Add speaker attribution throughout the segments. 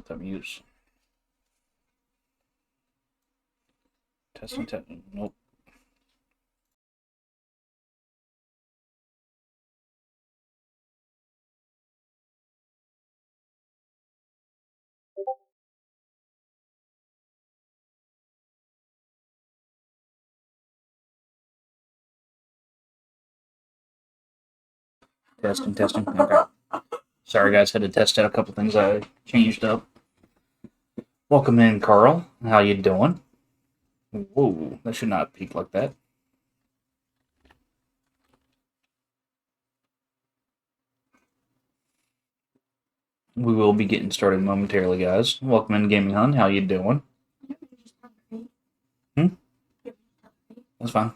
Speaker 1: with that mute. Testing. Nope. Testing. Okay. Sorry, guys. Had to test out a couple things I changed up. Welcome in, Carl. How you doing? Whoa, that should not peak like that. We will be getting started momentarily, guys. Welcome in, Gaming Hunt. How you doing? That's fine.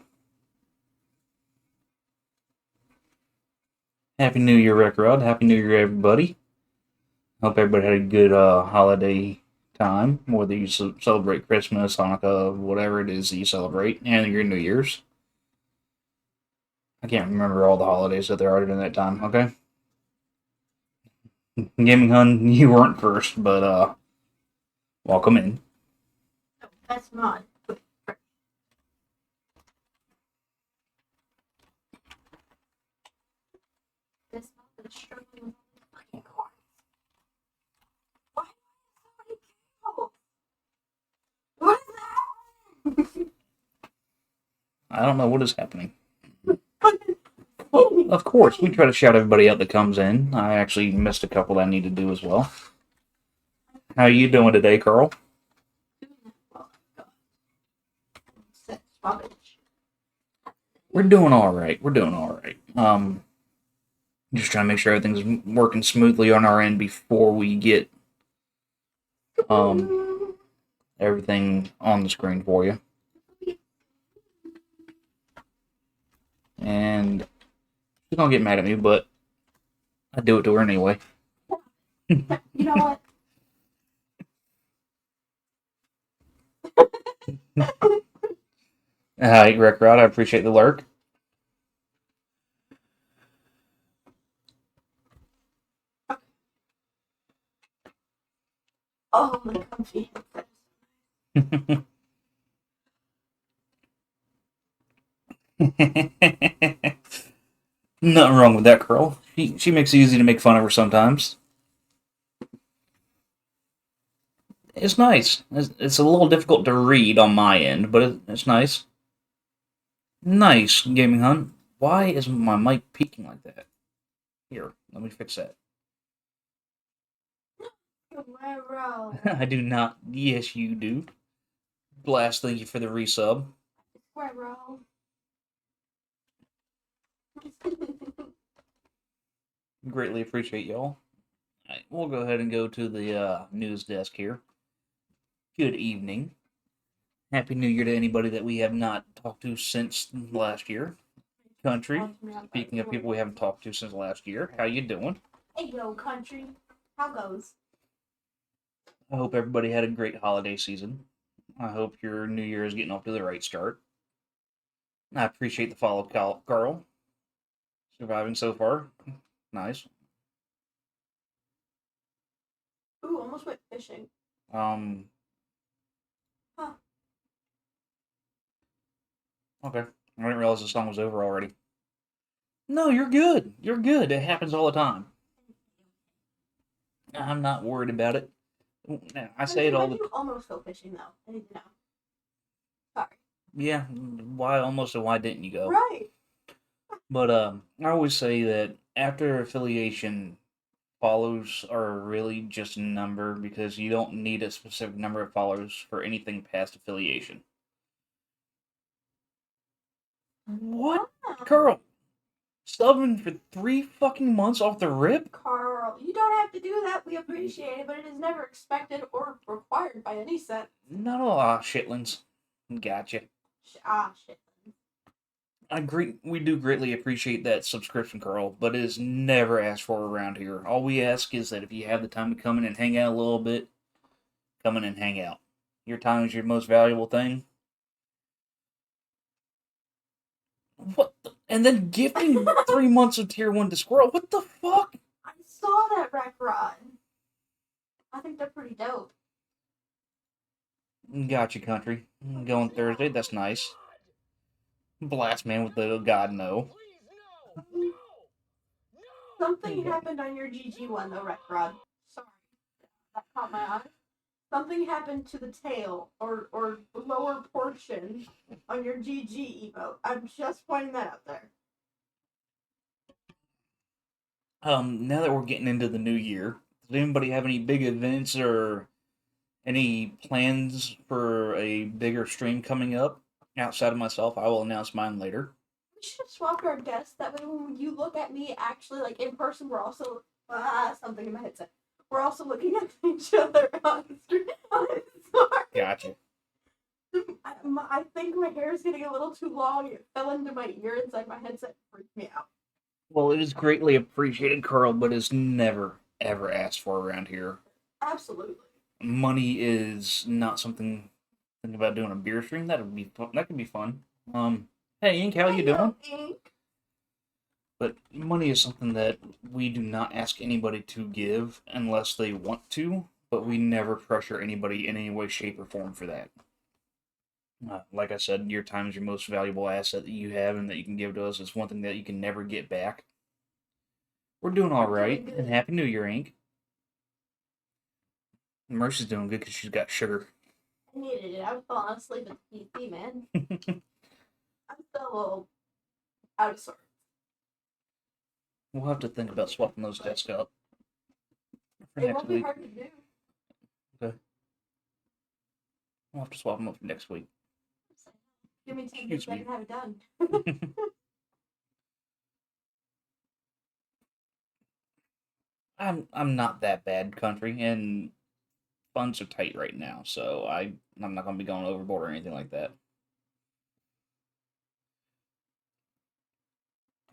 Speaker 1: Happy New Year, Wreck Rod. Happy New Year, everybody. Hope everybody had a good holiday time, whether you celebrate Christmas, Hanukkah, whatever it is that you celebrate, and your New Year's. I can't remember all the holidays that there are during that time, okay? Gaming Hunt, you weren't first, but welcome in.
Speaker 2: Oh, that's not. This mod is struggling with fucking cords. Why do I have so many cables? What is that?
Speaker 1: I don't know what is happening. Of course, we try to shout everybody out that comes in. I actually missed a couple that I need to do as well. How are you doing today, Carl? We're doing all right. Just trying to make sure everything's working smoothly on our end before we get everything on the screen for you. And she's gonna get mad at me, but I do it to her anyway.
Speaker 2: You know what?
Speaker 1: Hi, Wreck Rod. I appreciate the lurk.
Speaker 2: Oh, my comfy headset.
Speaker 1: Nothing wrong with that, Carl. She makes it easy to make fun of her sometimes. It's nice. It's a little difficult to read on my end, but it's nice. Nice, Gaming Hunt. Why is my mic peaking like that? Here, let me fix that. I do not. Yes, you do. Blast, thank you for the resub. Greatly appreciate y'all. Alright, we'll go ahead and go to the news desk here. Good evening. Happy New Year to anybody that we have not talked to since last year. Country, speaking of people we haven't talked to since last year, how you doing?
Speaker 2: Hey, yo, country. How goes?
Speaker 1: I hope everybody had a great holiday season. I hope your New Year is getting off to the right start. I appreciate the follow, Carl. Surviving so far. Nice.
Speaker 2: Ooh, almost went fishing.
Speaker 1: Huh. Okay. I didn't realize the song was over already. No, you're good. You're good. It happens all the time. I'm not worried about it. I say it all the time.
Speaker 2: You almost go fishing, though. I need to know. Sorry.
Speaker 1: Yeah, why almost and why didn't you go?
Speaker 2: Right.
Speaker 1: But I always say that after affiliation, follows are really just a number because you don't need a specific number of followers for anything past affiliation. What? Carl, subbing for 3 fucking months off the rip?
Speaker 2: Carl, you don't have to do that. We appreciate it, but it is never expected or required by any set.
Speaker 1: Not a lot, shitlins. Gotcha.
Speaker 2: Shit.
Speaker 1: I agree. We do greatly appreciate that subscription, Carl, but it is never asked for around here. All we ask is that if you have the time to come in and hang out a little bit, come in and hang out. Your time is your most valuable thing. What? And then gifting 3 months of tier 1 to Squirrel. What the fuck?
Speaker 2: I saw that, Wreck Rod. I think they're pretty dope.
Speaker 1: Gotcha, country. Going Thursday, that's nice. Blast man with the God no.
Speaker 2: Something happened on your GG one though, Rod. Sorry, that caught my eye. Something happened to the tail or lower portion on your GG emote. I'm just pointing that out there.
Speaker 1: Now that we're getting into the new year, does anybody have any big events or any plans for a bigger stream coming up? Outside of myself, I will announce mine later.
Speaker 2: We should have swapped our guests. That way, when you look at me, actually, like in person, we're also something in my headset. We're also looking at each other on the screen. I'm sorry.
Speaker 1: Gotcha.
Speaker 2: I think my hair is getting a little too long. It fell into my ear inside my headset. Freaked me out.
Speaker 1: Well, it is greatly appreciated, Carl, but it's never, ever asked for around here.
Speaker 2: Absolutely.
Speaker 1: Money is not something. Think about doing a beer stream. That would be fun. That could be fun. Hey, Ink, how you doing?
Speaker 2: Ink.
Speaker 1: But money is something that we do not ask anybody to give unless they want to, but we never pressure anybody in any way, shape, or form for that. Like I said, your time is your most valuable asset that you have and that you can give to us. It's one thing that you can never get back. We're doing all right, and Happy New Year, Ink. Mercy's doing good because she's got sugar.
Speaker 2: I needed it. I was falling asleep at the PC, man. I'm still a little out of sorts.
Speaker 1: We'll have to think about swapping those desks up for
Speaker 2: It
Speaker 1: next
Speaker 2: won't be
Speaker 1: week.
Speaker 2: hard to do.
Speaker 1: Okay. We'll have to swap them up for next week.
Speaker 2: Give me 10 minutes, I can have it done.
Speaker 1: I'm not that bad, country, and funds are tight right now, so I'm not gonna be going overboard or anything like that.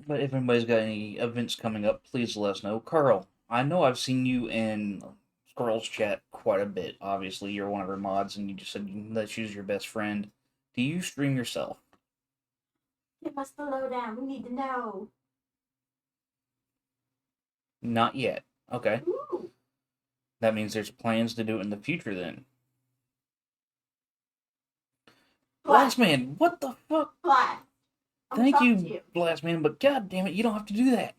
Speaker 1: But if anybody's got any events coming up, please let us know. Carl, I know I've seen you in Squirrel's chat quite a bit. Obviously, you're one of her mods, and you just said that she's your best friend. Do you stream yourself?
Speaker 2: Give us the lowdown. We need to know.
Speaker 1: Not yet. Okay.
Speaker 2: Ooh.
Speaker 1: That means there's plans to do it in the future then. Blastman, what the fuck?
Speaker 2: Blast.
Speaker 1: Thank you, Blastman, but god damn it, you don't have to do that.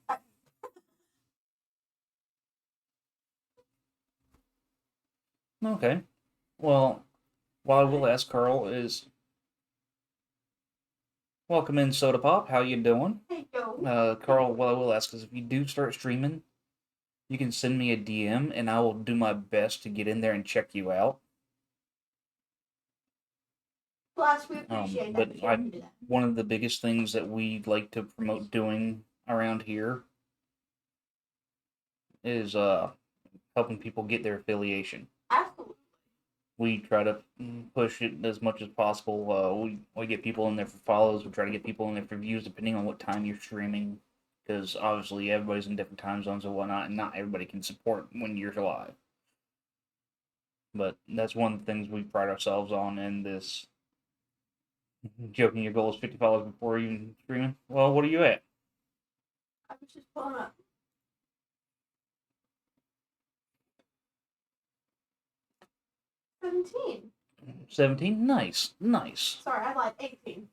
Speaker 1: Okay. Well, what I will ask Carl is, welcome in, Soda Pop. How you doing?
Speaker 2: Hey, yo.
Speaker 1: Carl, what I will ask is, if you do start streaming, you can send me a DM, and I will do my best to get in there and check you out.
Speaker 2: Blast, we appreciate that.
Speaker 1: But one of the biggest things that we like to promote doing around here is helping people get their affiliation.
Speaker 2: Absolutely.
Speaker 1: We try to push it as much as possible. We get people in there for follows. We try to get people in there for views, depending on what time you're streaming, because obviously everybody's in different time zones and whatnot, and not everybody can support when you're live. But that's one of the things we pride ourselves on in this. Joking, your goal is 50 followers before even streaming? Well, what are you at?
Speaker 2: I was just pulling up. 17.
Speaker 1: 17? Nice. Nice.
Speaker 2: Sorry, I lied. 18.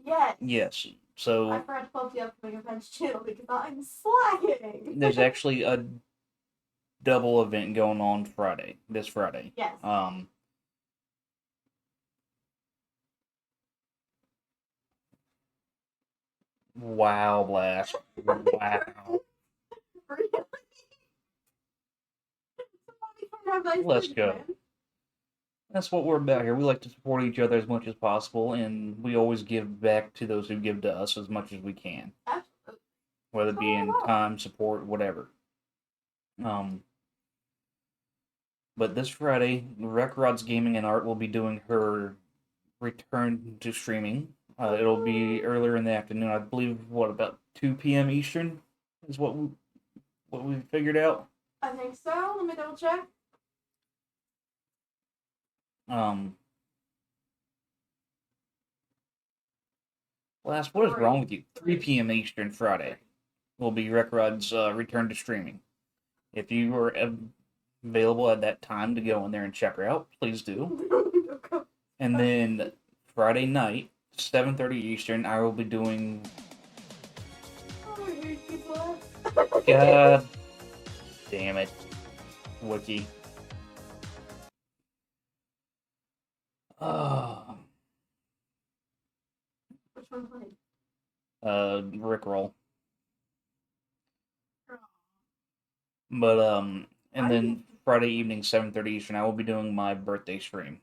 Speaker 2: Yes.
Speaker 1: Yes. So
Speaker 2: I forgot to pull up the upcoming events channel because I'm slacking.
Speaker 1: There's actually a double event going on this Friday.
Speaker 2: Yes.
Speaker 1: Wow, Blast. Wow.
Speaker 2: Really?
Speaker 1: Let's go. That's what we're about here. We like to support each other as much as possible, and we always give back to those who give to us as much as we can.
Speaker 2: Absolutely.
Speaker 1: Whether it be in time, support, whatever. But this Friday, Rec Rod's Gaming and Art will be doing her return to streaming. It'll be earlier in the afternoon. I believe, about 2 p.m. Eastern is what we figured out.
Speaker 2: I think so. Let me double check.
Speaker 1: Blast, what is wrong with you? 3 p.m. Eastern Friday will be Recrod's return to streaming. If you are available at that time to go in there and check her out, please do. And then Friday night, 7:30 Eastern, I will be doing. God damn it, Wiki.
Speaker 2: Which one played?
Speaker 1: Rickroll. But and then Friday evening, 7:30 Eastern, I will be doing my birthday stream.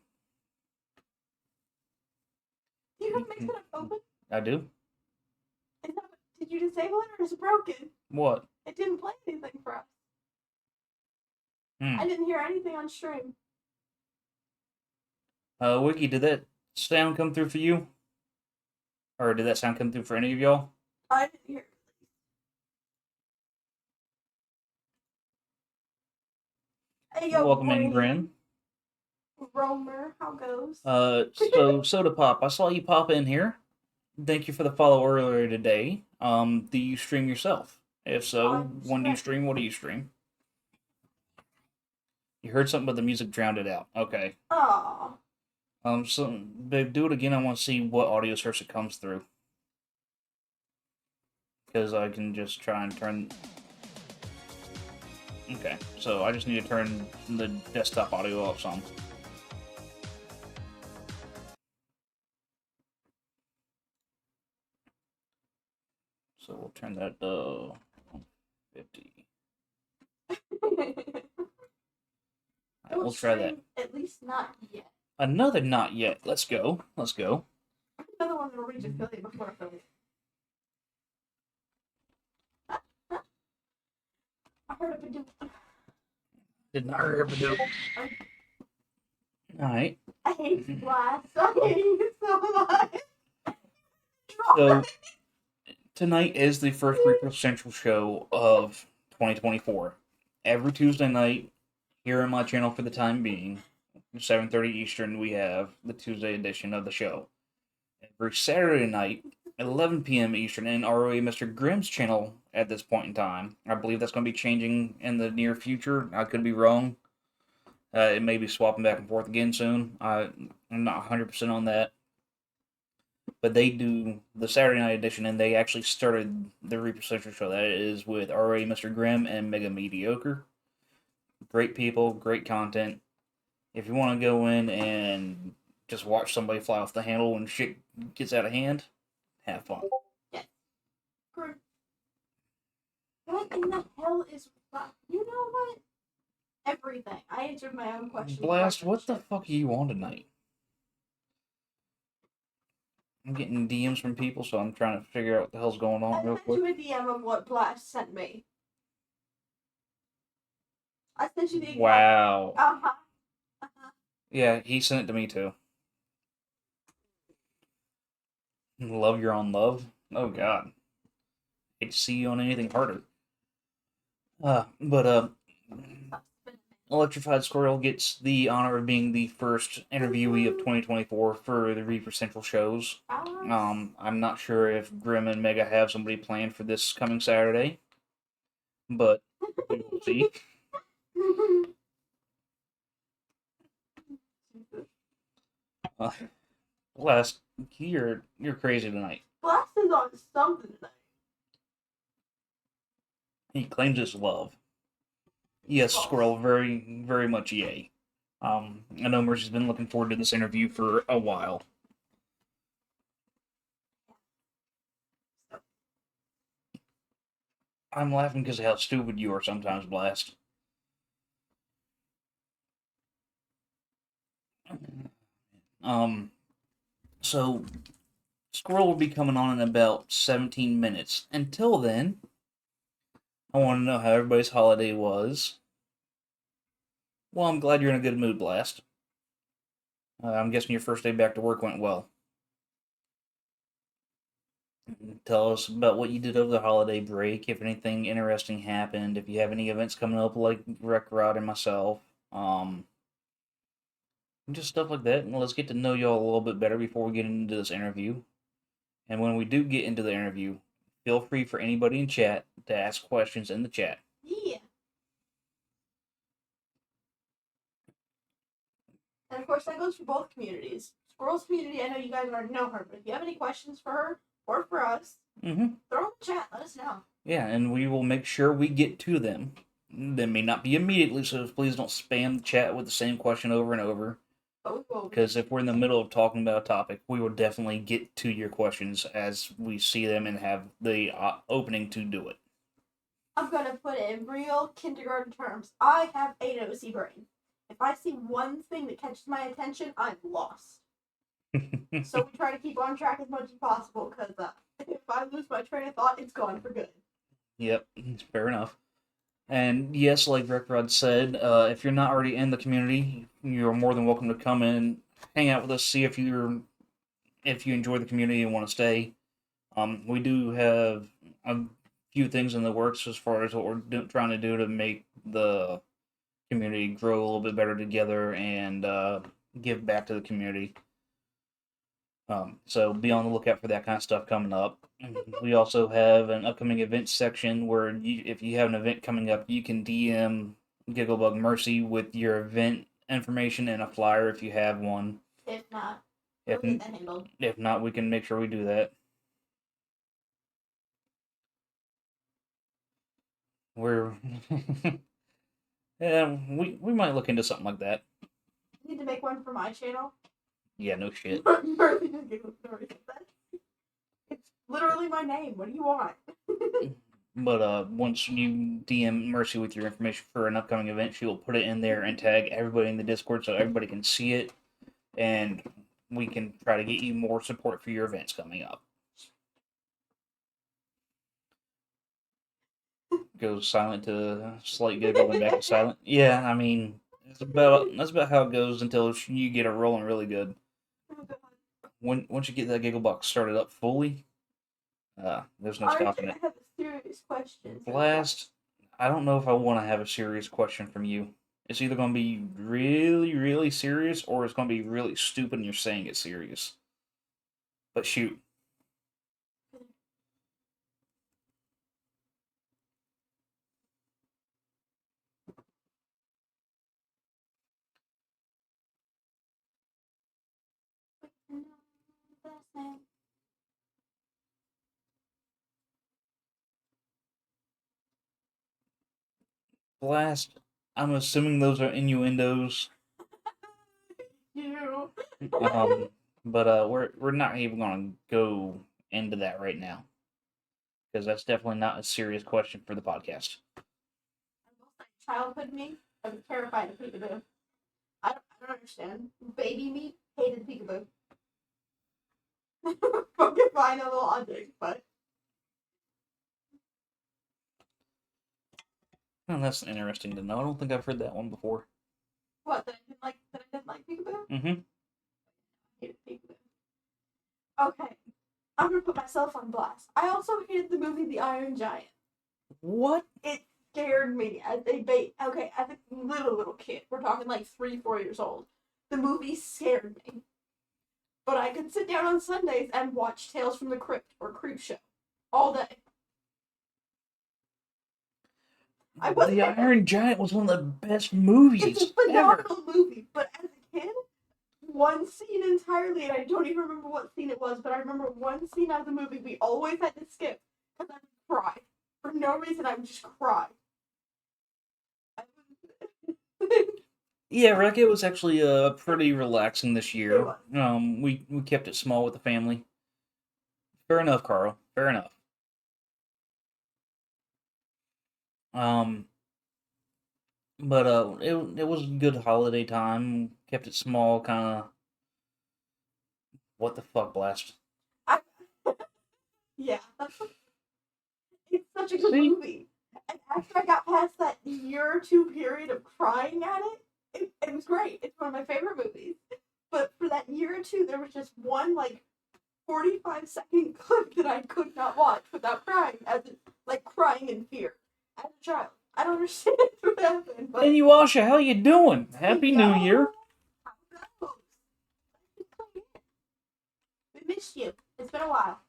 Speaker 2: Do you have Mixed open?
Speaker 1: I do.
Speaker 2: Did you disable it or is it broken?
Speaker 1: What?
Speaker 2: It didn't play anything for us. I didn't hear anything on stream.
Speaker 1: Wiki, did that sound come through for you? Or did that sound come through for any of y'all?
Speaker 2: I didn't hear it. Hey, yo,
Speaker 1: welcome in, Grin.
Speaker 2: Romer, how goes?
Speaker 1: So Soda Pop, I saw you pop in here. Thank you for the follow earlier today. Do you stream yourself? If so, when do you stream? What do you stream? You heard something, but the music drowned it out. Okay.
Speaker 2: Aww.
Speaker 1: So, babe, do it again. I want to see what audio source it comes through. Because I can just try and turn... Okay, so I just need to turn the desktop audio up some. So we'll turn that to 50. We'll try that.
Speaker 2: At least not yet.
Speaker 1: Another not yet. Let's go. Let's go.
Speaker 2: Another one that'll reach affiliate before affiliate. I heard a Badoo.
Speaker 1: Did not hear a Badoo. Alright.
Speaker 2: I hate you, Blast. I hate you so much.
Speaker 1: So, tonight is the first Reaper Central show of 2024. Every Tuesday night, here on my channel for the time being, 7:30 Eastern, we have the Tuesday edition of the show. Every Saturday night, at 11 p.m. Eastern, in ROA Mr. Grimm's channel at this point in time. I believe that's going to be changing in the near future. I could be wrong. It may be swapping back and forth again soon. I'm not 100% on that. But they do the Saturday night edition, and they actually started the Reaper Central show. That is with RA Mr. Grimm and Mega Mediocre. Great people, great content. If you want to go in and just watch somebody fly off the handle when shit gets out of hand, have fun.
Speaker 2: Yes. What in the hell is... You know what? Everything. I answered my own question.
Speaker 1: Blast, what the fuck are you on tonight? I'm getting DMs from people, so I'm trying to figure out what the hell's going on real quick.
Speaker 2: I sent you a DM of what Blast sent me. I sent you the...
Speaker 1: Wow.
Speaker 2: Uh-huh.
Speaker 1: Yeah, he sent it to me too. Love you're on love? Oh god. Hate to see you on anything harder. Electrified Squirrel gets the honor of being the first interviewee of 2024 for the Reaper Central shows. I'm not sure if Grimm and Mega have somebody planned for this coming Saturday, but we will see. Blast, you're crazy tonight.
Speaker 2: Blast is on something tonight.
Speaker 1: He claims it's love. Yes, Squirrel, very, very much yay. I know Mercy's been looking forward to this interview for a while. I'm laughing because of how stupid you are sometimes, Blast. So, Squirrel will be coming on in about 17 minutes. Until then, I want to know how everybody's holiday was. Well, I'm glad you're in a good mood, Blast. I'm guessing your first day back to work went well. Tell us about what you did over the holiday break, if anything interesting happened, if you have any events coming up like Wreck Rod and myself. Just stuff like that, and let's get to know y'all a little bit better before we get into this interview. And when we do get into the interview, feel free for anybody in chat to ask questions in the chat.
Speaker 2: Yeah. And of course, that goes for both communities. Squirrel's community, I know you guys already know her, but if you have any questions for her or for us, throw in the chat. Let us know.
Speaker 1: Yeah, and we will make sure we get to them. They may not be immediately, so please don't spam the chat with the same question over and over. Because if we're in the middle of talking about a topic, we will definitely get to your questions as we see them and have the opening to do it.
Speaker 2: I'm going to put it in real kindergarten terms. I have a nosy brain. If I see one thing that catches my attention, I'm lost. So we try to keep on track as much as possible, because if I lose my train of thought, it's gone for good.
Speaker 1: Yep, fair enough. And yes, like Recrod said, if you're not already in the community, you're more than welcome to come in, hang out with us, see if you enjoy the community and want to stay. We do have a few things in the works as far as what we're trying to do to make the community grow a little bit better together and give back to the community. So be on the lookout for that kind of stuff coming up. We also have an upcoming events section where if you have an event coming up, you can DM GiggleBugMercy with your event information and a flyer if you have one.
Speaker 2: If not,
Speaker 1: if not, we can make sure we do that. Yeah, we might look into something like that.
Speaker 2: You need to make one for my channel.
Speaker 1: Yeah, no shit.
Speaker 2: It's literally my name. What do you want?
Speaker 1: But once you DM Mercy with your information for an upcoming event, she will put it in there and tag everybody in the Discord so everybody can see it, and we can try to get you more support for your events coming up. Goes silent to slight giggle and back to silent. Yeah, I mean, that's about how it goes until you get it rolling really good. Once you get that giggle box started up fully, there's no stopping it.
Speaker 2: I have a serious question.
Speaker 1: Blast, I don't know if I want to have a serious question from you. It's either going to be really, really serious, or it's going to be really stupid and you're saying it's serious. But shoot. Blast, I'm assuming those are innuendos.
Speaker 2: You.
Speaker 1: But we're not even going to go into that right now, because that's definitely not a serious question for the podcast.
Speaker 2: Childhood me, I was terrified of peekaboo. I don't understand. Baby me hated peekaboo. Fucking fine, a little object, but.
Speaker 1: Well, that's interesting to know. I don't think I've heard that one before.
Speaker 2: What, that I didn't like peekaboo?
Speaker 1: Mm-hmm.
Speaker 2: I hated peekaboo. Okay, I'm gonna put myself on blast. I also hated the movie The Iron Giant.
Speaker 1: What?
Speaker 2: It scared me as as a little kid. We're talking like 3-4 years old. The movie scared me. But I could sit down on Sundays and watch Tales from the Crypt or Creepshow all day.
Speaker 1: The Iron Giant was one of the best movies
Speaker 2: It's a phenomenal movie, but as a kid, one scene entirely, and I don't even remember what scene it was, but I remember one scene out of the movie we always had to skip because I would cry. For no reason, I would just cry.
Speaker 1: Yeah, Wreck-It was actually pretty relaxing this year. We kept it small with the family. Fair enough, Carl. Fair enough. But it was a good holiday time. Kept it small, kind of. What the fuck, Blast?
Speaker 2: Yeah, it's such a good movie. And after I got past that year or two period of crying at it was great. It's one of my favorite movies. But for that year or two, there was just one 45-second clip that I could not watch without crying, crying in fear as a child. I don't understand what happened. But
Speaker 1: Inuyasha, how you doing? Happy New Year.
Speaker 2: We missed you. It's been a while.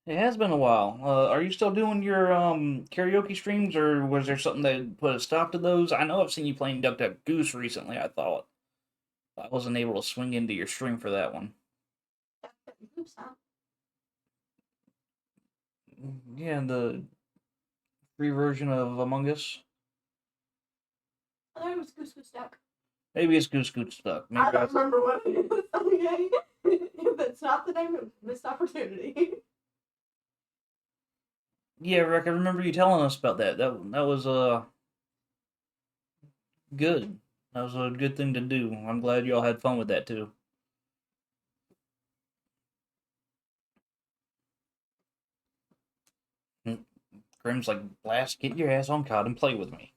Speaker 1: It has been a while. Are you still doing your karaoke streams, or was there something that put a stop to those? I know I've seen you playing Duck Duck Goose recently. I thought I wasn't able to swing into your stream for that one.
Speaker 2: Oops, huh?
Speaker 1: Yeah, the free version of Among Us.
Speaker 2: I thought it was Goose Goose Duck.
Speaker 1: Maybe it's Goose Goose Duck. Maybe
Speaker 2: I don't remember what it is. Okay, if that's not the name of missed opportunity.
Speaker 1: Yeah, Rick, I remember you telling us about that. That was good. That was a good thing to do. I'm glad you all had fun with that too. Grim's like, Blast, get your ass on COD and play with me.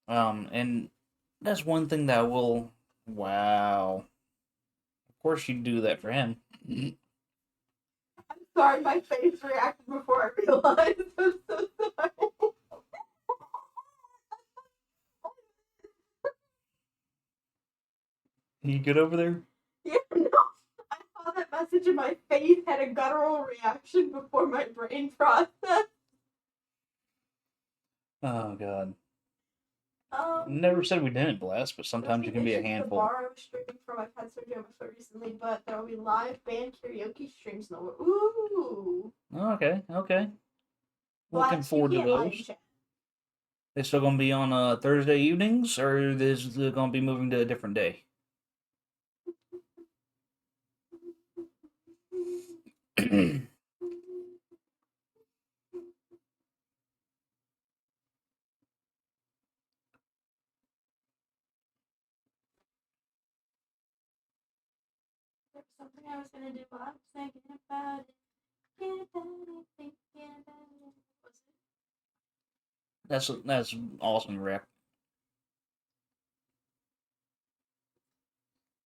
Speaker 1: And that's one thing that I will. Wow. Of course you'd do that for him.
Speaker 2: I'm sorry, my face reacted before I realized. I'm so sorry.
Speaker 1: You good over there?
Speaker 2: Yeah, no. I saw that message and my face had a guttural reaction before my brain processed.
Speaker 1: Oh god.
Speaker 2: Um,
Speaker 1: Never said we didn't, Blast, but sometimes you can be a handful.
Speaker 2: Tomorrow, streaming for my pet surgery on my foot recently, but there will be live band karaoke streams. No, ooh.
Speaker 1: Okay, okay.
Speaker 2: Blast,
Speaker 1: Looking forward to those. They still gonna be on Thursday evenings, or is it gonna be moving to a different day?
Speaker 2: There's something I was gonna do, but I was thinking about it. Thinking about it. What's it?
Speaker 1: That's awesome, Rick.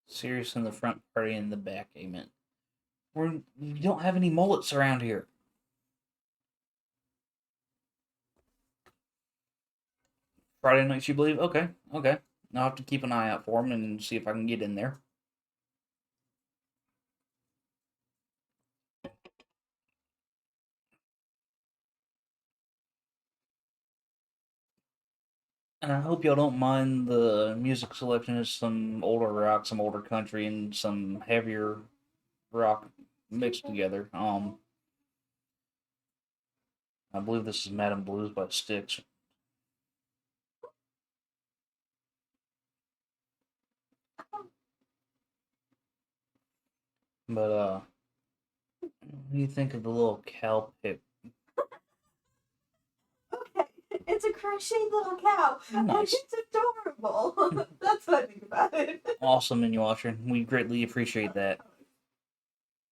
Speaker 1: Serious in the front, party in the back. Amen. We don't have any mullets around here. Friday nights, you believe? Okay, okay. I'll have to keep an eye out for them and see if I can get in there. And I hope y'all don't mind the music selection is some older rock, some older country, and some heavier rock mixed together. I believe this is Madam Blues by Styx. But what do you think of the little cow pit?
Speaker 2: Okay, it's a crocheted little cow.
Speaker 1: Nice.
Speaker 2: It's adorable. That's what I think about it.
Speaker 1: Awesome, Menu Watcher. We greatly appreciate that.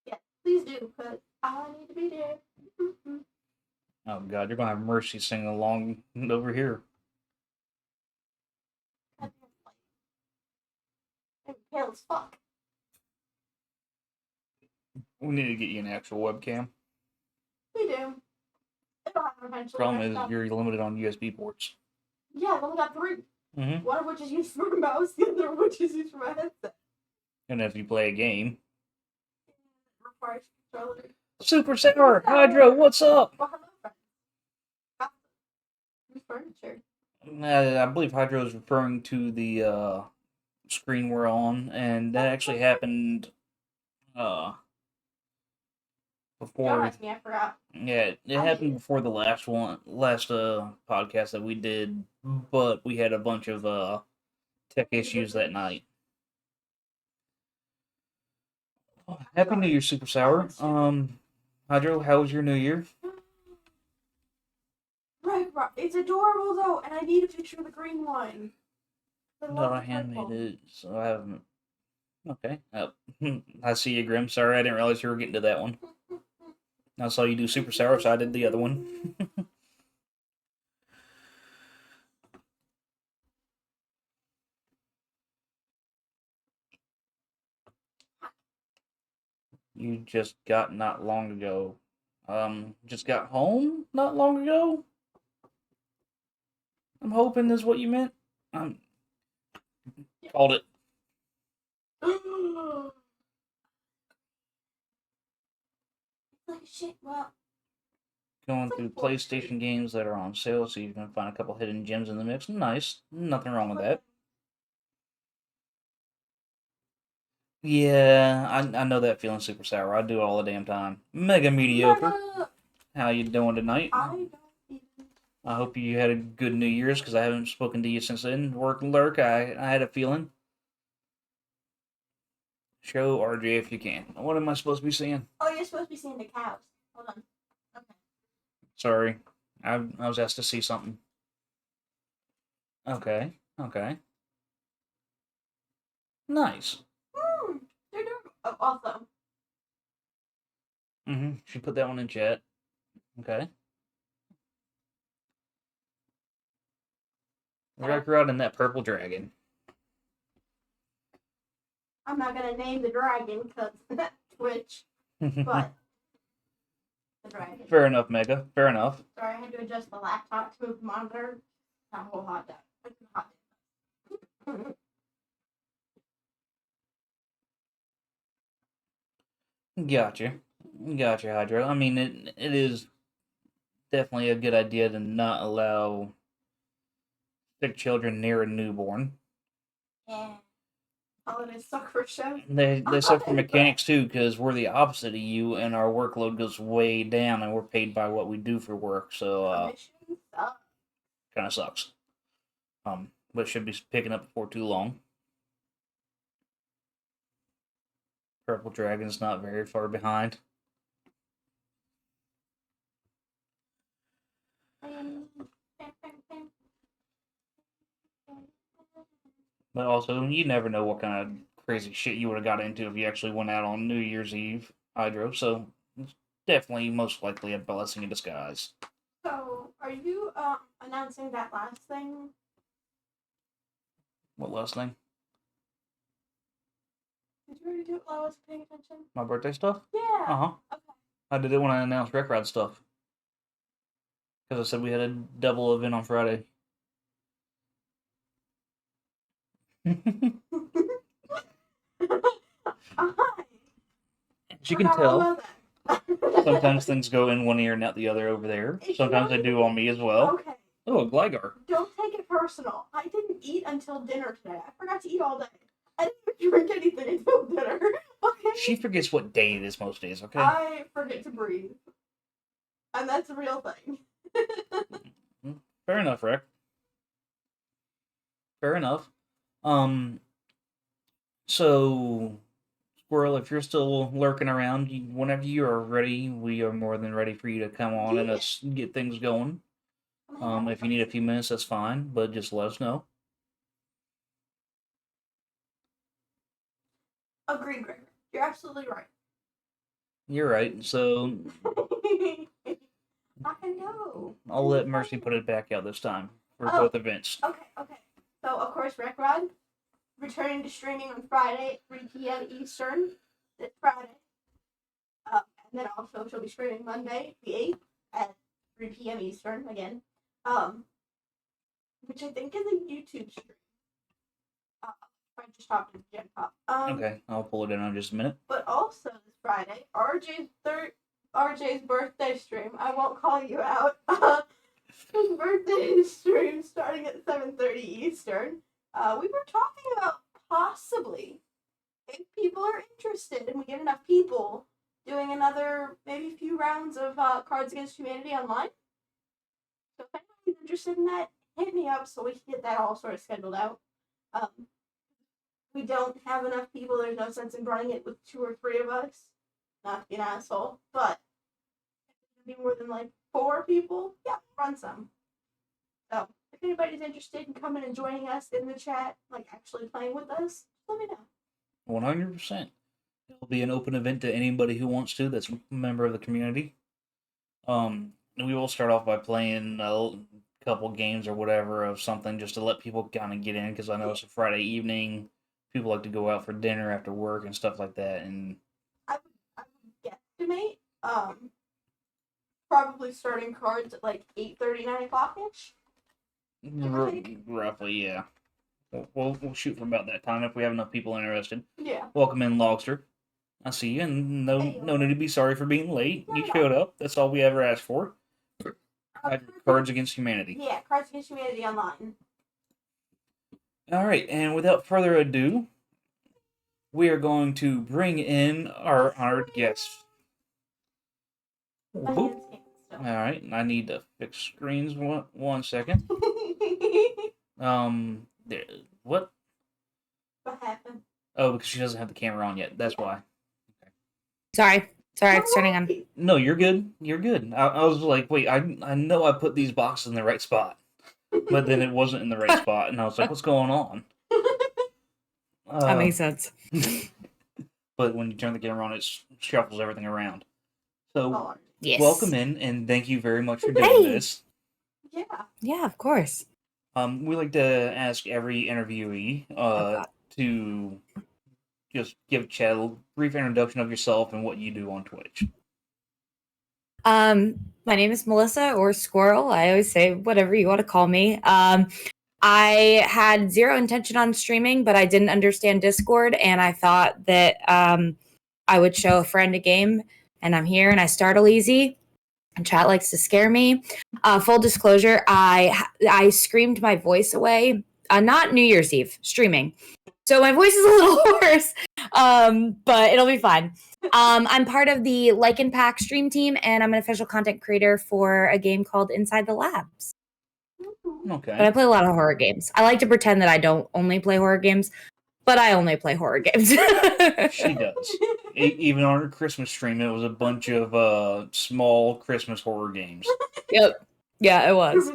Speaker 2: Yeah, please do, because I need to be there.
Speaker 1: Oh god, you're gonna have Mercy singing along over here.
Speaker 2: I'm pale as fuck.
Speaker 1: We need to get you an actual webcam.
Speaker 2: We do. It'll happen eventually.
Speaker 1: Problem is, you're limited on USB ports.
Speaker 2: Yeah, I've only got 3.
Speaker 1: Mm-hmm.
Speaker 2: One of which is used for a mouse, the other of which is used for my headset.
Speaker 1: And if you play a game.
Speaker 2: It requires controller.
Speaker 1: Super Sour! Hydro, what's up?
Speaker 2: Well, hello, friends. New furniture.
Speaker 1: I believe Hydro is referring to the screen we're on, and that actually happened before.
Speaker 2: Me, I forgot.
Speaker 1: Yeah, it happened before the last podcast that we did, but we had a bunch of tech issues that night. Happy New Year, Super Sour. Hydro, how was your New Year?
Speaker 2: Right. It's adorable though, and I need a picture of the green one.
Speaker 1: No, I handmade it, so I haven't. Okay. I see you, Grim. Sorry, I didn't realize you were getting to that one. I saw you do Super Sour, so I did the other one. You just got not long ago. Just got home not long ago? I'm hoping is what you meant. Called it.
Speaker 2: shit, well...
Speaker 1: Going through PlayStation games that are on sale, so you can find a couple hidden gems in the mix. Nice. Nothing wrong with that. Yeah, I know that feeling, Super Sour. I do it all the damn time. Mega mediocre. How you doing tonight?
Speaker 2: I don't even...
Speaker 1: I hope you had a good New Year's, because I haven't spoken to you since then. Work lurk, I had a feeling. Show RJ if you can. What am I supposed to be seeing?
Speaker 2: Oh, you're supposed to be seeing the cows. Hold on. Okay.
Speaker 1: Sorry. I was asked to see something. Okay. Nice.
Speaker 2: They're doing... Oh, also.
Speaker 1: She put that one in chat. Okay. Record and that purple dragon.
Speaker 2: I'm not gonna name the dragon because Twitch, but the dragon.
Speaker 1: Fair enough, Mega. Fair enough.
Speaker 2: Sorry, I had to adjust the laptop to move the monitor. Not a whole hot dog.
Speaker 1: Gotcha, Hydro. I mean, it is definitely a good idea to not allow sick children near a newborn.
Speaker 2: Yeah. Holidays suck for show.
Speaker 1: They suck for mechanics too, because we're the opposite of you, and our workload goes way down, and we're paid by what we do for work. So kind of sucks. But should be picking up before too long. Purple Dragon's not very far behind. But also, you never know what kind of crazy shit you would have got into if you actually went out on New Year's Eve, Hydro. So it's definitely most likely a blessing in disguise.
Speaker 2: So, are you announcing that last thing?
Speaker 1: What last thing?
Speaker 2: Did you already do it while I was paying attention?
Speaker 1: My birthday stuff?
Speaker 2: Yeah.
Speaker 1: Uh-huh.
Speaker 2: Okay.
Speaker 1: I did it when I announced Rec Rod stuff. Because I said we had a double event on Friday. As you can tell, sometimes things go in one ear and out the other over there. Sometimes they do on me as well.
Speaker 2: Okay.
Speaker 1: Oh, a Gligar.
Speaker 2: Don't take it personal. I didn't eat until dinner today. I forgot to eat all day. I didn't drink anything until dinner. Okay?
Speaker 1: She forgets what day it is most days, okay?
Speaker 2: I forget to breathe. And that's a real thing.
Speaker 1: Fair enough, Rick. Fair enough. So, Squirrel, if you're still lurking around, whenever you are ready, we are more than ready for you to come on and us get things going. If you need a few minutes, that's fine, but just let us know.
Speaker 2: Agreed, Greg. You're absolutely right.
Speaker 1: You're right, so...
Speaker 2: I know.
Speaker 1: I'll let Mercy put it back out this time for both events.
Speaker 2: Okay. So, of course, Rec Rod returning to streaming on Friday at 3 p.m. Eastern this Friday. And then also she'll be streaming Monday, the 8th, at 3 p.m. Eastern again. Which I think is a YouTube stream. I just hopped into Gen Pop.
Speaker 1: Okay, I'll pull it in on just a minute.
Speaker 2: But also this Friday, RJ's birthday stream. I won't call you out. His birthday stream starting at 7:30 Eastern. We were talking about possibly, if people are interested and we get enough people, doing another maybe few rounds of Cards Against Humanity online. So if anybody's interested in that, hit me up so we can get that all sort of scheduled out. We don't have enough people. There's no sense in running it with 2 or 3 of us. Not to be an asshole, but if there's be more than like 4 people, yeah, run some. So if anybody's interested in coming and joining us in the chat, like actually playing with us, let me know.
Speaker 1: 100%. It'll be an open event to anybody who wants to that's a member of the community. We will start off by playing a couple games or whatever of something just to let people kind of get in, because I know it's a Friday evening. People like to go out for dinner after work and stuff like that. And
Speaker 2: I would guesstimate, probably starting cards at like 8:30, 9 o'clock-ish.
Speaker 1: Roughly, yeah. We'll shoot for about that time if we have enough people interested.
Speaker 2: Yeah.
Speaker 1: Welcome in, Logster. I see you, and no need to be sorry for being late. You showed up. That's all we ever asked for. Cards Against Humanity.
Speaker 2: Yeah, Cards Against Humanity Online.
Speaker 1: All right, and without further ado, we are going to bring in our honored guest. All right, I need to fix screens. One second. There, what?
Speaker 2: What happened?
Speaker 1: Oh, because she doesn't have the camera on yet. That's why.
Speaker 3: Sorry, it's turning on.
Speaker 1: No, you're good. You're good. I was like, wait, I know I put these boxes in the right spot, but then it wasn't in the right spot, and I was like, what's going on?
Speaker 3: That makes sense.
Speaker 1: But when you turn the camera on, it shuffles everything around. So,
Speaker 3: yes.
Speaker 1: Welcome in, and thank you very much for doing this.
Speaker 2: Yeah,
Speaker 3: of course.
Speaker 1: We like to ask every interviewee to just give Chad a brief introduction of yourself and what you do on Twitch.
Speaker 3: My name is Melissa, or Squirrel. I always say whatever you want to call me. I had zero intention on streaming, but I didn't understand Discord, and I thought that I would show a friend a game, and I'm here, and I startle easy, and chat likes to scare me. Full disclosure, I screamed my voice away, not New Year's Eve, streaming. So my voice is a little hoarse, but it'll be fine. I'm part of the Like and Pack stream team, and I'm an official content creator for a game called Inside the Labs.
Speaker 1: Okay.
Speaker 3: But I play a lot of horror games. I like to pretend that I don't only play horror games, but I only play horror games.
Speaker 1: She does. Even on her Christmas stream, it was a bunch of small Christmas horror games.
Speaker 3: Yep. Yeah, it was.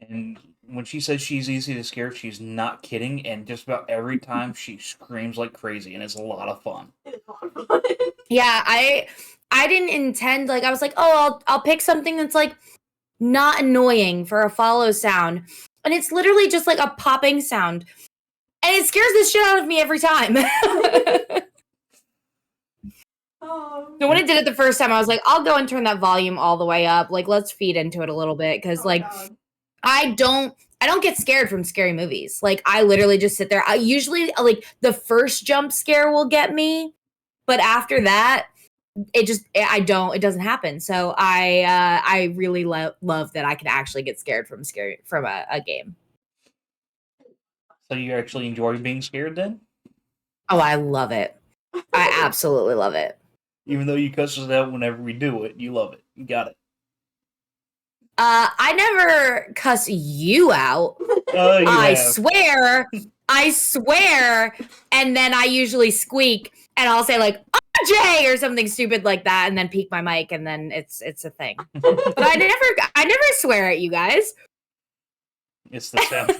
Speaker 1: And when she says she's easy to scare, she's not kidding. And just about every time, she screams like crazy, and it's a lot of fun.
Speaker 3: Yeah, I didn't intend, like, I was like, oh, I'll pick something that's like not annoying for a follow sound, and it's literally just like a popping sound, and it scares the shit out of me every time. So when I did it the first time, I was like, I'll go and turn that volume all the way up, like, let's feed into it a little bit, because I don't get scared from scary movies. Like, I literally just sit there. I usually, like, the first jump scare will get me, but after that, it doesn't happen. So I really love that I can actually get scared from a game.
Speaker 1: So you actually enjoy being scared then?
Speaker 3: Oh, I love it. I absolutely love it.
Speaker 1: Even though you cuss us out whenever we do it, you love it. You got it.
Speaker 3: I never cuss you out. I swear, and then I usually squeak, and I'll say like RJ or something stupid like that, and then peek my mic, and then it's a thing. But I never swear at you guys.
Speaker 1: It's the sound.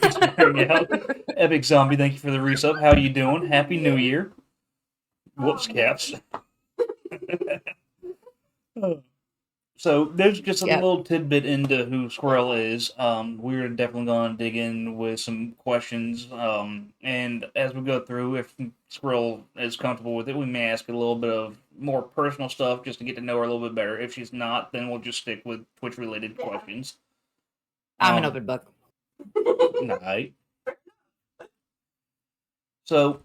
Speaker 1: Epic Zombie, thank you for the resub. How you doing? Happy New Year. Whoops, caps. So there's just a little tidbit into who Squirrel is. We're definitely going to dig in with some questions. And as we go through, if Squirrel is comfortable with it, we may ask a little bit of more personal stuff just to get to know her a little bit better. If she's not, then we'll just stick with Twitch-related questions.
Speaker 3: I'm an open book.
Speaker 1: Right. So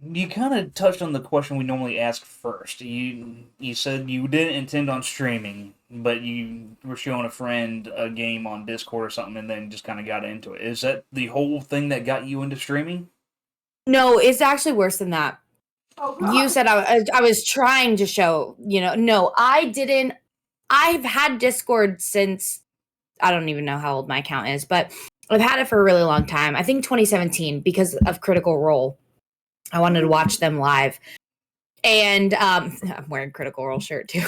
Speaker 1: you kind of touched on the question we normally ask first. You said you didn't intend on streaming, but you were showing a friend a game on Discord or something, and then just kind of got into it. Is that the whole thing that got you into streaming?
Speaker 3: No, it's actually worse than that. You said I was trying to show, no, I didn't. I've had Discord since, I don't even know how old my account is, but I've had it for a really long time. I think 2017 because of Critical Role. I wanted to watch them live. And I'm wearing Critical Role shirt too.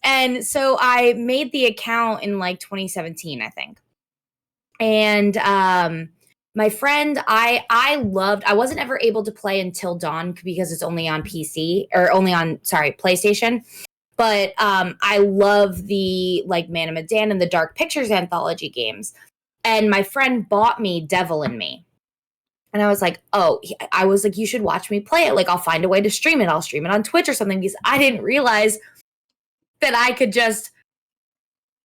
Speaker 3: And so I made the account in like 2017, I think. And my friend, I wasn't ever able to play Until Dawn because it's only on PC or only on, PlayStation. But I love the like Man of Medan and the Dark Pictures anthology games. And my friend bought me Devil in Me. And I was like, you should watch me play it. Like, I'll find a way to stream it. I'll stream it on Twitch or something, because I didn't realize that I could just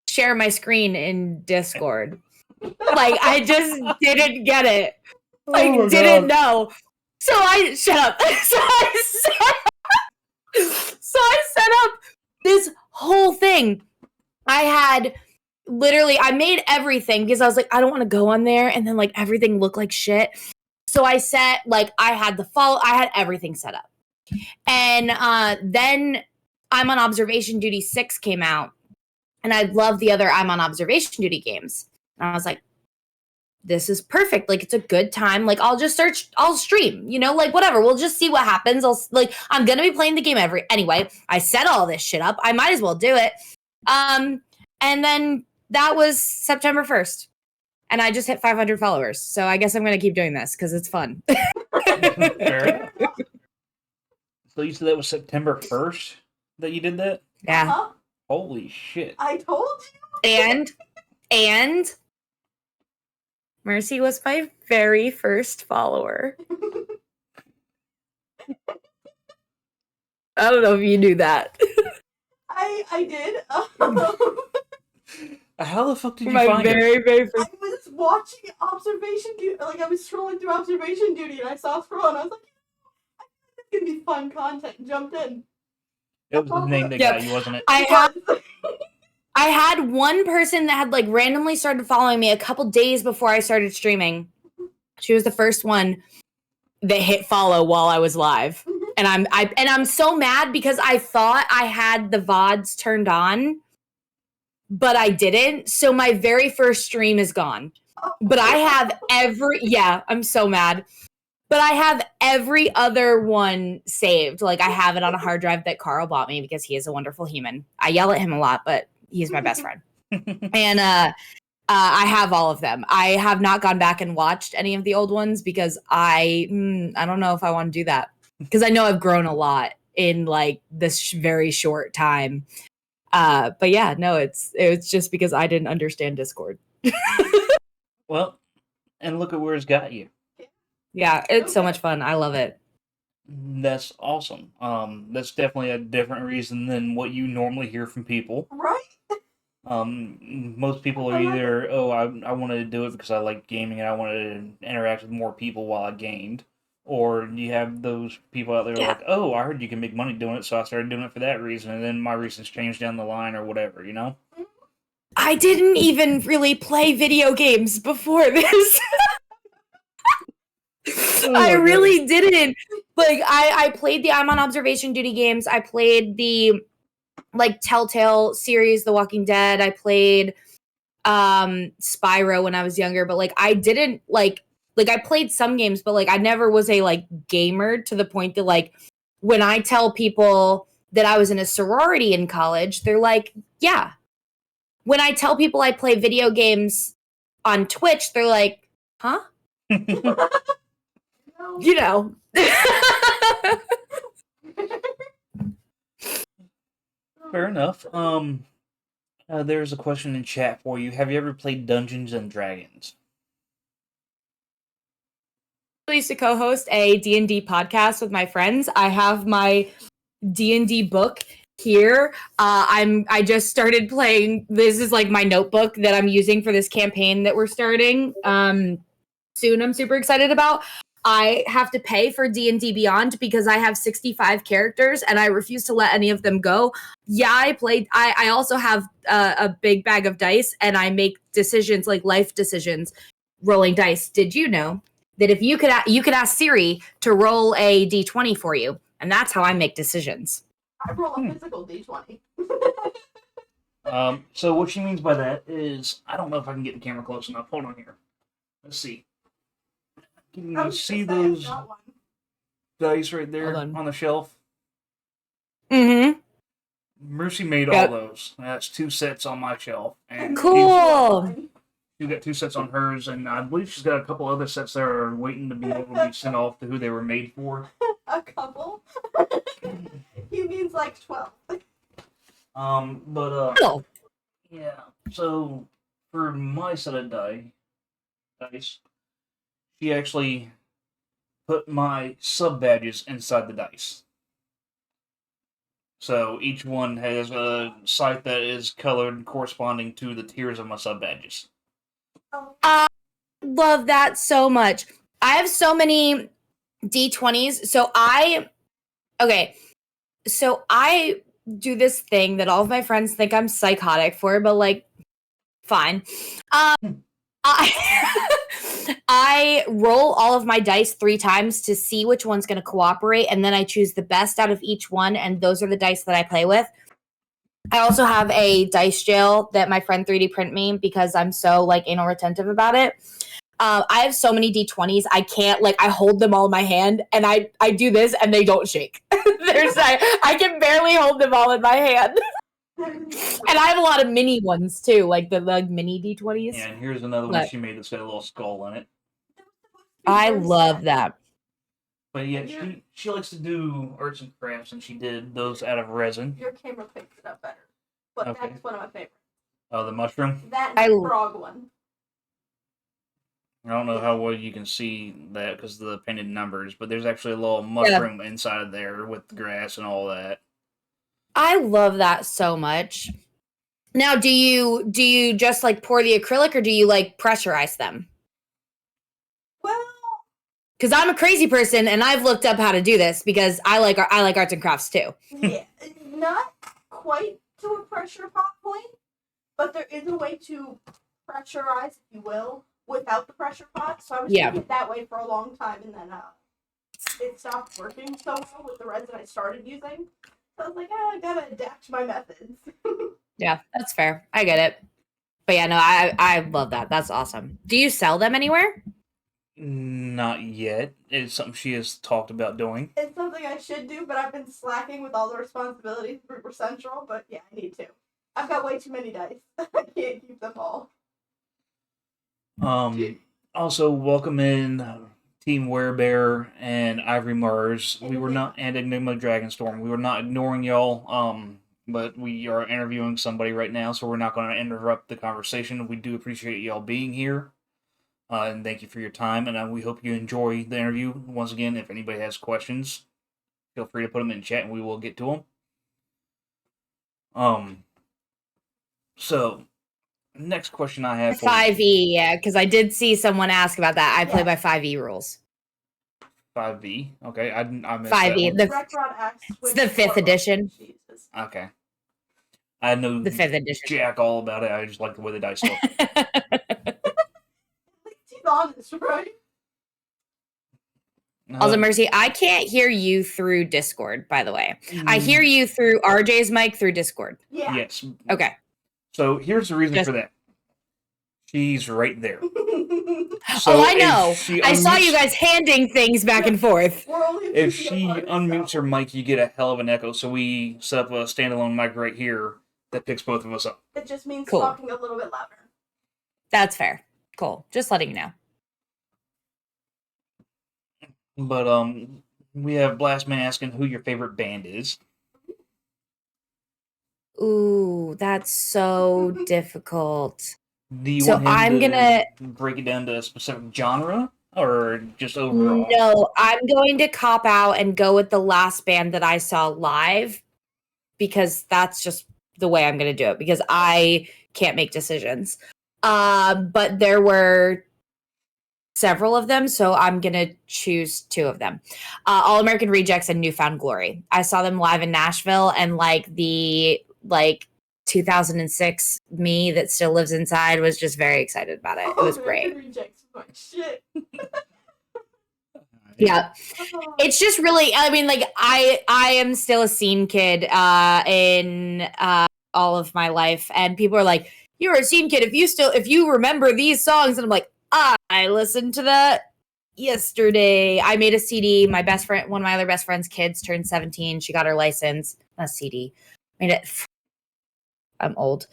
Speaker 3: share my screen in Discord. Like, I just didn't get it. Like, didn't know. So I shut up. So I set up this whole thing. I made everything because I was like, I don't want to go on there and then like everything looked like shit. So I set I had everything set up. And then I'm on Observation Duty 6 came out. And I love the other I'm on Observation Duty games. And I was like, this is perfect. Like, it's a good time. Like, I'll stream, like whatever. We'll just see what happens. I'm going to be playing the game anyway. I set all this shit up. I might as well do it. And then that was September 1st. And I just hit 500 followers. So I guess I'm going to keep doing this because it's fun.
Speaker 1: Fair enough. So you said that was September 1st that you did that?
Speaker 3: Yeah.
Speaker 2: Uh-huh.
Speaker 1: Holy shit.
Speaker 2: I told you.
Speaker 3: And Mercy was my very first follower. I don't know if you knew that.
Speaker 2: I did.
Speaker 1: How the fuck did you find
Speaker 3: it? Very first.
Speaker 2: I was watching Observation Duty. Like, I was scrolling through Observation Duty, and I saw Scroll, and I was like, I think this is gonna be fun content, and jumped in.
Speaker 1: It was the name that got you, wasn't it?
Speaker 3: I had one person that had randomly started following me a couple days before I started streaming. She was the first one that hit follow while I was live. And I'm so mad because I thought I had the VODs turned on, but I didn't. So my very first stream is gone. But I have I'm so mad. But I have every other one saved. I have it on a hard drive that Carl bought me because he is a wonderful human. I yell at him a lot, but he's my best friend. And I have all of them. I have not gone back and watched any of the old ones because I don't know if I want to do that. Because I know I've grown a lot in this very short time. But yeah, no, it's just because I didn't understand Discord.
Speaker 1: Well, and look at where it's got you.
Speaker 3: Yeah, it's so much fun. I love it.
Speaker 1: That's awesome. That's definitely a different reason than what you normally hear from people.
Speaker 2: Right?
Speaker 1: Most people are either, I wanted to do it because I like gaming and I wanted to interact with more people while I gamed. Or you have those people out there like, oh, I heard you can make money doing it, so I started doing it for that reason, and then my reasons changed down the line or whatever,
Speaker 3: I didn't even really play video games before this. I really didn't. I played the I'm on Observation Duty games. I played the Telltale series, The Walking Dead. I played Spyro when I was younger, but I didn't I played some games, but I never was a gamer to the point that when I tell people that I was in a sorority in college, they're like, yeah. When I tell people I play video games on Twitch, they're like, huh?
Speaker 1: Fair enough. There's a question in chat for you. Have you ever played Dungeons and Dragons?
Speaker 3: I used to co-host a D&D podcast with my friends. I have my D&D book here. I just started playing. This is my notebook that I'm using for this campaign that we're starting soon. I'm super excited about. I have to pay for D&D Beyond because I have 65 characters and I refuse to let any of them go. Yeah, I also have a big bag of dice and I make decisions life decisions rolling dice. Did you know that if you could ask Siri to roll a D20 for you, and that's how I make decisions.
Speaker 2: I roll a physical D20.
Speaker 1: So what she means by that is, I don't know if I can get the camera close enough. Hold on here. Let's see. Can you see those dice right there on the shelf?
Speaker 3: Mm-hmm.
Speaker 1: Mercy made all those. That's 2 sets on my shelf. And
Speaker 3: cool.
Speaker 1: She got 2 sets on hers, and I believe she's got a couple other sets that are waiting to be able to be sent off to who they were made for.
Speaker 2: A couple? He means 12.
Speaker 1: Yeah. So for my set of dice, she actually put my sub badges inside the dice. So each one has a site that is colored corresponding to the tiers of my sub badges.
Speaker 3: I love that so much. I have so many D20s. So I do this thing that all of my friends think I'm psychotic for, but like, fine. I roll all of my dice 3 times to see which one's going to cooperate, and then I choose the best out of each one, and those are the dice that I play with. I also have a dice jail that my friend 3D print me because I'm so like anal retentive about it. I have so many D20s. I can't I hold them all in my hand and I do this and they don't shake. I can barely hold them all in my hand. And I have a lot of mini ones too, like the mini D20s.
Speaker 1: Yeah, and here's another one she made that's got a little skull in it.
Speaker 3: I love that.
Speaker 1: But yeah, she likes to do arts and crafts, and she did those out of resin.
Speaker 2: Your camera picks it up better. But okay. That's one of my favorites.
Speaker 1: Oh, the mushroom?
Speaker 2: That and the frog one.
Speaker 1: I don't know how well you can see that because of the painted numbers, but there's actually a little mushroom inside of there with the grass and all that.
Speaker 3: I love that so much. Now, do you just like pour the acrylic or do you like pressurize them?
Speaker 2: Well,
Speaker 3: because I'm a crazy person and I've looked up how to do this because I like arts and crafts too.
Speaker 2: Yeah, not quite to a pressure pot point, but there is a way to pressurize, if you will, without the pressure pot. So I was doing it that way for a long time, and then it stopped working so well with the resin I started using. So I was like, I gotta adapt my methods.
Speaker 3: Yeah, that's fair. I get it. But yeah, no, I love that. That's awesome. Do you sell them anywhere?
Speaker 1: Not yet. It's something she has talked about doing.
Speaker 2: It's something I should do, but I've been slacking with all the responsibilities for REAPER Central, but yeah, I need to. I've got way too many dice. I can't keep them all.
Speaker 1: Also, welcome in Team Werebear and Ivory Mars. We were not, and Enigma Dragonstorm. We were not ignoring y'all, but we are interviewing somebody right now, so we're not going to interrupt the conversation. We do appreciate y'all being here. And thank you for your time, and we hope you enjoy the interview. Once again, if anybody has questions, feel free to put them in chat, and we will get to them. So, next question I have for
Speaker 3: 5e, yeah, because I did see someone ask about that. I play by 5e rules.
Speaker 1: 5e, okay. I missed
Speaker 3: 5e,
Speaker 1: it's
Speaker 3: the 5th edition.
Speaker 2: Jesus.
Speaker 1: Okay. I know
Speaker 3: the 5th edition.
Speaker 1: Jack all about it. I just like the way the dice look.
Speaker 2: Honest, right?
Speaker 3: Also, Mercy, I can't hear you through Discord, by the way. I hear you through RJ's mic through Discord.
Speaker 2: Yeah.
Speaker 1: Yes.
Speaker 3: Okay.
Speaker 1: So here's the reason for that. She's right there.
Speaker 3: So I know. I saw you guys handing things back and forth.
Speaker 1: If she unmutes her mic, you get a hell of an echo. So we set up a standalone mic right here that picks both of us up.
Speaker 2: It just means talking a little bit louder.
Speaker 3: That's fair. Cool. Just letting you know.
Speaker 1: But we have Blastman asking who your favorite band is.
Speaker 3: Ooh, that's so difficult.
Speaker 1: Do you want him to break it down to a specific genre or just overall?
Speaker 3: No, I'm going to cop out and go with the last band that I saw live because that's just the way I'm going to do it because I can't make decisions. But there were several of them, so I'm gonna choose 2 of them. All American Rejects and Newfound Glory. I saw them live in Nashville, and the 2006 me that still lives inside was just very excited about it. It was great.
Speaker 2: Rejects was like shit.
Speaker 3: Yeah, it's just really. I mean, I am still a scene kid in all of my life, and people are like, "You're a scene kid if you remember these songs," and I'm like, I listened to that yesterday. I made a CD. My best friend, one of my other best friend's kids turned 17. She got her license. A CD. Made it. I'm old.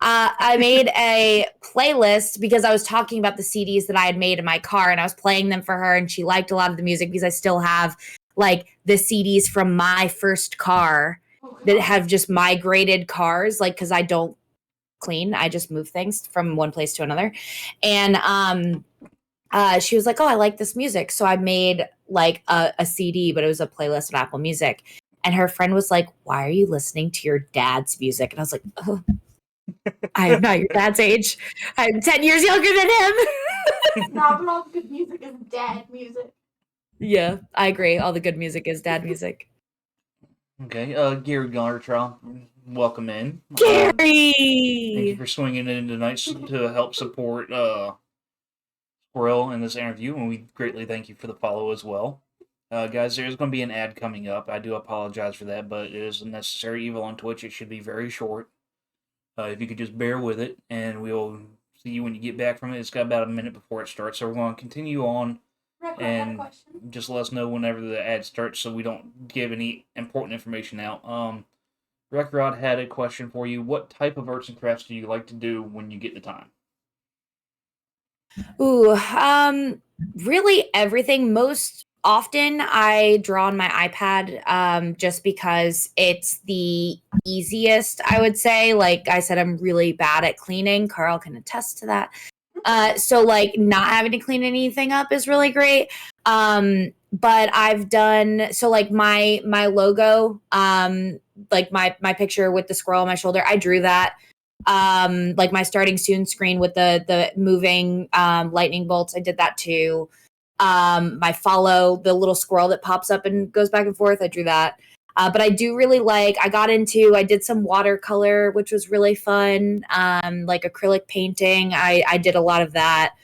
Speaker 3: I made a playlist because I was talking about the CDs that I had made in my car and I was playing them for her and she liked a lot of the music because I still have the CDs from my first car that have just migrated cars because I don't clean. I just move things from one place to another. And she was like, oh, I like this music. So I made a CD, but it was a playlist on Apple Music. And her friend was like, why are you listening to your dad's music? And I was like, oh, I am not your dad's age. I'm 10 years younger than him.
Speaker 2: Nah, but all the good music is dad music.
Speaker 3: Yeah, I agree. All the good music is dad music.
Speaker 1: Okay, Gary Gartrell, welcome in.
Speaker 3: Gary!
Speaker 1: Thank you for swinging in tonight to help support Squirrel in this interview, and we greatly thank you for the follow as well. Guys, there's going to be an ad coming up. I do apologize for that, but it is a necessary evil on Twitch. It should be very short. If you could just bear with it, and we'll see you when you get back from it. It's got about a minute before it starts, so we're going to continue on. And just let us know whenever the ad starts so we don't give any important information out. Rekrod had a question for you. What type of arts and crafts do you like to do when you get the time?
Speaker 3: Ooh, really everything. Most often I draw on my iPad, just because it's the easiest, I would say. Like I said, I'm really bad at cleaning. Carl can attest to that. So like not having to clean anything up is really great. But I've done, so like my logo, like my picture with the squirrel on my shoulder, I drew that. Like my starting soon screen with the moving lightning bolts, I did that too. My follow, the little squirrel that pops up and goes back and forth, I drew that. But I do really like, I did some watercolor, which was really fun. Like acrylic painting, I did a lot of that.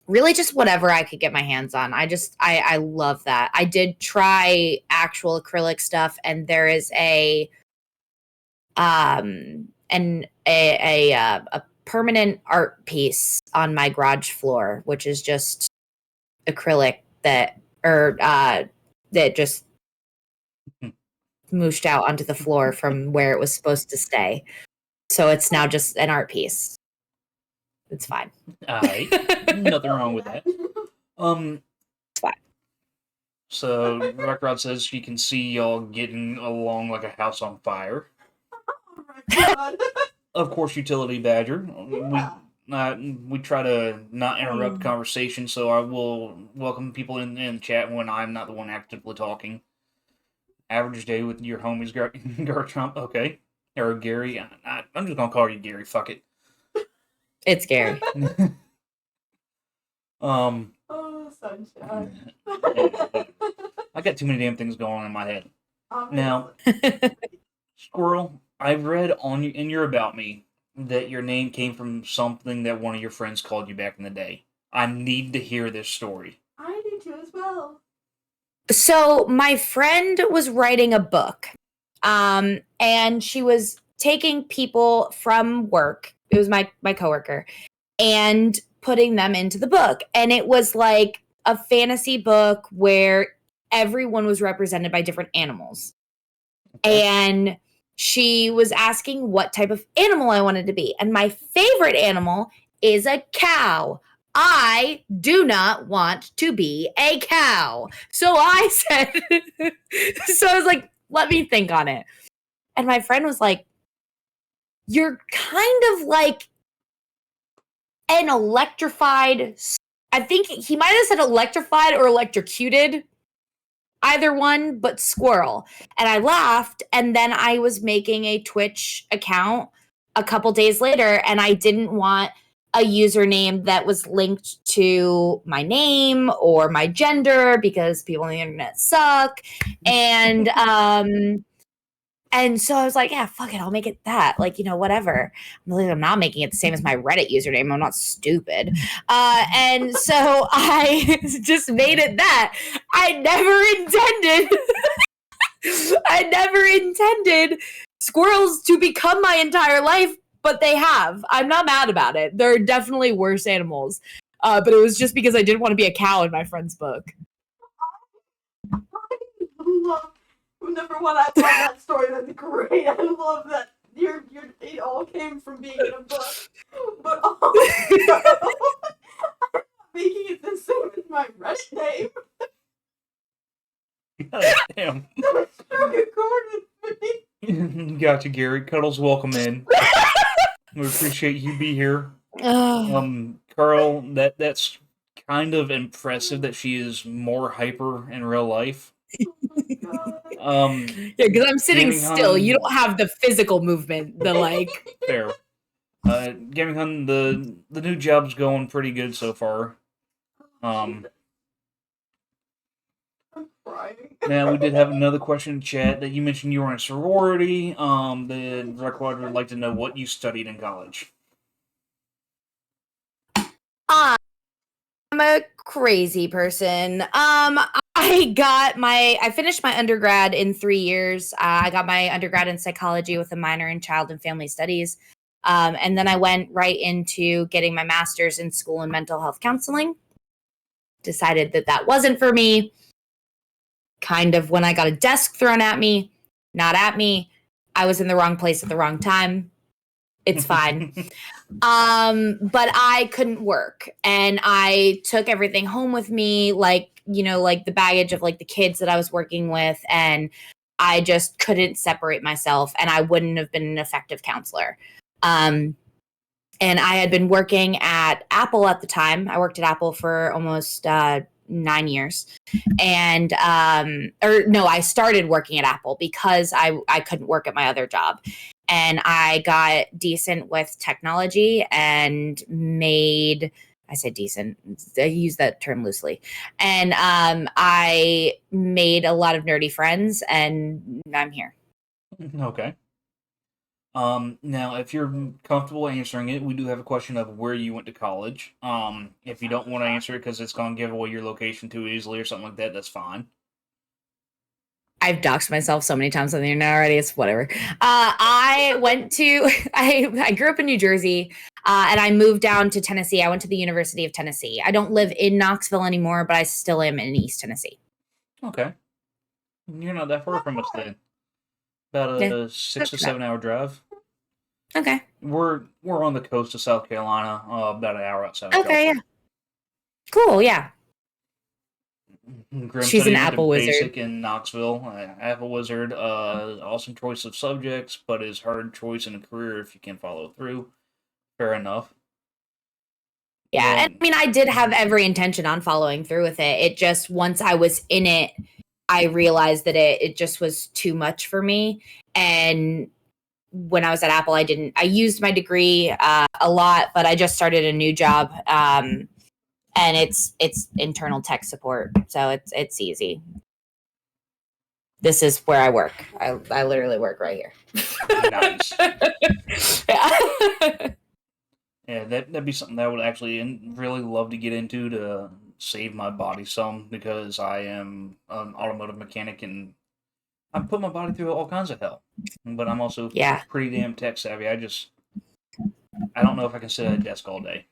Speaker 3: Really just whatever I could get my hands on. I love that. I did try actual acrylic stuff, and there is a permanent art piece on my garage floor, which is just acrylic that just mooshed out onto the floor from where it was supposed to stay. So it's now just an art piece. It's fine.
Speaker 1: Nothing wrong with that.
Speaker 3: It's fine.
Speaker 1: So Rekrod says she can see y'all getting along like a house on fire. Of course, Utility Badger.
Speaker 2: Yeah.
Speaker 1: We try to not interrupt conversation, so I will welcome people in the chat when I'm not the one actively talking. Average day with your homies, Garchomp. Okay. Or Gary. I'm just going to call you Gary. Fuck it.
Speaker 3: It's Gary.
Speaker 2: Oh, sunshine.
Speaker 1: I got too many damn things going on in my head.
Speaker 2: Obviously.
Speaker 1: Now, Squirrel, I've read in your About Me that your name came from something that one of your friends called you back in the day. I need to hear this story.
Speaker 2: I need to as well.
Speaker 3: So my friend was writing a book, and she was taking people from work. It was my coworker, and putting them into the book. And it was like a fantasy book where everyone was represented by different animals. Okay. And she was asking what type of animal I wanted to be. And my favorite animal is a cow. I do not want to be a cow. So I said, so I was like, let me think on it. And my friend was like, you're kind of like an electrified, I think he might have said electrified or electrocuted, either one, but squirrel. And I laughed, and then I was making a Twitch account a couple days later, and I didn't want a username that was linked to my name or my gender because people on the internet suck. And so I was like, yeah, fuck it, I'll make it that. Like, whatever. I'm not making it the same as my Reddit username. I'm not stupid. And so I just made it that. I never intended squirrels to become my entire life, but they have. I'm not mad about it. There are definitely worse animals. But it was just because I didn't want to be a cow in my friend's book.
Speaker 2: Number one, I love that story. That's great. I love that it all came from being in a book. But also, making it the same as my Reddit name.
Speaker 1: God damn.
Speaker 2: That struck a chord with me.
Speaker 1: Gotcha, Gary. Cuddles, welcome in. We appreciate you be here. Carl, that's kind of impressive that she is more hyper in real life.
Speaker 3: Yeah, because I'm sitting still. You don't have the physical movement.
Speaker 1: Fair. Gaming Hun, the new job's going pretty good so far.
Speaker 2: I'm crying.
Speaker 1: Now, we did have another question in chat that you mentioned you were in a sorority. The record would like to know what you studied in college.
Speaker 3: I'm a crazy person. I finished my undergrad in 3 years. I got my undergrad in psychology with a minor in child and family studies. And then I went right into getting my master's in school and mental health counseling. Decided that wasn't for me. Kind of when I got a desk thrown at me, not at me. I was in the wrong place at the wrong time. It's fine. But I couldn't work, and I took everything home with me, like the baggage of like the kids that I was working with, and I just couldn't separate myself, and I wouldn't have been an effective counselor. And I had been working at Apple at the time. I worked at Apple for almost 9 years. And I started working at Apple because I couldn't work at my other job. And I got decent with technology and I say decent, I use that term loosely. And I made a lot of nerdy friends, and I'm here.
Speaker 1: Okay. Now, if you're comfortable answering it, we do have a question of where you went to college. If you don't want to answer it because it's going to give away your location too easily or something like that, that's fine.
Speaker 3: I've doxed myself so many times on the internet already. It's whatever. I grew up in New Jersey, and I moved down to Tennessee. I went to the University of Tennessee. I don't live in Knoxville anymore, but I still am in East Tennessee.
Speaker 1: Okay. You're not that far from us then. About a 6 to 7 hour drive.
Speaker 3: Okay.
Speaker 1: We're on the coast of South Carolina, about an hour outside.
Speaker 3: Okay, yeah. Cool, yeah.
Speaker 1: Grim
Speaker 3: She's an
Speaker 1: City
Speaker 3: Apple
Speaker 1: went to
Speaker 3: wizard.
Speaker 1: Basic in Knoxville. Apple wizard, awesome choice of subjects, but is hard choice in a career if you can follow through. Fair enough.
Speaker 3: Yeah, and I mean, I did have every intention on following through with it. It just, once I was in it, I realized that it just was too much for me. And when I was at Apple, I used my degree a lot, but I just started a new job. And it's internal tech support. So it's easy. This is where I work. I literally work right here.
Speaker 1: Nice.
Speaker 3: Yeah.
Speaker 1: Yeah, that'd be something that I would actually really love to get into to save my body some, because I am an automotive mechanic and I put my body through all kinds of hell. But I'm also pretty damn tech savvy. I don't know if I can sit at a desk all day.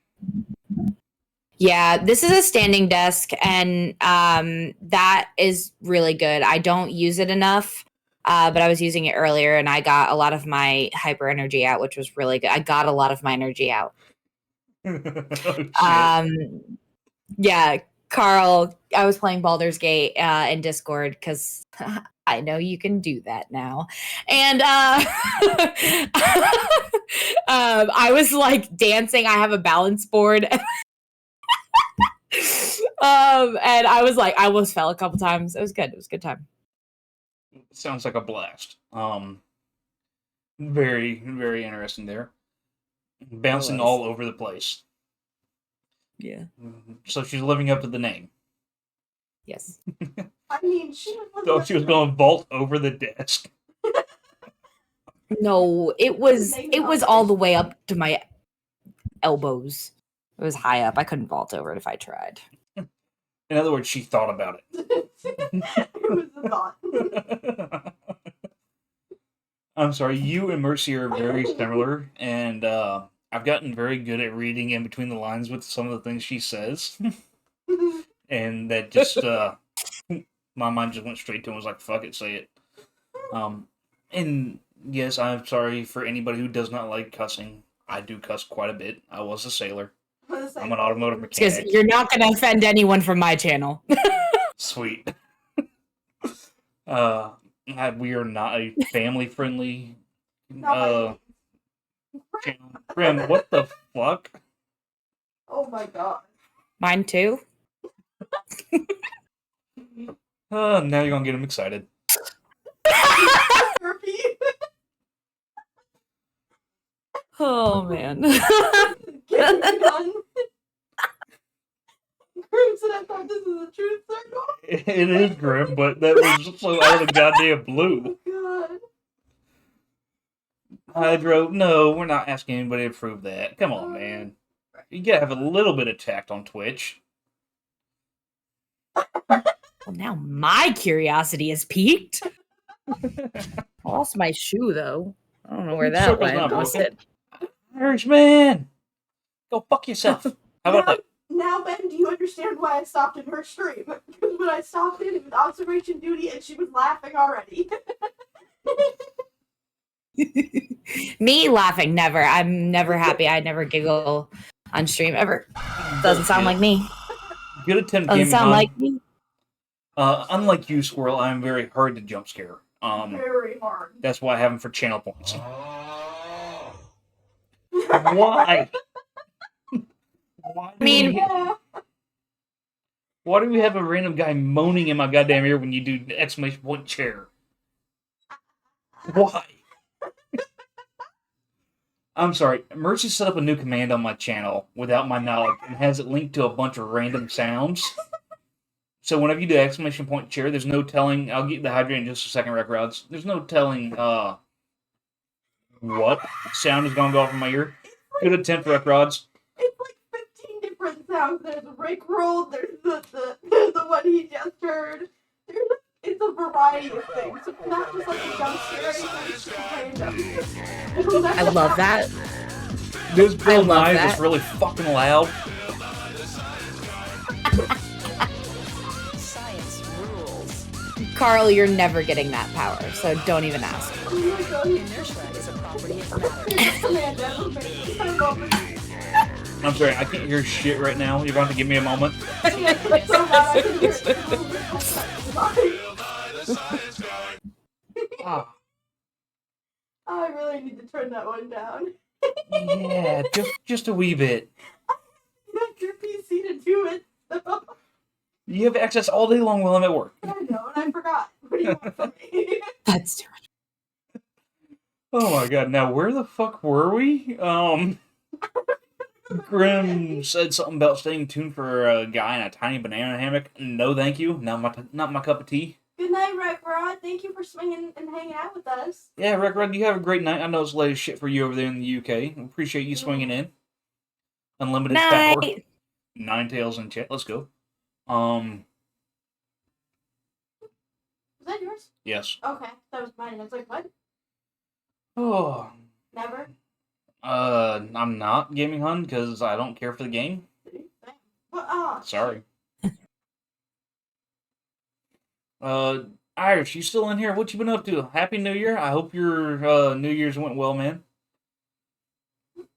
Speaker 3: Yeah, this is a standing desk, and that is really good. I don't use it enough, but I was using it earlier, and I got a lot of my hyper energy out, which was really good. I got a lot of my energy out.
Speaker 1: Oh,
Speaker 3: yeah, Carl, I was playing Baldur's Gate in Discord because I know you can do that now. And I was like dancing. I have a balance board. And I was like, I almost fell a couple times. It was good. It was a good time.
Speaker 1: Sounds like a blast. Very, very interesting there. Bouncing all over the place.
Speaker 3: Yeah.
Speaker 1: So she's living up to the name.
Speaker 3: Yes.
Speaker 2: I mean, she
Speaker 1: was going to vault over the desk.
Speaker 3: No, it was all the way up to my elbows. It was high up. I couldn't vault over it if I tried.
Speaker 1: In other words, she thought about it.
Speaker 2: It was a thought.
Speaker 1: I'm sorry, you and Mercy are very similar, and I've gotten very good at reading in between the lines with some of the things she says. And that just, my mind just went straight to it and was like, fuck it, say it. And yes, I'm sorry for anybody who does not like cussing. I do cuss quite a bit. I was a sailor. I'm an automotive mechanic.
Speaker 3: You're not going to offend anyone from my channel.
Speaker 1: Sweet. We are not a family-friendly channel. Grim, what the fuck?
Speaker 2: Oh my god.
Speaker 3: Mine too?
Speaker 1: Now you're gonna get him excited.
Speaker 3: Oh man.
Speaker 2: Crimson, I thought this was a truth circle.
Speaker 1: It is grim, but that was so out of the goddamn blue.
Speaker 2: Oh, God.
Speaker 1: Hydro, no, we're not asking anybody to prove that. Come on, man. You gotta have a little bit of tact on Twitch.
Speaker 3: Well, now my curiosity is piqued. I lost my shoe, though. I don't know where that
Speaker 1: Circle's
Speaker 3: went.
Speaker 1: not
Speaker 3: Was
Speaker 1: broken.
Speaker 3: it?
Speaker 1: Irishman! Go fuck yourself. How about that?
Speaker 2: Now, Ben, do you understand why I stopped in her stream? Because when I stopped in, it was observation duty, and she was laughing already.
Speaker 3: Me laughing, never. I'm never happy. I never giggle on stream ever. Doesn't sound like me.
Speaker 1: Good attempt,
Speaker 3: Doesn't
Speaker 1: gaming
Speaker 3: sound
Speaker 1: on.
Speaker 3: like me.
Speaker 1: Unlike you, Squirrel, I'm very hard to jump scare.
Speaker 2: Very hard.
Speaker 1: That's why I have them for channel points. Why? Why do we- why do we have a random guy moaning in my goddamn ear when you do the exclamation point chair? Why? I'm sorry. Mercy set up a new command on my channel without my knowledge and has it linked to a bunch of random sounds. So whenever you do exclamation point chair, there's no telling. I'll get the hydrant in just a second, Rec Rods. There's no telling what sound is going to go off in my ear. Good attempt, Rec Rods.
Speaker 2: It's like 15 different sounds. There's a Rickroll, there's the one he just heard. It's a variety of things. It's not just like a jump scare, it's just random.
Speaker 3: I love that.
Speaker 1: This Bill
Speaker 3: love
Speaker 1: Nye
Speaker 3: that.
Speaker 1: is really fucking loud.
Speaker 4: Science rules.
Speaker 3: Carl, you're never getting that power, so don't even ask.
Speaker 4: Inertia is a property of matter.
Speaker 2: I love it.
Speaker 1: I'm sorry, I can't hear shit right now. You're going to give me a moment.
Speaker 2: It's so loud, I can hear it.
Speaker 1: Ah,
Speaker 2: I really need to turn that one down.
Speaker 1: yeah, just a wee bit.
Speaker 2: You have your PC to do it. So.
Speaker 1: You have access all day long while I'm at work.
Speaker 2: I know, and I forgot. What do you want from me?
Speaker 3: That's too much.
Speaker 1: Oh my god, now where the fuck were we? Grim said something about staying tuned for a guy in a tiny banana hammock. No thank you, not my cup of tea.
Speaker 2: Good night, Rec Rod. Thank you for swinging and hanging out with us.
Speaker 1: Yeah, Rec Rod, you have a great night. I know it's late as shit for you over there in the UK. Appreciate you swinging in. Unlimited power.
Speaker 3: Night.
Speaker 1: Ninetales in chat, let's go.
Speaker 2: Was that yours?
Speaker 1: Yes.
Speaker 2: Okay, that was mine. I was like, what?
Speaker 1: Oh,
Speaker 2: Never?
Speaker 1: I'm not Gaming Hun because I don't care for the game.
Speaker 2: Damn. Well,
Speaker 1: Sorry. Irish, you still in here? What you been up to? Happy New Year. I hope your New Year's went well, man.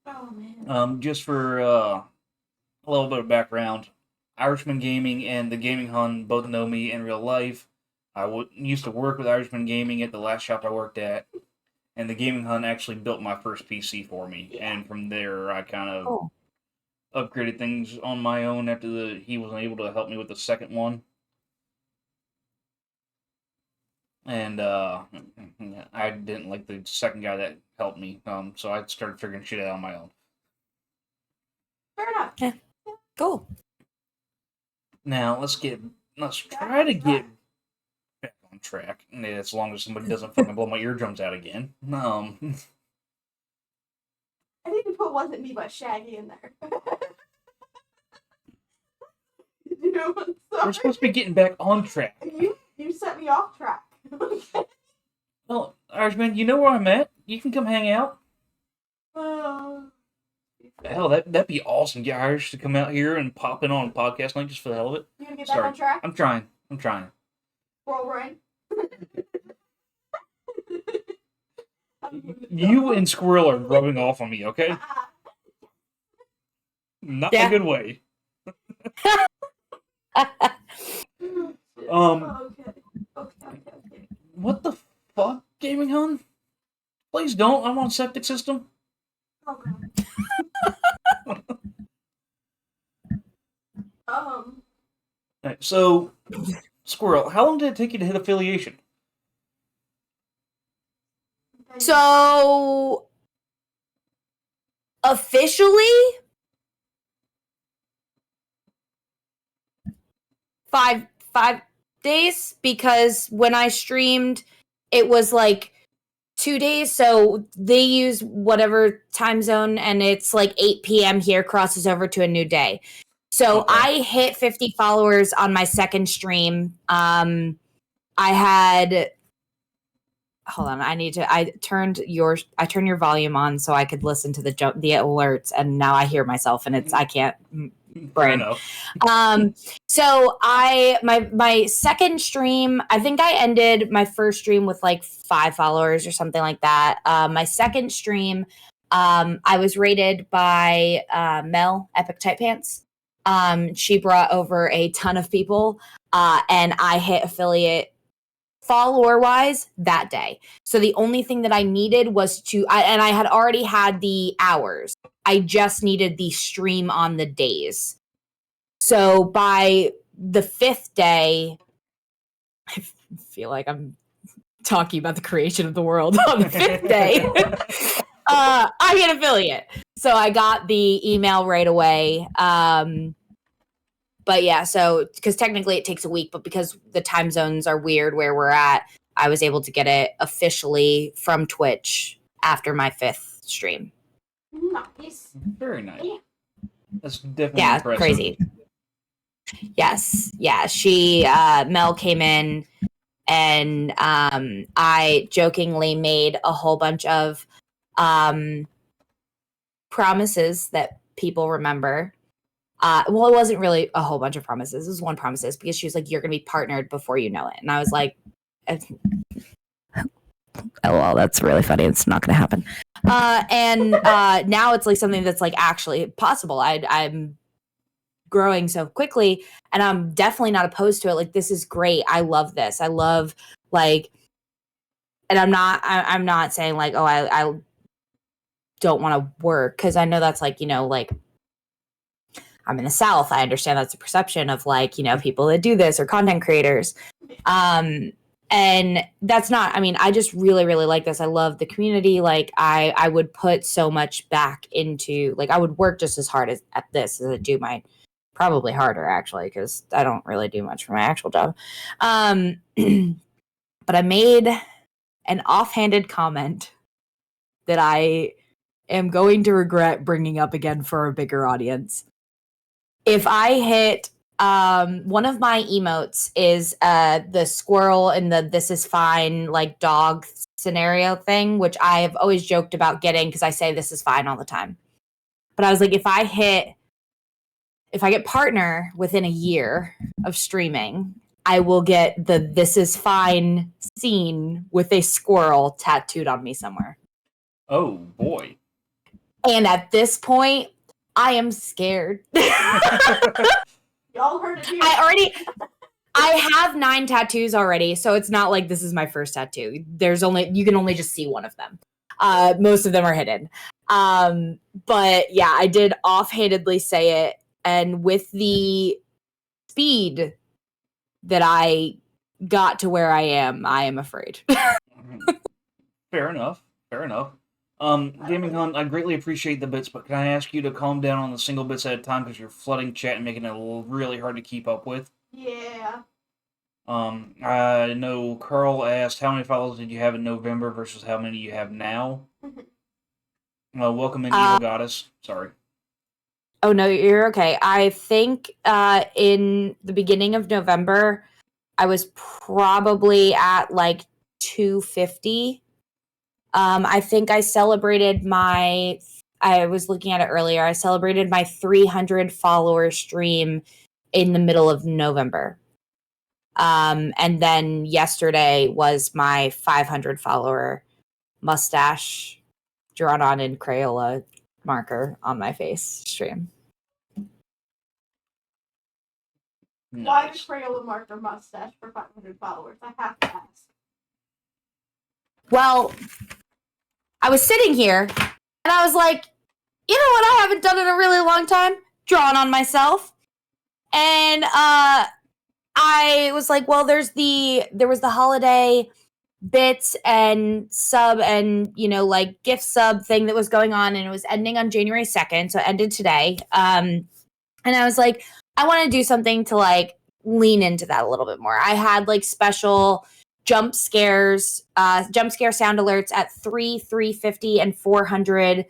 Speaker 2: Oh, man.
Speaker 1: Just for a little bit of background, Irishman Gaming and the Gaming Hun both know me in real life. I used to work with Irishman Gaming at the last shop I worked at, and the Gaming Hun actually built my first PC for me, and from there I kind of upgraded things on my own after he wasn't able to help me with the second one. And I didn't like the second guy that helped me, so I started figuring shit out on my own.
Speaker 2: Fair enough.
Speaker 3: Yeah. Cool.
Speaker 1: Now let's try to get back on track, as long as somebody doesn't fucking blow my eardrums out again.
Speaker 2: I need to put Wasn't Me by Shaggy in there. You know, I'm sorry.
Speaker 1: We're supposed to be getting back on track.
Speaker 2: You set me off track.
Speaker 1: Well, Irishman, you know where I'm at. You can come hang out. Hell, that'd be awesome. Get Irish to come out here and pop in on a podcast night just for the hell of it.
Speaker 2: You gonna get
Speaker 1: Sorry.
Speaker 2: back on track?
Speaker 1: I'm trying.
Speaker 2: Roll rain.
Speaker 1: You and Squirrel are rubbing off on me, okay? Not in
Speaker 3: Yeah.
Speaker 1: a good way.
Speaker 2: Okay.
Speaker 1: What the fuck, Gaming Hun? Please don't. I'm on septic system.
Speaker 2: Okay.
Speaker 1: Alright, so, Squirrel, how long did it take you to hit affiliation?
Speaker 3: So, officially, 5 days, because when I streamed, it was like 2 days. So they use whatever time zone, and it's like 8 p.m. here, crosses over to a new day. So I hit 50 followers on my second stream. I had, hold on, I turned your volume on so I could listen to the alerts, and now I hear myself, and I can't brain. So my second stream, I think I ended my first stream with like 5 followers or something like that. My second stream, I was rated by Mel, Epic Tight Pants. She brought over a ton of people, and I hit affiliate follower wise that day. So the only thing that I needed was and I had already had the hours. I just needed the stream on the days. So by the 5th day, I feel like I'm talking about the creation of the world. On the 5th day, I hit affiliate. So I got the email right away. But yeah, so because technically it takes a week, but because the time zones are weird where we're at, I was able to get it officially from Twitch after my 5th stream.
Speaker 2: Nice.
Speaker 1: Very nice. That's definitely impressive.
Speaker 3: Crazy. Yes. Yeah. She, Mel came in, and I jokingly made a whole bunch of promises that people remember. Well, it wasn't really a whole bunch of promises. It was one promises, because she was like, "You're going to be partnered before you know it." And I was like, "Oh, well, that's really funny. It's not going to happen." And now it's like something that's like actually possible. I'm growing so quickly, and I'm definitely not opposed to it. Like, this is great. I love this. I love, like, and I'm not saying like, oh, I don't want to work, because I know that's like, like, I'm in the South. I understand that's a perception of like, people that do this or content creators. And that's not, I just really, really like this. I love the community. Like I would put so much back into, like, I would work just as hard at this as I do probably harder actually, because I don't really do much for my actual job. But I made an offhanded comment that I am going to regret bringing up again for a bigger audience. If I hit, one of my emotes is the squirrel in the "this is fine" like dog scenario thing, which I have always joked about getting because I say "this is fine" all the time. But I was like, if I get partner within a year of streaming, I will get the "this is fine" scene with a squirrel tattooed on me somewhere.
Speaker 1: Oh boy.
Speaker 3: And at this point, I am scared.
Speaker 2: Y'all heard it here.
Speaker 3: I have 9 tattoos already, so it's not like this is my first tattoo. You can only just see one of them. Most of them are hidden. But yeah, I did offhandedly say it, and with the speed that I got to where I am afraid.
Speaker 1: Fair enough. Gaming Hunt, I greatly appreciate the bits, but can I ask you to calm down on the single bits at a time, because you're flooding chat and making it really hard to keep up with?
Speaker 2: Yeah.
Speaker 1: I know Carl asked, how many followers did you have in November versus how many you have now? Welcome in, Evil Goddess. Sorry.
Speaker 3: Oh, no, you're okay. I think in the beginning of November, I was probably at like 250. I think I celebrated I was looking at it earlier, I celebrated my 300 follower stream in the middle of November. And then yesterday was my 500 follower mustache drawn on in Crayola marker on my face stream.
Speaker 1: Nice.
Speaker 2: Why the Crayola marker mustache for 500 followers? I have to ask.
Speaker 3: Well, I was sitting here and I was like, you know what I haven't done in a really long time? Drawn on myself. And I was like, well, there was the holiday bits and sub and, like gift sub thing that was going on, and it was ending on January 2nd, so it ended today. And I was like, I want to do something to like lean into that a little bit more. I had like special jump scare sound alerts at 350, and 400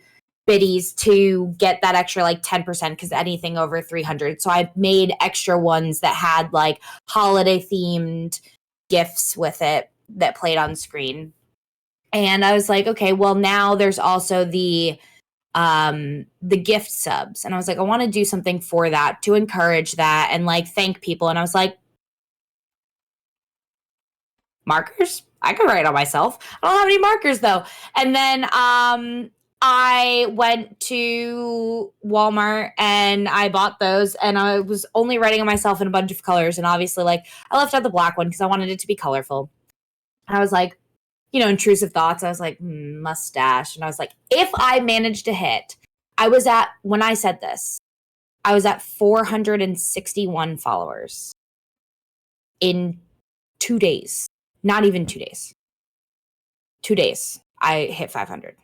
Speaker 3: biddies to get that extra like 10% because anything over 300. So I made extra ones that had like holiday themed gifts with it that played on screen. And I was like, okay, well now there's also the gift subs. And I was like, I want to do something for that to encourage that and like thank people. And I was like, markers? I could write on myself. I don't have any markers though. And then I went to Walmart and I bought those, and I was only writing on myself in a bunch of colors. And obviously, like, I left out the black one because I wanted it to be colorful. I was like, intrusive thoughts. I was like, mustache. And I was like, if I managed to hit, when I said this, I was at 461 followers in 2 days. Not even 2 days. 2 days, I hit 500.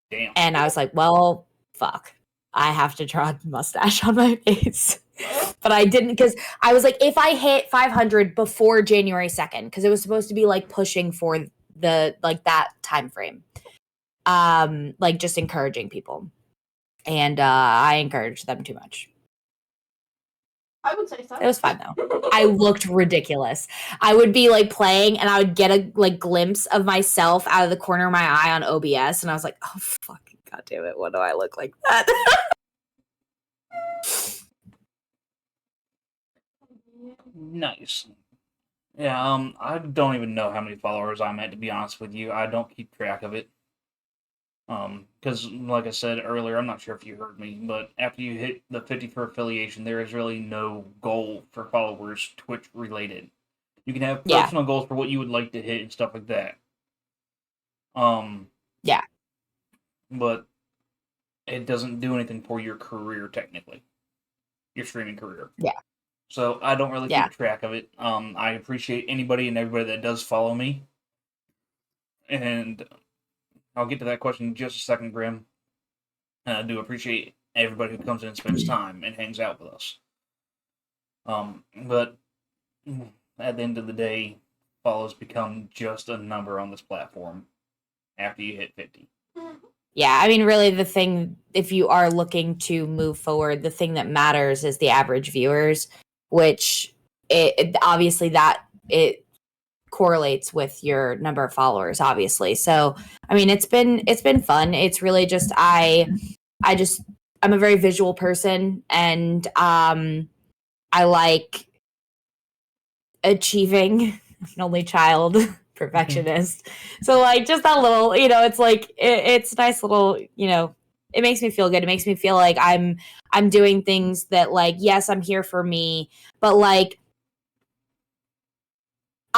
Speaker 1: Damn.
Speaker 3: And I was like, well, fuck. I have to draw a mustache on my face. But I didn't, because I was like, if I hit 500 before January 2nd, because it was supposed to be like pushing for that time frame. Like just encouraging people. And I encouraged them too much.
Speaker 2: I would say so.
Speaker 3: It was fun though. I looked ridiculous. I would be like playing and I would get a like glimpse of myself out of the corner of my eye on OBS, and I was like, oh fucking goddamn it, what do I look like that?
Speaker 1: Nice. Yeah, I don't even know how many followers I'm at, to be honest with you. I don't keep track of it. Because like I said earlier, I'm not sure if you heard me, but after you hit the 50 for affiliation, there is really no goal for followers Twitch related. You can have personal goals for what you would like to hit and stuff like that.
Speaker 3: Yeah.
Speaker 1: But it doesn't do anything for your career, technically. Your streaming career.
Speaker 3: Yeah.
Speaker 1: So I don't really keep track of it. I appreciate anybody and everybody that does follow me. And I'll get to that question in just a second, Grim. And I do appreciate everybody who comes in and spends time and hangs out with us. But at the end of the day, follows become just a number on this platform after you hit 50.
Speaker 3: Yeah, I mean, really, the thing, if you are looking to move forward, the thing that matters is the average viewers, which it obviously that it correlates with your number of followers, obviously. So, I mean, it's been fun. It's really just I'm a very visual person, and I like achieving. I'm an only child, perfectionist. So like just that little, it's like it's a nice little, it makes me feel good. It makes me feel like I'm doing things that, like, yes, I'm here for me, but like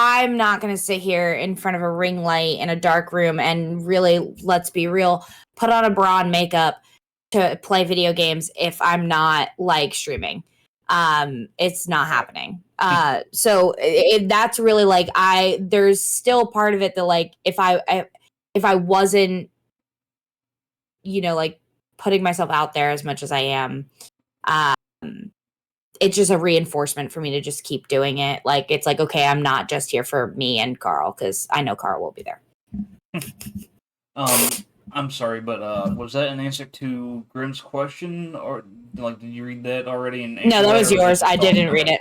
Speaker 3: I'm not going to sit here in front of a ring light in a dark room and really, let's be real, put on a bra and makeup to play video games if I'm not like streaming. It's not happening. So that's really like, there's still part of it that, like, if I wasn't, like putting myself out there as much as I am, it's just a reinforcement for me to just keep doing it. Like, it's like, okay, I'm not just here for me and Carl, because I know Carl will be there.
Speaker 1: I'm sorry, but was that an answer to Grim's question, or like did you read that already?
Speaker 3: No, that was yours. I didn't read it.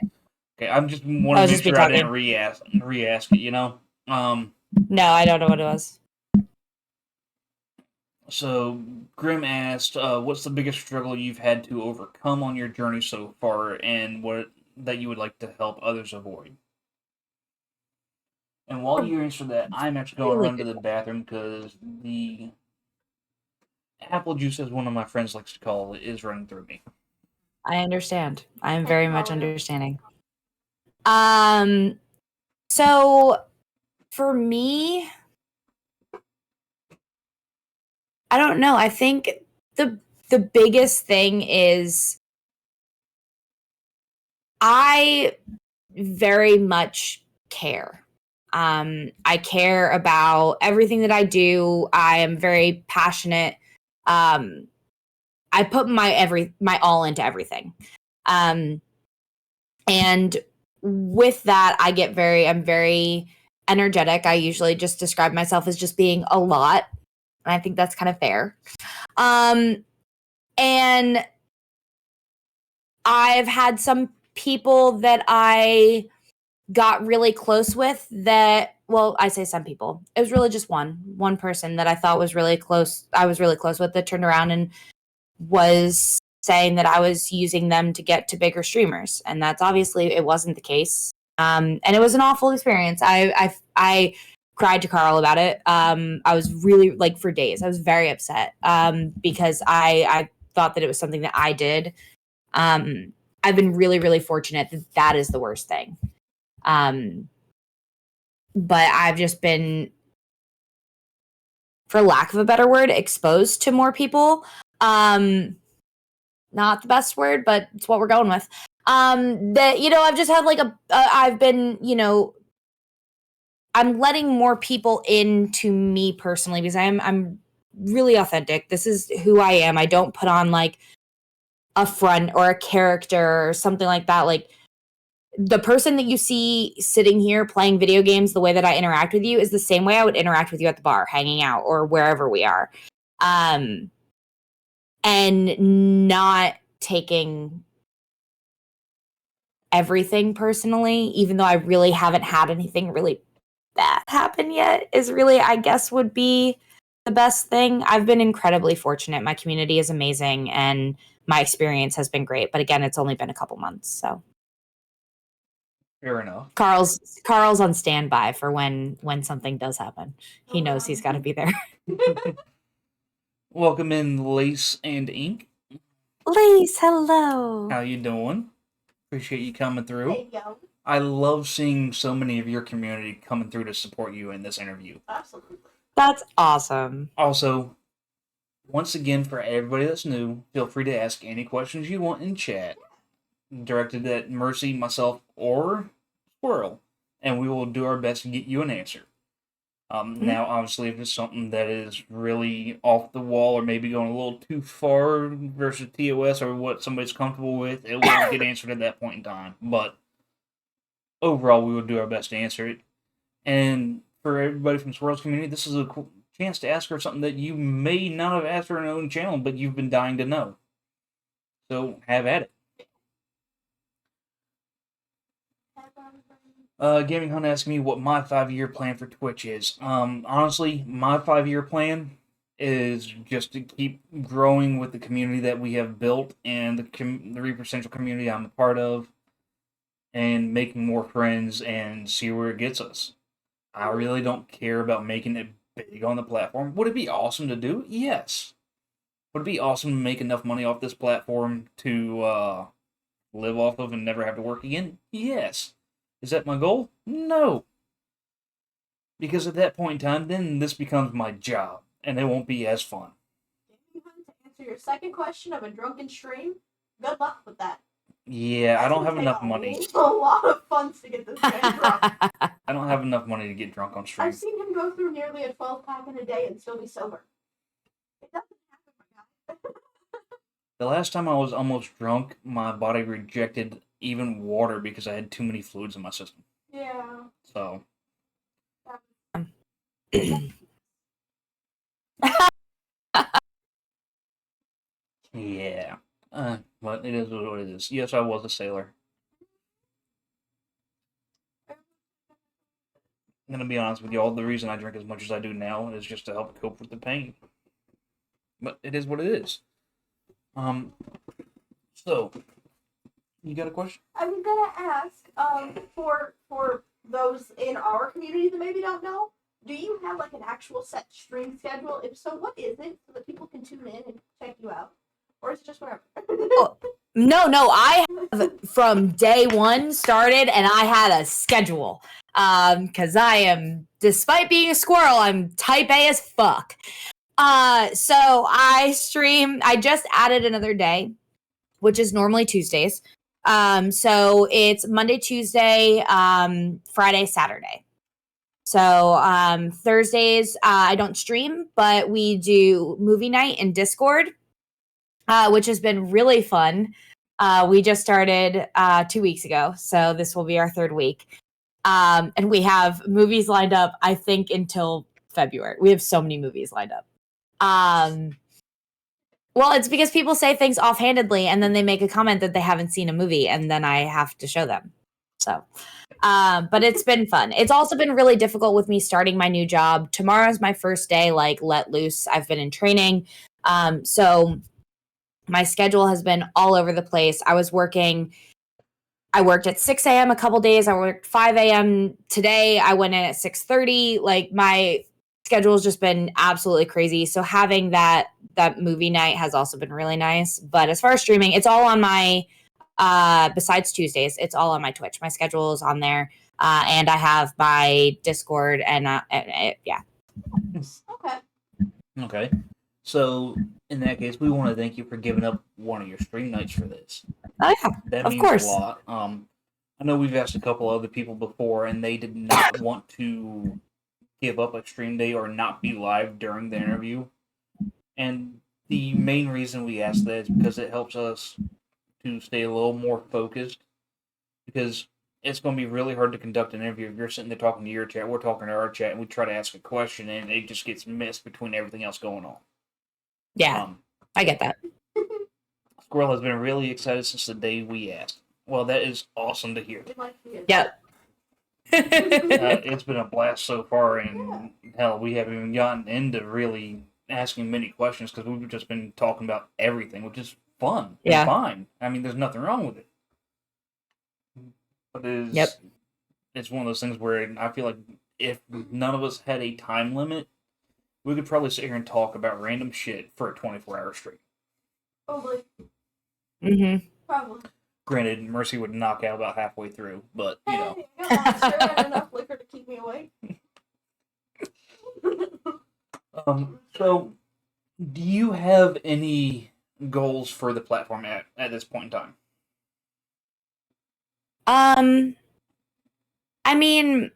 Speaker 1: Okay, I'm just wanting to make sure I didn't re-ask it. No,
Speaker 3: I don't know what it was.
Speaker 1: So Grim asked, "What's the biggest struggle you've had to overcome on your journey so far, and what that you would like to help others avoid?" And while you answer that, I'm actually going to run to the bathroom because the apple juice, as one of my friends likes to call it, is running through me.
Speaker 3: I understand. I am very much understanding. So for me, I don't know. I think the biggest thing is I very much care. I care about everything that I do. I am very passionate. I put my all into everything. And with that, I'm very energetic. I usually just describe myself as just being a lot. And I think that's kind of fair. And I've had some people that I got really close with that, well, I say some people. It was really just one person that I thought was really close. I was really close with, that turned around and was saying that I was using them to get to bigger streamers. And that's obviously, it wasn't the case. And it was an awful experience. I cried to Carl about it. I was really, like, for days, I was very upset because I thought that it was something that I did. I've been really, really fortunate that is the worst thing. But I've just been, for lack of a better word, exposed to more people. Not the best word, but it's what we're going with. That, I've just had like I've been, I'm letting more people into me personally because I'm really authentic. This is who I am. I don't put on like a front or a character or something like that. Like, the person that you see sitting here playing video games, the way that I interact with you is the same way I would interact with you at the bar, hanging out, or wherever we are. And not taking everything personally, even though I really haven't had anything really bad happen yet, is really, I guess, would be the best thing. I've been incredibly fortunate. My community is amazing and my experience has been great. But again, it's only been a couple months, so.
Speaker 1: Fair enough.
Speaker 3: Carl's on standby for when something does happen. He knows he's got to be there.
Speaker 1: Welcome in, Lace and Ink.
Speaker 3: Lace, hello.
Speaker 1: How you doing? Appreciate you coming through.
Speaker 2: Hey, yo.
Speaker 1: I love seeing so many of your community coming through to support you in this interview.
Speaker 2: Absolutely.
Speaker 3: That's awesome.
Speaker 1: Also, once again, for everybody that's new, feel free to ask any questions you want in chat, directed at Mercy, myself, or Squirrel, and we will do our best to get you an answer. Now, obviously, if it's something that is really off the wall or maybe going a little too far versus TOS or what somebody's comfortable with, it will get answered at that point in time. But overall, we will do our best to answer it. And for everybody from Squirrel's community, this is a cool chance to ask her something that you may not have asked her on her own channel, but you've been dying to know. So, have at it. Gaming Hunt asking me what my 5-year plan for Twitch is. Honestly, my 5-year plan is just to keep growing with the community that we have built and the Reaper Central community I'm a part of, and making more friends and see where it gets us. I really don't care about making it big on the platform. Would it be awesome to do? Yes. Would it be awesome to make enough money off this platform to live off of and never have to work again? Yes. Is that my goal? No. Because at that point in time, then this becomes my job, and it won't be as fun.
Speaker 2: To answer your second question of a drunken stream, good luck with that.
Speaker 1: Yeah, I don't have enough money.
Speaker 2: A lot of funds to get this guy drunk.
Speaker 1: I don't have enough money to get drunk on stream.
Speaker 2: I've seen him go through nearly a 12-pack in a day and still be sober. It doesn't happen, my guy.
Speaker 1: The last time I was almost drunk, my body rejected even water because I had too many fluids in my system.
Speaker 2: Yeah.
Speaker 1: So. Yeah. But it is what it is. Yes, I was a sailor. I'm gonna be honest with you, all the reason I drink as much as I do now is just to help cope with the pain. But it is what it is. So, you got a question?
Speaker 2: I was gonna ask, for those in our community that maybe don't know, do you have like an actual set stream schedule? If so, what is it so that people can tune in and check you out? Or is it just whatever?
Speaker 3: No, I have from day one started, and I had a schedule. Because I am, despite being a squirrel, I'm type A as fuck. So I stream, I just added another day, which is normally Tuesdays. So it's Monday, Tuesday, Friday, Saturday. So Thursdays, I don't stream, but we do movie night in Discord, which has been really fun. We just started 2 weeks ago, so this will be our 3rd week. And we have movies lined up, I think, until February. We have so many movies lined up. Well, it's because people say things offhandedly, and then they make a comment that they haven't seen a movie, and then I have to show them. So, but it's been fun. It's also been really difficult with me starting my new job. Tomorrow's my first day, like, let loose. I've been in training. So my schedule has been all over the place. I worked at 6 a.m. a couple days. I worked 5 a.m. today. I went in at 6:30. Like, my schedule's just been absolutely crazy. So having that movie night has also been really nice. But as far as streaming, it's all on my, besides Tuesdays, it's all on my Twitch. My schedule is on there. And I have my Discord and yeah.
Speaker 2: Okay.
Speaker 1: Okay. So, in that case, we want to thank you for giving up one of your stream nights for this.
Speaker 3: Oh, yeah.
Speaker 1: That
Speaker 3: Of
Speaker 1: means
Speaker 3: course.
Speaker 1: a lot. I know we've asked a couple other people before, and they did not want to give up a stream day or not be live during the interview. And the main reason we ask that is because it helps us to stay a little more focused. Because it's going to be really hard to conduct an interview if you're sitting there talking to your chat, we're talking to our chat, and we try to ask a question, and it just gets missed between everything else going on.
Speaker 3: Yeah, I get that.
Speaker 1: Squirrel has been really excited since the day we asked. Well, that is awesome to hear.
Speaker 3: Yep.
Speaker 1: It's been a blast so far, and hell, we haven't even gotten into really asking many questions because we've just been talking about everything, which is fun and fine. I mean, there's nothing wrong with it. But it's one of those things where I feel like if none of us had a time limit, we could probably sit here and talk about random shit for a 24-hour stream.
Speaker 2: Probably.
Speaker 3: Mm-hmm.
Speaker 2: Probably.
Speaker 1: Granted, Mercy would knock out about halfway through, but, you know.
Speaker 2: I got Monster and enough liquor to keep me awake.
Speaker 1: So, do you have any goals for the platform at this point in time?
Speaker 3: I mean,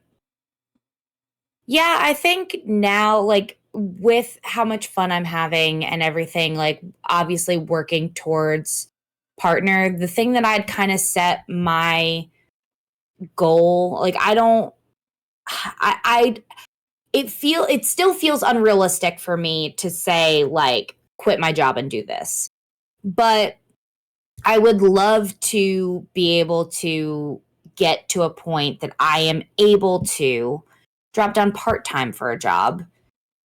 Speaker 3: yeah, I think now, like, with how much fun I'm having and everything, like, obviously working towards partner, the thing that I'd kind of set my goal, like, it still feels unrealistic for me to say, like, quit my job and do this. But I would love to be able to get to a point that I am able to drop down part-time for a job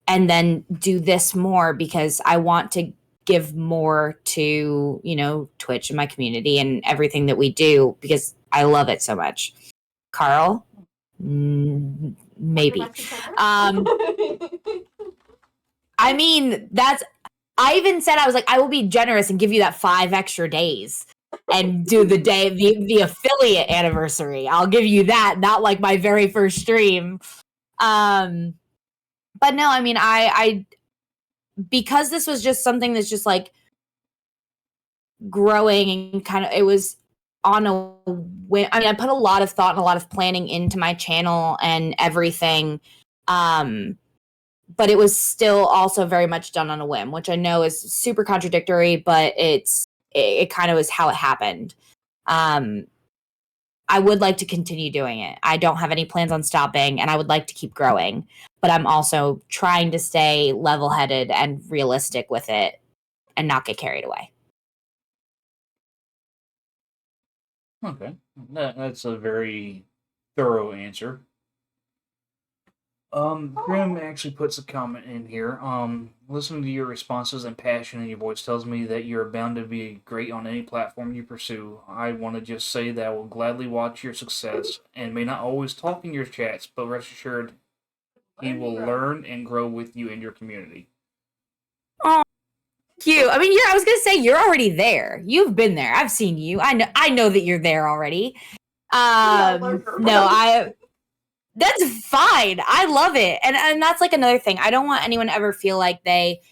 Speaker 3: and then do this more because I want to give more to, you know, Twitch and my community and everything that we do because I love it so much. Carl? Maybe. I mean, I even said, I was like, I will be generous and give you that 5 extra days and do the affiliate anniversary. I'll give you that, not like my very first stream. But no, I mean, I because this was just something that's just like growing and kind of, it was on a whim. I mean, I put a lot of thought and a lot of planning into my channel and everything. But it was still also very much done on a whim, which I know is super contradictory, but it kind of is how it happened. I would like to continue doing it. I don't have any plans on stopping, and I would like to keep growing. But I'm also trying to stay level-headed and realistic with it and not get carried away.
Speaker 1: Okay. That's a very thorough answer. Grim actually puts a comment in here. Listening to your responses and passion in your voice tells me that you're bound to be great on any platform you pursue. I want to just say that I will gladly watch your success and may not always talk in your chats, but rest assured he will learn and grow with you and your community.
Speaker 3: Oh, cute. I mean, I was gonna say you're already there. You've been there. I've seen you. I know that you're there already. That's fine. I love it. And that's like another thing. I don't want anyone to ever feel like they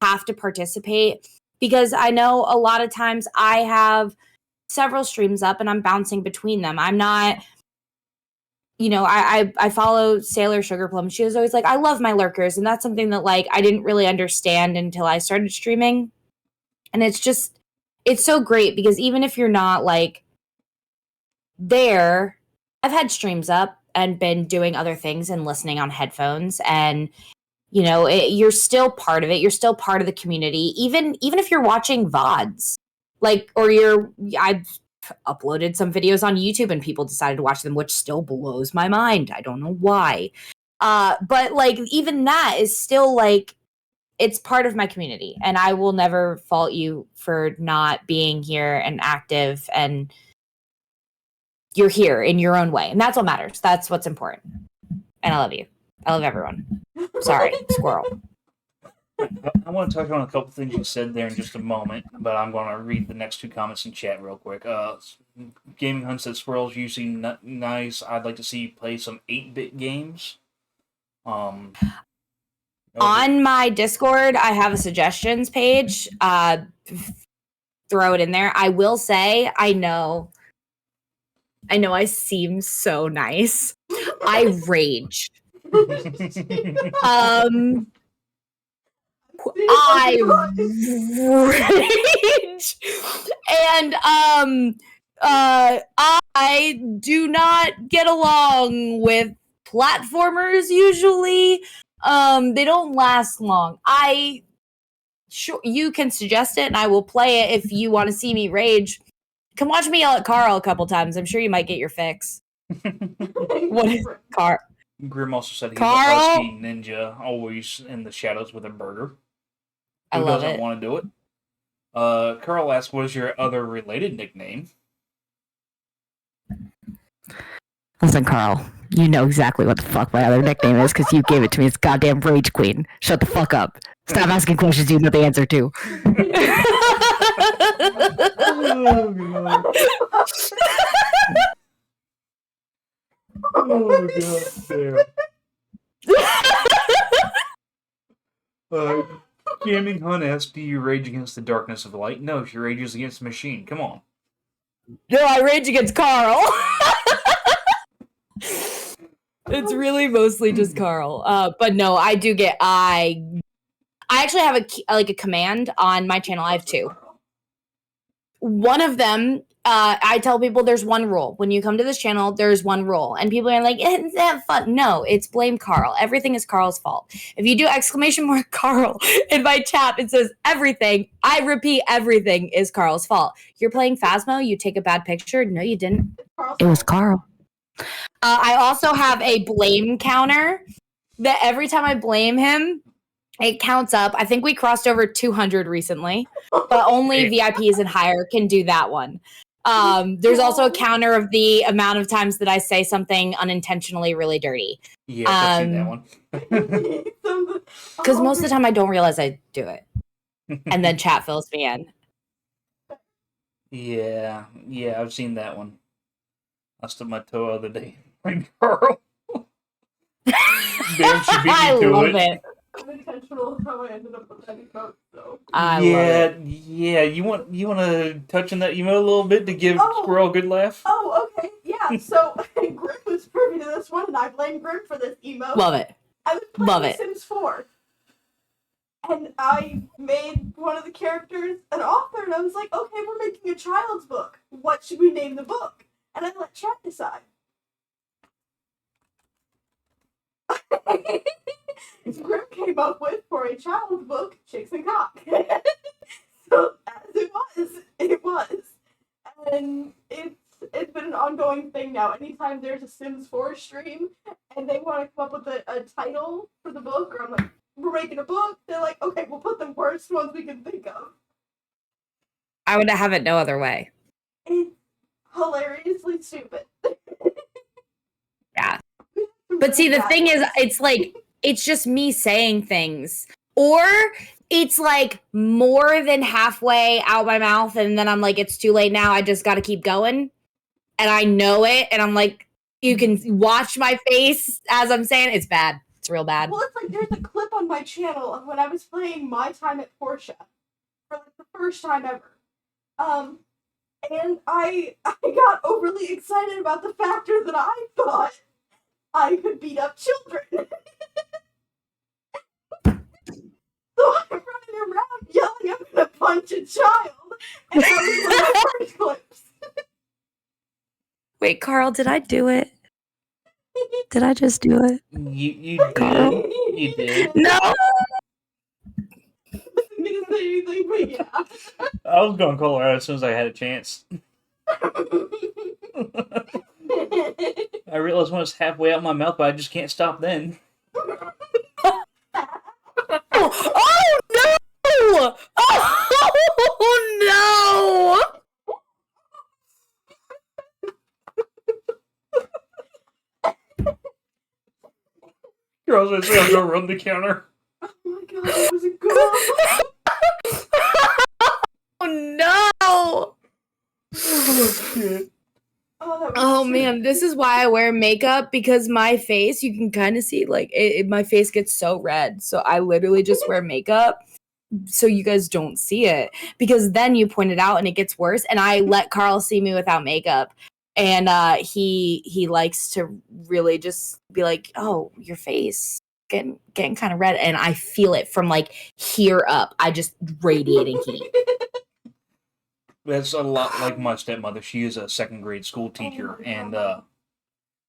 Speaker 3: have to participate because I know a lot of times I have several streams up and I'm bouncing between them. I'm not, you know, I follow Sailor Sugarplum. She was always like, I love my lurkers. And that's something that like I didn't really understand until I started streaming. And it's it's so great because even if you're not like there, I've had streams up and been doing other things and listening on headphones, and you know, you're still part of it. You're still part of the community, even if you're watching VODs, like, or I've uploaded some videos on YouTube and people decided to watch them, which still blows my mind. I don't know why. But like, even that is still like, it's part of my community, and I will never fault you for not being here and active, and you're here in your own way, and that's what matters. That's what's important. And I love you. I love everyone. Sorry, squirrel.
Speaker 1: I want to touch on a couple things you said there in just a moment, but I'm going to read the next two comments in chat real quick. Gaming Hunt said, Squirrel's usually nice. I'd like to see you play some 8-bit games.
Speaker 3: On my Discord, I have a suggestions page. Throw it in there. I will say, I know I seem so nice. I rage. I rage. And I do not get along with platformers usually. They don't last long. Sure, you can suggest it and I will play it if you want to see me rage. Come watch me yell at Carl a couple times. I'm sure you might get your fix. What is Carl?
Speaker 1: Grim also said he's a husky ninja, always in the shadows with a burger. Who doesn't want to do it? Carl asked, what is your other related nickname?
Speaker 5: Listen, Carl, you know exactly what the fuck my other nickname is because you gave it to me. It's goddamn Rage Queen. Shut the fuck up. Stop asking questions you know the answer to.
Speaker 1: Oh, God damn. Gaming Hunt asked, do you rage against the darkness of the light? No, she rages against the machine. Come on.
Speaker 3: No, I rage against Carl. It's really mostly just Carl. But no, I do get... I actually have a command on my channel. I have two. One of them, I tell people there's one rule. When you come to this channel, there's one rule. And people are like, it's that fun. No, it's blame Carl. Everything is Carl's fault. If you do exclamation mark Carl in my chat, it says everything. I repeat, everything is Carl's fault. You're playing Phasmo, you take a bad picture. No, you didn't.
Speaker 5: It was Carl.
Speaker 3: I also have a blame counter that every time I blame him, it counts up. I think we crossed over 200 recently, but only VIPs and higher can do that one. There's also a counter of the amount of times that I say something unintentionally really dirty.
Speaker 1: Yeah, I've seen that one.
Speaker 3: Because most of the time I don't realize I do it. And then chat fills me in.
Speaker 1: Yeah, I've seen that one. I stubbed my toe the other day. Carl. Damn, she beat me
Speaker 3: I
Speaker 1: to
Speaker 3: love
Speaker 1: it.
Speaker 2: Unintentional how I ended up with that emote, so.
Speaker 3: I love it.
Speaker 1: Yeah. You want to touch on that emote a little bit to give Squirrel a good laugh?
Speaker 2: Oh, okay. Yeah, so Grim was privy to this one, and I blame Grim for this emote.
Speaker 3: Love it.
Speaker 2: I was playing Sims 4. And I made one of the characters an author, and I was like, okay, we're making a child's book. What should we name the book? And I let chat decide. Grim came up with, for a child's book, Chicks and Cock. So, as it was. And it's been an ongoing thing now. Anytime there's a Sims 4 stream, and they want to come up with a title for the book, or I'm like, we're making a book, they're like, okay, we'll put the worst ones we can think of.
Speaker 3: I would have it no other way.
Speaker 2: It's hilariously stupid.
Speaker 3: Yeah. But see, the thing is, it's like, it's just me saying things. Or it's like more than halfway out my mouth, and then I'm like, it's too late now, I just gotta keep going. And I know it, and I'm like, you can watch my face as I'm saying it. It's bad. It's real bad.
Speaker 2: Well, it's like there's a clip on my channel of when I was playing My Time at Portia for like the first time ever. And I got overly excited about the factor that I thought I could beat up children. So I'm running around yelling, I'm gonna punch a child. And that was one of my first clips.
Speaker 3: Wait, Carl, did I do it? Did I just do it?
Speaker 1: You
Speaker 3: Carl?
Speaker 1: did. You did.
Speaker 3: No!
Speaker 2: I wasn't gonna say anything, but yeah.
Speaker 1: I was gonna call her out as soon as I had a chance. I realized when it's halfway out my mouth, but I just can't stop then.
Speaker 3: Oh no! Oh no!
Speaker 1: Girls are saying I'm gonna run the counter.
Speaker 2: Oh my god, that was a girl.
Speaker 3: Oh no!
Speaker 1: Oh shit.
Speaker 2: Oh, that was
Speaker 3: Oh
Speaker 2: sick.
Speaker 3: man, this is why I wear makeup, because my face, you can kind of see, like, my face gets so red. So I literally just wear makeup so you guys don't see it, because then you point it out and it gets worse. And I let Carl see me without makeup, and he likes to really just be like, "Oh, your face getting kind of red," and I feel it from like here up. I just radiating heat.
Speaker 1: That's a lot like my stepmother. She is a second grade school teacher, and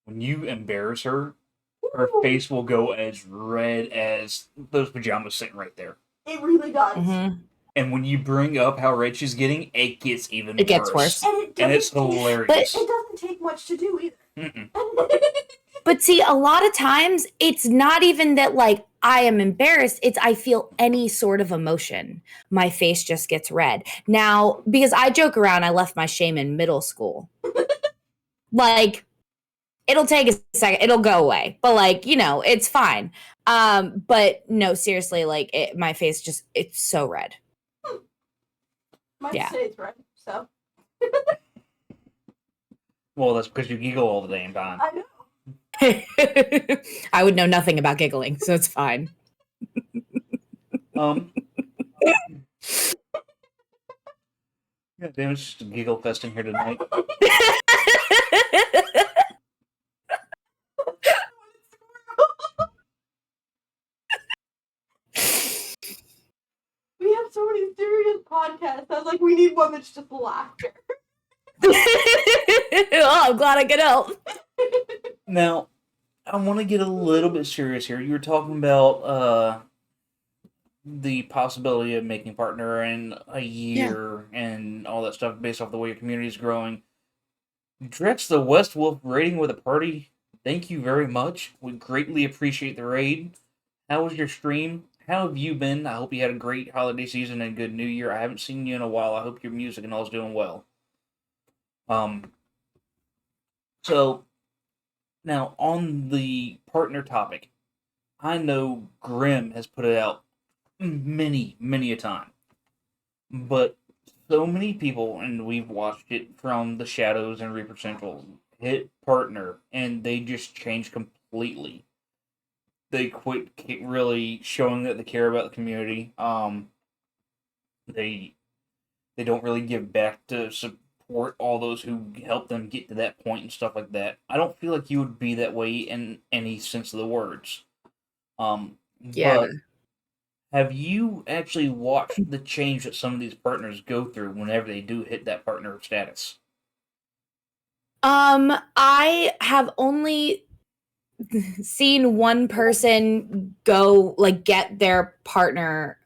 Speaker 1: when you embarrass her, her face will go as red as those pajamas sitting right there.
Speaker 2: It really does.
Speaker 3: Mhm.
Speaker 1: And when you bring up how red she's getting, it gets even
Speaker 3: It gets worse.
Speaker 2: And
Speaker 1: it's hilarious.
Speaker 3: But-
Speaker 2: it doesn't take much to do either.
Speaker 1: Mm-mm.
Speaker 3: But see, a lot of times it's not even that like I am embarrassed, it's I feel any sort of emotion. My face just gets red. Now, because I joke around, I left my shame in middle school. Like, it'll take a second, it'll go away. But like, you know, it's fine. But no, seriously, like my face just, it's so red.
Speaker 2: Mine
Speaker 3: Yeah.
Speaker 2: stays red, so.
Speaker 1: Well, that's because you giggle all the damn time.
Speaker 2: I know.
Speaker 3: I would know nothing about giggling, so it's fine.
Speaker 1: God damn, it's just a giggle fest in here tonight.
Speaker 2: We have so many serious podcasts. I was like, we need one that's just laughter.
Speaker 3: Oh, I'm glad I could help.
Speaker 1: Now, I want to get a little bit serious here. You were talking about the possibility of making partner in a year and all that stuff based off the way your community is growing. Drex the West Wolf raiding with a party. Thank you very much. We greatly appreciate the raid. How was your stream? How have you been? I hope you had a great holiday season and good New Year. I haven't seen you in a while. I hope your music and all is doing well. So now on the partner topic, I know Grimm has put it out many a time, but so many people, and we've watched it from the Shadows and Reaper Central, hit partner and they just change completely. They quit really showing that they care about the community. They don't really give back to support all those who helped them get to that point and stuff like that. I don't feel like you would be that way in any sense of the words.
Speaker 3: Yeah.
Speaker 1: But have you actually watched the change that some of these partners go through whenever they do hit that partner status?
Speaker 3: I have only seen one person go like get their partner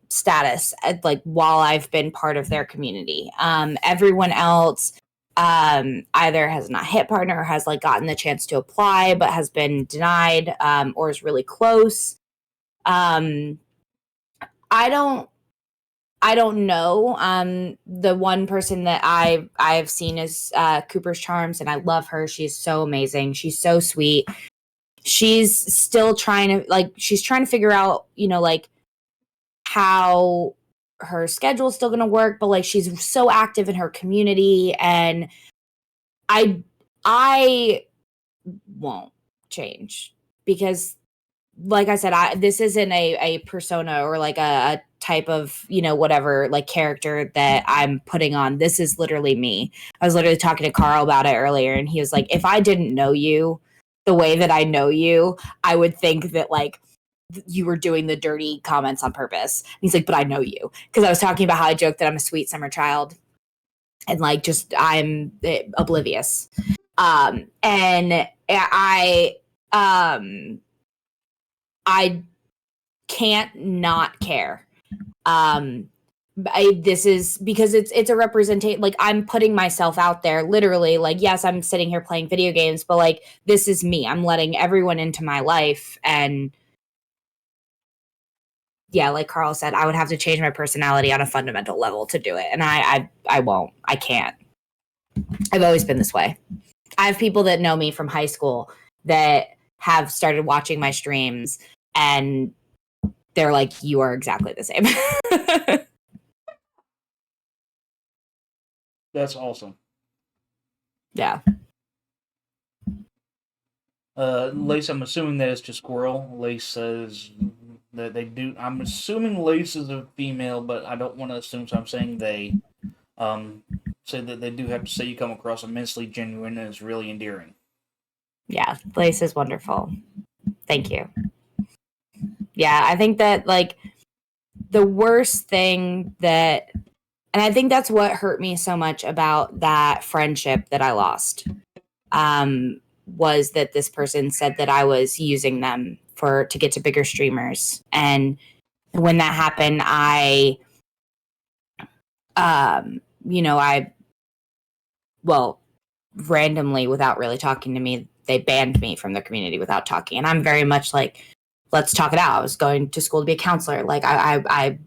Speaker 3: status at, like while I've been part of their community. Everyone else either has not hit partner or has like gotten the chance to apply but has been denied or is really close. I don't know. The one person that I've seen is Cooper's Charms, and I love her. She's so amazing. She's so sweet. She's still trying to figure out, you know, like how her schedule's still gonna work, but like she's so active in her community, and I won't change because, like I said, this isn't a persona or like a type of, you know, whatever, like character that I'm putting on. This is literally me. I was literally talking to Carl about it earlier, and he was like, if I didn't know you the way that I know you, I would think that like you were doing the dirty comments on purpose. And he's like, but I know you. Because I was talking about how I joked that I'm a sweet summer child. And like, just I'm oblivious. And I can't not care. This is because it's a representation. Like, I'm putting myself out there, literally. Like, yes, I'm sitting here playing video games, but like, this is me. I'm letting everyone into my life, and yeah, like Carl said, I would have to change my personality on a fundamental level to do it, and I won't. I can't. I've always been this way. I have people that know me from high school that have started watching my streams, and they're like, "You are exactly the same."
Speaker 1: That's awesome.
Speaker 3: Yeah.
Speaker 1: Lace, I'm assuming that it's just Squirrel. Lace says that they do. I'm assuming Lace is a female, but I don't want to assume, so I'm saying they. Say that they do have to say you come across immensely genuine and it's really endearing.
Speaker 3: Yeah, Lace is wonderful. Thank you. Yeah, I think that, like, the worst thing that, and I think that's what hurt me so much about that friendship that I lost, was that this person said that I was using them to get to bigger streamers. And when that happened, I randomly, without really talking to me, they banned me from the community without talking. And I'm very much like, let's talk it out. I was going to school to be a counselor. Like, I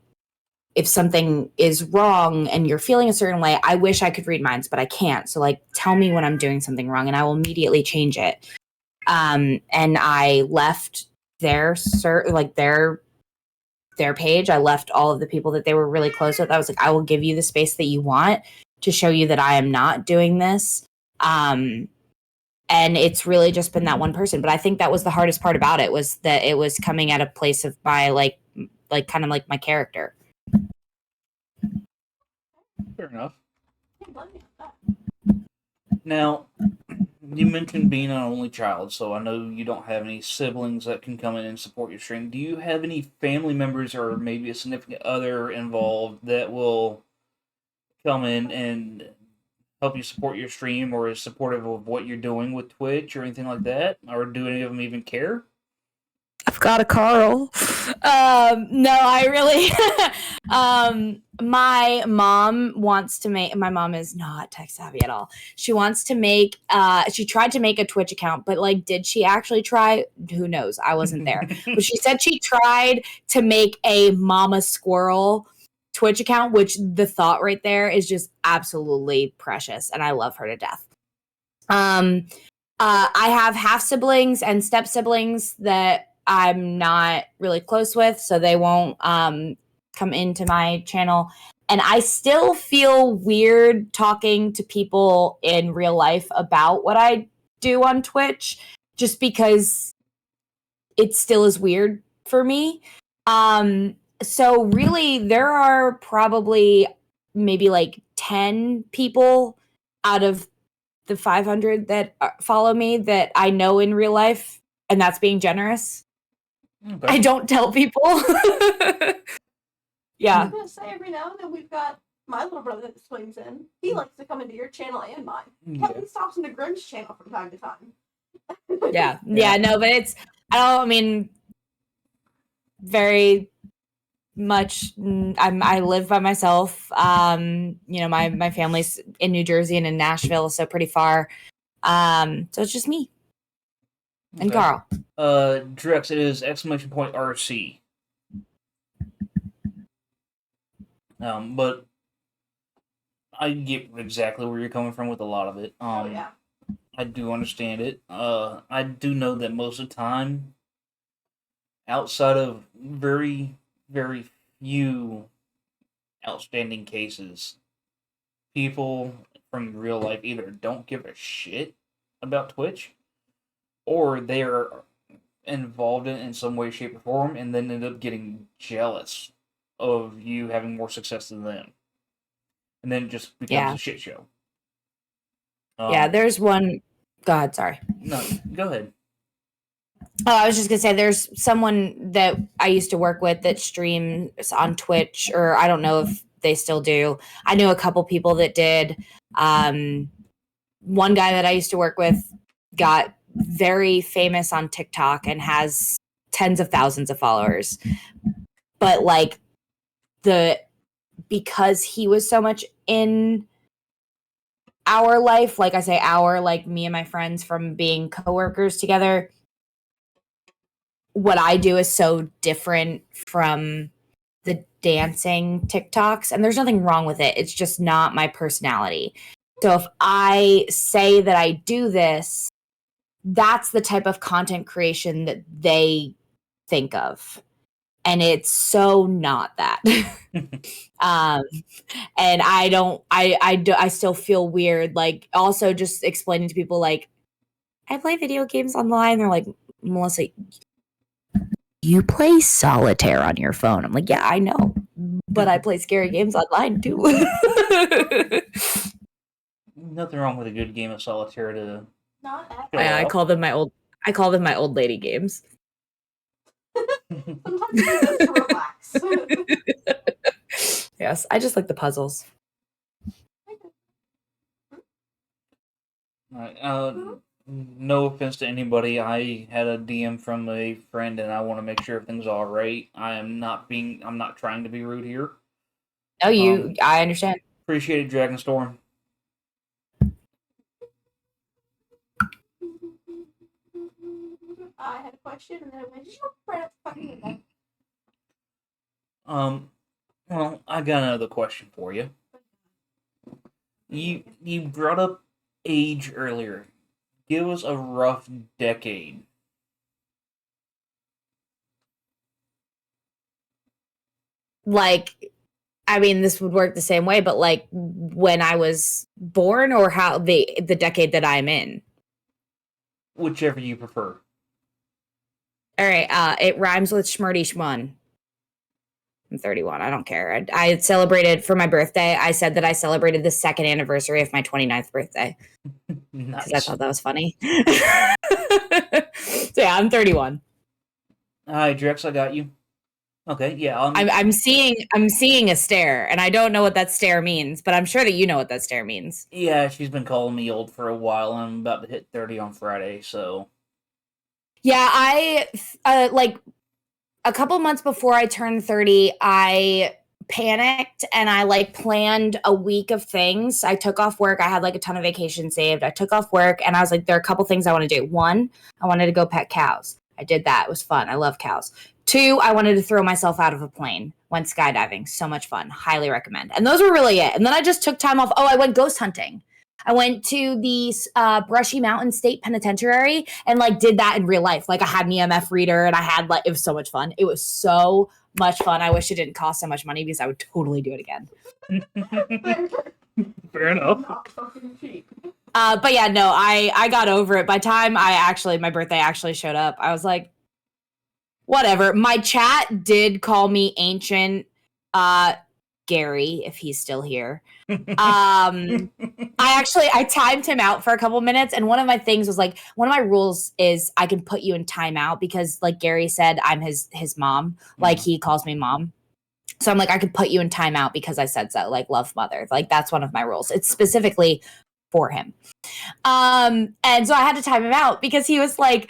Speaker 3: if something is wrong and you're feeling a certain way, I wish I could read minds, but I can't. So like, tell me when I'm doing something wrong and I will immediately change it. And I left their page. I left all of the people that they were really close with. I was like, I will give you the space that you want to show you that I am not doing this. And it's really just been that one person. But I think that was the hardest part about it, was that it was coming at a place of my like kind of like my character.
Speaker 1: Fair enough. Now, you mentioned being an only child, so I know you don't have any siblings that can come in and support your stream. Do you have any family members or maybe a significant other involved that will come in and help you support your stream, or is supportive of what you're doing with Twitch or anything like that? Or do any of them even care?
Speaker 5: I've got a Carl.
Speaker 3: No, I really my mom wants to make, my mom is not tech savvy at all. She wants to make she tried to make a Twitch account, but like, did she actually try? Who knows? I wasn't there. But she said she tried to make a Mama Squirrel Twitch account, which the thought right there is just absolutely precious, and I love her to death. I have half siblings and step siblings that I'm not really close with, so they won't come into my channel. And I still feel weird talking to people in real life about what I do on Twitch, just because it still is weird for me. So really, there are probably maybe like 10 people out of the 500 that follow me that I know in real life, and that's being generous. Okay. I don't tell people. Yeah.
Speaker 2: I was gonna say, every now and then we've got my little brother that swings in. He likes to come into your channel and mine. Yeah. He stops into Grim's channel from time to time.
Speaker 3: Yeah. No, but it's, I mean, very much, I live by myself. My family's in New Jersey and in Nashville, so pretty far. So it's just me. And Carl.
Speaker 1: Drex, it is !RC. But I get exactly where you're coming from with a lot of it.
Speaker 2: Yeah.
Speaker 1: I do understand it. I do know that most of the time, outside of very, very few outstanding cases, people from real life either don't give a shit about Twitch, or they are involved in some way, shape, or form, and then end up getting jealous of you having more success than them. And then it just becomes a shit show.
Speaker 3: There's one... God, sorry.
Speaker 1: No, go ahead.
Speaker 3: Oh, I was just gonna say, there's someone that I used to work with that streams on Twitch, or I don't know if they still do. I knew a couple people that did. One guy that I used to work with got very famous on TikTok and has tens of thousands of followers. But like because he was so much in our life, like I say our, like me and my friends from being coworkers together, what I do is so different from the dancing TikToks, and there's nothing wrong with it. It's just not my personality. So if I say that I do this, that's the type of content creation that they think of. And it's so not that. And I still feel weird. Like, also just explaining to people, like, I play video games online. They're like, Melissa, you play solitaire on your phone. I'm like, yeah, I know, but I play scary games online too.
Speaker 1: Nothing wrong with a good game of solitaire to.
Speaker 2: Not at
Speaker 3: I call them my old lady games.
Speaker 2: Sometimes you need to relax.
Speaker 3: Yes, I just like the puzzles.
Speaker 1: No offense to anybody. I had a DM from a friend, and I want to make sure everything's all right. I'm not trying to be rude here.
Speaker 3: Oh, I understand.
Speaker 1: Appreciate it, Dragonstorm.
Speaker 2: I had a question, and then it went right up the fucking window.
Speaker 1: Well, I got another question for you. You brought up age earlier. Give us a rough decade.
Speaker 3: Like, I mean, this would work the same way, but like when I was born, or how the decade that I'm in.
Speaker 1: Whichever you prefer.
Speaker 3: All right, it rhymes with Schmurdy Schmun. I'm 31. I don't care. I had celebrated for my birthday. I said that I celebrated the second anniversary of my 29th birthday.
Speaker 1: Nice.
Speaker 3: Because I thought that was funny. So yeah, I'm 31.
Speaker 1: Hi, Drex, I got you. Okay, yeah.
Speaker 3: I'm seeing a stare, and I don't know what that stare means, but I'm sure that you know what that stare means.
Speaker 1: Yeah, she's been calling me old for a while. I'm about to hit 30 on Friday, so.
Speaker 3: Yeah, I like a couple months before I turned 30, I panicked and I like planned a week of things. I took off work. I had like a ton of vacation saved. I took off work and I was like, there are a couple things I want to do. One, I wanted to go pet cows. I did that. It was fun. I love cows. Two, I wanted to throw myself out of a plane. Went skydiving. So much fun. Highly recommend. And those were really it. And then I just took time off. Oh, I went ghost hunting. I went to the Brushy Mountain State Penitentiary and like did that in real life. Like I had an EMF reader and I had like, it was so much fun. It was so much fun. I wish it didn't cost so much money because I would totally do it again.
Speaker 1: Fair enough.
Speaker 2: Not fucking cheap.
Speaker 3: But yeah, no, I got over it. By the time my birthday actually showed up, I was like, whatever. My chat did call me ancient Gary, if he's still here. I timed him out for a couple minutes, and one of my things was like, one of my rules is I can put you in timeout because, like Gary said, I'm his mom. Like he calls me mom. So I'm like, I could put you in timeout because I said so. Like, love mother. Like that's one of my rules. It's specifically for him. And so I had to time him out because he was like,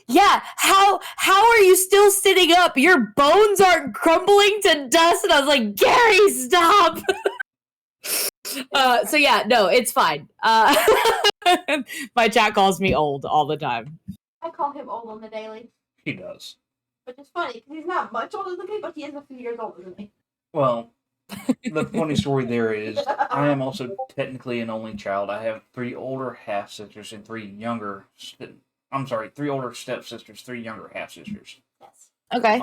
Speaker 3: yeah, how are you still sitting up? Your bones aren't crumbling to dust. And I was like, Gary, stop. So yeah, no, it's fine. My chat calls me old all the time.
Speaker 2: I call him old on the daily.
Speaker 1: He does.
Speaker 2: Which is funny, because he's not much older than me, but he is a few years older than me.
Speaker 1: Well, the funny story there is, I am also technically an only child. I have 3 older half-sisters and 3 older step-sisters, 3 younger half-sisters.
Speaker 2: Yes.
Speaker 3: Okay.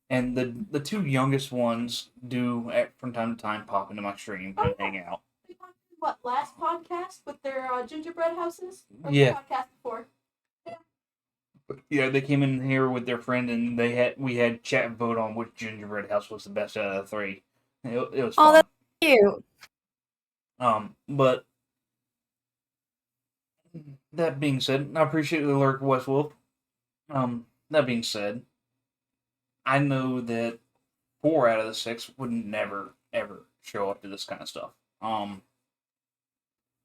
Speaker 1: And the 2 youngest ones do, from time to time, pop into my stream and hang out.
Speaker 2: They talked what, last podcast with their gingerbread houses? Or
Speaker 1: Yeah.
Speaker 2: The podcast before?
Speaker 1: Yeah, they came in here with their friend, and we had chat and vote on which gingerbread house was the best out of the 3. It was fun.
Speaker 3: Oh, that's cute.
Speaker 1: But that being said, I appreciate the alert, West Wolf. That being said, I know that 4 out of the 6 would never, ever show up to this kind of stuff.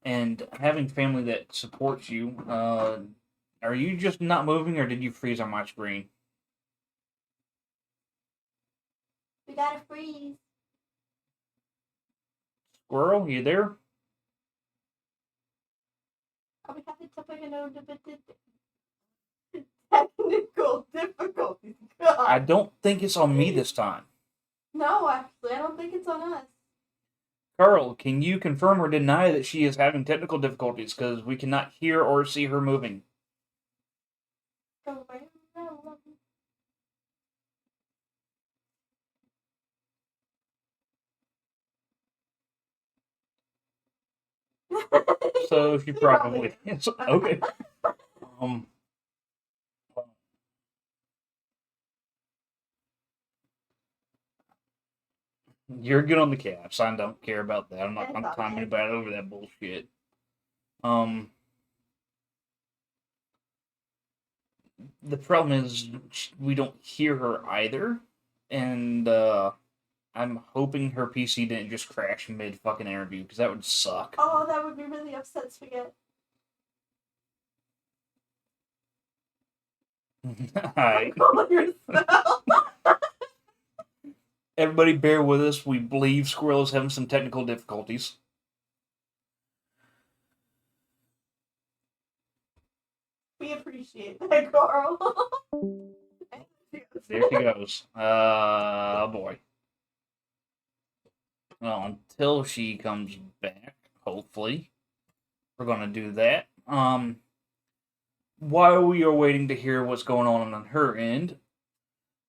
Speaker 1: And having family that supports you, are you just not moving, or did you freeze on my screen?
Speaker 2: We gotta freeze.
Speaker 1: Squirrel, you there?
Speaker 2: Are we having technical difficulties? God.
Speaker 1: I don't think it's on me this time.
Speaker 2: No, actually, I don't think it's on us.
Speaker 1: Carl, can you confirm or deny that she is having technical difficulties because we cannot hear or see her moving? So she probably is. Okay. You're good on the caps. I don't care about that. I'm not timing about over that bullshit. The problem is we don't hear her either, and I'm hoping her PC didn't just crash mid fucking interview because that would suck.
Speaker 2: Oh, that would be really upset, Spaghetti.
Speaker 1: Hi. Everybody bear with us. We believe Squirrel is having some technical difficulties.
Speaker 2: We appreciate that, Carl.
Speaker 1: There she goes. Oh boy. Well, until she comes back, hopefully, we're gonna do that. While we are waiting to hear what's going on her end,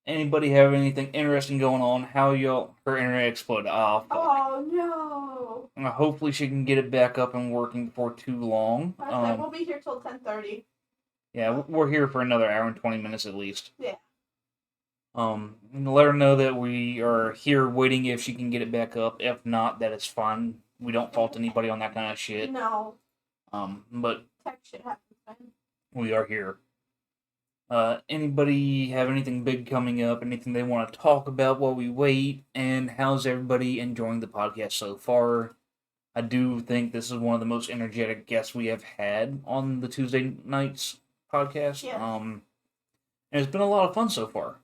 Speaker 1: anybody have anything interesting going on? How her internet exploded? Oh, fuck.
Speaker 2: Oh no.
Speaker 1: Hopefully she can get it back up and working before too long.
Speaker 2: We'll be here till 10:30.
Speaker 1: Yeah, we're here for another hour and 20 minutes at least.
Speaker 2: Yeah.
Speaker 1: And let her know that we are here waiting if she can get it back up. If not, that is fine. We don't fault anybody on that kind of shit.
Speaker 2: No.
Speaker 1: But
Speaker 2: Tech shit happens, man.
Speaker 1: We are here. Anybody have anything big coming up? Anything they want to talk about while we wait? And how's everybody enjoying the podcast so far? I do think this is one of the most energetic guests we have had on the Tuesday nights podcast.
Speaker 2: Yes.
Speaker 1: And it's been a lot of fun so far.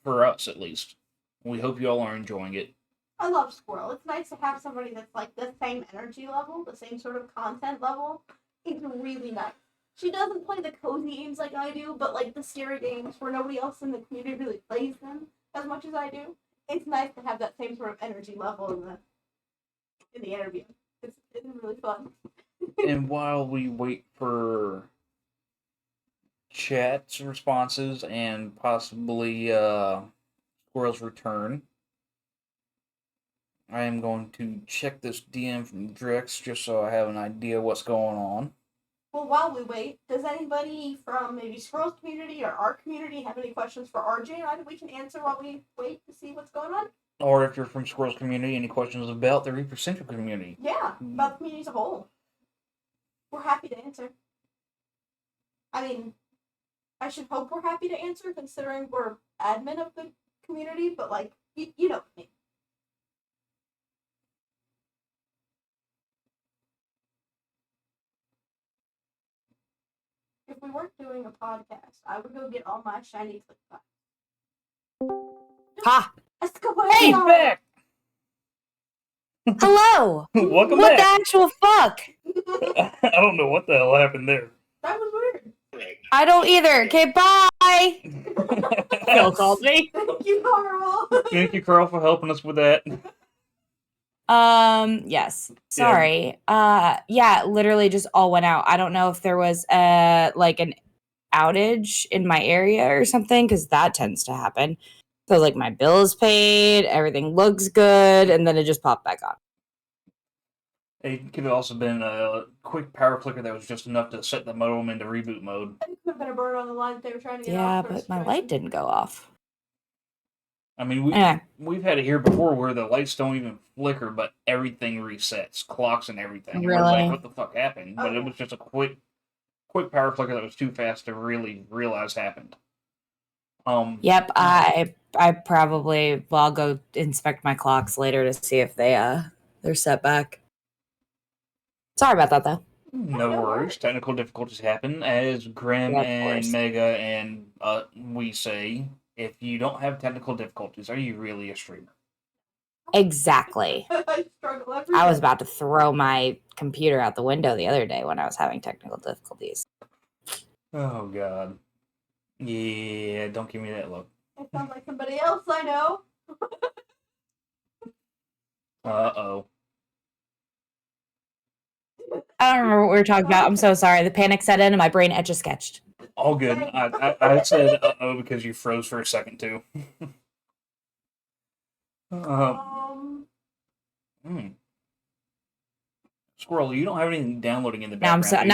Speaker 1: For us, at least. We hope you all are enjoying it.
Speaker 2: I love Squirrel. It's nice to have somebody that's like the same energy level, the same sort of content level. It's really nice. She doesn't play the cozy games like I do, but like the scary games where nobody else in the community really plays them as much as I do. It's nice to have that same sort of energy level in the interview. It's really fun.
Speaker 1: And while we wait for chat responses and possibly Squirrel's return, I am going to check this DM from Drex just so I have an idea what's going on.
Speaker 2: Well, while we wait, does anybody from maybe Squirrel's community or our community have any questions for RJ that we can answer while we wait to see what's going on?
Speaker 1: Or if you're from Squirrel's community, any questions about the REAPER Central community?
Speaker 2: Yeah, about the community as a whole. We're happy to answer. I mean, I should hope we're happy to answer considering we're admin of the community, but like, you know what I mean. If we weren't doing a podcast, I would go get all my shiny clip files.
Speaker 3: Ha!
Speaker 1: Hey, back!
Speaker 3: Hello!
Speaker 1: Welcome
Speaker 3: What
Speaker 1: back!
Speaker 3: the actual fuck?
Speaker 1: I don't know what the hell happened there.
Speaker 2: That was weird.
Speaker 3: I don't either. Okay, bye! Phil called me.
Speaker 2: Thank you, Carl.
Speaker 1: Thank you, Carl, for helping us with that.
Speaker 3: Yes. Sorry. Yeah, literally just all went out. I don't know if there was like an outage in my area or something, because that tends to happen. So like my bill is paid, everything looks good, and then it just popped back on.
Speaker 1: It could have also been a quick power flicker that was just enough to set the modem into reboot mode.
Speaker 2: It could have been a bird on the line that they were trying to get
Speaker 3: Yeah,
Speaker 2: off.
Speaker 3: but my light didn't go off.
Speaker 1: I mean, we've had it here before where the lights don't even flicker, but everything resets, clocks and everything. And we're like,
Speaker 3: Really?
Speaker 1: what the fuck happened? But it was just a quick power flicker that was too fast to really realize happened.
Speaker 3: Yep, I probably I'll go inspect my clocks later to see if they're set back. Sorry about that though.
Speaker 1: No worries. Technical difficulties happen, as Grim
Speaker 3: Yeah, of
Speaker 1: and
Speaker 3: course.
Speaker 1: Mega and we say. If you don't have technical difficulties, are you really a streamer?
Speaker 3: Exactly.
Speaker 2: I struggle every
Speaker 3: I was
Speaker 2: day.
Speaker 3: about to throw my computer out the window the other day when I was having technical difficulties.
Speaker 1: Oh god. Yeah, don't give me that look.
Speaker 2: It sounds like somebody else I know.
Speaker 1: Uh-oh.
Speaker 3: I don't remember what we were talking about. I'm so sorry. The panic set in and my brain etch-a-sketched.
Speaker 1: All good. I said uh-oh because you froze for a second too. Squirrel, you don't have anything downloading in the background.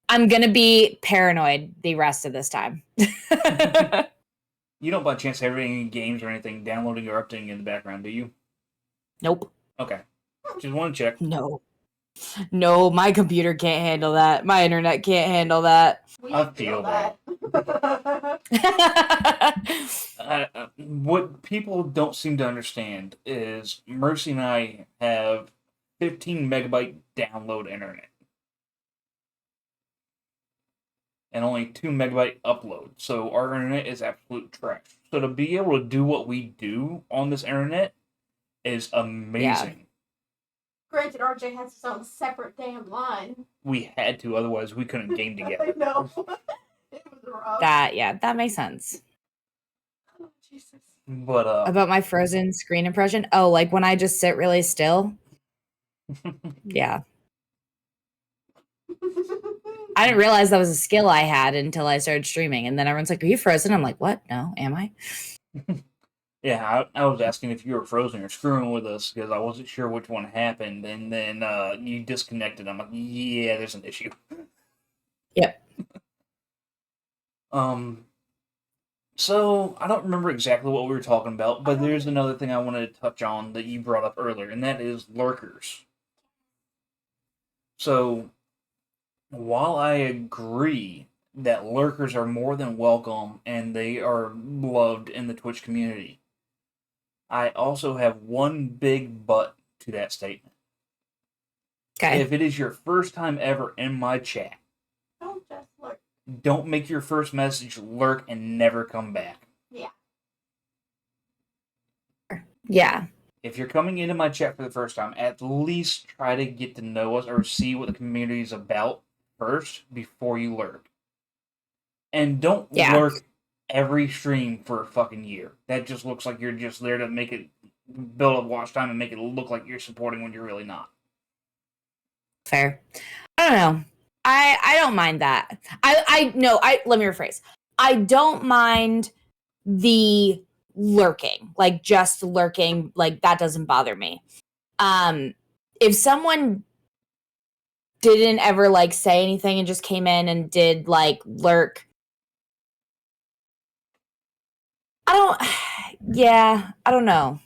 Speaker 3: I'm gonna be paranoid the rest of this time.
Speaker 1: You don't by chance have any games or anything downloading or updating in the background, do you?
Speaker 3: Nope.
Speaker 1: Okay. Just want to check.
Speaker 3: No, my computer can't handle that. My internet can't handle that.
Speaker 1: I feel that. What people don't seem to understand is Mercy and I have 15 megabyte download internet. And only 2 megabyte upload. So our internet is absolute trash. So to be able to do what we do on this internet is amazing.
Speaker 3: Yeah.
Speaker 2: Granted, RJ has his own separate damn line.
Speaker 1: We had to, otherwise we couldn't game together.
Speaker 2: I know. It was rough.
Speaker 3: That makes sense.
Speaker 2: Oh, Jesus.
Speaker 1: But
Speaker 3: About my frozen screen impression? Oh, like when I just sit really still? Yeah. I didn't realize that was a skill I had until I started streaming. And then everyone's like, are you frozen? I'm like, what? No, am I?
Speaker 1: Yeah, I was asking if you were frozen or screwing with us because I wasn't sure which one happened. And then you disconnected. I'm like, yeah, there's an issue.
Speaker 3: Yep.
Speaker 1: So I don't remember exactly what we were talking about, but there's another thing I wanted to touch on that you brought up earlier, and that is lurkers. So while I agree that lurkers are more than welcome and they are loved in the Twitch community, I also have one big but to that statement.
Speaker 3: Okay.
Speaker 1: If it is your first time ever in my chat,
Speaker 2: Don't just look.
Speaker 1: don't make your first message lurk and never come back.
Speaker 2: Yeah.
Speaker 3: Yeah.
Speaker 1: If you're coming into my chat for the first time, at least try to get to know us or see what the community is about first before you lurk. And don't lurk every stream for a fucking year. That just looks like you're just there to make it build up watch time and make it look like you're supporting when you're really not.
Speaker 3: Fair. I don't know. I don't mind that. Let me rephrase. I don't mind the lurking, like just lurking, like that doesn't bother me. If someone didn't ever like say anything and just came in and did like lurk, I don't know.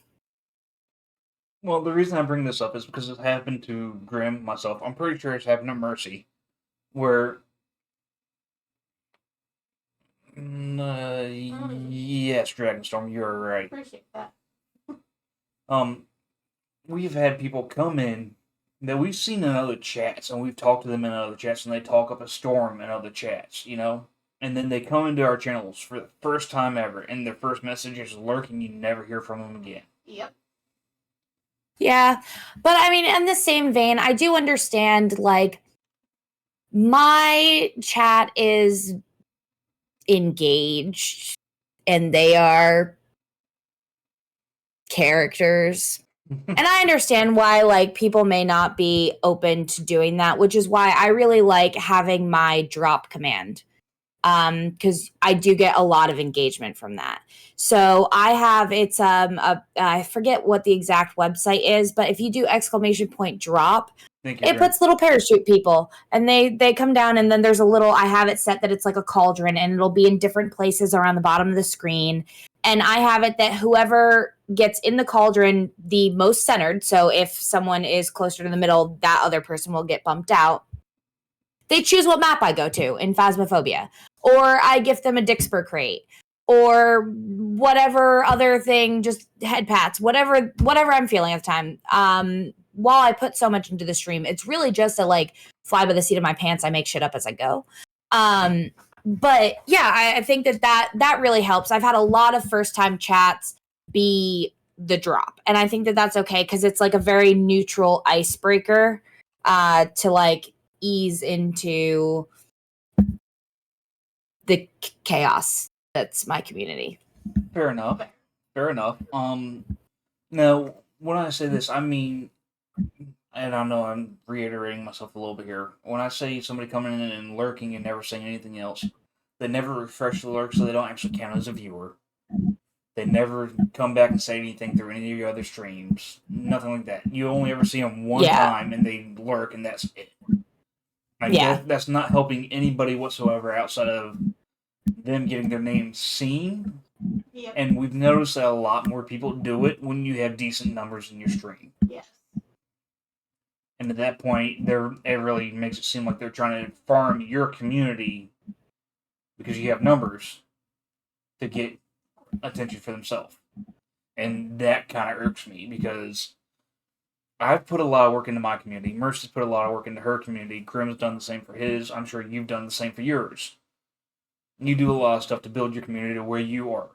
Speaker 1: Well, the reason I bring this up is because it happened to Grim, myself. I'm pretty sure it's happened to Mercy, where yes, Dragonstorm, you're right.
Speaker 2: Appreciate that.
Speaker 1: We've had people come in that we've seen in other chats, and we've talked to them in other chats, and they talk up a storm in other chats, you know? And then they come into our channels for the first time ever, and their first message is lurking, you never hear from them again.
Speaker 2: Yep.
Speaker 3: Yeah, but I mean, in the same vein, I do understand, like, my chat is engaged, and they are characters. And I understand why, like, people may not be open to doing that, which is why I really like having my drop command. Because I do get a lot of engagement from that. So I have, it's I forget what the exact website is, but if you do !drop, It puts little parachute people, and they come down, and then there's a little, I have it set that it's like a cauldron, and it'll be in different places around the bottom of the screen. And I have it that whoever gets in the cauldron the most centered, so if someone is closer to the middle, that other person will get bumped out. They choose what map I go to in Phasmophobia, or I gift them a Dixper crate, or whatever other thing, just head pats, whatever I'm feeling at the time. While I put so much into the stream, it's really just a like fly by the seat of my pants. I make shit up as I go. But yeah, I think that really helps. I've had a lot of first time chats be the drop, and I think that that's okay because it's like a very neutral icebreaker to like ease into the chaos that's my community.
Speaker 1: Fair enough. Now, when I say this, I mean, and I know I'm reiterating myself a little bit here. When I say somebody coming in and lurking and never saying anything else, they never refresh the lurk, so they don't actually count as a viewer. They never come back and say anything through any of your other streams. Nothing like that. You only ever see them one time, and they lurk, and that's it. Like, that's not helping anybody whatsoever outside of them getting their name seen.
Speaker 2: Yep.
Speaker 1: And we've noticed that a lot more people do it when you have decent numbers in your stream.
Speaker 2: Yes.
Speaker 1: And at that point, it really makes it seem like they're trying to farm your community because you have numbers to get attention for themselves. And that kind of irks me because I've put a lot of work into my community. Mercy's put a lot of work into her community. Grim's done the same for his. I'm sure you've done the same for yours. You do a lot of stuff to build your community to where you are.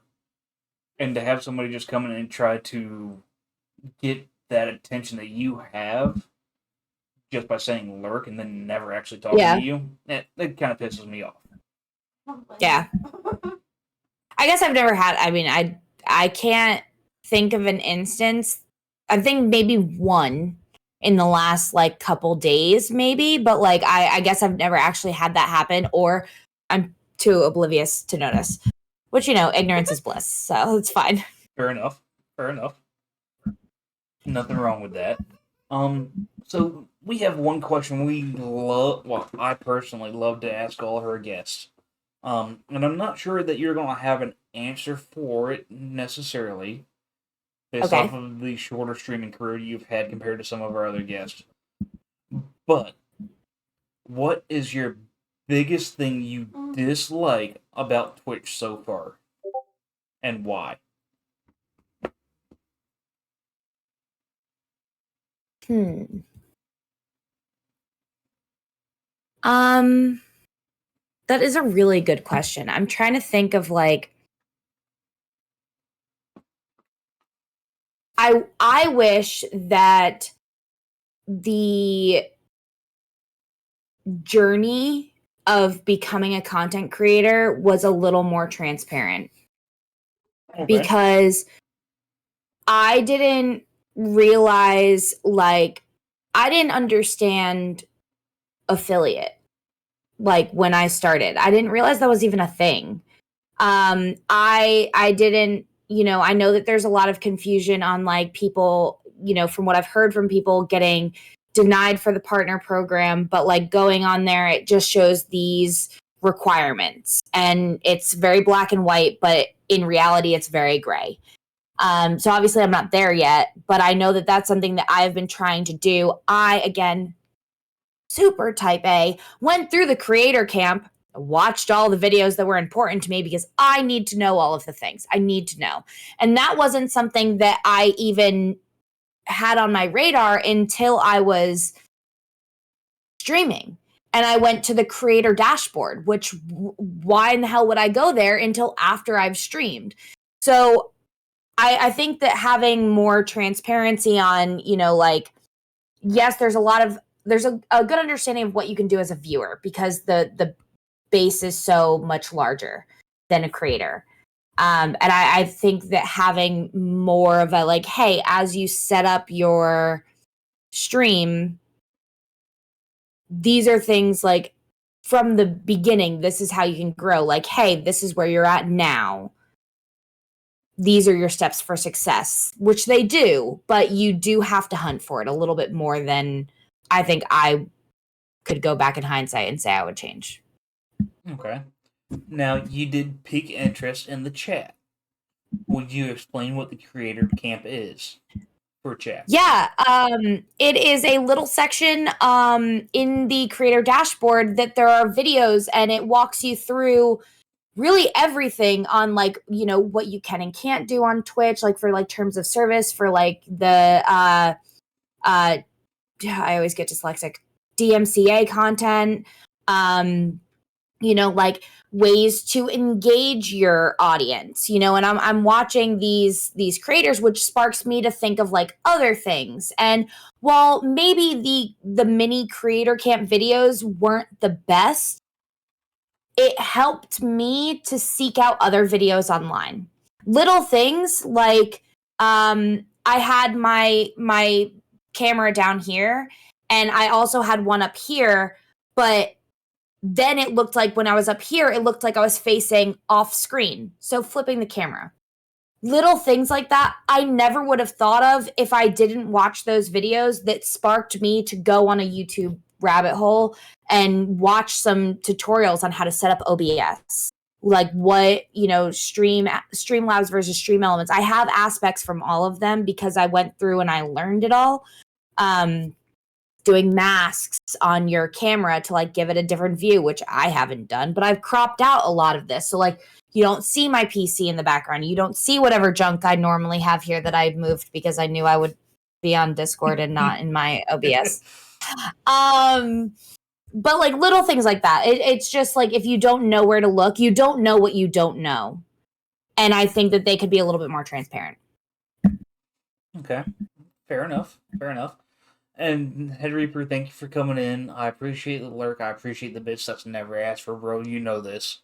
Speaker 1: And to have somebody just come in and try to get that attention that you have just by saying lurk and then never actually talking to you, that kind of pisses me off.
Speaker 3: Yeah. I guess I've never had, I can't think of an instance. I think maybe one in the last like couple days maybe, but like I guess I've never actually had that happen, or I'm too oblivious to notice, which, ignorance is bliss, so it's fine.
Speaker 1: Fair enough. Nothing wrong with that. So we have one question I personally love to ask all her guests. And I'm not sure that you're going to have an answer for it necessarily, based off of the shorter streaming career you've had compared to some of our other guests. But what is your biggest thing you dislike about Twitch so far, and why?
Speaker 3: That is a really good question. I'm trying to think of like, I wish that the journey of becoming a content creator was a little more transparent. Okay. Because I didn't realize, like, I didn't understand affiliate. Like, when I started, I didn't realize that was even a thing. I didn't, I know that there's a lot of confusion on like people, from what I've heard from people getting denied for the partner program, but like going on there, it just shows these requirements and it's very black and white, but in reality, it's very gray. So obviously I'm not there yet, but I know that that's something that I've been trying to do. I, again, super type A, went through the creator camp, watched all the videos that were important to me because I need to know all of the things I need to know. And that wasn't something that I even had on my radar until I was streaming. And I went to the creator dashboard, which why in the hell would I go there until after I've streamed? So I think that having more transparency on, like, yes, there's a good understanding of what you can do as a viewer because the base is so much larger than a creator. And I think that having more of a like, hey, as you set up your stream, these are things like from the beginning, this is how you can grow. Like, hey, this is where you're at now. These are your steps for success, which they do, but you do have to hunt for it a little bit more than I think I could go back in hindsight and say I would change.
Speaker 1: Okay. Now, you did pique interest in the chat. Would you explain what the creator camp is for chat?
Speaker 3: Yeah, it is a little section in the creator dashboard that there are videos, and it walks you through really everything on, like, you know, what you can and can't do on Twitch, like for like terms of service, for like the I always get dyslexic, DMCA content, you know, like ways to engage your audience, you know, and I'm watching these creators, which sparks me to think of like other things. And while maybe the mini creator camp videos weren't the best, it helped me to seek out other videos online. Little things like I had my camera down here, and I also had one up here, but then it looked like when I was up here, it looked like I was facing off screen. So flipping the camera. Little things like that I never would have thought of if I didn't watch those videos that sparked me to go on a YouTube rabbit hole and watch some tutorials on how to set up OBS. Like what, you know, Streamlabs versus Stream Elements. I have aspects from all of them because I went through and I learned it all. Doing masks on your camera to like give it a different view, which I haven't done, but I've cropped out a lot of this. So like you don't see my PC in the background. You don't see whatever junk I normally have here that I moved because I knew I would be on Discord and not in my OBS. But like little things like that. It's just like if you don't know where to look, you don't know what you don't know. And I think that they could be a little bit more transparent.
Speaker 1: Okay. Fair enough. And Head Reaper, thank you for coming in. I appreciate the lurk. I appreciate the bits that's never asked for, bro. You know this.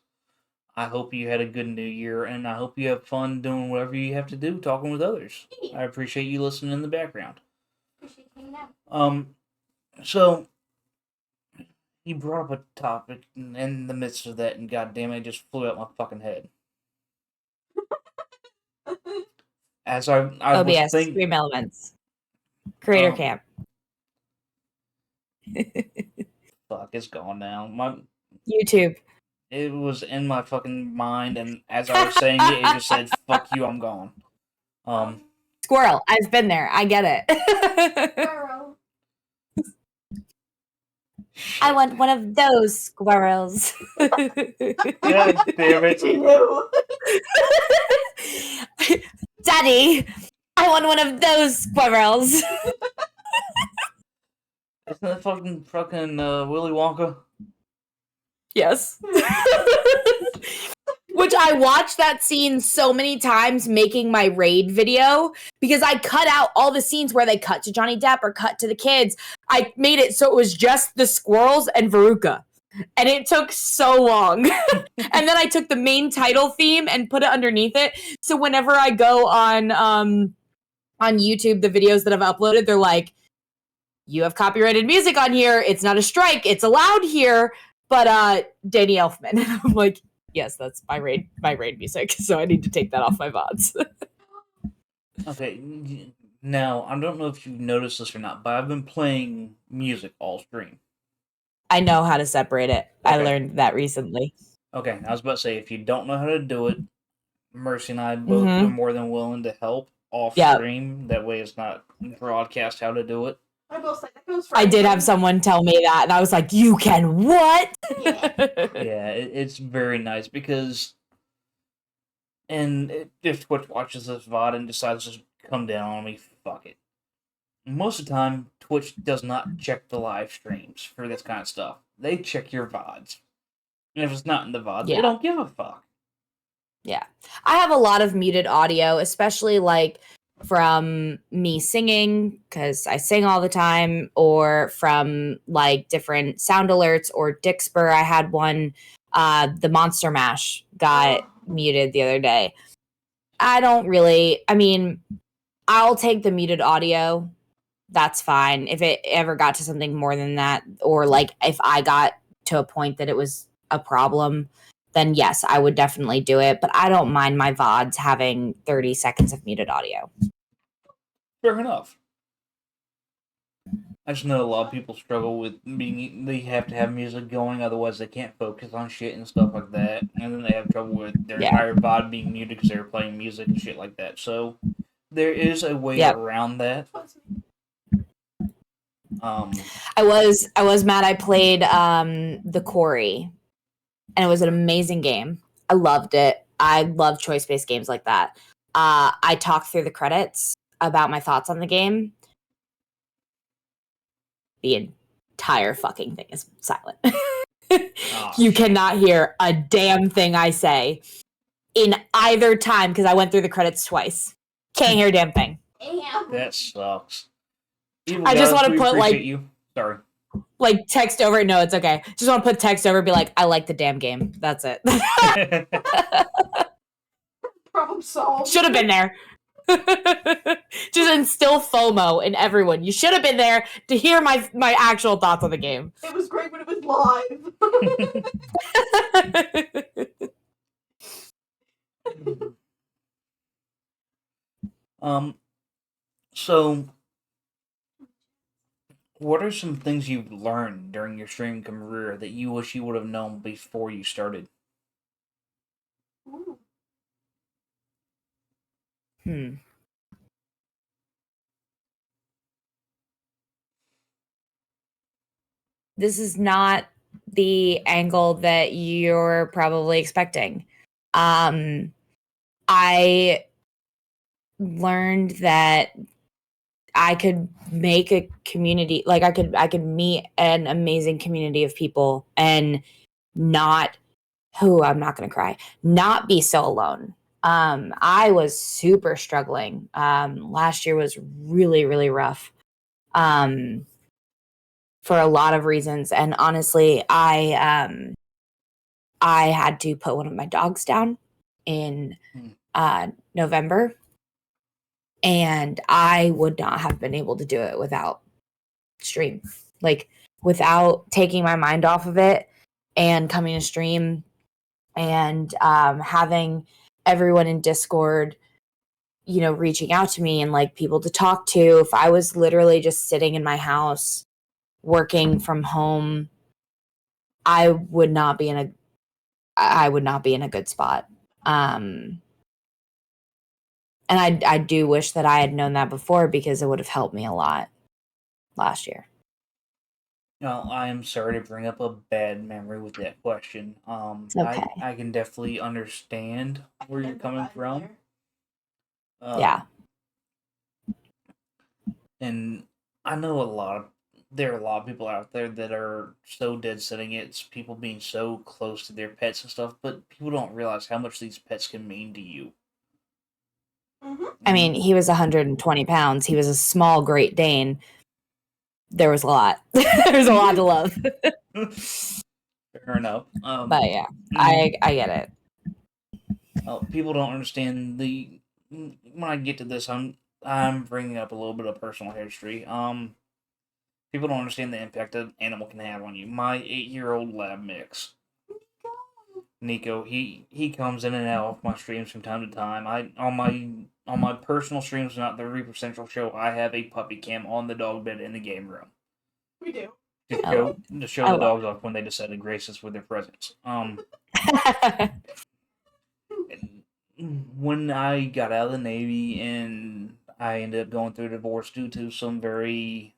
Speaker 1: I hope you had a good new year, and I hope you have fun doing whatever you have to do, talking with others. I appreciate you listening in the background. So you brought up a topic in the midst of that, and goddamn it just flew out my fucking head. As I
Speaker 3: OBS,
Speaker 1: was thinking,
Speaker 3: Stream Elements, Creator Camp.
Speaker 1: Fuck, it's gone now.
Speaker 3: YouTube.
Speaker 1: It was in my fucking mind, and as I was saying it, it just said, "Fuck you, I'm gone."
Speaker 3: Squirrel. I've been there. I get it.
Speaker 2: Squirrel.
Speaker 3: I want one of those squirrels.
Speaker 1: God damn it!
Speaker 3: Daddy, I want one of those squirrels.
Speaker 1: Isn't that fucking Willy Wonka?
Speaker 3: Yes. Which I watched that scene so many times making my raid video because I cut out all the scenes where they cut to Johnny Depp or cut to the kids. I made it so it was just the squirrels and Veruca. And it took so long. And then I took the main title theme and put it underneath it. So whenever I go on YouTube, the videos that I've uploaded, they're like, you have copyrighted music on here. It's not a strike. It's allowed here. But Danny Elfman. And I'm like, yes, that's my raid music. So I need to take that off my VODs.
Speaker 1: Okay. Now, I don't know if you've noticed this or not, but I've been playing music all stream.
Speaker 3: I know how to separate it.
Speaker 1: Okay.
Speaker 3: I learned that recently.
Speaker 1: Okay, I was about to say, if you don't know how to do it, Mercy and I both are more than willing to help off stream. That way it's not broadcast how to do it.
Speaker 2: I will say that goes for
Speaker 3: I did have someone tell me that, and I was like, you can what?
Speaker 1: Yeah, it's very nice because... And if Twitch watches this VOD and decides to just come down on me, fuck it. Most of the time, Twitch does not check the live streams for this kind of stuff. They check your VODs. And if it's not in the VOD, they don't give a fuck.
Speaker 3: Yeah. I have a lot of muted audio, especially like from me singing, because I sing all the time, or from like different sound alerts or Dixper. I had one, the Monster Mash got muted the other day. I'll take the muted audio. That's fine. If it ever got to something more than that, or like if I got to a point that it was a problem, then yes, I would definitely do it. But I don't mind my VODs having 30 seconds of muted audio.
Speaker 1: Fair enough. I just know a lot of people struggle with they have to have music going, otherwise they can't focus on shit and stuff like that. And then they have trouble with their
Speaker 3: Yeah.
Speaker 1: entire VOD being muted because they're playing music and shit like that. So there is a way
Speaker 3: Yep.
Speaker 1: around that.
Speaker 3: I was mad. I played the Quarry, and it was an amazing game. I loved it. I love choice-based games like that. I talked through the credits about my thoughts on the game. The entire fucking thing is silent. You cannot hear a damn thing I say in either time because I went through the credits twice. Can't hear a damn thing.
Speaker 1: That sucks. Evil
Speaker 3: I just
Speaker 1: guys,
Speaker 3: want
Speaker 1: we
Speaker 3: to put
Speaker 1: appreciate
Speaker 3: like
Speaker 1: you. Sorry.
Speaker 3: like text over it. No, it's okay. Just want to put text over, be like, I like the damn game. That's it.
Speaker 2: Problem solved.
Speaker 3: Should have been there. Just instill FOMO in everyone. You should have been there to hear my actual thoughts on the game.
Speaker 2: It was great when it was live.
Speaker 1: So what are some things you've learned during your streaming career that you wish you would have known before you started?
Speaker 2: Ooh.
Speaker 3: This is not the angle that you're probably expecting. I learned that I could make a community, like I could meet an amazing community of people and not, I'm not gonna cry, not be so alone. I was super struggling. Last year was really, really rough. For a lot of reasons. And honestly, I had to put one of my dogs down in November. And I would not have been able to do it without stream. Like, without taking my mind off of it and coming to stream and having everyone in Discord, you know, reaching out to me and like people to talk to. If I was literally just sitting in my house working from home, I would not be in a good spot. And I do wish that I had known that before because it would have helped me a lot last year.
Speaker 1: No, I am sorry to bring up a bad memory with that question.
Speaker 3: It's okay.
Speaker 1: I can definitely understand where you're coming from.
Speaker 3: Yeah.
Speaker 1: And I know there are a lot of people out there that are so dead setting it's people being so close to their pets and stuff, but people don't realize how much these pets can mean to you.
Speaker 2: Mm-hmm.
Speaker 3: I mean, he was 120 pounds. He was a small Great Dane. There was a lot. There was a lot to love.
Speaker 1: Fair enough.
Speaker 3: But yeah, I get it.
Speaker 1: People don't understand when I get to this, I'm bringing up a little bit of personal history. People don't understand the impact an animal can have on you. My 8-year-old lab mix, Nico, he comes in and out of my streams from time to time. On my personal streams, not the Reaper Central show, I have a puppy cam on the dog bed in the game room.
Speaker 2: We do.
Speaker 1: To show the dogs off when they decide to grace us with their presence. When I got out of the Navy and I ended up going through a divorce due to some very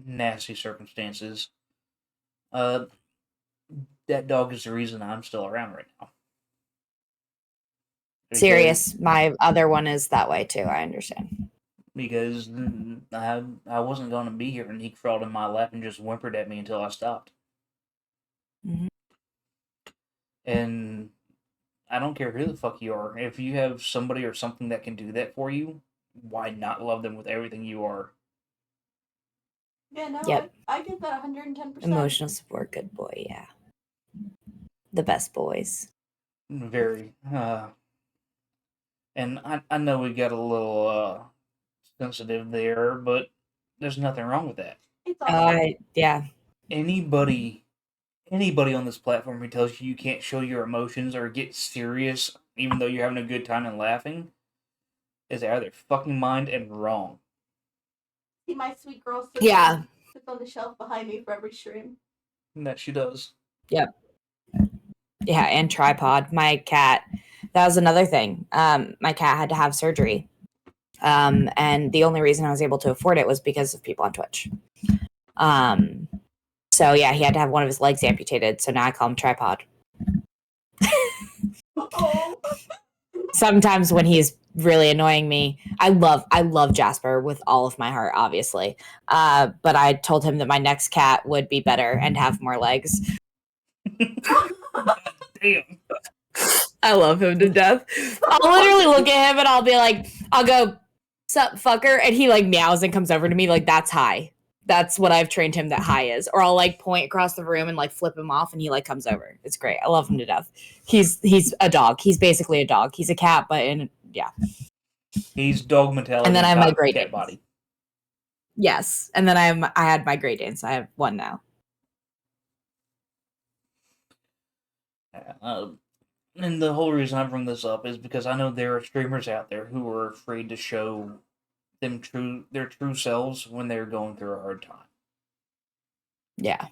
Speaker 1: nasty circumstances, that dog is the reason I'm still around right now.
Speaker 3: Serious. My other one is that way too. I understand.
Speaker 1: Because I wasn't going to be here, and he crawled in my lap and just whimpered at me until I stopped.
Speaker 3: Mm-hmm.
Speaker 1: And I don't care who the fuck you are. If you have somebody or something that can do that for you, why not love them with everything you are?
Speaker 2: Yeah, no,
Speaker 3: Yep.
Speaker 2: I get that 110%.
Speaker 3: Emotional support, good boy, yeah. The best boys.
Speaker 1: Very. And I know we got a little sensitive there, but there's nothing wrong with that.
Speaker 2: It's all
Speaker 3: Yeah.
Speaker 1: Anybody on this platform who tells you can't show your emotions or get serious even though you're having a good time and laughing is out of their fucking mind and wrong.
Speaker 2: See my sweet girl sits on the shelf behind me for every stream.
Speaker 1: That she does.
Speaker 3: Yep. Yeah, and tripod. My cat, that was another thing. My cat had to have surgery. And the only reason I was able to afford it was because of people on Twitch. So yeah, he had to have one of his legs amputated. So now I call him Tripod.
Speaker 2: Oh.
Speaker 3: Sometimes when he's really annoying me, I love Jasper with all of my heart, obviously. But I told him that my next cat would be better and have more legs.
Speaker 1: Damn.
Speaker 3: I love him to death. I'll literally look at him and I'll be like, I'll go, sup, fucker? And he like meows and comes over to me like, that's high. That's what I've trained him that high is. Or I'll like point across the room and like flip him off and he like comes over. It's great. I love him to death. He's a dog. He's basically a dog. He's a cat, but yeah.
Speaker 1: He's dog mentality.
Speaker 3: And then I have my Great
Speaker 1: cat
Speaker 3: Danes.
Speaker 1: body.
Speaker 3: Yes. And then I had my Great Danes. I have one now.
Speaker 1: And the whole reason I bring this up is because I know there are streamers out there who are afraid to show their true selves when they're going through a hard time.
Speaker 3: Yeah.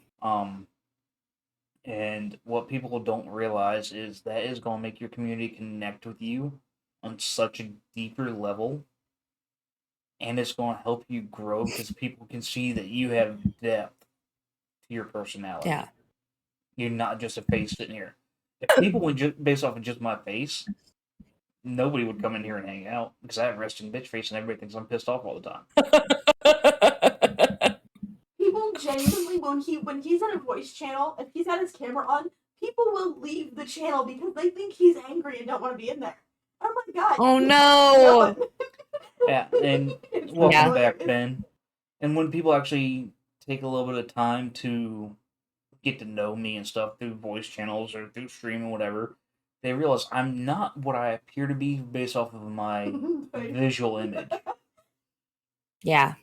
Speaker 1: And what people don't realize is that is going to make your community connect with you on such a deeper level. And it's going to help you grow because people can see that you have depth to your personality.
Speaker 3: Yeah.
Speaker 1: You're not just a face sitting here. If people went just based off of just my face, nobody would come in here and hang out because I have a resting bitch face and everybody thinks I'm pissed off all the time.
Speaker 2: People genuinely, when he's in a voice channel, if he's got his camera on, people will leave the channel because they think he's angry and don't want to be in there. Oh my god.
Speaker 3: Oh no.
Speaker 1: Yeah, and welcome back, Ben. And when people actually take a little bit of time to get to know me and stuff through voice channels or through stream or whatever, they realize I'm not what I appear to be based off of my visual image.
Speaker 3: Yeah.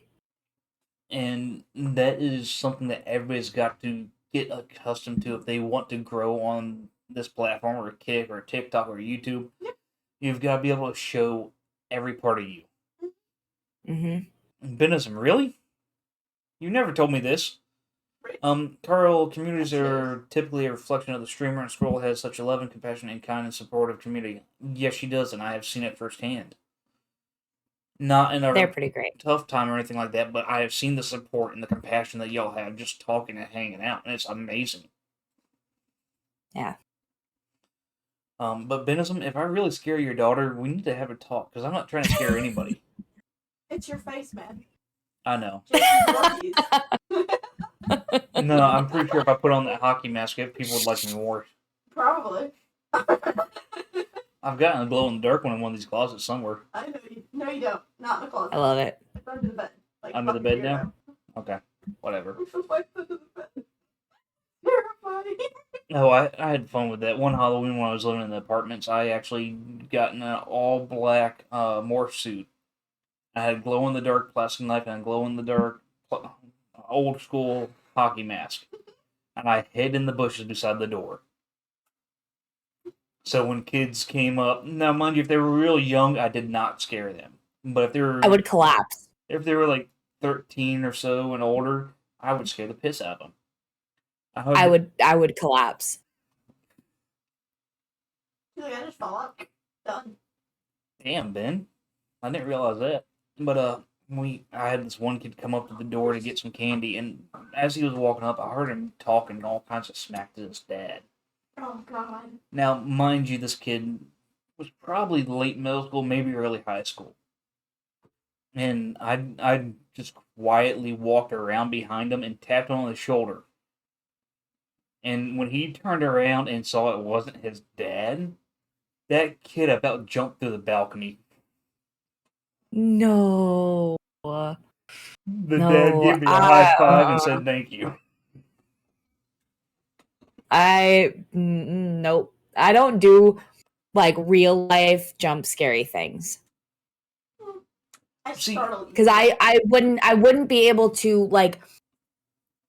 Speaker 1: And that is something that everybody's got to get accustomed to if they want to grow on this platform or Kick or TikTok or YouTube.
Speaker 2: Yep. You've
Speaker 1: got to be able to show every part of you.
Speaker 3: Mm-hmm.
Speaker 1: Benism, really? You never told me this. Carl, communities are typically a reflection of the streamer, and Scroll has such a loving, compassionate, and kind and supportive community. Yes, she does, and I have seen it firsthand. Not in
Speaker 3: They're pretty great.
Speaker 1: tough time or anything like that, but I have seen the support and the compassion that y'all have just talking and hanging out, and it's amazing.
Speaker 3: Yeah.
Speaker 1: But Benism, if I really scare your daughter, we need to have a talk, because I'm not trying to scare anybody.
Speaker 2: It's your face, man.
Speaker 1: I know.
Speaker 2: Jason
Speaker 1: No, I'm pretty sure if I put on that hockey mask, people would like me more.
Speaker 2: Probably.
Speaker 1: I've gotten a glow in the dark one in one of these closets somewhere.
Speaker 2: I know you. No, you don't. Not in the closet.
Speaker 3: I love it.
Speaker 2: It's under the bed. Like,
Speaker 1: Under the
Speaker 2: fucking
Speaker 1: bed now? Okay, whatever.
Speaker 2: Like under the bed. Terrifying.
Speaker 1: No, I had fun with that. One Halloween when I was living in the apartments, I actually got in an all-black morph suit. I had a glow-in-the-dark plastic knife and a glow-in-the-dark old-school hockey mask. And I hid in the bushes beside the door. So when kids came up, now mind you, if they were real young, I did not scare them. But if they were,
Speaker 3: I would collapse.
Speaker 1: If they were like 13 or so and older, I would scare the piss out of them.
Speaker 3: I would collapse.
Speaker 2: Like, I just fall up. Done.
Speaker 1: Damn, Ben. I didn't realize that. But I had this one kid come up to the door to get some candy, and as he was walking up, I heard him talking all kinds of smack to his dad.
Speaker 2: Oh god.
Speaker 1: Now, mind you, this kid was probably late middle school, maybe early high school. And I just quietly walked around behind him and tapped him on the shoulder. And when he turned around and saw it wasn't his dad, that kid about jumped through the balcony.
Speaker 3: No.
Speaker 1: The dad gave me a high five and said thank you.
Speaker 3: Nope. I don't do like real life jump scary things. Because I wouldn't be able to like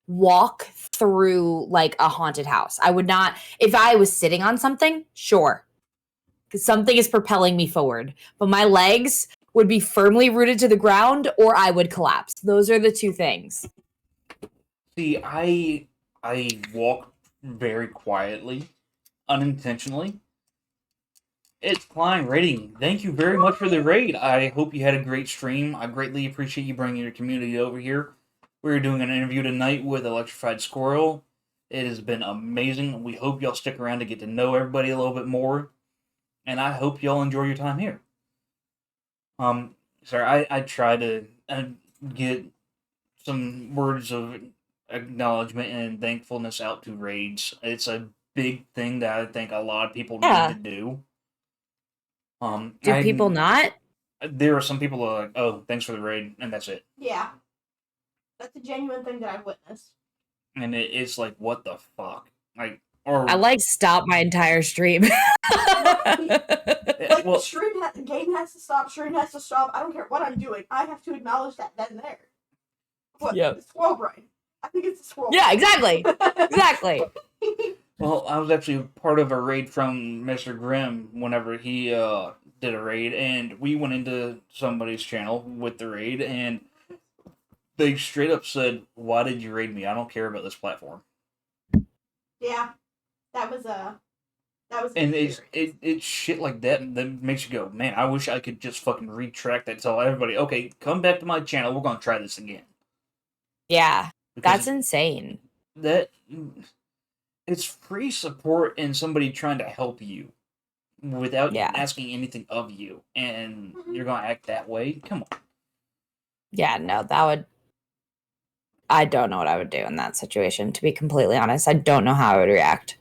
Speaker 3: walk through like a haunted house. I would not. If I was sitting on something, sure, because something is propelling me forward. But my legs, would be firmly rooted to the ground or I would collapse. Those are the two things.
Speaker 1: See, I walk very quietly, unintentionally. It's Klein rating. Thank you very much for the raid. I hope you had a great stream. I greatly appreciate you bringing your community over here. We're doing an interview tonight with Electrified Squirrel. It has been amazing. We hope y'all stick around to get to know everybody a little bit more. And I hope y'all enjoy your time here. Sorry, I try to get some words of acknowledgement and thankfulness out to raids. It's a big thing that I think a lot of people need to do.
Speaker 3: Do people not?
Speaker 1: There are some people who are like, oh, thanks for the raid, and that's it.
Speaker 2: Yeah. That's a genuine thing that I've witnessed.
Speaker 1: And it's like, what the fuck? Like, or
Speaker 3: I stop my entire stream.
Speaker 2: Like, game has to stop, stream has to stop. I don't care what I'm doing. I have to acknowledge that then there. What?
Speaker 3: Yep.
Speaker 2: The squirrel brain. I think it's a squirrel.
Speaker 3: Yeah, exactly. Exactly.
Speaker 1: Well, I was actually part of a raid from Mr. Grimm whenever he did a raid, and we went into somebody's channel with the raid, and they straight up said, "Why did you raid me? I don't care about this platform."
Speaker 2: Yeah, that was
Speaker 1: and it's shit like that that makes you go, man, I wish I could just fucking retract that, tell everybody, okay, come back to my channel, we're gonna try this again.
Speaker 3: Yeah,
Speaker 1: because
Speaker 3: that's insane.
Speaker 1: It's free support and somebody trying to help you without asking anything of you, and you're gonna act that way? Come on.
Speaker 3: Yeah, no, I don't know what I would do in that situation, to be completely honest. I don't know how I would react.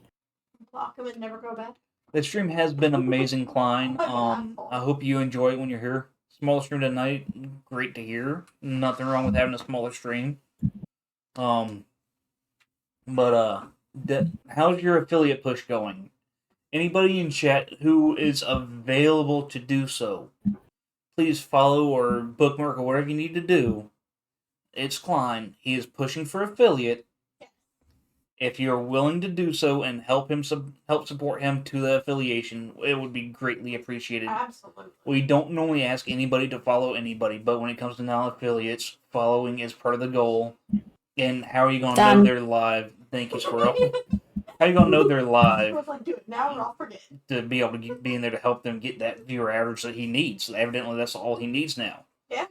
Speaker 2: Block him and never go back.
Speaker 1: The stream has been amazing, Klein. I hope you enjoy it when you're here. Small stream tonight, great to hear. Nothing wrong with having a smaller stream. How's your affiliate push going? Anybody in chat who is available to do so, please follow or bookmark or whatever you need to do. It's Klein. He is pushing for affiliate. If you're willing to do so and help support him to the affiliation, it would be greatly appreciated.
Speaker 2: Absolutely.
Speaker 1: We don't normally ask anybody to follow anybody, but when it comes to non-affiliates, following is part of the goal. And how are you going to know they're live? Thank you, Squirrel. How are you going to know they're live?
Speaker 2: Like, do it now or I'll forget.
Speaker 1: To be able to be in there to help them get that viewer average that he needs. Evidently, that's all he needs now.
Speaker 2: Yeah.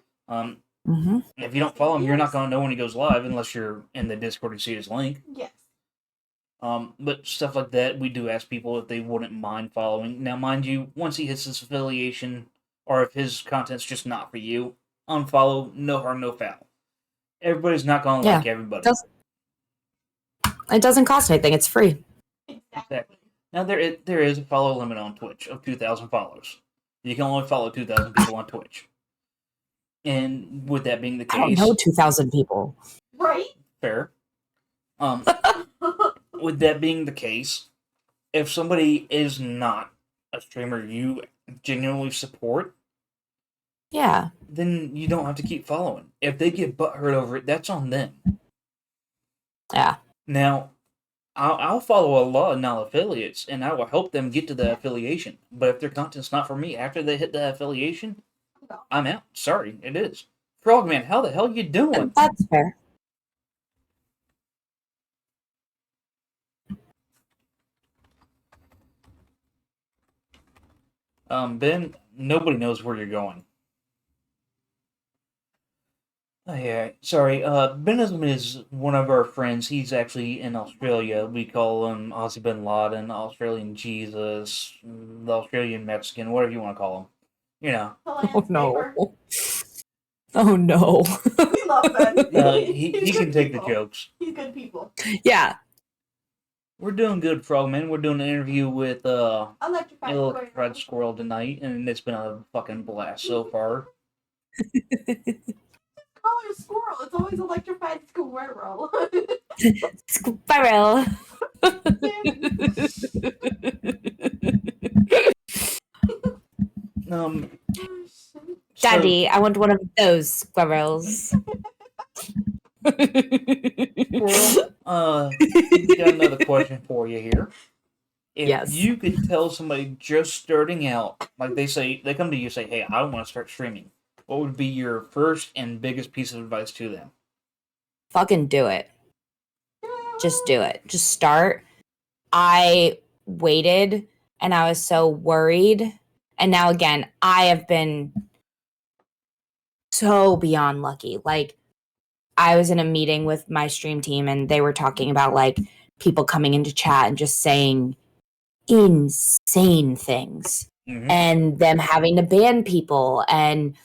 Speaker 1: If you don't follow him, you're not going to know when he goes live unless you're in the Discord and see his link.
Speaker 2: Yes.
Speaker 1: But stuff like that, we do ask people if they wouldn't mind following. Now, mind you, once he hits this affiliation, or if his content's just not for you, unfollow, no harm, no foul. Everybody's not going to like everybody.
Speaker 3: It doesn't cost anything. It's free.
Speaker 2: Exactly.
Speaker 1: Now, there is a follow limit on Twitch of 2,000 followers. You can only follow 2,000 people on Twitch. And with that being the case...
Speaker 3: I don't know 2,000 people.
Speaker 2: Right?
Speaker 1: Fair. With that being the case, if somebody is not a streamer you genuinely support, then you don't have to keep following. If they get butthurt over it, that's on them.
Speaker 3: Yeah.
Speaker 1: Now, I'll follow a lot of non-affiliates, and I will help them get to the affiliation. But if their content's not for me after they hit the affiliation, I'm out. Sorry, it is. Frogman, how the hell you doing?
Speaker 3: That's fair.
Speaker 1: Ben, nobody knows where you're going. Oh, yeah, sorry. Benism is one of our friends. He's actually in Australia. We call him Ozzy Bin Laden, Australian Jesus, the Australian Mexican, whatever you want to call him. You know.
Speaker 3: Oh, no. Oh, no.
Speaker 2: We love Ben.
Speaker 1: He can take the jokes.
Speaker 2: He's good people.
Speaker 3: Yeah.
Speaker 1: We're doing good, Frogman. We're doing an interview with
Speaker 2: Electrified
Speaker 1: Squirrel tonight, and it's been a fucking blast so far.
Speaker 2: Call her Squirrel. It's always Electrified Squirrel.
Speaker 3: Squirrel. Daddy, I want one of those squirrels.
Speaker 1: Squirrel, got another question for you here. If
Speaker 3: Yes.
Speaker 1: you could tell somebody just starting out, like they come to you and say, hey, I want to start streaming, what would be your first and biggest piece of advice to them?
Speaker 3: Fucking do it. Just do it. Just start. I waited and I was so worried. And now again, I have been so beyond lucky. Like, I was in a meeting with my stream team and they were talking about like people coming into chat and just saying insane things and them having to ban people. And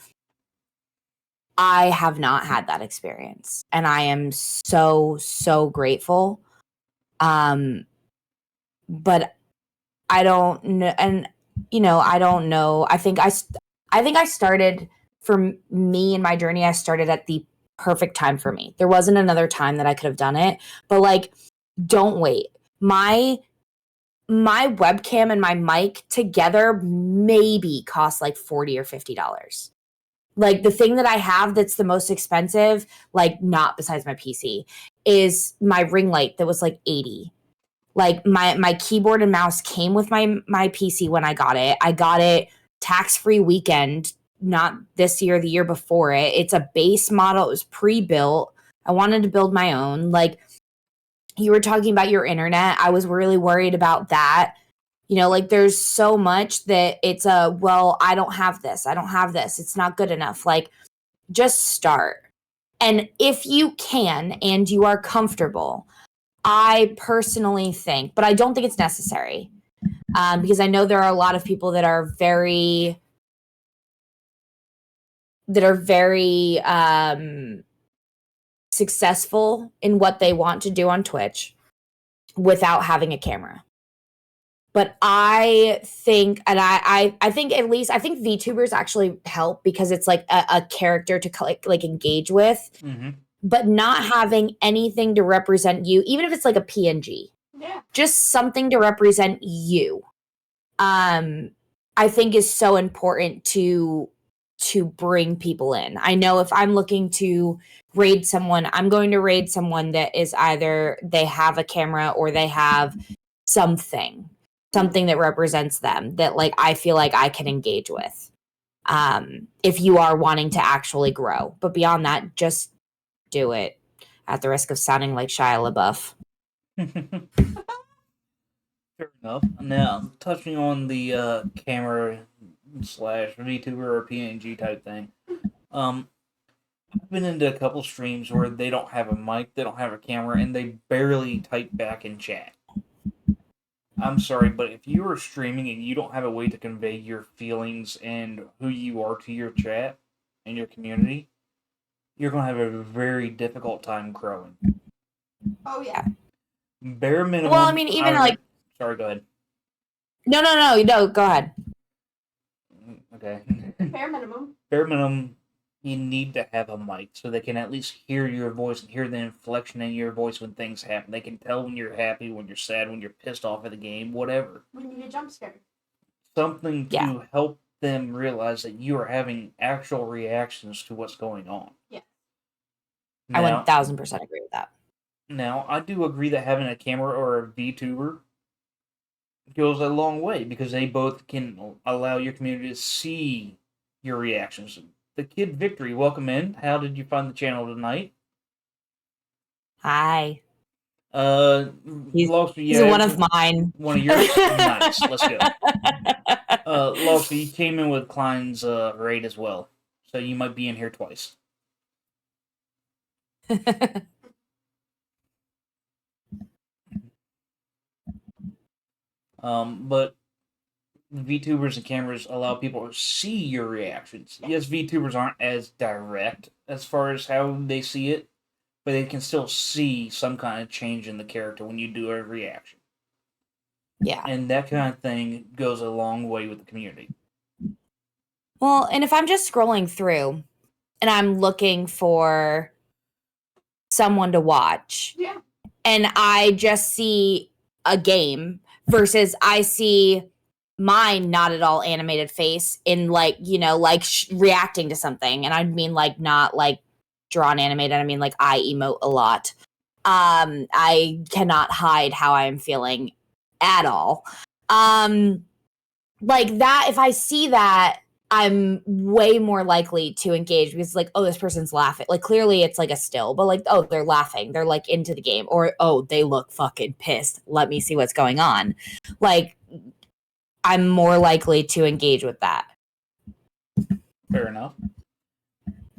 Speaker 3: I have not had that experience. And I am so, so grateful. But I don't know. And, I don't know. I think I started, for me in my journey, I started at the perfect time for me. There wasn't another time that I could have done it, but like, don't wait. My webcam and my mic together maybe cost like $40 or $50. Like, the thing that I have that's the most expensive, like not besides my PC, is my ring light that was like $80. Like, my keyboard and mouse came with my PC when I got it. I got it tax-free weekend, not this year, the year before it. It's a base model. It was pre-built. I wanted to build my own. Like, you were talking about your internet. I was really worried about that. Like, there's so much that it's well, I don't have this. I don't have this. It's not good enough. Like, just start. And if you can and you are comfortable, I personally think, but I don't think it's necessary, because I know there are a lot of people that are very successful in what they want to do on Twitch without having a camera. But I think, and I think at least, I think VTubers actually help because it's like a character to like engage with, but not having anything to represent you, even if it's like a PNG, just something to represent you, I think is so important to bring people in. I know if I'm looking to raid someone, I'm going to raid someone that is either they have a camera or they have something that represents them that like I feel like I can engage with. If you are wanting to actually grow, but beyond that, just do it, at the risk of sounding like Shia LaBeouf.
Speaker 1: Fair enough. Now, touching on the camera / VTuber or PNG type thing, I've been into a couple streams where they don't have a mic, they don't have a camera, and they barely type back in chat. I'm sorry, but if you are streaming and you don't have a way to convey your feelings and who you are to your chat and your community, you're going to have a very difficult time growing.
Speaker 2: Oh, yeah.
Speaker 1: Bare minimum.
Speaker 3: Well, I mean, even like...
Speaker 1: Sorry, go ahead.
Speaker 3: No, go ahead.
Speaker 1: Okay.
Speaker 2: Bare minimum.
Speaker 1: Bare minimum, you need to have a mic so they can at least hear your voice and hear the inflection in your voice when things happen. They can tell when you're happy, when you're sad, when you're pissed off at the game, whatever.
Speaker 2: When you get jump scared.
Speaker 1: Something to help them realize that you are having actual reactions to what's going on.
Speaker 2: Yeah.
Speaker 3: Now, I 1000% agree with that.
Speaker 1: Now, I do agree that having a camera or a VTuber goes a long way because they both can allow your community to see your reactions. The Kid Victory, welcome in. How did you find the channel tonight?
Speaker 3: Hi.
Speaker 1: He's
Speaker 3: one of mine.
Speaker 1: One of yours? Nice. Let's go. Loxy, you came in with Klein's raid as well, so you might be in here twice. But VTubers and cameras allow people to see your reactions. Yes, VTubers aren't as direct as far as how they see it, but they can still see some kind of change in the character when you do a reaction.
Speaker 3: Yeah.
Speaker 1: And that kind of thing goes a long way with the community.
Speaker 3: Well, and if I'm just scrolling through and I'm looking for someone to watch, and I just see a game versus I see my not at all animated face in like, reacting to something. And I mean like not like drawn animated. I mean like I emote a lot. I cannot hide how I am feeling. at all. Like that, if I see that, I'm way more likely to engage because like, oh, this person's laughing. Like clearly it's like a still, but like, oh, they're laughing. They're like into the game. Or, oh, they look fucking pissed. Let me see what's going on. Like, I'm more likely to engage with that.
Speaker 1: Fair enough.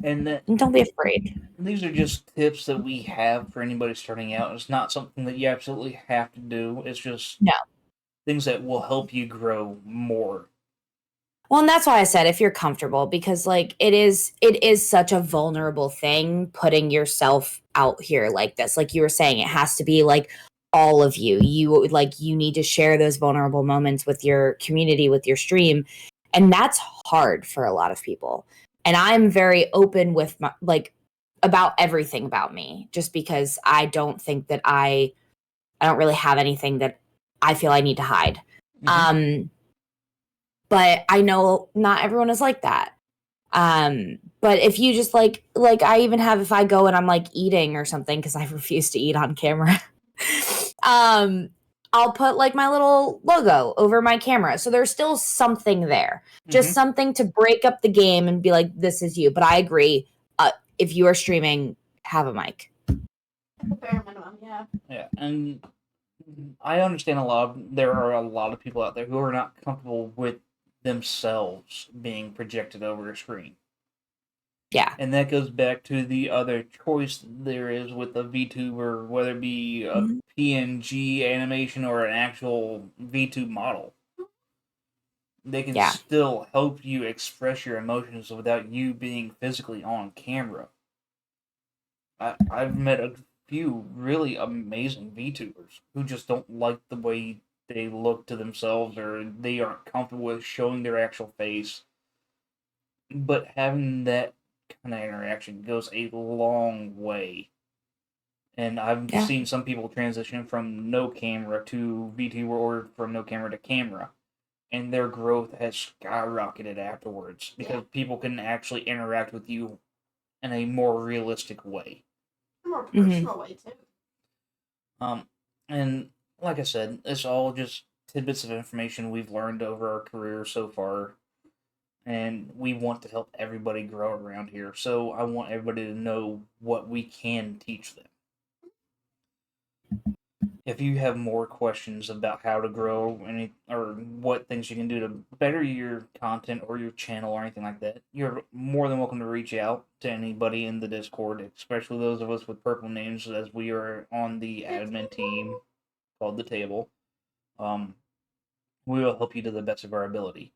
Speaker 1: And
Speaker 3: don't be afraid.
Speaker 1: These are just tips that we have for anybody starting out. It's not something that you absolutely have to do. It's just things that will help you grow more.
Speaker 3: Well, and that's why I said if you're comfortable, because like it is such a vulnerable thing putting yourself out here like this. Like you were saying, it has to be like all of you. You need to share those vulnerable moments with your community, with your stream. And that's hard for a lot of people. And I'm very open with my, like about everything about me, just because I don't think that I don't really have anything that I feel I need to hide. Mm-hmm. But I know not everyone is like that. But if you just like I even have, if I go and I'm like eating or something, because I refuse to eat on camera, I'll put like my little logo over my camera. So there's still something there, just something to break up the game and be like, this is you. But I agree. If you are streaming, have a mic.
Speaker 2: Bare minimum, yeah.
Speaker 1: Yeah, and I understand there are a lot of people out there who are not comfortable with themselves being projected over a screen.
Speaker 3: Yeah.
Speaker 1: And that goes back to the other choice there is with a VTuber, whether it be a PNG animation or an actual VTube model. They can still help you express your emotions without you being physically on camera. I've met a few really amazing VTubers who just don't like the way they look to themselves, or they aren't comfortable with showing their actual face. But having that kind of interaction goes a long way. And I've seen some people transition from no camera to VTuber, or from no camera to camera. And their growth has skyrocketed afterwards because people can actually interact with you in a more realistic way.
Speaker 2: A more personal way, too.
Speaker 1: And like I said, it's all just tidbits of information we've learned over our career so far. And we want to help everybody grow around here. So I want everybody to know what we can teach them. If you have more questions about how to grow or what things you can do to better your content or your channel or anything like that, you're more than welcome to reach out to anybody in the Discord, especially those of us with purple names, as we are on the admin team called The Table. We will help you to the best of our ability.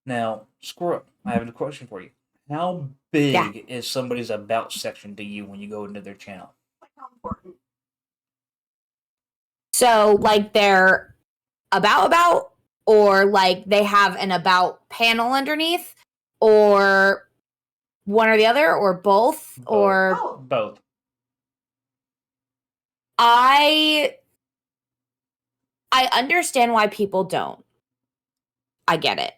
Speaker 1: Now, Squirrel, I have a question for you. How big is somebody's about section to you when you go into their channel?
Speaker 2: Like, how important?
Speaker 3: So, like, they're about, or like they have an about panel underneath, or one or the other, or both. Or
Speaker 1: both.
Speaker 3: I understand why people don't. I get it.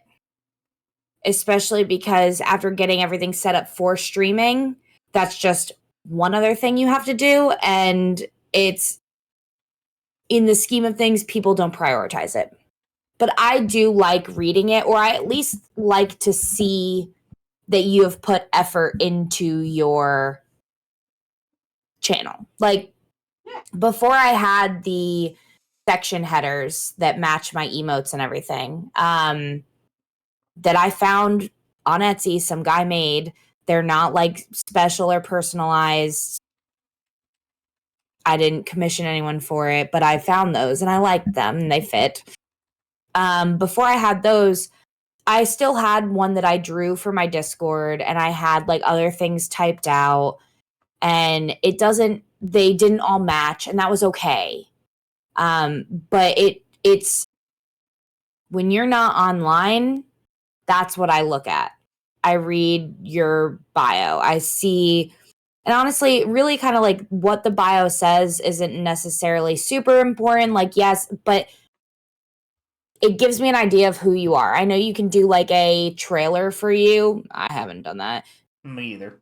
Speaker 3: Especially because after getting everything set up for streaming, that's just one other thing you have to do. And it's, in the scheme of things, people don't prioritize it. But I do like reading it, or I at least like to see that you have put effort into your channel. Like, before I had the section headers that match my emotes and everything, that I found on Etsy, some guy made. They're not like special or personalized. I didn't commission anyone for it, but I found those and I liked them and they fit. Before I had those, I still had one that I drew for my Discord, and I had like other things typed out, and they didn't all match, and that was okay. But it's when you're not online, that's what I look at. I read your bio. I see, and honestly, really kind of like what the bio says isn't necessarily super important. Like, yes, but it gives me an idea of who you are. I know you can do like a trailer for you. I haven't done that.
Speaker 1: Me either.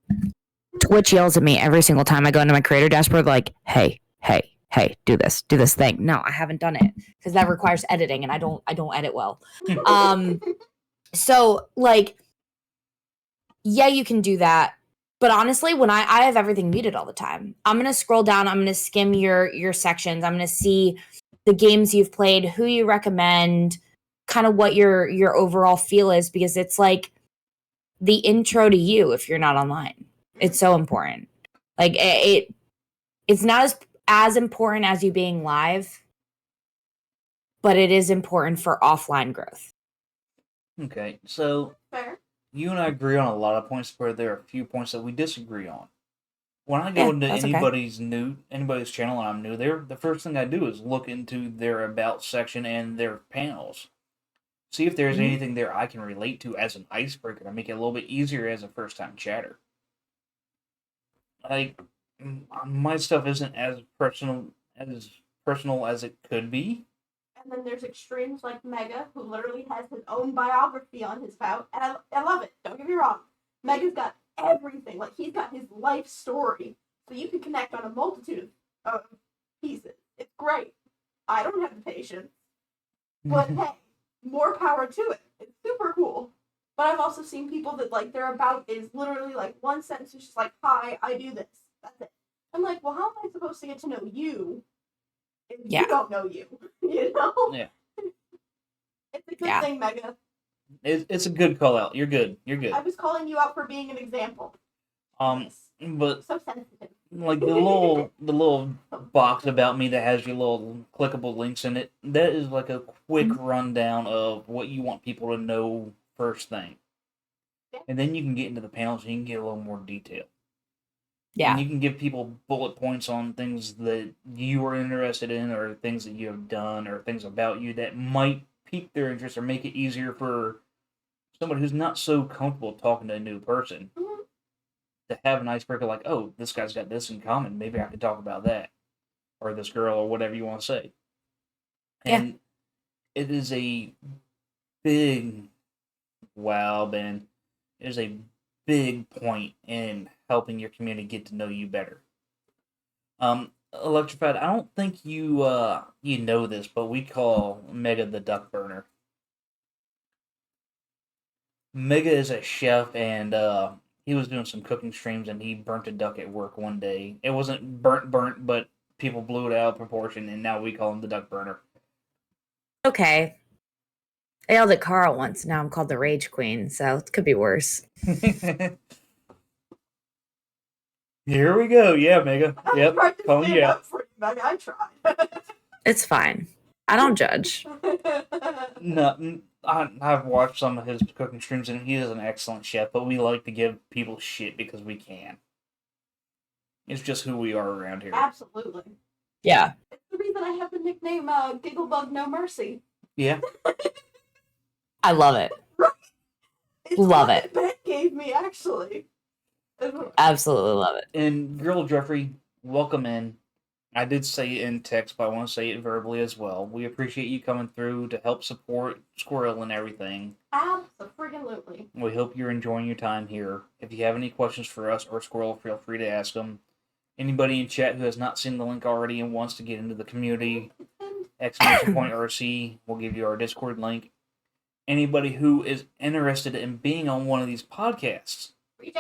Speaker 5: Twitch yells at me every single time I go into my creator dashboard, like, hey, hey, do this thing.
Speaker 3: No, I haven't done it because that requires editing, and I don't edit well. So like, yeah, you can do that. But honestly, when I have everything muted all the time, I'm going to scroll down. I'm going to skim your sections. I'm going to see the games you've played, who you recommend, kind of what your overall feel is, because it's like the intro to you if you're not online. It's so important. Like it's not as important as you being live, but it is important for offline growth.
Speaker 1: Okay, so
Speaker 2: Fair.
Speaker 1: you and I agree on a lot of points, where there are a few points that we disagree on. When I go into
Speaker 3: that's okay.
Speaker 1: anybody's channel and I'm new there, the first thing I do is look into their about section and their panels. See if there's anything there I can relate to as an icebreaker to make it a little bit easier as a first-time chatter. Like, my stuff isn't as personal as it could be.
Speaker 2: And then there's extremes like Mega, who literally has his own biography on his spout, and I love it. Don't get me wrong. Mega's got everything. Like, he's got his life story, so you can connect on a multitude of pieces. It's great. I don't have the patience, but hey, more power to it. It's super cool. But I've also seen people that, like, their about is literally like one sentence is just like, "Hi, I do this." That's it. I'm like, well, how am I supposed to get to know you if you don't know you? You know?
Speaker 1: Yeah.
Speaker 2: It's a good thing, Mega.
Speaker 1: It's a good call out. You're good.
Speaker 2: I was calling you out for being an example.
Speaker 1: But
Speaker 2: so sensitive.
Speaker 1: Like the little box about me that has your little clickable links in it, that is like a quick rundown of what you want people to know first thing.
Speaker 2: Yeah.
Speaker 1: And then you can get into the panels and you can get a little more detail.
Speaker 3: Yeah.
Speaker 1: And you can give people bullet points on things that you are interested in, or things that you have done, or things about you that might pique their interest or make it easier for somebody who's not so comfortable talking to a new person to have an icebreaker like, oh, this guy's got this in common. Maybe I could talk about that. Or this girl, or whatever you want to say. And it is a big, wow, Ben. It is a big point in helping your community get to know you better. Electrified, I don't think you know this, but we call Mega the duck burner. Mega is a chef, and he was doing some cooking streams, and he burnt a duck at work one day. It wasn't burnt, but people blew it out of proportion, and now we call him the duck burner.
Speaker 3: Okay. I yelled at Carl once. Now I'm called the Rage Queen, so it could be worse.
Speaker 1: Here we go. Yeah, Mega. Yep.
Speaker 2: Calling you out. Mega, I tried.
Speaker 3: It's fine. I don't judge.
Speaker 1: No, I've watched some of his cooking streams, and he is an excellent chef, but we like to give people shit because we can. It's just who we are around here.
Speaker 2: Absolutely.
Speaker 3: Yeah.
Speaker 2: It's the reason I have the nickname GiggleBugMercy.
Speaker 1: Yeah.
Speaker 3: I love it.
Speaker 2: It's
Speaker 3: love
Speaker 2: what
Speaker 3: it.
Speaker 2: Ben gave me, actually.
Speaker 3: Absolutely love it.
Speaker 1: And Girl Jeffrey, welcome in. I did say it in text, but I want to say it verbally as well. We appreciate you coming through to help support Squirrel and everything.
Speaker 2: Absolutely.
Speaker 1: We hope you're enjoying your time here. If you have any questions for us or Squirrel, feel free to ask them. Anybody in chat who has not seen the link already and wants to get into the community, !RC, we'll give you our Discord link. Anybody who is interested in being on one of these podcasts, reach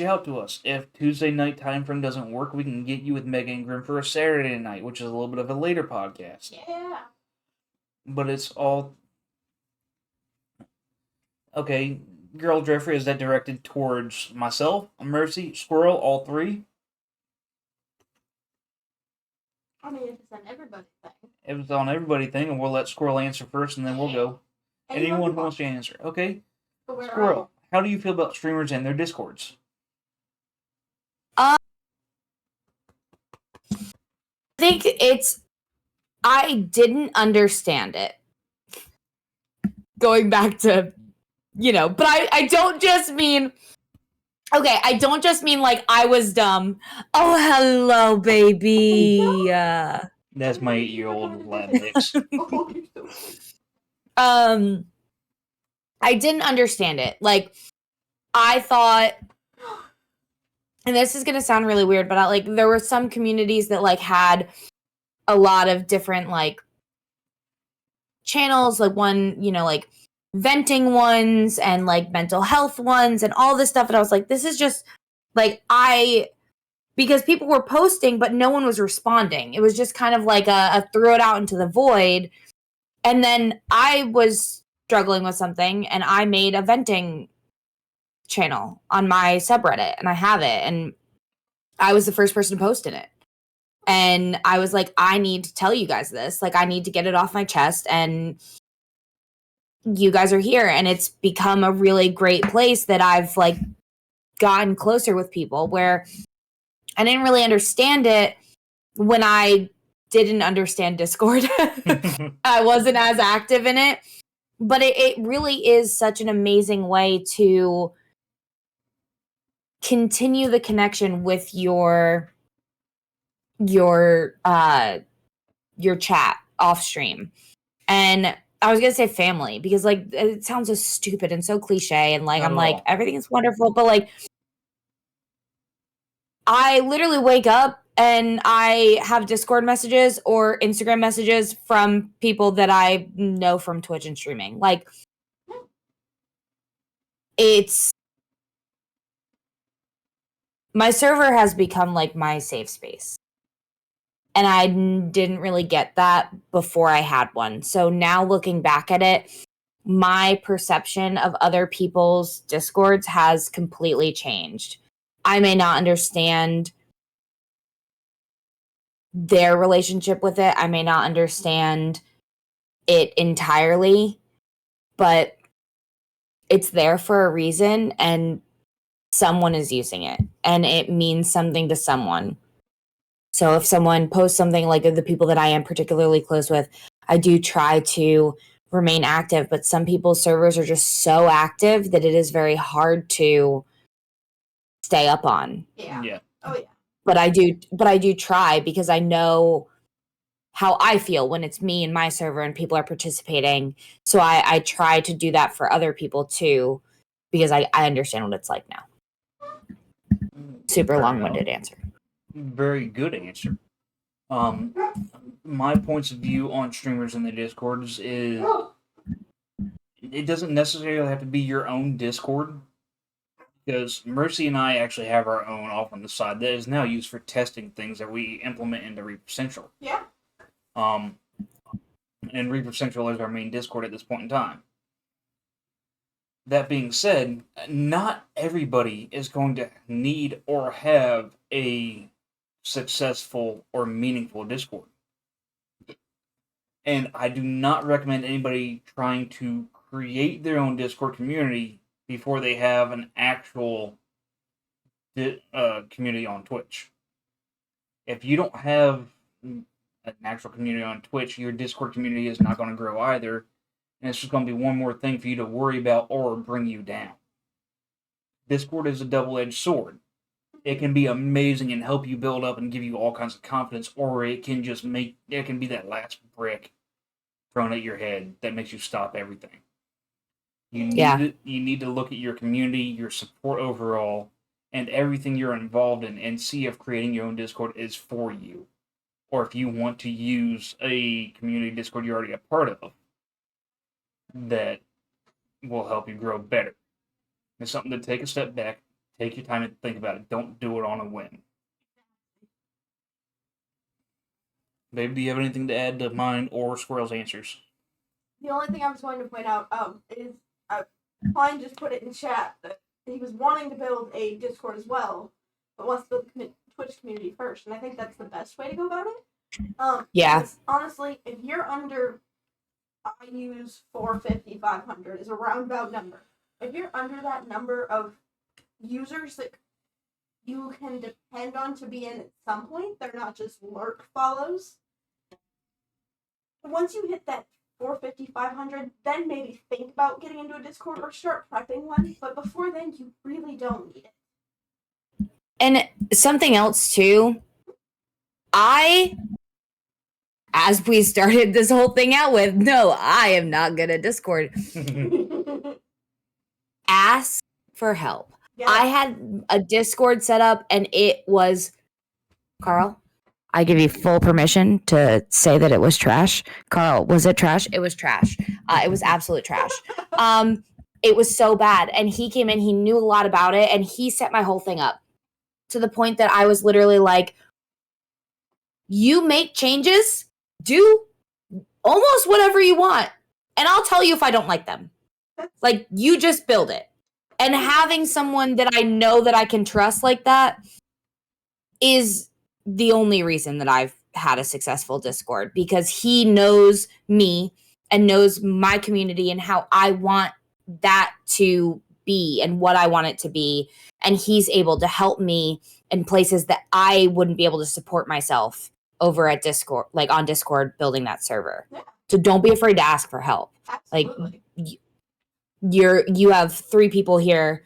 Speaker 1: out to us. If Tuesday night time frame doesn't work, we can get you with Mega and Grim for a Saturday night, which is a little bit of a later podcast.
Speaker 2: Yeah.
Speaker 1: But it's all... Okay, Girl Jeffrey, is that directed towards myself, Mercy, Squirrel, all three?
Speaker 2: I mean, if it's on everybody thing.
Speaker 1: If it's on everybody thing, and we'll let Squirrel answer first, and then we'll go. Anyone who wants to answer. Okay. Squirrel, how do you feel about streamers and their Discords?
Speaker 3: I think I didn't understand it. Going back to, but I don't just mean, okay, I don't just mean like I was dumb. Oh, hello, baby.
Speaker 1: That's my 8-year-old Latinx.
Speaker 3: I didn't understand it. Like, I thought and this is gonna sound really weird, but there were some communities that like had a lot of different like channels, like one, like venting ones and like mental health ones and all this stuff. And I was like, this is just like because people were posting, but no one was responding. It was just kind of like a throw it out into the void. And then I was struggling with something and I made a venting channel on my subreddit and I have it. And I was the first person to post in it. And I was like, I need to tell you guys this. Like, I need to get it off my chest. And you guys are here. And it's become a really great place that I've like gotten closer with people, where I didn't really understand it when I didn't understand Discord. I wasn't as active in it. But it really is such an amazing way to continue the connection with your chat off stream. And I was gonna say family because like it sounds so stupid and so cliche, and like I'm like everything is wonderful, but like I literally wake up and I have Discord messages or Instagram messages from people that I know from Twitch and streaming. Like my server has become like my safe space. And I didn't really get that before I had one. So now looking back at it, my perception of other people's Discords has completely changed. I may not understand their relationship with it. I may not understand it entirely, but it's there for a reason and someone is using it and it means something to someone. So if someone posts something, like the people that I am particularly close with, I do try to remain active, but some people's servers are just so active that it is very hard to stay up on.
Speaker 2: Yeah. Oh yeah.
Speaker 3: But I do try because I know how I feel when it's me and my server and people are participating. So I try to do that for other people too, because I understand what it's like now. Super long-winded answer.
Speaker 1: Very good answer. My points of view on streamers in the Discords is it doesn't necessarily have to be your own Discord, because Mercy and I actually have our own off on the side that is now used for testing things that we implement into Reaper Central.
Speaker 2: Yeah.
Speaker 1: And Reaper Central is our main Discord at this point in time. That being said, not everybody is going to need or have a successful or meaningful Discord. And I do not recommend anybody trying to create their own Discord community before they have an actual community on Twitch. If you don't have an actual community on Twitch, your Discord community is not going to grow either. And it's just going to be one more thing for you to worry about or bring you down. Discord is a double-edged sword. It can be amazing and help you build up and give you all kinds of confidence, or it can just be that last brick thrown at your head that makes you stop everything. You need to look at your community, your support overall, and everything you're involved in, and see if creating your own Discord is for you. Or if you want to use a community Discord you're already a part of that will help you grow better. It's something to take a step back, take your time and think about it. Don't do it on a whim. Babe, do you have anything to add to mine or Squirrel's answers?
Speaker 2: The only thing I was going to point out is Klein just put it in chat that he was wanting to build a Discord as well, but wants to build a Twitch community first, and I think that's the best way to go about it.
Speaker 3: Yeah.
Speaker 2: Honestly, if you're under, I use 450, 500 is a roundabout number. If you're under that number of users that you can depend on to be in at some point, they're not just lurk follows. Once you hit that 450, 500, then maybe think about getting into a Discord or start prepping one. But before then, you really don't need it.
Speaker 3: And something else too, as we started this whole thing out with, no, I am not good at Discord. Ask for help.
Speaker 2: Yeah.
Speaker 3: I had a Discord set up and it was Carl.
Speaker 5: I give you full permission to say that it was trash. Carl, was it trash?
Speaker 3: It was trash. It was absolute trash. It was so bad. And he came in, he knew a lot about it, and he set my whole thing up to the point that I was literally like, you make changes, do almost whatever you want, and I'll tell you if I don't like them. Like, you just build it. And having someone that I know that I can trust like that is the only reason that I've had a successful Discord, because he knows me and knows my community and how I want that to be and what I want it to be. And he's able to help me in places that I wouldn't be able to support myself over at Discord, like on Discord, building that server.
Speaker 2: Yeah.
Speaker 3: So don't be afraid to ask for help.
Speaker 2: Absolutely.
Speaker 3: Like, you have 3 people here.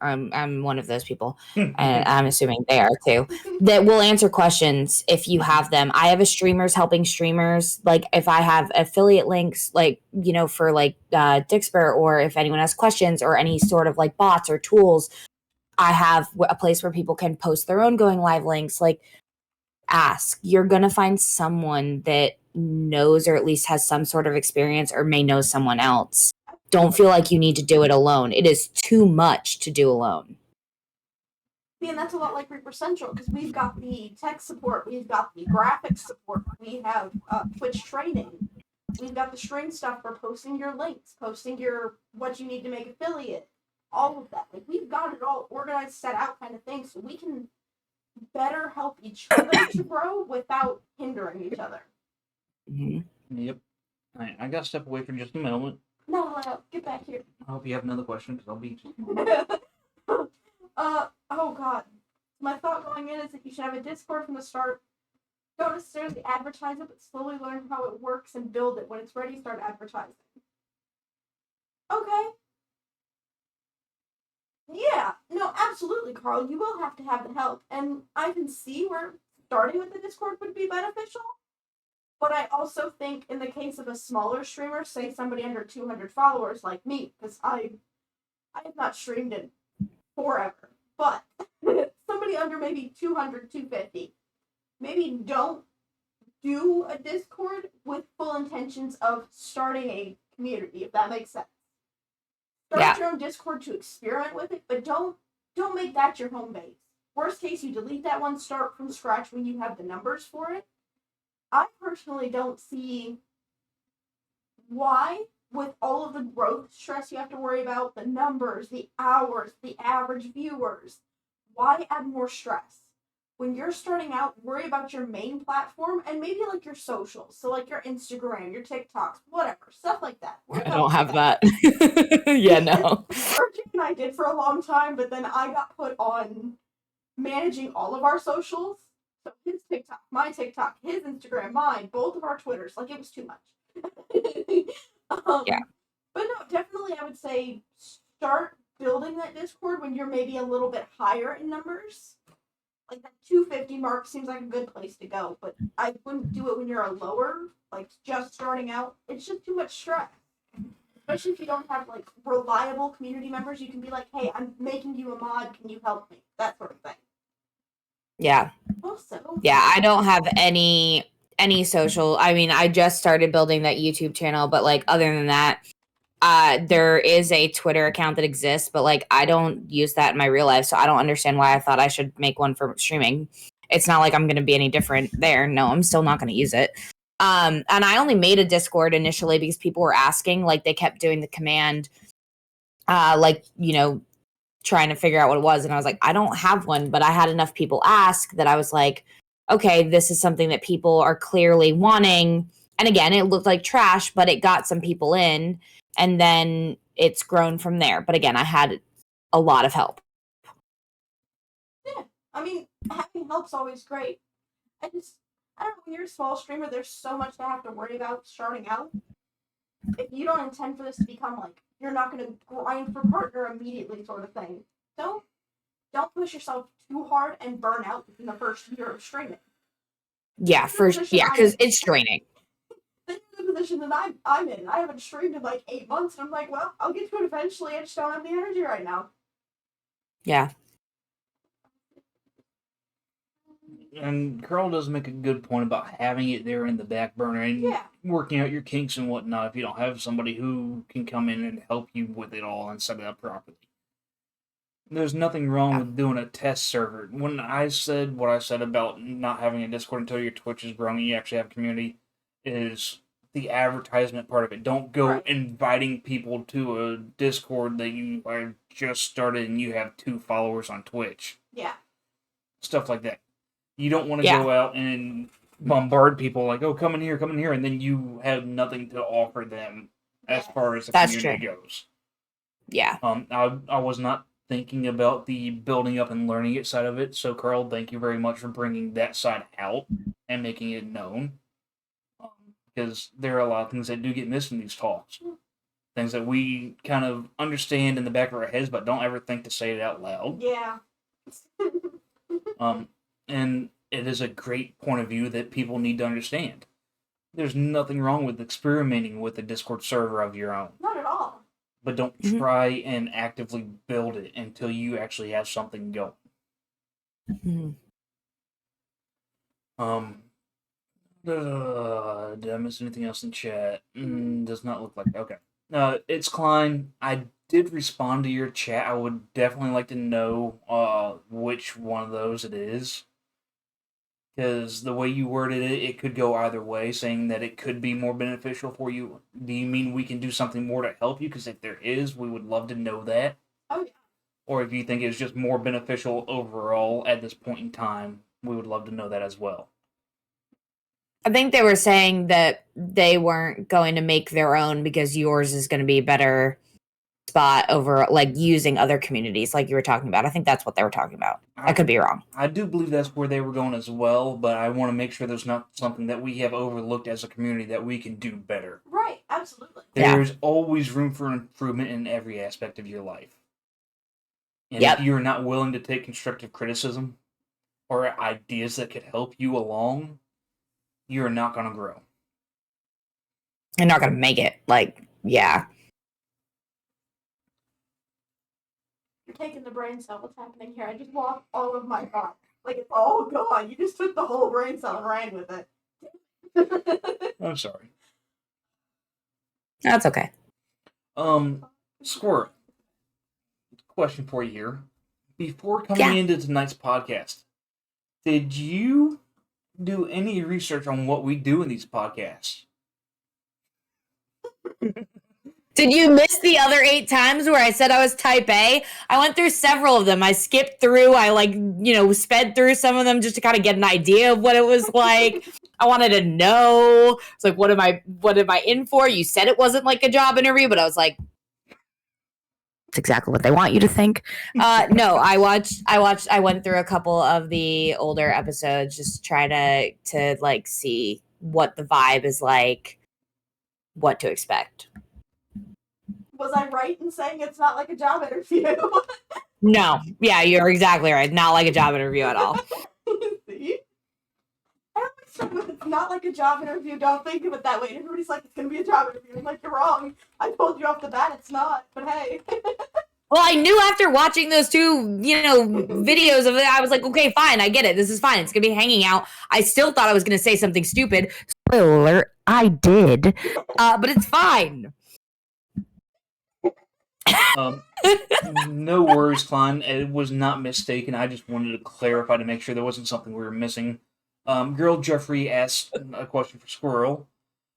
Speaker 3: I'm one of those people, and I'm assuming they are too, that will answer questions if you have them. I have a streamers helping streamers. Like, if I have affiliate links, like, you know, for like Dixper, or if anyone has questions or any sort of like bots or tools, I have a place where people can post their own going live links. Like, ask. You're gonna find someone that knows, or at least has some sort of experience, or may know someone else. Don't feel like you need to do it alone. It is too much to do alone.
Speaker 2: Yeah, and that's a lot like Reaper Central, because we've got the tech support, we've got the graphics support, we have Twitch training, we've got the stream stuff for posting your links, posting your what you need to make affiliate, all of that. Like, we've got it all organized, set out kind of thing, so we can better help each other to grow without hindering each other.
Speaker 3: Mm-hmm.
Speaker 1: Yep. Alright, I gotta step away for just a moment.
Speaker 2: No, get back here.
Speaker 1: I hope you have another question, because I'll beat you.
Speaker 2: Oh god. My thought going in is that you should have a Discord from the start. Don't necessarily advertise it, but slowly learn how it works and build it. When it's ready, start advertising. Okay. Yeah, no, absolutely, Carl. You will have to have the help. And I can see where starting with the Discord would be beneficial. But I also think in the case of a smaller streamer, say somebody under 200 followers like me, because I have not streamed in forever, but somebody under maybe 200, 250, maybe don't do a Discord with full intentions of starting a community, if that makes sense. Start your own Discord to experiment with it, but don't make that your home base. Worst case, you delete that one, start from scratch when you have the numbers for it. I personally don't see why, with all of the growth stress you have to worry about, the numbers, the hours, the average viewers, why add more stress? When you're starting out, worry about your main platform and maybe like your socials. So like your Instagram, your TikToks, whatever, stuff like that.
Speaker 3: I don't have that. Yeah, no.
Speaker 2: RJ and I did for a long time, but then I got put on managing all of our socials. So his TikTok, my TikTok, his Instagram, mine, both of our Twitters. Like, it was too much.
Speaker 3: Yeah.
Speaker 2: But no, definitely I would say start building that Discord when you're maybe a little bit higher in numbers. Like, that 250 mark seems like a good place to go, but I wouldn't do it when you're a lower, like, just starting out. It's just too much stress. Especially if you don't have, like, reliable community members. You can be like, hey, I'm making you a mod, can you help me? That sort of thing.
Speaker 3: Yeah.
Speaker 2: Also,
Speaker 3: yeah, I don't have any social. I mean, I just started building that YouTube channel, but like, other than that, there is a Twitter account that exists, but like, I don't use that in my real life, so I don't understand why I thought I should make one for streaming. It's not like I'm going to be any different there. No, I'm still not going to use it. And I only made a Discord initially because people were asking, like, they kept doing the command, like, you know, trying to figure out what it was. And I was like, I don't have one, but I had enough people ask that I was like, okay, this is something that people are clearly wanting. And again, it looked like trash, but it got some people in, and then it's grown from there. But again, I had a lot of help.
Speaker 2: Yeah, I mean, having help's always great. I don't know, when you're a small streamer, there's so much to have to worry about starting out. If you don't intend for this to become like, you're not going to grind for partner immediately sort of thing, don't push yourself too hard and burn out in the first year of streaming.
Speaker 3: Yeah, because it's draining.
Speaker 2: This is the position that I'm in. I haven't streamed in like 8 months, and I'm like, well, I'll get to it eventually. I just don't have the energy right now.
Speaker 3: Yeah.
Speaker 1: And Carl does make a good point about having it there in the back burner and
Speaker 2: Yeah.
Speaker 1: working out your kinks and whatnot if you don't have somebody who can come in and help you with it all and set it up properly. There's nothing wrong with doing a test server. When I said what I said about not having a Discord until your Twitch is growing and you actually have a community, is the advertisement part of it. Don't go inviting people to a Discord that you are just started and you have 2 followers on Twitch.
Speaker 2: Yeah.
Speaker 1: Stuff like that. You don't want to go out and bombard people like, oh, come in here, and then you have nothing to offer them as far as the community goes.
Speaker 3: Yeah.
Speaker 1: I was not thinking about the building up and learning it side of it, so Carl, thank you very much for bringing that side out and making it known. Because there are a lot of things that do get missed in these talks. Things that we kind of understand in the back of our heads, but don't ever think to say it out loud.
Speaker 2: Yeah.
Speaker 1: And it is a great point of view that people need to understand. There's nothing wrong with experimenting with a Discord server of your own.
Speaker 2: Not at all.
Speaker 1: But don't try and actively build it until you actually have something going. Did I miss anything else in chat? Does not look like it. Okay. It's Klein. I did respond to your chat. I would definitely like to know which one of those it is. Because the way you worded it, it could go either way, saying that it could be more beneficial for you. Do you mean we can do something more to help you? Because if there is, we would love to know that.
Speaker 2: Oh, yeah.
Speaker 1: Or if you think it's just more beneficial overall at this point in time, we would love to know that as well.
Speaker 3: I think they were saying that they weren't going to make their own because yours is going to be a better spot over like using other communities like you were talking about. I think that's what they were talking about. I could be wrong.
Speaker 1: I do believe that's where they were going as well, but I want to make sure there's not something that we have overlooked as a community that we can do better.
Speaker 2: Right, absolutely.
Speaker 1: There's always room for improvement in every aspect of your life. And if you're not willing to take constructive criticism or ideas that could help you along, you're not going to grow.
Speaker 3: You're not going to make it. Yeah.
Speaker 2: You're taking the brain cell. What's happening here? I just lost all of my thoughts. Like, it's all gone. You just took the whole brain cell and ran with it.
Speaker 1: I'm sorry.
Speaker 3: That's okay.
Speaker 1: Squirt. Question for you here. Before coming into tonight's podcast, did you do any research on what we do in these podcasts?
Speaker 3: Did you miss the other 8 times where I said I was type A? I went through several of them. I skipped through. I sped through some of them just to kind of get an idea of what it was like. I wanted to know. It's like, what am I in for? You said it wasn't like a job interview, but I was like,
Speaker 5: it's exactly what they want you to think.
Speaker 3: No, I went through a couple of the older episodes, just try to like see what the vibe is like, what to expect.
Speaker 2: Was I right in saying it's not like a job interview?
Speaker 3: No. Yeah, you're exactly right. Not like a job interview at all.
Speaker 2: See? I always start with it's not like a job interview. Don't think of it that way. And everybody's like, it's going to be a job interview. I'm like, you're wrong. I told you off the bat it's not. But hey.
Speaker 3: Well, I knew after watching those 2, videos of it, I was like, okay, fine. I get it. This is fine. It's going to be hanging out. I still thought I was going to say something stupid.
Speaker 5: Spoiler alert, I did.
Speaker 3: But it's fine.
Speaker 1: No worries, Klein. It was not mistaken. I just wanted to clarify to make sure there wasn't something we were missing. Girl Jeffrey asked a question for Squirrel.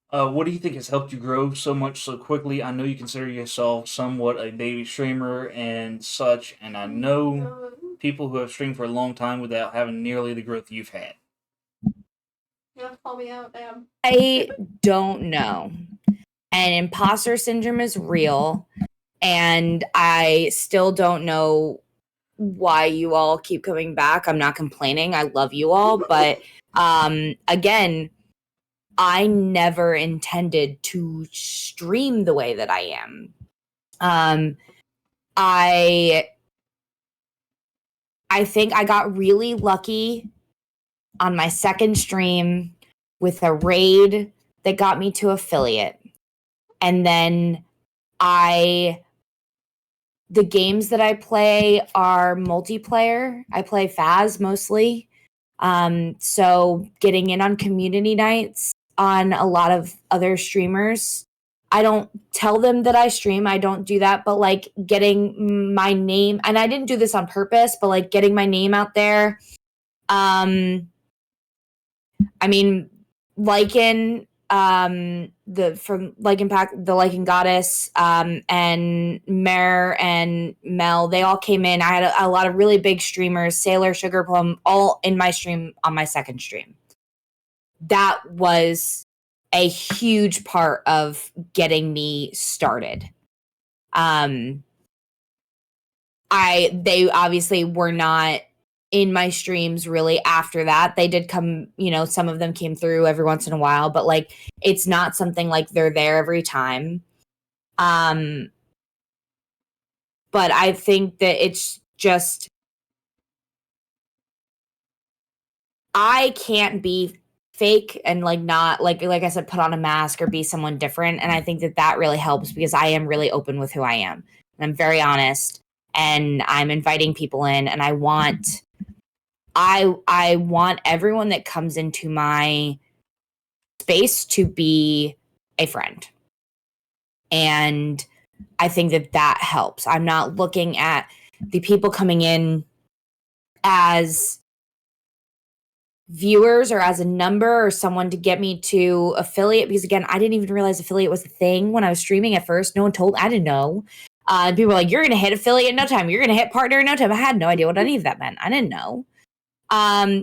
Speaker 1: What do you think has helped you grow so much so quickly? I know you consider yourself somewhat a baby streamer and such, and I know people who have streamed for a long time without having nearly the growth you've had.
Speaker 2: You have to call me out, damn.
Speaker 3: I don't know. And imposter syndrome is real. And I still don't know why you all keep coming back. I'm not complaining. I love you all. But again, I never intended to stream the way that I am. I think I got really lucky on my second stream with a raid that got me to affiliate. And then I the games that I play are multiplayer. I play Faz mostly. So getting in on community nights on a lot of other streamers. I don't tell them that I stream. I don't do that, but like getting my name, and I didn't do this on purpose, but like getting my name out there. I mean, Lycan, from Lycan Pack, the Lycan Goddess, and Mare and Mel, they all came in. I had a lot of really big streamers, Sailor, Sugar Plum, all in my stream on my second stream. That was a huge part of getting me started. They obviously were not in my streams really after that. They did come, some of them came through every once in a while, but like it's not something like they're there every time. But I think that it's just, I can't be fake and like not like I said, put on a mask or be someone different. And I think that really helps because I am really open with who I am. And I'm very honest, and I'm inviting people in, and I want everyone that comes into my space to be a friend. And I think that helps. I'm not looking at the people coming in as viewers or as a number or someone to get me to affiliate, because again, I didn't even realize affiliate was a thing when I was streaming at first. I didn't know. People were like, you're gonna hit affiliate in no time, you're gonna hit partner in no time. I had no idea what any of that meant. I didn't know.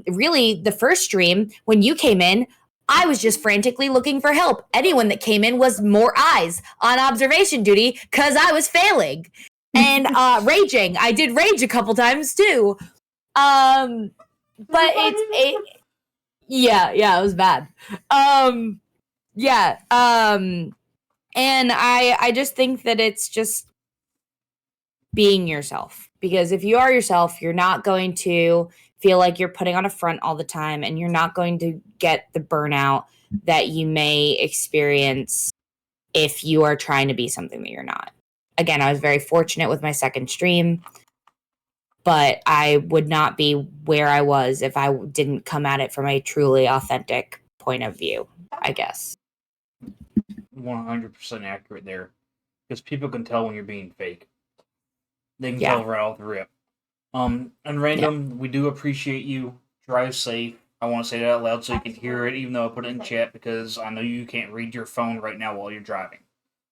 Speaker 3: Really, the first stream when you came in, I was just frantically looking for help. Anyone that came in was more eyes on observation duty because I was failing and raging. I did rage a couple times too. But it was bad. And I just think that it's just being yourself, because if you are yourself, you're not going to feel like you're putting on a front all the time, and you're not going to get the burnout that you may experience if you are trying to be something that you're not. Again, I was very fortunate with my second stream, but I would not be where I was if I didn't come at it from a truly authentic point of view, I guess.
Speaker 1: 100% accurate there. Because people can tell when you're being fake. They can tell right off the rip. And Random, we do appreciate you. Drive safe. I want to say that out loud so you can hear it, even though I put it in chat, because I know you can't read your phone right now while you're driving.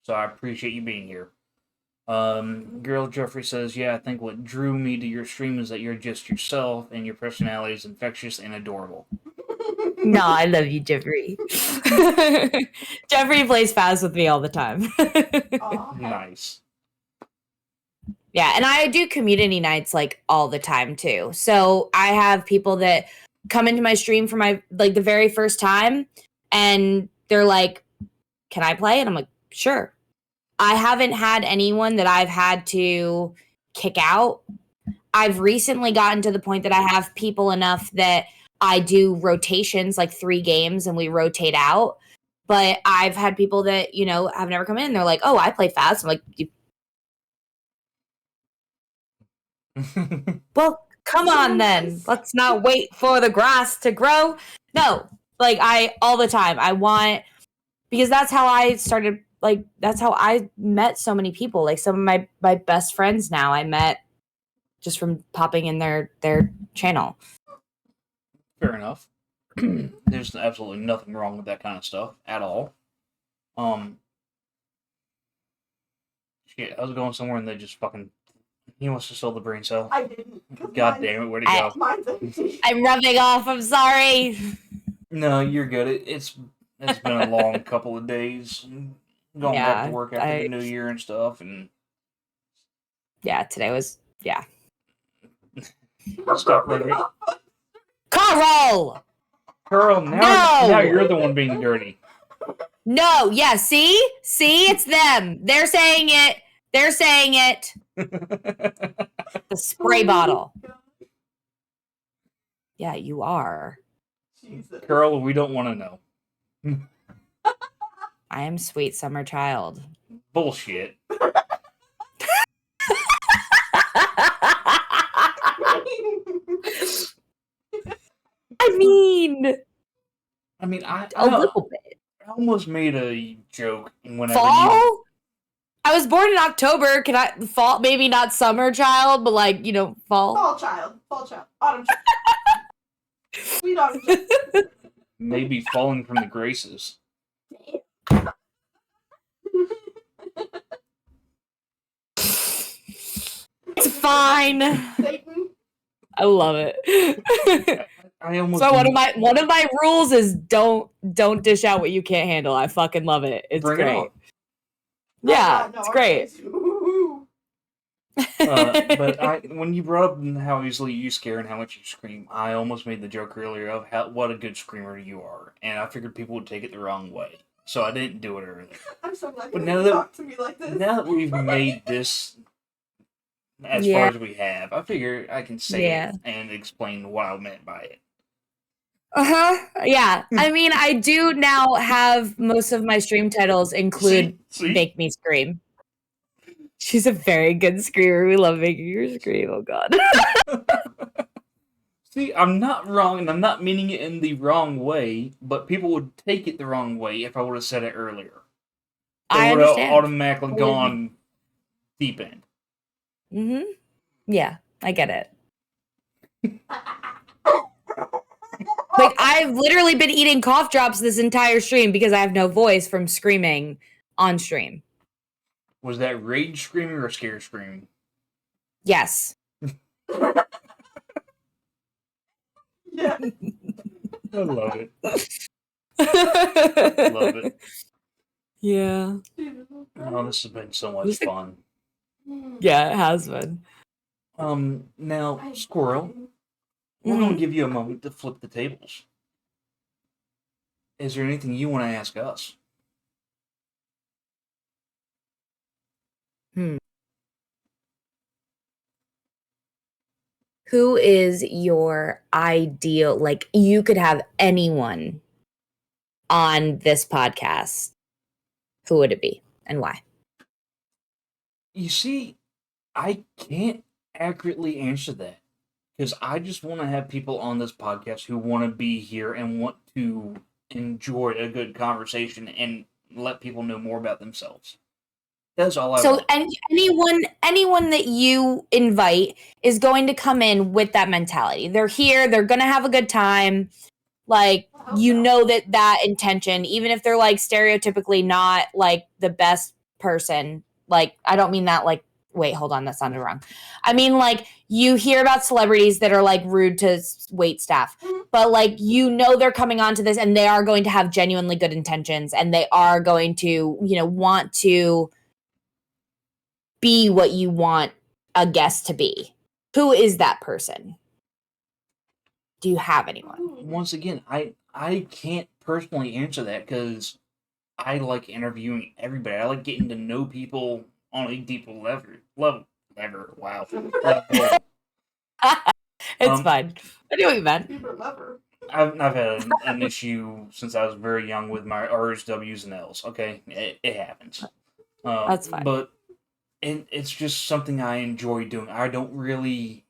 Speaker 1: So I appreciate you being here. Girl Jeffrey says, yeah, I think what drew me to your stream is that you're just yourself and your personality is infectious and adorable.
Speaker 3: No, I love you, Jeffrey. Jeffrey plays Faz with me all the time.
Speaker 1: Nice.
Speaker 3: Yeah, and I do community nights like all the time too. So I have people that come into my stream for my like the very first time, and they're like, can I play? And I'm like, sure. I haven't had anyone that I've had to kick out. I've recently gotten to the point that I have people enough that I do rotations, like 3 games, and we rotate out. But I've had people that, have never come in. They're like, oh, I play Faz. I'm like, well, come on then. Let's not wait for the grass to grow. No, like all the time. I want, because that's how I started. Like, that's how I met so many people. Like, some of my best friends now I met just from popping in their channel.
Speaker 1: Fair enough. There's absolutely nothing wrong with that kind of stuff at all. Shit, I was going somewhere and they just fucking... He wants to sell the brain cell.
Speaker 2: I didn't.
Speaker 1: God damn it, where'd it go?
Speaker 2: Mine's empty.
Speaker 3: I'm rubbing off, I'm sorry.
Speaker 1: No, you're good. It's been a long couple of days. Going back to work after the new year and stuff, and...
Speaker 3: Yeah, today was... Yeah.
Speaker 1: Stop running.
Speaker 3: Carl!
Speaker 1: Now you're the one being dirty.
Speaker 3: No, yeah, see? See, it's them. They're saying it. The spray bottle. Yeah, you are.
Speaker 2: Jesus.
Speaker 1: Carl, we don't want to know.
Speaker 3: I am sweet summer child.
Speaker 1: Bullshit.
Speaker 3: mean,
Speaker 1: I mean,
Speaker 3: a little bit.
Speaker 1: I almost made a joke whenever
Speaker 3: Fall? I was born in October. Can I fall? Maybe not summer child, but like, fall.
Speaker 2: Fall child. Autumn child. Sweet autumn child.
Speaker 1: maybe falling from the graces.
Speaker 3: It's fine.
Speaker 2: Satan.
Speaker 3: I love it.
Speaker 1: I almost
Speaker 3: So one of my rules is don't dish out what you can't handle. I fucking love it. It's
Speaker 1: Bring
Speaker 3: great.
Speaker 1: it on.
Speaker 3: Yeah, it's great.
Speaker 1: But when you brought up how easily you scare and how much you scream, I almost made the joke earlier of what a good screamer you are, and I figured people would take it the wrong way, so I didn't do it earlier.
Speaker 2: I'm so glad
Speaker 1: But
Speaker 2: you talk to me like this.
Speaker 1: Now that we've made this as far as we have, I figure I can say it and explain what I meant by it.
Speaker 3: Yeah. I mean, I do now have most of my stream titles include Make Me Scream. She's a very good screamer. We love making her scream. Oh, God.
Speaker 1: See, I'm not wrong, and I'm not meaning it in the wrong way, but people would take it the wrong way if I would have said it earlier. They would have automatically gone deep end.
Speaker 3: Mm-hmm. Yeah, I get it. Like, I've literally been eating cough drops this entire stream because I have no voice from screaming on stream.
Speaker 1: Was that rage screaming or scare screaming?
Speaker 3: Yes.
Speaker 2: Yeah.
Speaker 1: I love it. Love it.
Speaker 3: Yeah.
Speaker 1: Oh, this has been so much fun.
Speaker 3: Yeah, it has been.
Speaker 1: Now, Squirrel, we're going to give you a moment to flip the tables. Is there anything you want to ask us?
Speaker 3: Who is your ideal, like, you could have anyone on this podcast. Who would it be and why?
Speaker 1: You see, I can't accurately answer that because I just want to have people on this podcast who want to be here and want to enjoy a good conversation and let people know more about themselves. That's all I want.
Speaker 3: So anyone that you invite is going to come in with that mentality. They're here, they're going to have a good time. Like, that intention, even if they're like stereotypically not like the best person. Like, I don't mean that like, wait, hold on, that sounded wrong. I mean, like, you hear about celebrities that are like rude to wait staff, but like, they're coming onto this and they are going to have genuinely good intentions and they are going to, want to be what you want a guest to be. Who is that person? Do you have anyone?
Speaker 1: Once again, I can't personally answer that because I like interviewing everybody. I like getting to know people on a deeper level. Wow.
Speaker 3: It's fine. I knew what you meant.
Speaker 1: I've had an issue since I was very young with my R's, W's, and L's. Okay, it happens.
Speaker 3: That's fine.
Speaker 1: But it's just something I enjoy doing. I don't really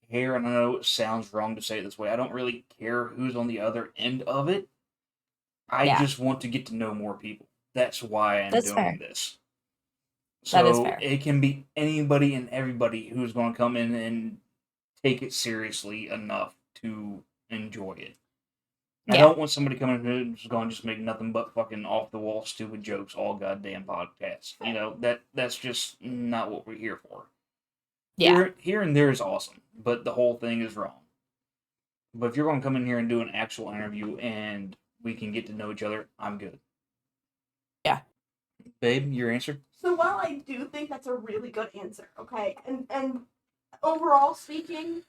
Speaker 1: care, and I know it sounds wrong to say it this way. I don't really care who's on the other end of it. I just want to get to know more people. That's why I'm doing this. So
Speaker 3: that is fair.
Speaker 1: It can be anybody and everybody who's going to come in and take it seriously enough to enjoy it. I don't want somebody coming in who's going to just make nothing but fucking off the wall stupid jokes all goddamn podcasts. That's just not what we're here for.
Speaker 3: Yeah.
Speaker 1: Here and there is awesome, but the whole thing is wrong. But if you're going to come in here and do an actual interview and we can get to know each other, I'm good.
Speaker 3: Yeah.
Speaker 1: Babe, your answer?
Speaker 2: So while I do think that's a really good answer, okay, and overall speaking,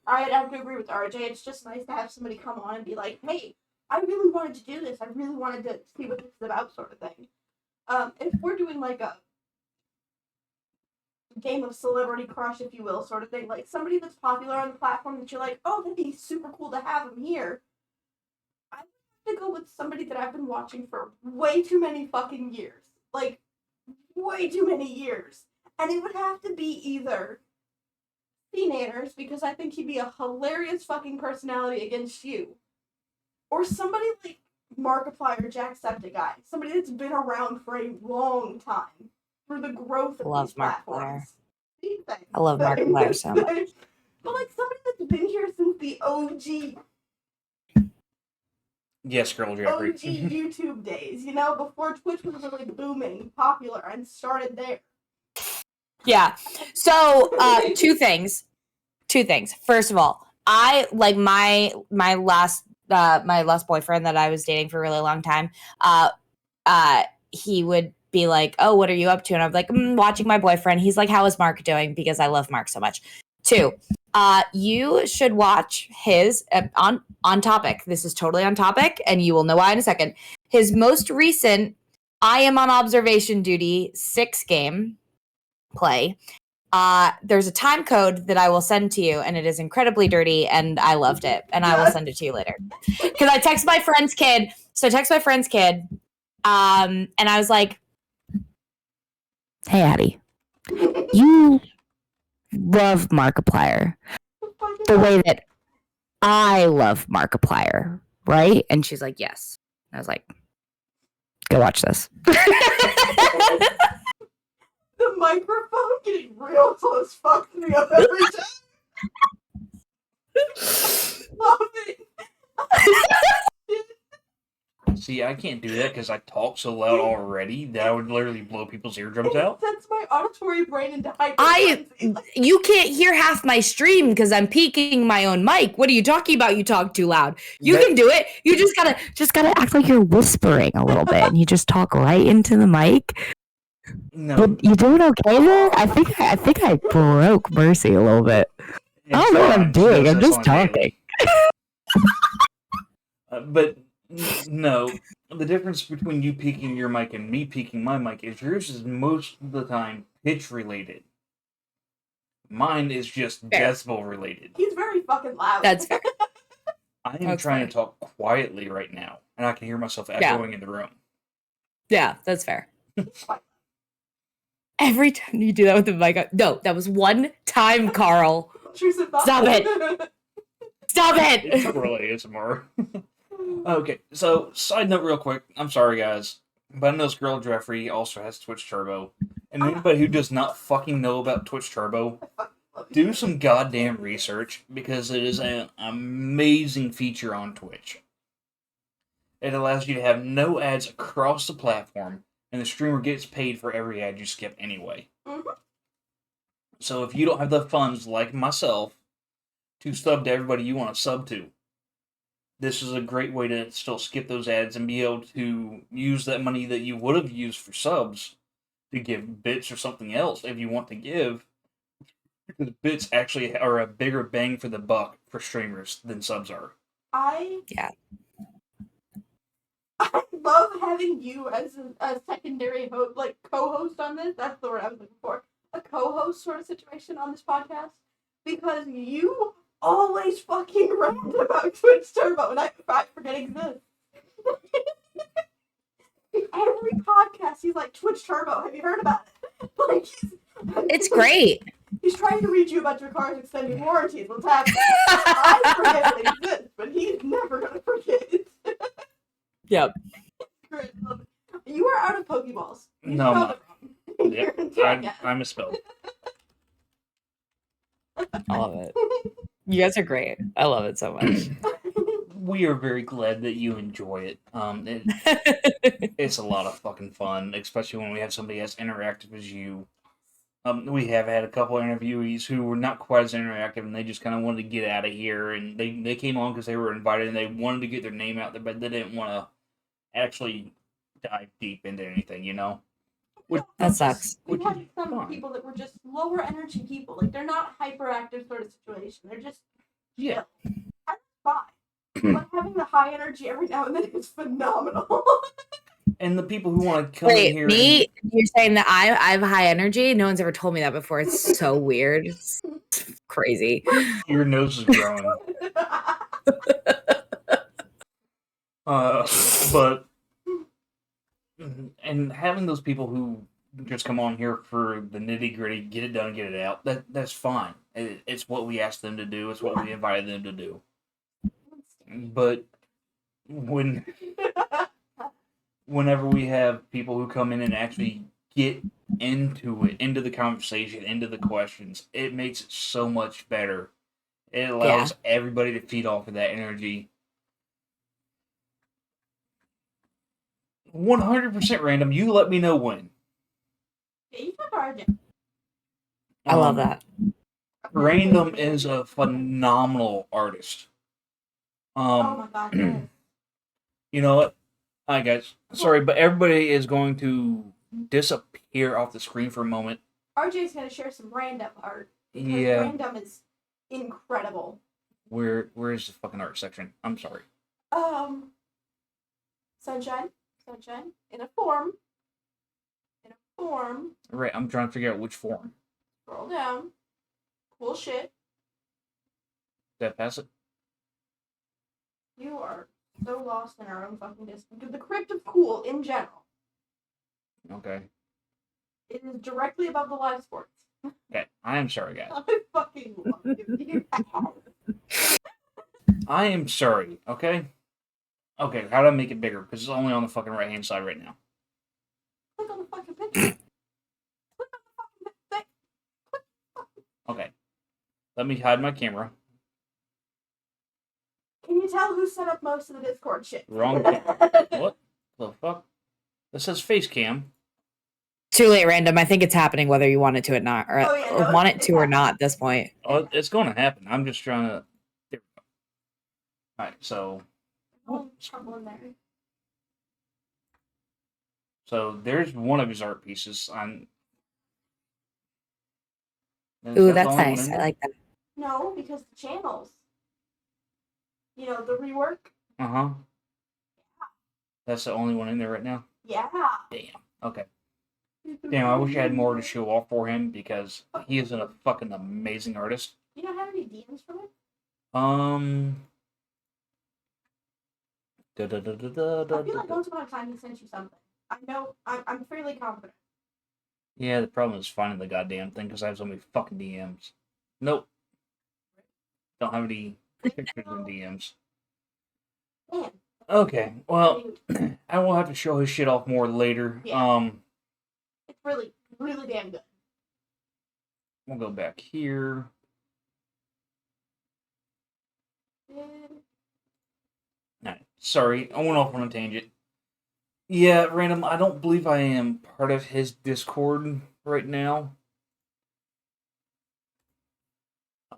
Speaker 2: I'd have to agree with RJ. It's just nice to have somebody come on and be like, hey, I really wanted to do this. I really wanted to see what this is about, sort of thing. If we're doing like a game of celebrity crush, if you will, sort of thing, like somebody that's popular on the platform that you're like, oh, that'd be super cool to have them here. I have to go with somebody that I've been watching for way too many fucking years. Like, way too many years. And it would have to be either Teenagers, because I think he'd be a hilarious fucking personality against you. or somebody like Markiplier or Jacksepticeye, somebody that's been around for a long time for the growth of these platforms.
Speaker 3: I love Markiplier so much.
Speaker 2: But like somebody that's been here since the OG.
Speaker 1: Yes, girl, Jeffrey.
Speaker 2: OG YouTube days, you know, before Twitch was really booming, popular, and started there.
Speaker 3: Yeah. So, two things. First of all, I like my last boyfriend that I was dating for a really long time. He would be like, "Oh, what are you up to?" And I'm like, "Watching my boyfriend." He's like, "How is Mark doing?" Because I love Mark so much. 2, you should watch his on topic. This is totally on topic, and you will know why in a second. His most recent I am on observation duty 6 game play. There's a time code that I will send to you, and it is incredibly dirty, and I loved it, and I will send it to you later. Because I text my friend's kid. So I text my friend's kid, and I was like,
Speaker 5: Hey, Addie, you love Markiplier the way that I love Markiplier, right? And she's like, yes. I was like, go watch this.
Speaker 2: The microphone getting real close fucks me up every time. Love it.
Speaker 1: See, I can't do that because I talk so loud already that I would literally blow people's eardrums out.
Speaker 2: Sends my auditory brain into hyperfrenzy.
Speaker 3: You can't hear half my stream because I'm peeking my own mic. What are you talking about? You talk too loud. You can do it. You just gotta
Speaker 5: act like you're whispering a little bit, and you just talk right into the mic.
Speaker 1: No,
Speaker 5: you doing okay there? I think I broke Mercy a little bit. I don't know what I'm doing. I'm just talking.
Speaker 1: But no, the difference between you peeking your mic and me peeking my mic is yours is most of the time pitch related. Mine is just decibel related.
Speaker 2: He's very fucking loud.
Speaker 3: That's fair.
Speaker 1: I am trying to talk quietly right now, and I can hear myself echoing in the room.
Speaker 3: Yeah, that's fair. Every time you do that with the mic, no, that was one time, Carl. Stop it. Stop it.
Speaker 1: It's really ASMR. Okay, so side note real quick. I'm sorry, guys, but I know this girl Jeffrey also has Twitch Turbo. And anybody who does not fucking know about Twitch Turbo, do some goddamn research, because it is an amazing feature on Twitch. It allows you to have no ads across the platform, and the streamer gets paid for every ad you skip anyway.
Speaker 2: Mm-hmm.
Speaker 1: So if you don't have the funds, like myself, to sub to everybody you want to sub to, this is a great way to still skip those ads and be able to use that money that you would have used for subs to give bits or something else if you want to give. Because bits actually are a bigger bang for the buck for streamers than subs are.
Speaker 2: I love having you as a secondary host, like co-host on this. That's the word I was looking for. A co-host sort of situation on this podcast. Because you always fucking rant about Twitch Turbo, and I forget it exists. Every podcast, he's like, Twitch Turbo, have you heard about it? Like,
Speaker 3: it's great.
Speaker 2: He's trying to read you about your car's extended warranties. What's happening? I forget it exists, but he's never gonna forget it.
Speaker 3: Yep.
Speaker 2: Great, love it. You are out of Pokeballs. You
Speaker 1: No,
Speaker 2: spelled it wrong.
Speaker 1: yep, I misspelled.
Speaker 3: I love it. You guys are great. I love it so much.
Speaker 1: We are very glad that you enjoy it. It's a lot of fucking fun, especially when we have somebody as interactive as you. We have had a couple interviewees who were not quite as interactive, and they just kind of wanted to get out of here, and they came on because they were invited, and they wanted to get their name out there, but they didn't want to actually dive deep into anything, you know?
Speaker 3: That sucks.
Speaker 2: We had some people that were just lower energy people. Like, they're not hyperactive sort of situation. They're just chill. That's fine. But having the high energy every now and then is phenomenal.
Speaker 1: And the people who want to come in here...
Speaker 3: You're saying that I have high energy? No one's ever told me that before. It's so weird. It's crazy.
Speaker 1: Your nose is growing. But... And having those people who just come on here for the nitty-gritty, get it done, get it out, that's fine. It's what we asked them to do. It's what we invited them to do. But whenever we have people who come in and actually get into it, into the conversation, into the questions, it makes it so much better. It allows everybody to feed off of that energy. 100% random. You let me know when.
Speaker 2: Yeah, you took RJ.
Speaker 3: I love that.
Speaker 1: Random is a phenomenal artist.
Speaker 2: Oh my god, yes.
Speaker 1: You know what? Hi guys. Sorry, but everybody is going to disappear off the screen for a moment.
Speaker 2: RJ's gonna share some random art. Because
Speaker 1: Yeah.
Speaker 2: random is incredible.
Speaker 1: Where's the fucking art section? I'm sorry.
Speaker 2: Sunshine. In a form.
Speaker 1: Right, I'm trying to figure out which form.
Speaker 2: Scroll down. Cool shit.
Speaker 1: Did I pass it?
Speaker 2: You are so lost in our own fucking distance. The crypt of cool in general.
Speaker 1: Okay.
Speaker 2: It is directly above the live sports.
Speaker 1: Okay, I am sorry, guys.
Speaker 2: I fucking love you.
Speaker 1: I am sorry, okay? Okay, how do I make it bigger? Because it's only on the fucking right-hand side right now.
Speaker 2: Click on the fucking picture.
Speaker 1: Okay. Let me hide my camera.
Speaker 2: Can you tell who set up most of the Discord shit?
Speaker 1: Wrong camera. What the fuck? This says face cam.
Speaker 3: Too late, random. I think it's happening whether you want it to or not, or want it to or not at this point.
Speaker 1: Oh, it's going to happen. I'm just trying to... There we go. Alright, so...
Speaker 2: Trouble in there.
Speaker 1: So there's one of his art pieces on...
Speaker 3: Ooh, that's nice. I like that.
Speaker 2: No, because the channels. You know, the rework.
Speaker 1: Uh-huh. That's the only one in there right now?
Speaker 2: Yeah.
Speaker 1: Damn. Okay. Damn, I wish I had more to show off for him because he is a fucking amazing artist.
Speaker 2: You don't have any DMs from him?
Speaker 1: I
Speaker 2: I feel like once upon a time he sent you something. I know, I'm fairly confident.
Speaker 1: Yeah, the problem is finding the goddamn thing because I have so many fucking DMs. Nope. Don't have any pictures in DMs.
Speaker 2: Man.
Speaker 1: Okay, well, I will have to show his shit off more later.
Speaker 2: Yeah. It's really, really damn good.
Speaker 1: We'll go back here. Alright, sorry, I went off on a tangent. Yeah, random, I don't believe I am part of his Discord right now.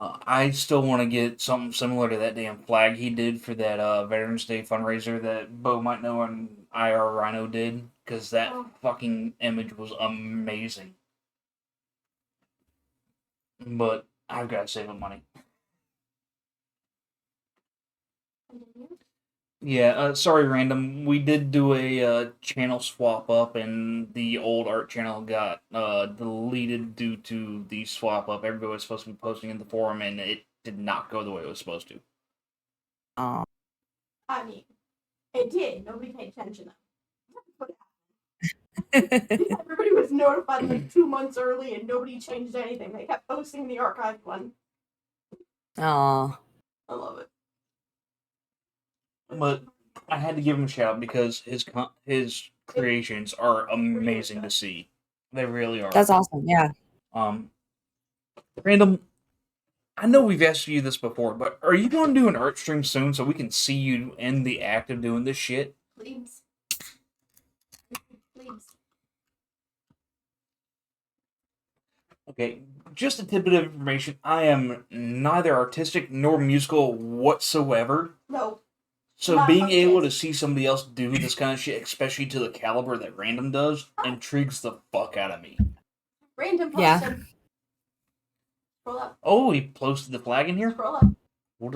Speaker 1: I still want to get something similar to that damn flag he did for that Veterans Day fundraiser that Bo might know and IR Rhino did, because that fucking image was amazing. But I've got to save up money. Yeah, sorry, random. We did do a channel swap up, and the old art channel got deleted due to the swap up. Everybody was supposed to be posting in the forum, and it did not go the way it was supposed to.
Speaker 3: Oh.
Speaker 2: I mean, it did. Nobody paid attention though. Everybody was notified like 2 months early, and nobody changed anything. They kept posting the archived one.
Speaker 3: Oh.
Speaker 2: I love it.
Speaker 1: But I had to give him a shout because his creations are amazing to see. They really are.
Speaker 3: That's awesome. Yeah.
Speaker 1: Random. I know we've asked you this before, but are you going to do an art stream soon so we can see you in the act of doing this shit?
Speaker 2: Please. Please.
Speaker 1: Okay, just a tidbit of information. I am neither artistic nor musical whatsoever.
Speaker 2: No.
Speaker 1: So being able to see somebody else do this kind of shit, especially to the caliber that Random does, intrigues the fuck out of me.
Speaker 2: Random posted. Yeah. Scroll up.
Speaker 1: Oh, he posted the flag in here?
Speaker 2: Scroll up. Go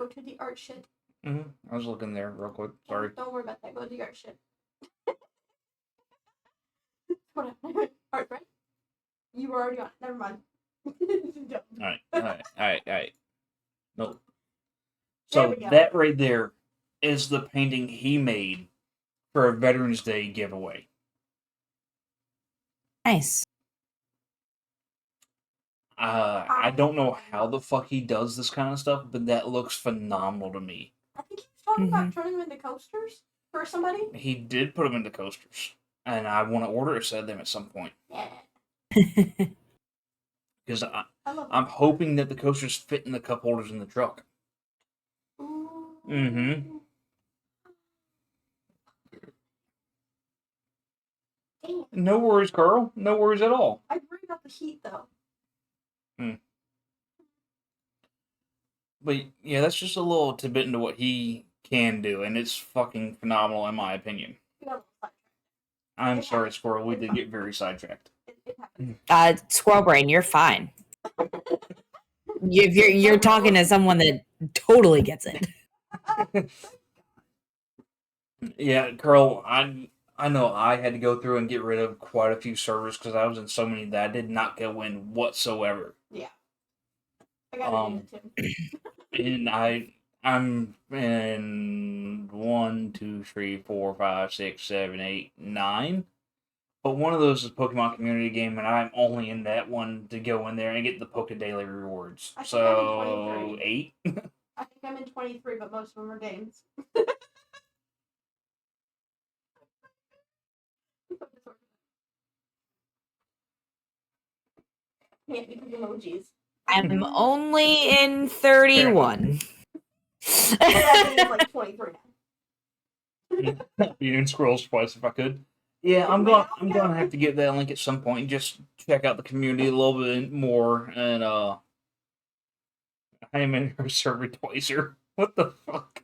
Speaker 2: to the art shit.
Speaker 1: I was looking there real quick. Sorry.
Speaker 2: Don't worry about that. Go to the art shit. Art, right? You were already on. Never mind.
Speaker 1: Alright. No. So that right there is the painting he made for a Veterans Day giveaway.
Speaker 3: Nice.
Speaker 1: I don't know how the fuck he does this kind of stuff, but that looks phenomenal to me.
Speaker 2: I think he was talking about turning them into coasters for somebody.
Speaker 1: He did put them into coasters, and I want to order a set of them at some point.
Speaker 2: Yeah.
Speaker 1: Because I'm hoping that the coasters fit in the cup holders in the truck.
Speaker 2: Ooh.
Speaker 1: Mm-hmm.
Speaker 2: Damn.
Speaker 1: No worries, Carl. No worries at all.
Speaker 2: I worry about the heat, though.
Speaker 1: But yeah, that's just a little tidbit into what he can do, and it's fucking phenomenal in my opinion. I'm sorry, Squirrel. We did get very sidetracked.
Speaker 3: Squirrel Brain, you're fine. You're talking to someone that totally gets it.
Speaker 1: Yeah, Carl, I know I had to go through and get rid of quite a few servers because I was in so many that I did not go in whatsoever.
Speaker 2: Yeah. I got it
Speaker 1: and I'm in 1, 2, 3, 4, 5, 6, 7, 8, 9. But one of those is Pokemon Community Game, and I'm only in that one to go in there and get the Poke Daily rewards. So 8.
Speaker 2: I think I'm in 23, but most of them are games. Can't use emojis.
Speaker 3: I'm only in 31.
Speaker 2: It's like 23 now.
Speaker 1: Be in Squirrels twice if I could. Yeah, I'm gonna have to get that link at some point and just check out the community a little bit more. And I am in her server twice here. What the fuck?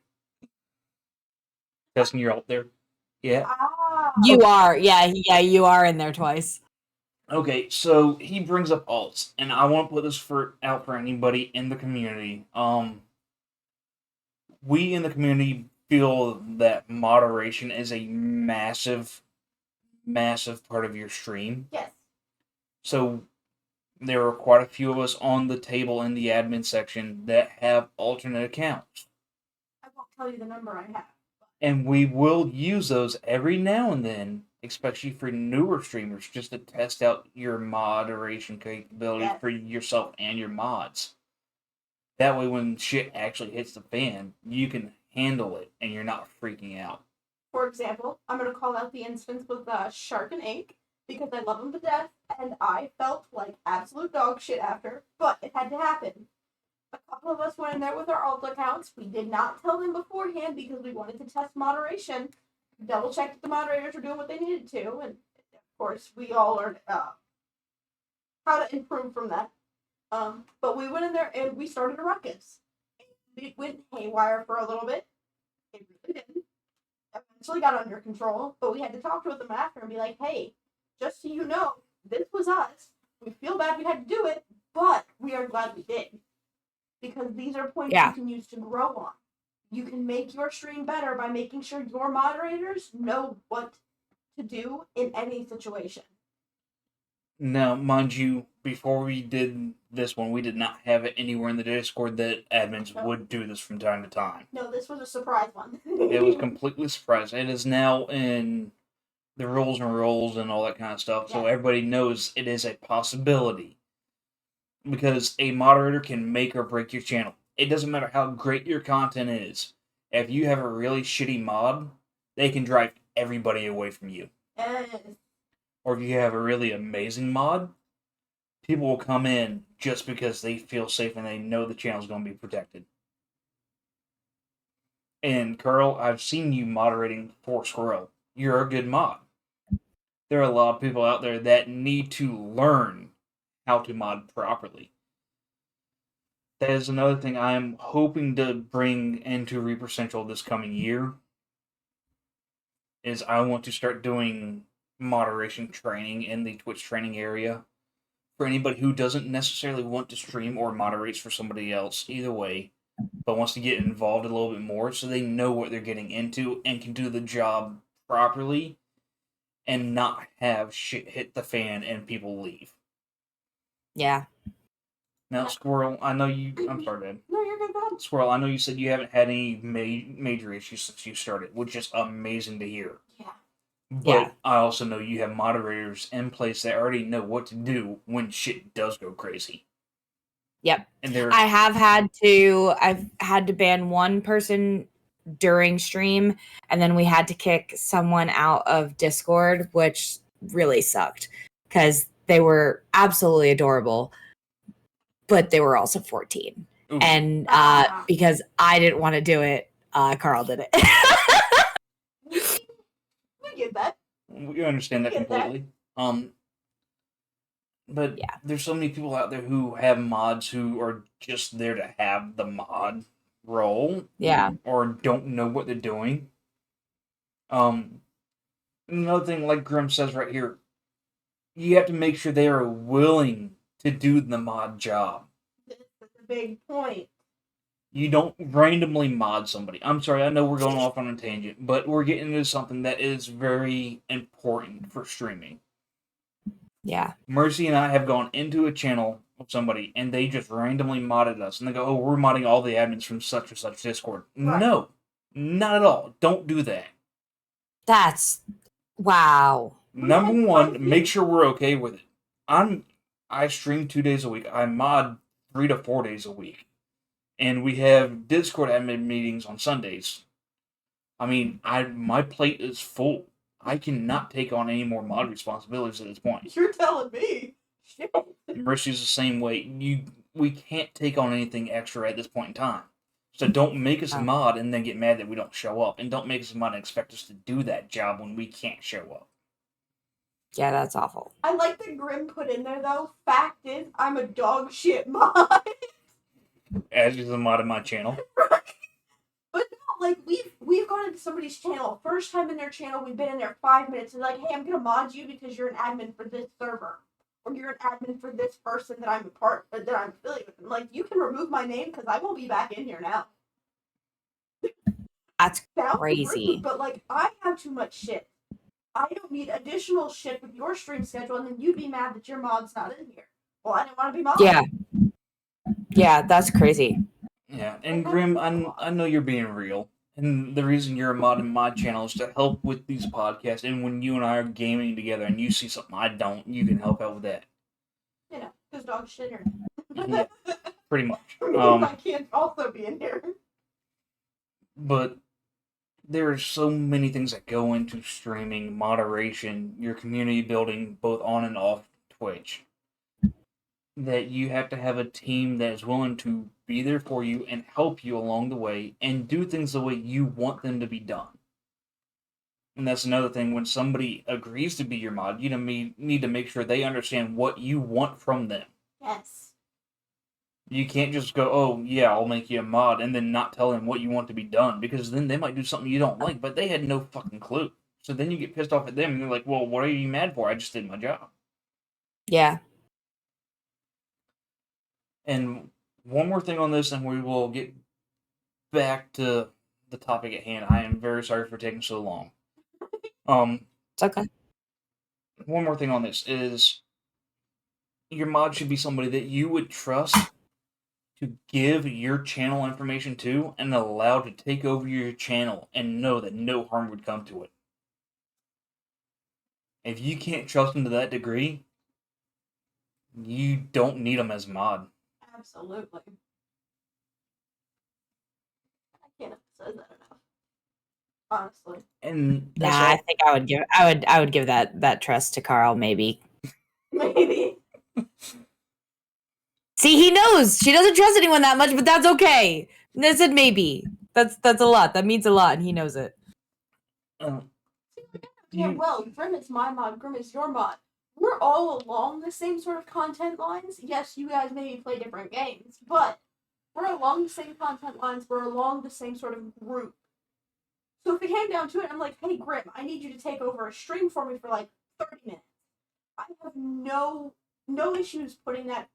Speaker 1: Testing, you're out there. Yeah.
Speaker 3: You are, yeah, you are in there twice.
Speaker 1: Okay, so he brings up alts, and I want to put this out for anybody in the community. We in the community feel that moderation is a massive part of your stream.
Speaker 2: Yes.
Speaker 1: So there are quite a few of us on the table in the admin section that have alternate accounts.
Speaker 2: I won't tell you the number I have.
Speaker 1: And we will use those every now and then, especially for newer streamers, just to test out your moderation capabilities for yourself and your mods. That way, when shit actually hits the fan, you can handle it and you're not freaking out.
Speaker 2: For example, I'm going to call out the instance with Shark and Ink because I love him to death and I felt like absolute dog shit after, but it had to happen. A couple of us went in there with our alt accounts. We did not tell them beforehand because we wanted to test moderation. Double checked that the moderators were doing what they needed to, and of course we all learned how to improve from that. But we went in there and we started a ruckus. It went haywire for a little bit. It really didn't. Eventually got under control, but we had to talk to them after and be like, hey, just so you know, this was us. We feel bad we had to do it, but we are glad we did. Because these are points you can use to grow on. You can make your stream better by making sure your moderators know what to do in any situation.
Speaker 1: Now, mind you, before we did this one, we did not have it anywhere in the Discord that admins would do this from time to time.
Speaker 2: No, this was a surprise one.
Speaker 1: It was completely surprising. It is now in the rules and roles and all that kind of stuff, so everybody knows it is a possibility. Because a moderator can make or break your channel. It doesn't matter how great your content is. If you have a really shitty mod, they can drive everybody away from you.
Speaker 2: Yes.
Speaker 1: Or if you have a really amazing mod, people will come in just because they feel safe and they know the channel is going to be protected. And Carl, I've seen you moderating for Squirrel. You're a good mod. There are a lot of people out there that need to learn how to mod properly. That is another thing I am hoping to bring into Reaper Central this coming year. Is I want to start doing moderation training in the Twitch training area for anybody who doesn't necessarily want to stream or moderates for somebody else, either way, but wants to get involved a little bit more so they know what they're getting into and can do the job properly and not have shit hit the fan and people leave.
Speaker 3: Yeah.
Speaker 1: Now, Squirrel, I know you... I'm sorry, Dad.
Speaker 2: No, you're good. Go ahead.
Speaker 1: Squirrel, I know you said you haven't had any major issues since you started, which is amazing to hear.
Speaker 2: Yeah.
Speaker 1: But I also know you have moderators in place that already know what to do when shit does go crazy.
Speaker 3: Yep.
Speaker 1: And they're
Speaker 3: I've had to ban one person during stream, and then we had to kick someone out of Discord, which really sucked because they were absolutely adorable, but they were also 14.
Speaker 1: ooh,
Speaker 3: And because I didn't want to do it, Carl did it.
Speaker 2: We get that.
Speaker 1: we understand that
Speaker 2: Get that.
Speaker 1: completely. But
Speaker 3: Yeah.
Speaker 1: there's so many people out there who have mods who are just there to have the mod role.
Speaker 3: Yeah.
Speaker 1: Or don't know what they're doing. Another thing, like Grim says right here, you have to make sure they are willing to do the mod job.
Speaker 2: That's a big point.
Speaker 1: You don't randomly mod somebody. I'm sorry, I know we're going off on a tangent, but we're getting into something that is very important for streaming.
Speaker 3: Yeah.
Speaker 1: Mercy and I have gone into a channel of somebody, and they just randomly modded us, and they go, "Oh, we're modding all the admins from such and such Discord."
Speaker 2: Right.
Speaker 1: No, not at all. Don't do that.
Speaker 3: That's wow.
Speaker 1: Number one, make sure we're okay with it. I stream 2 days a week. I mod 3 to 4 days a week. And we have Discord admin meetings on Sundays. I mean, my plate is full. I cannot take on any more mod responsibilities at this point.
Speaker 2: You're telling me. Shit.
Speaker 1: Mercy's the same way. We can't take on anything extra at this point in time. So don't make us a mod and then get mad that we don't show up. And don't make us a mod and expect us to do that job when we can't show up.
Speaker 3: Yeah, that's awful.
Speaker 2: I like that Grim put in there, though. Fact is, I'm a dog shit mod.
Speaker 1: As is a mod in my channel.
Speaker 2: Right. But no, like, we've gone into somebody's channel. First time in their channel, we've been in there 5 minutes. And like, hey, I'm going to mod you because you're an admin for this server. Or you're an admin for this person that I'm that I'm affiliated with. And like, you can remove my name because I won't be back in here now.
Speaker 3: That's
Speaker 2: Sounds
Speaker 3: crazy.
Speaker 2: rude, but like, I have too much shit. I don't need additional shit with your stream schedule, and then you'd be mad that your mod's not in here. Well, I didn't want to be mod.
Speaker 3: Yeah. Yeah, that's crazy.
Speaker 1: Yeah, and Grim, I know you're being real. And the reason you're a mod in my channel is to help with these podcasts. And when you and I are gaming together and you see something I don't, you can help out with that.
Speaker 2: You know, because dog shit here.
Speaker 1: Yeah, pretty much.
Speaker 2: I can't also be in here.
Speaker 1: But there are so many things that go into streaming, moderation, your community building, both on and off Twitch, that you have to have a team that is willing to be there for you and help you along the way and do things the way you want them to be done. And that's another thing, when somebody agrees to be your mod, you need to make sure they understand what you want from them.
Speaker 2: Yes.
Speaker 1: You can't just go, "Oh, yeah, I'll make you a mod," and then not tell them what you want to be done, because then they might do something you don't like, but they had no fucking clue. So then you get pissed off at them, and you're like, "Well, what are you mad for? I just did my job."
Speaker 3: Yeah.
Speaker 1: And one more thing on this, and we will get back to the topic at hand. I am very sorry for taking so long.
Speaker 3: It's okay.
Speaker 1: One more thing on this is, your mod should be somebody that you would trust to give your channel information to and allow to take over your channel and know that no harm would come to it. If you can't trust them to that degree, you don't need them as a mod.
Speaker 2: Absolutely. I can't emphasize that enough. Honestly.
Speaker 1: And
Speaker 3: Nah, I think I would give that trust to Carl, maybe.
Speaker 2: Maybe.
Speaker 3: See, he knows she doesn't trust anyone that much, but that's okay. And I said maybe. That's a lot. That means a lot, and he knows it.
Speaker 2: Yeah, well, Grim is my mod, Grim is your mod. We're all along the same sort of content lines. Yes, you guys maybe play different games, but we're along the same content lines. We're along the same sort of group. So if it came down to it, I'm like, hey, Grim, I need you to take over a stream for me for like 30 minutes. I have no issues putting that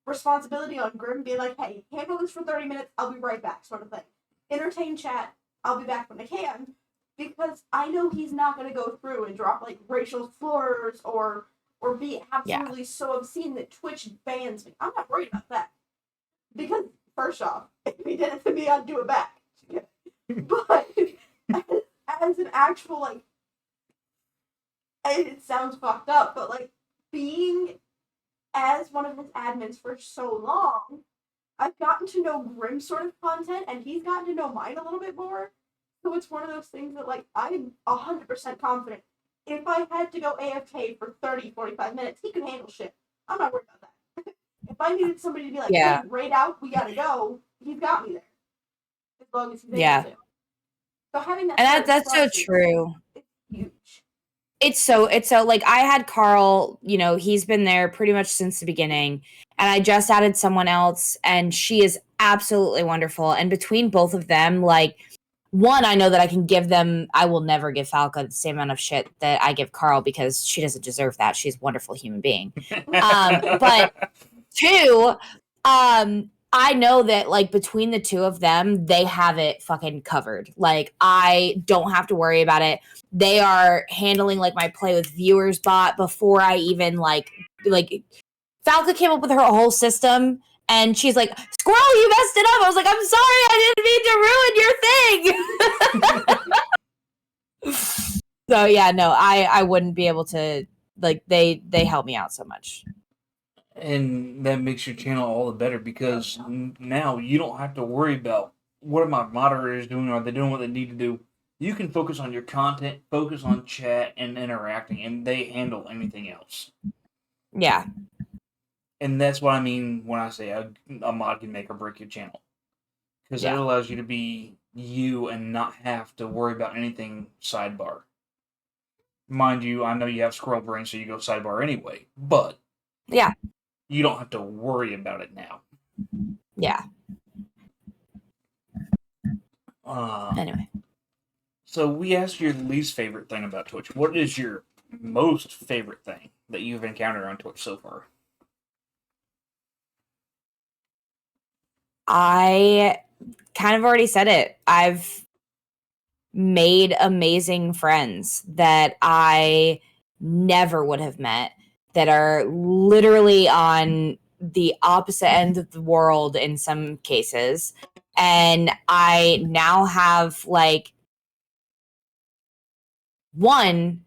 Speaker 2: responsibility on Grim, being like, hey, handle this for 30 minutes, I'll be right back, sort of thing. Entertain chat, I'll be back when I can, because I know he's not going to go through and drop like racial slurs or be absolutely so obscene that Twitch bans me. I'm not worried about that. Because, first off, if he did it to me, I'd do it back. But as an actual, like, it sounds fucked up, but like, being as one of his admins for so long, I've gotten to know Grim's sort of content, and he's gotten to know mine a little bit more. So it's one of those things that, like, I'm 100% confident. If I had to go AFK for 30, 45 minutes, he could handle shit. I'm not worried about that. If I needed somebody to be like,
Speaker 3: Yeah.
Speaker 2: hey, raid out, we gotta go, he's got me there. As long as he's
Speaker 3: Yeah.
Speaker 2: able to. So having that
Speaker 3: And that's so
Speaker 2: trust is
Speaker 3: true.
Speaker 2: huge.
Speaker 3: It's so like I had Carl, you know, he's been there pretty much since the beginning, and I just added someone else, and she is absolutely wonderful. And between both of them, like, one, I know that I will never give Falca the same amount of shit that I give Carl because she doesn't deserve that. She's a wonderful human being. But two, I know that, like, between the two of them, they have it fucking covered. Like, I don't have to worry about it. They are handling, like, my Play with Viewers bot before I even, like, Falca came up with her whole system, and she's like, Squirrel, you messed it up. I was like, I'm sorry, I didn't mean to ruin your thing. So, yeah, no, I wouldn't be able to, like, they help me out so much.
Speaker 1: And that makes your channel all the better because now you don't have to worry about what are my moderators doing? Are they doing what they need to do? You can focus on your content, focus on chat and interacting, and they handle anything else.
Speaker 3: Yeah.
Speaker 1: And that's what I mean when I say a mod can make or break your channel. Because it allows you to be you and not have to worry about anything sidebar. Mind you, I know you have squirrel brain, so you go sidebar anyway, but
Speaker 3: yeah,
Speaker 1: you don't have to worry about it now.
Speaker 3: Yeah.
Speaker 1: Anyway. So we asked your least favorite thing about Twitch. What is your most favorite thing that you've encountered on Twitch so far?
Speaker 3: I kind of already said it. I've made amazing friends that I never would have met, that are literally on the opposite end of the world in some cases. And I now have, like, one,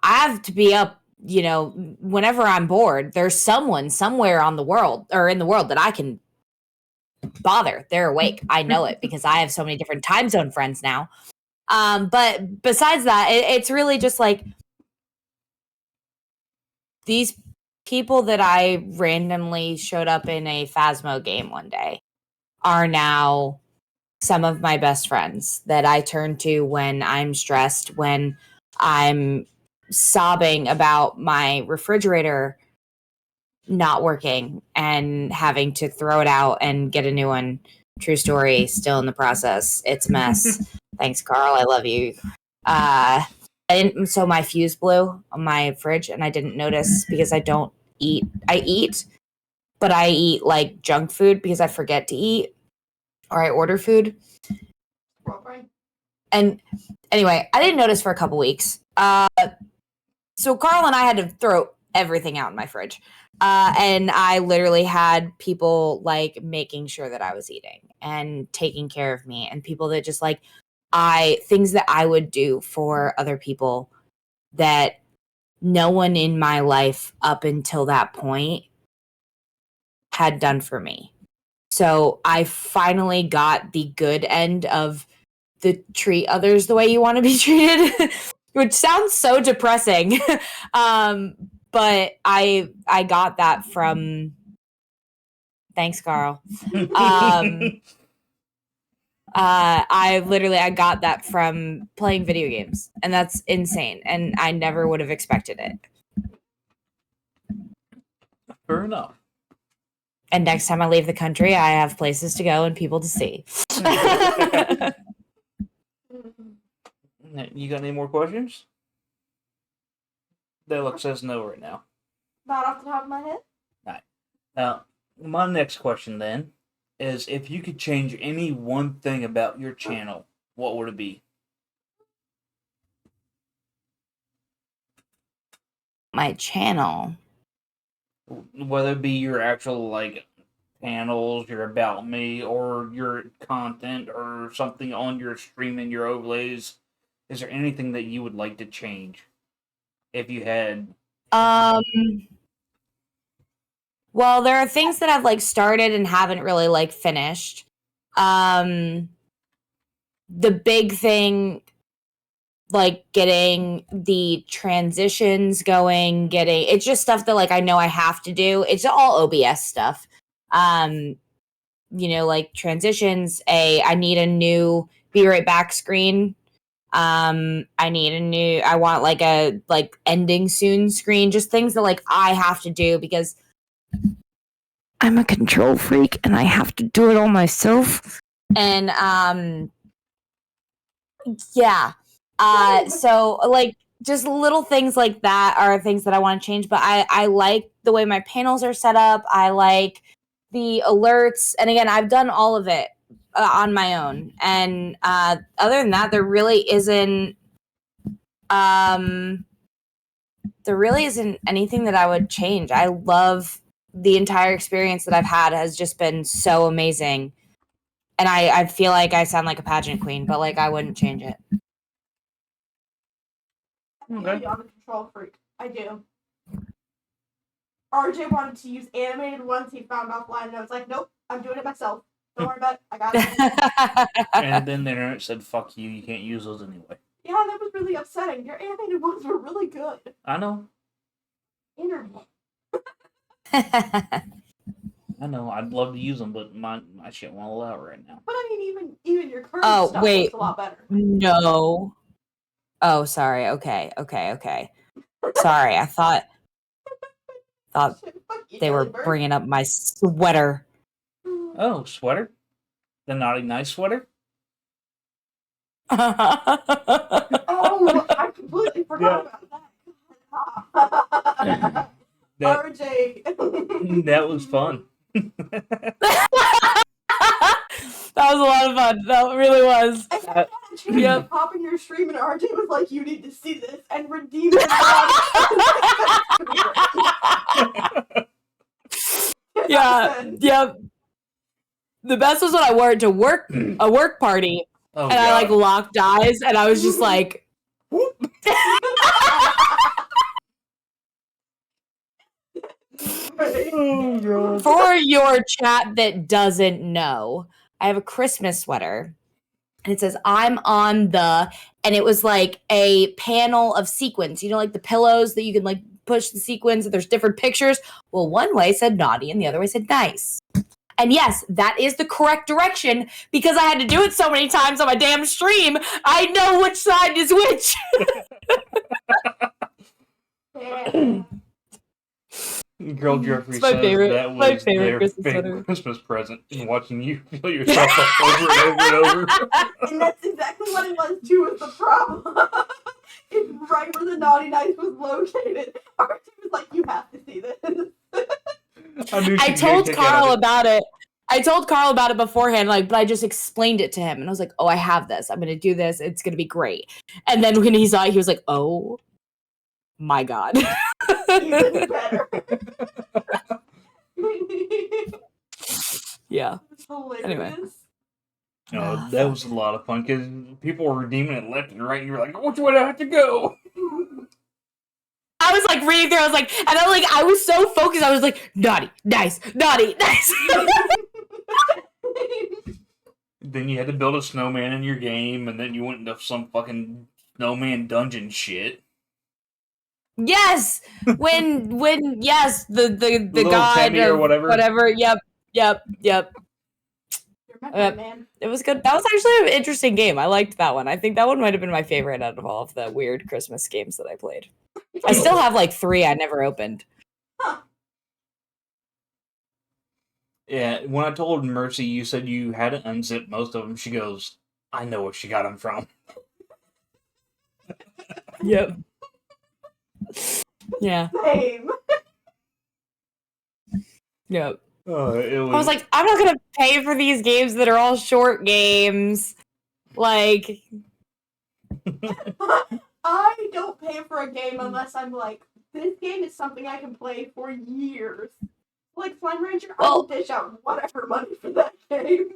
Speaker 3: I have to be up, you know, whenever I'm bored, there's someone somewhere on the world or in the world that I can bother. They're awake. I know it because I have so many different time zone friends now. But besides that, it's really just like these people that I randomly showed up in a Phasmo game one day are now some of my best friends that I turn to when I'm stressed, when I'm sobbing about my refrigerator not working and having to throw it out and get a new one. True story, still in the process. It's a mess. Thanks, Carl. I love you. So my fuse blew on my fridge, and I didn't notice because I don't eat. I eat, but I eat like junk food because I forget to eat, or I order food. And anyway, I didn't notice for a couple weeks. So Carl and I had to throw everything out in my fridge. And I literally had people like making sure that I was eating and taking care of me, and people that just like things that I would do for other people that no one in my life up until that point had done for me. So I finally got the good end of the treat others the way you want to be treated, which sounds so depressing. But I got that from, thanks, Carl. I got that from playing video games, and that's insane. And I never would have expected it.
Speaker 1: Fair enough.
Speaker 3: And next time I leave the country, I have places to go and people to see.
Speaker 1: You got any more questions? Deluxe says no right now.
Speaker 2: Not off the top of my head.
Speaker 1: All right. Now, my next question then is, if you could change any one thing about your channel, what would it be?
Speaker 3: My channel.
Speaker 1: Whether it be your actual, like, panels, your About Me, or your content, or something on your stream and your overlays. Is there anything that you would like to change? If you had...
Speaker 3: Well, there are things that I've like started and haven't really like finished. The big thing, like getting the transitions going, it's just stuff that like I know I have to do. It's all OBS stuff. Like transitions, I need a new be right back screen. I want like a ending soon screen, just things that like I have to do because I'm a control freak and I have to do it all myself. And so like just little things like that are things that I want to change, but I like the way my panels are set up. I like the alerts, and again, I've done all of it on my own. And other than that, there really isn't anything that I would change. I love the entire experience that I've had has just been so amazing. And I feel like I sound like a pageant queen, but like I wouldn't change it.
Speaker 2: I'm a control freak. I do. RJ wanted to use animated ones he found offline, and I was like, nope, I'm doing it myself. Don't worry about it. I got it.
Speaker 1: And then the internet said, fuck you, you can't use those anyway.
Speaker 2: Yeah, that was really upsetting. Your animated ones were really good.
Speaker 1: I know.
Speaker 2: Interview.
Speaker 1: I know. I'd love to use them, but my shit won't allow it right now.
Speaker 2: But I mean, even your current stuff looks a lot better.
Speaker 3: No. Oh, sorry. Okay. Sorry, I thought they were bringing up my sweater.
Speaker 1: Oh, sweater? The naughty nice sweater?
Speaker 2: Oh, I completely forgot about that. RJ.
Speaker 1: That was fun.
Speaker 3: That was a lot of fun. That really was.
Speaker 2: Yep. Pop in your stream and RJ was like, "You need to see this," and redeem it.
Speaker 3: Yeah. Yep. The best was when I wore it to a work party, and I like locked eyes, and I was just like. For your chat that doesn't know, I have a Christmas sweater and it says I'm on the, and it was like a panel of sequins, like the pillows that you can like push the sequins and there's different pictures. Well, one way said naughty and the other way said nice. And yes, that is the correct direction because I had to do it so many times on my damn stream. I know which side is which.
Speaker 1: Girl Jeffrey
Speaker 3: says
Speaker 1: that was their favorite Christmas present, watching you feel yourself up over and over and over.
Speaker 2: And that's exactly what it was too, was the problem. It's right where the naughty nice was located. Our team was like, you have to see this.
Speaker 3: I told Carl about it. I told Carl about it beforehand, but I just explained it to him. And I was like, oh, I have this. I'm going to do this. It's going to be great. And then when he saw it, he was like, oh, my God.
Speaker 2: Even better.
Speaker 3: Yeah.
Speaker 2: Anyway.
Speaker 1: No, that was a lot of fun because people were redeeming it left and right. And you were like, which way do I have to go?
Speaker 3: I was like reading through. I was like, and I was so focused. I was like, naughty, nice, naughty, nice.
Speaker 1: Then you had to build a snowman in your game, and then you went into some fucking snowman dungeon shit.
Speaker 3: Yes, when yes, the god
Speaker 1: or whatever.
Speaker 3: Yep. It was good. That was actually an interesting game. I liked that one. I think that one might have been my favorite out of all of the weird Christmas games that I played. I still have 3 I never opened.
Speaker 2: Huh.
Speaker 1: Yeah, when I told Mercy you said you had to unzip most of them, she goes, I know where she got them from.
Speaker 3: Yep. Yeah.
Speaker 2: Same.
Speaker 3: Yep.
Speaker 1: I
Speaker 3: was like, I'm not gonna pay for these games that are all short games.
Speaker 2: I don't pay for a game unless I'm like, this game is something I can play for years. Like Slime Rancher, I'll dish out whatever money for that game.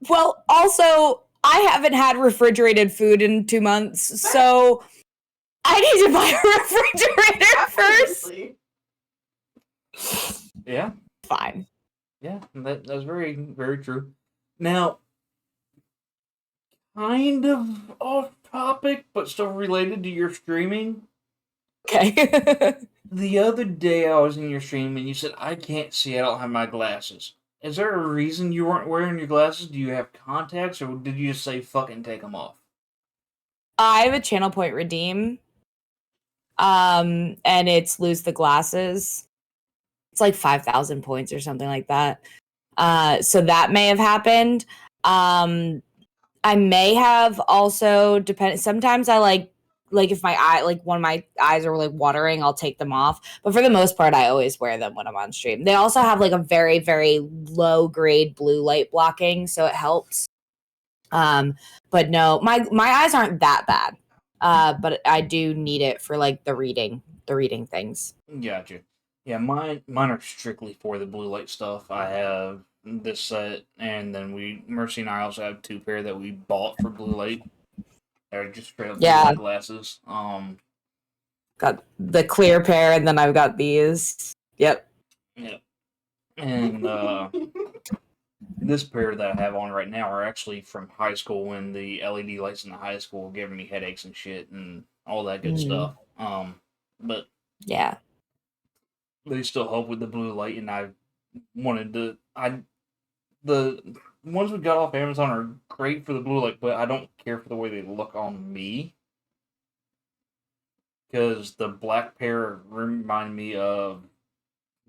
Speaker 3: Well, also, I haven't had refrigerated food in 2 months, so I need to buy a refrigerator first.
Speaker 1: Yeah.
Speaker 3: Fine.
Speaker 1: Yeah, that's very, very true. Now, kind of off topic, but still related to your streaming.
Speaker 3: Okay.
Speaker 1: The other day I was in your stream and you said, I can't see, I don't have my glasses. Is there a reason you weren't wearing your glasses? Do you have contacts, or did you just say fucking take them off?
Speaker 3: I have a channel point redeem. And it's lose the glasses. It's like 5,000 points or something like that. So that may have happened. I may have also sometimes I like if my eye, like one of my eyes are like watering, I'll take them off. But for the most part, I always wear them when I'm on stream. They also have like a very, very low grade blue light blocking, so it helps. But no, my eyes aren't that bad. But I do need it for like the reading things.
Speaker 1: Gotcha. Yeah, mine are strictly for the blue light stuff. I have this set, and then Mercy and I also have 2 pair that we bought for blue light. They're just straight up blue light glasses.
Speaker 3: Got the clear pair, and then I've got these. Yep.
Speaker 1: Yep. And this pair that I have on right now are actually from high school, when the LED lights in the high school were giving me headaches and shit and all that good stuff. But
Speaker 3: yeah,
Speaker 1: they still help with the blue light, and I wanted to. The ones we got off Amazon are great for the blue light, but I don't care for the way they look on me. Because the black pair remind me of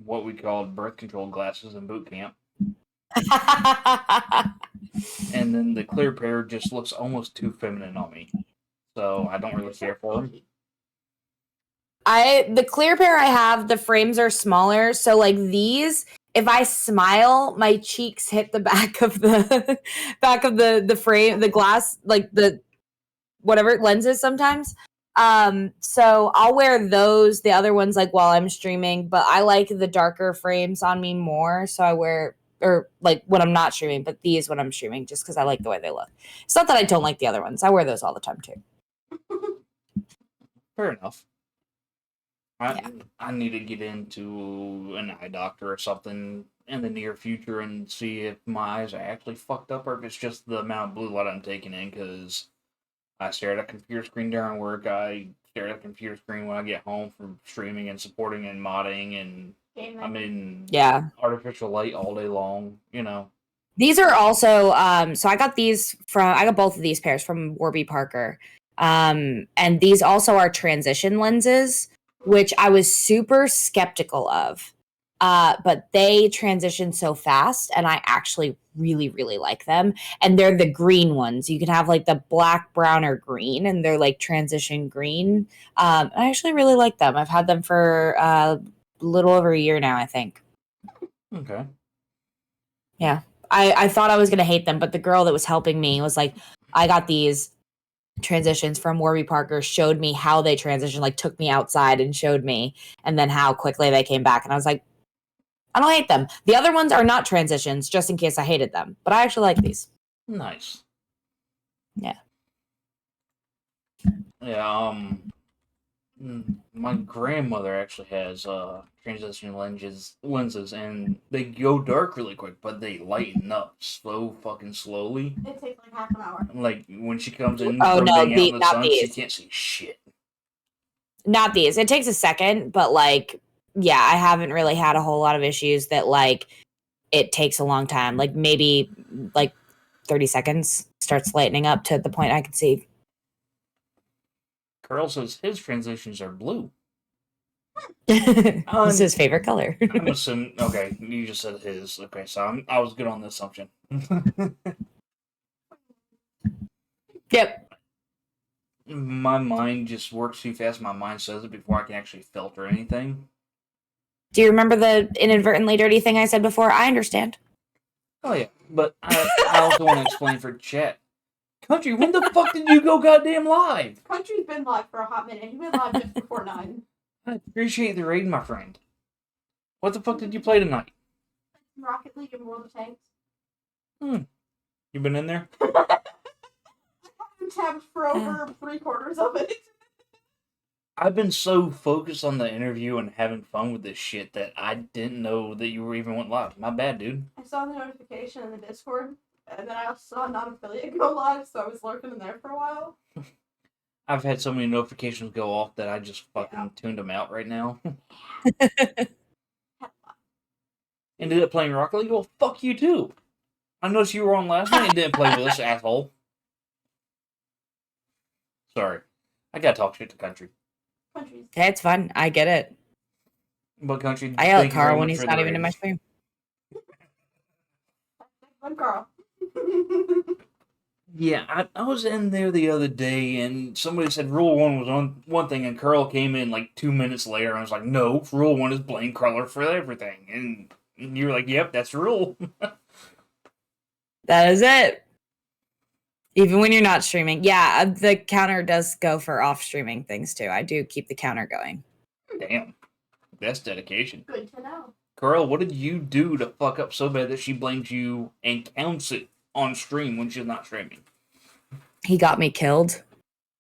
Speaker 1: what we called birth control glasses in boot camp. And then the clear pair just looks almost too feminine on me. So I don't really care for them.
Speaker 3: The clear pair I have, the frames are smaller. So like these, if I smile, my cheeks hit the back of the frame, the glass, like the whatever lenses sometimes. So I'll wear those, the other ones like while I'm streaming, but I like the darker frames on me more. So I wear, or like when I'm not streaming, but these when I'm streaming, just because I like the way they look. It's not that I don't like the other ones. I wear those all the time too.
Speaker 1: Fair enough. I need to get into an eye doctor or something in the near future and see if my eyes are actually fucked up, or if it's just the amount of blue light I'm taking in, because I stare at a computer screen during work. I stare at a computer screen when I get home from streaming and supporting and modding, and I'm in artificial light all day long, you know.
Speaker 3: These are also, so I got both of these pairs from Warby Parker. And these also are transition lenses, which I was super skeptical of. But they transition so fast, and I actually really, really like them. And they're the green ones. You can have like the black, brown, or green, and they're like transition green. I actually really like them. I've had them for a little over a year now, I think.
Speaker 1: Okay.
Speaker 3: Yeah. I thought I was going to hate them, but the girl that was helping me was like, I got these transitions from Warby Parker, showed me how they transition, like took me outside and showed me, and then how quickly they came back. And I was like, I don't hate them. The other ones are not transitions, just in case I hated them. But I actually like these.
Speaker 1: Nice.
Speaker 3: Yeah.
Speaker 1: Yeah, my grandmother actually has transition lenses, and they go dark really quick, but they lighten up fucking slowly.
Speaker 2: It takes like half an hour.
Speaker 1: Like when she comes in
Speaker 3: from
Speaker 1: being out in the
Speaker 3: not
Speaker 1: sun,
Speaker 3: these.
Speaker 1: she can't see shit.
Speaker 3: Not these. It takes a second, but like, yeah, I haven't really had a whole lot of issues that like it takes a long time. Like maybe like 30 seconds starts lightening up to the point I can see.
Speaker 1: Carl says his transitions are blue.
Speaker 3: This is his favorite color.
Speaker 1: I'm assuming. Okay, you just said his. Okay, so I was good on the assumption.
Speaker 3: Yep.
Speaker 1: My mind just works too fast. My mind says it before I can actually filter anything.
Speaker 3: Do you remember the inadvertently dirty thing I said before? I understand.
Speaker 1: Oh yeah, but I also want to explain for chat. Country, when the fuck did you go goddamn live?
Speaker 2: Country's been live for a hot minute. He went live just before 9.
Speaker 1: I appreciate the raid, my friend. What the fuck did you play tonight?
Speaker 2: Rocket League and World of Tanks.
Speaker 1: You been in there?
Speaker 2: I haven't tabbed for over 3/4 of it.
Speaker 1: I've been so focused on the interview and having fun with this shit that I didn't know that you were even went live. My bad, dude.
Speaker 2: I saw the notification in the Discord, and then I also saw a non-affiliate go live, so I was lurking in there for a while.
Speaker 1: I've had so many notifications go off that I just fucking tuned them out right now. Ended up playing Rocket League? Well, fuck you too. I noticed you were on last night and didn't play with us, asshole. Sorry. I gotta talk shit to country.
Speaker 2: Countries.
Speaker 5: Hey, it's fun. I get it.
Speaker 1: But country,
Speaker 5: I yell
Speaker 1: thank
Speaker 5: at
Speaker 1: you very
Speaker 5: Carl when
Speaker 1: much
Speaker 5: he's
Speaker 1: for
Speaker 5: not
Speaker 1: the
Speaker 5: even in my
Speaker 1: ratings.
Speaker 5: stream.
Speaker 2: I'm Carl.
Speaker 1: Yeah, I was in there the other day and somebody said Rule 1 was on one thing and Carl came in like 2 minutes later and I was like, no, Rule 1 is blame Carl for everything. And you were like, yep, that's the rule.
Speaker 5: That is it. Even when you're not streaming. Yeah, the counter does go for off streaming things too. I do keep the counter going.
Speaker 1: Damn. That's dedication.
Speaker 2: Good to know.
Speaker 1: Carl, what did you do to fuck up so bad that she blames you and counts it on stream when she's not streaming?
Speaker 5: He got me killed.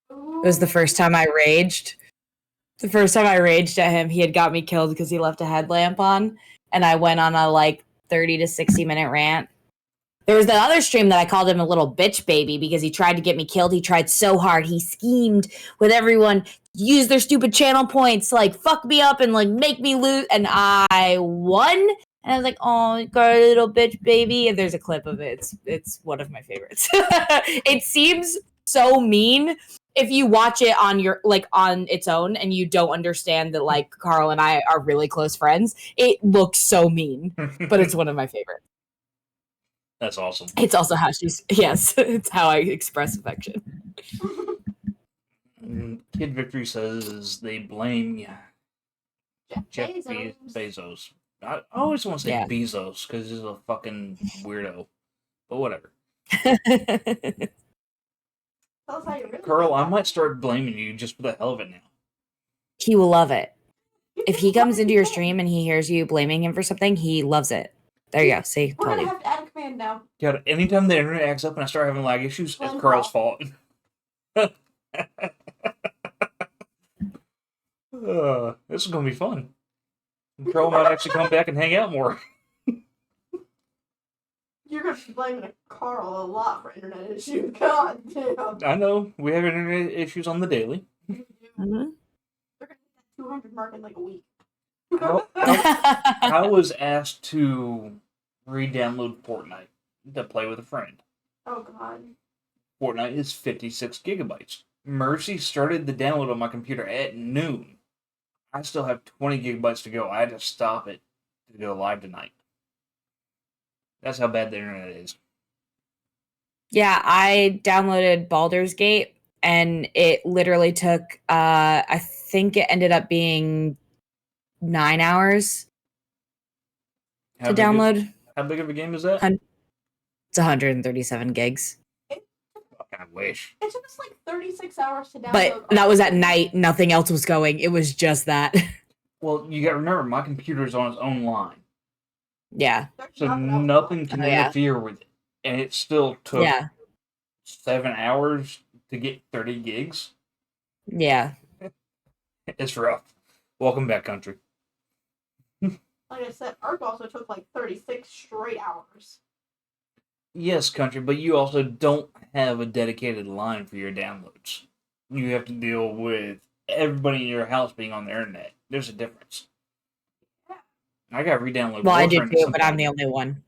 Speaker 5: It was the first time I raged. The first time I raged at him, he had got me killed because he left a headlamp on. And I went on a 30 to 60 minute rant. There was the other stream that I called him a little bitch baby because he tried to get me killed. He tried so hard. He schemed with everyone, use their stupid channel points to fuck me up and make me lose. And I won. And I was like, oh, you got a little bitch baby. And there's a clip of it. It's one of my favorites. It seems so mean if you watch it on your on its own and you don't understand that Carl and I are really close friends. It looks so mean, but it's one of my favorites.
Speaker 1: That's awesome.
Speaker 5: It's also how it's how I express affection.
Speaker 1: Kid Victory says they blame Jeff
Speaker 2: Bezos.
Speaker 1: Bezos. I always want to say
Speaker 5: Yeah.
Speaker 1: Bezos because he's a fucking weirdo. But whatever.
Speaker 2: Tell us how you really
Speaker 1: Carl,
Speaker 2: feel
Speaker 1: I
Speaker 2: about
Speaker 1: might
Speaker 2: it.
Speaker 1: start blaming you just for the hell of it now.
Speaker 5: He will love it. If he comes into your stream and he hears you blaming him for something, he loves it. There you go. See,
Speaker 2: We're
Speaker 5: told
Speaker 2: gonna
Speaker 5: you.
Speaker 2: have to add a command now.
Speaker 1: God, anytime the internet acts up and I start having lag issues, it's
Speaker 2: Blame
Speaker 1: Carl's
Speaker 2: Carl.
Speaker 1: fault. This is going to be fun. Carl might actually come back and hang out more.
Speaker 2: You're gonna be blaming Carl a lot for internet issues. God damn.
Speaker 1: I know. We have internet issues on the daily.
Speaker 5: Mhm.
Speaker 2: They're gonna hit that 200 mark in a week.
Speaker 1: I was asked to re-download Fortnite to play with a friend.
Speaker 2: Oh god.
Speaker 1: Fortnite is 56 gigabytes. Mercy started the download on my computer at noon. I still have 20 gigabytes to go. I had to stop it to go live tonight. That's how bad the internet is.
Speaker 5: Yeah, I downloaded Baldur's Gate and it literally took I think it ended up being 9 hours to download.
Speaker 1: How big of a game is that?
Speaker 5: It's 137 gigs.
Speaker 1: I wish.
Speaker 2: It took us 36 hours to download.
Speaker 5: But that was at night. Nothing else was going. It was just that.
Speaker 1: Well, you got to remember, my computer's on its own line.
Speaker 5: Yeah.
Speaker 2: There's
Speaker 1: So
Speaker 2: nothing else
Speaker 1: nothing can
Speaker 5: Oh, yeah.
Speaker 1: interfere with it. And it still took
Speaker 5: Yeah.
Speaker 1: 7 hours to get 30 gigs.
Speaker 5: Yeah.
Speaker 1: It's rough. Welcome back, country.
Speaker 2: Like I said, Arc also took 36 straight hours.
Speaker 1: Yes, country, but you also don't have a dedicated line for your downloads. You have to deal with everybody in your house being on the internet. There's a difference.
Speaker 2: Yeah.
Speaker 1: I got to re-download.
Speaker 5: Well, I do
Speaker 1: Warframe at
Speaker 5: too,
Speaker 1: some
Speaker 5: but I'm the
Speaker 1: point.
Speaker 5: only one.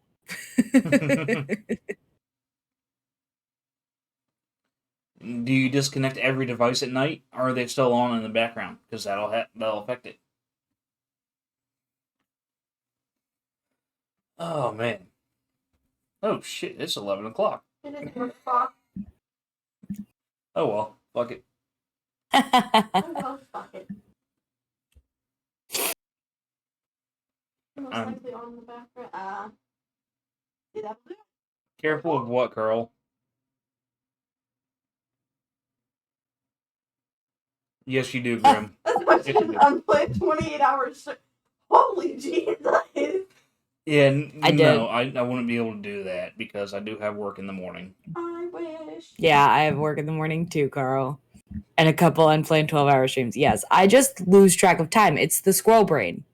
Speaker 1: Do you disconnect every device at night, or are they still on in the background? Because that'll affect it. Oh man. Oh shit! It's 11 o'clock.
Speaker 2: It is your fuck.
Speaker 1: Oh well, fuck it.
Speaker 2: Oh, fuck it. Most likely on the background. See that blue?
Speaker 1: Careful of what, Carl? Yes, you do, Grim.
Speaker 2: That's what
Speaker 1: Yes, you do.
Speaker 2: I'm playing 28 hours. Holy Jesus!
Speaker 1: Yeah,
Speaker 5: I did.
Speaker 1: No, I wouldn't be able to do that because I do have work in the morning.
Speaker 2: I wish.
Speaker 5: Yeah, I have work in the morning too, Carl.
Speaker 3: and a couple unplanned 12-hour streams. Yes, I just lose track of time. It's the squirrel brain.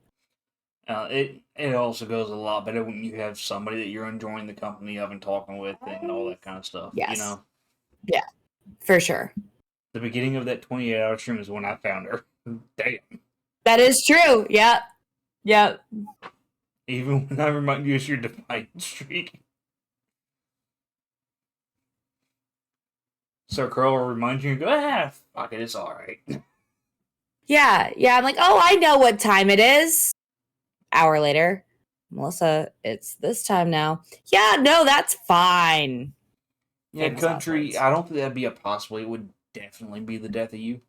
Speaker 1: It also goes a lot better when you have somebody that you're enjoying the company of and talking with and all that kind of stuff.
Speaker 3: Yes.
Speaker 1: You know?
Speaker 3: Yeah, for sure.
Speaker 1: The beginning of that 28-hour stream is when I found her. Damn.
Speaker 3: That is true. Yep. Yep.
Speaker 1: Even when I remind you it's your defiant streak. So Carl will remind you and go, fuck it, it's alright.
Speaker 3: Yeah. I'm like, oh, I know what time it is. Hour later, Melissa, it's this time now. Yeah, no, that's fine.
Speaker 1: Yeah, country, I don't think that'd be a possibility. It would definitely be the death of you.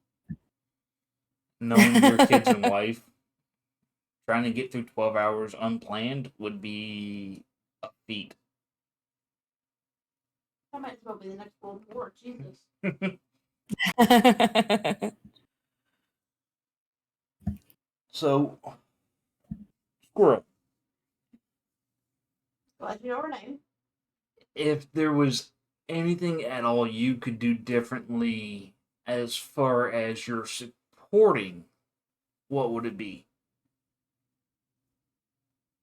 Speaker 1: Knowing your kids and wife, trying to get through 12 hours unplanned would be a feat.
Speaker 2: That might as well be the next World War. Jesus.
Speaker 1: So, Squirrel.
Speaker 2: Glad you know her name.
Speaker 1: If there was anything at all you could do differently as far as your supporting, what would it be?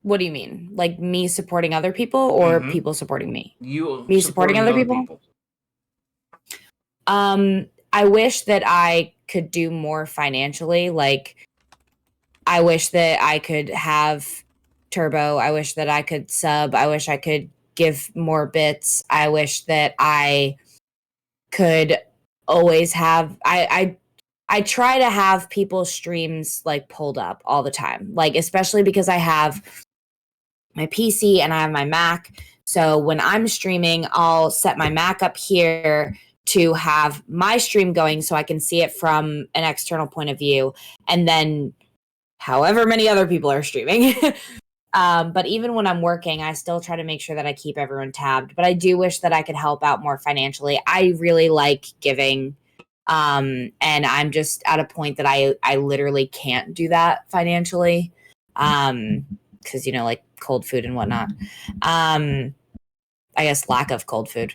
Speaker 3: What do you mean? Like me supporting other people or people supporting me? Me supporting other people? I wish that I could do more financially. Like, I wish that I could have turbo. I wish that I could sub. I wish I could give more bits. I wish that I could always have. I try to have people's streams like pulled up all the time. Like, especially because I have my PC and I have my Mac. So when I'm streaming, I'll set my Mac up here to have my stream going so I can see it from an external point of view. And then however many other people are streaming. But even when I'm working, I still try to make sure that I keep everyone tabbed. But I do wish that I could help out more financially. I really like giving. And I'm just at a point that I literally can't do that financially. Because, you know, like cold food and whatnot. I guess lack of cold food.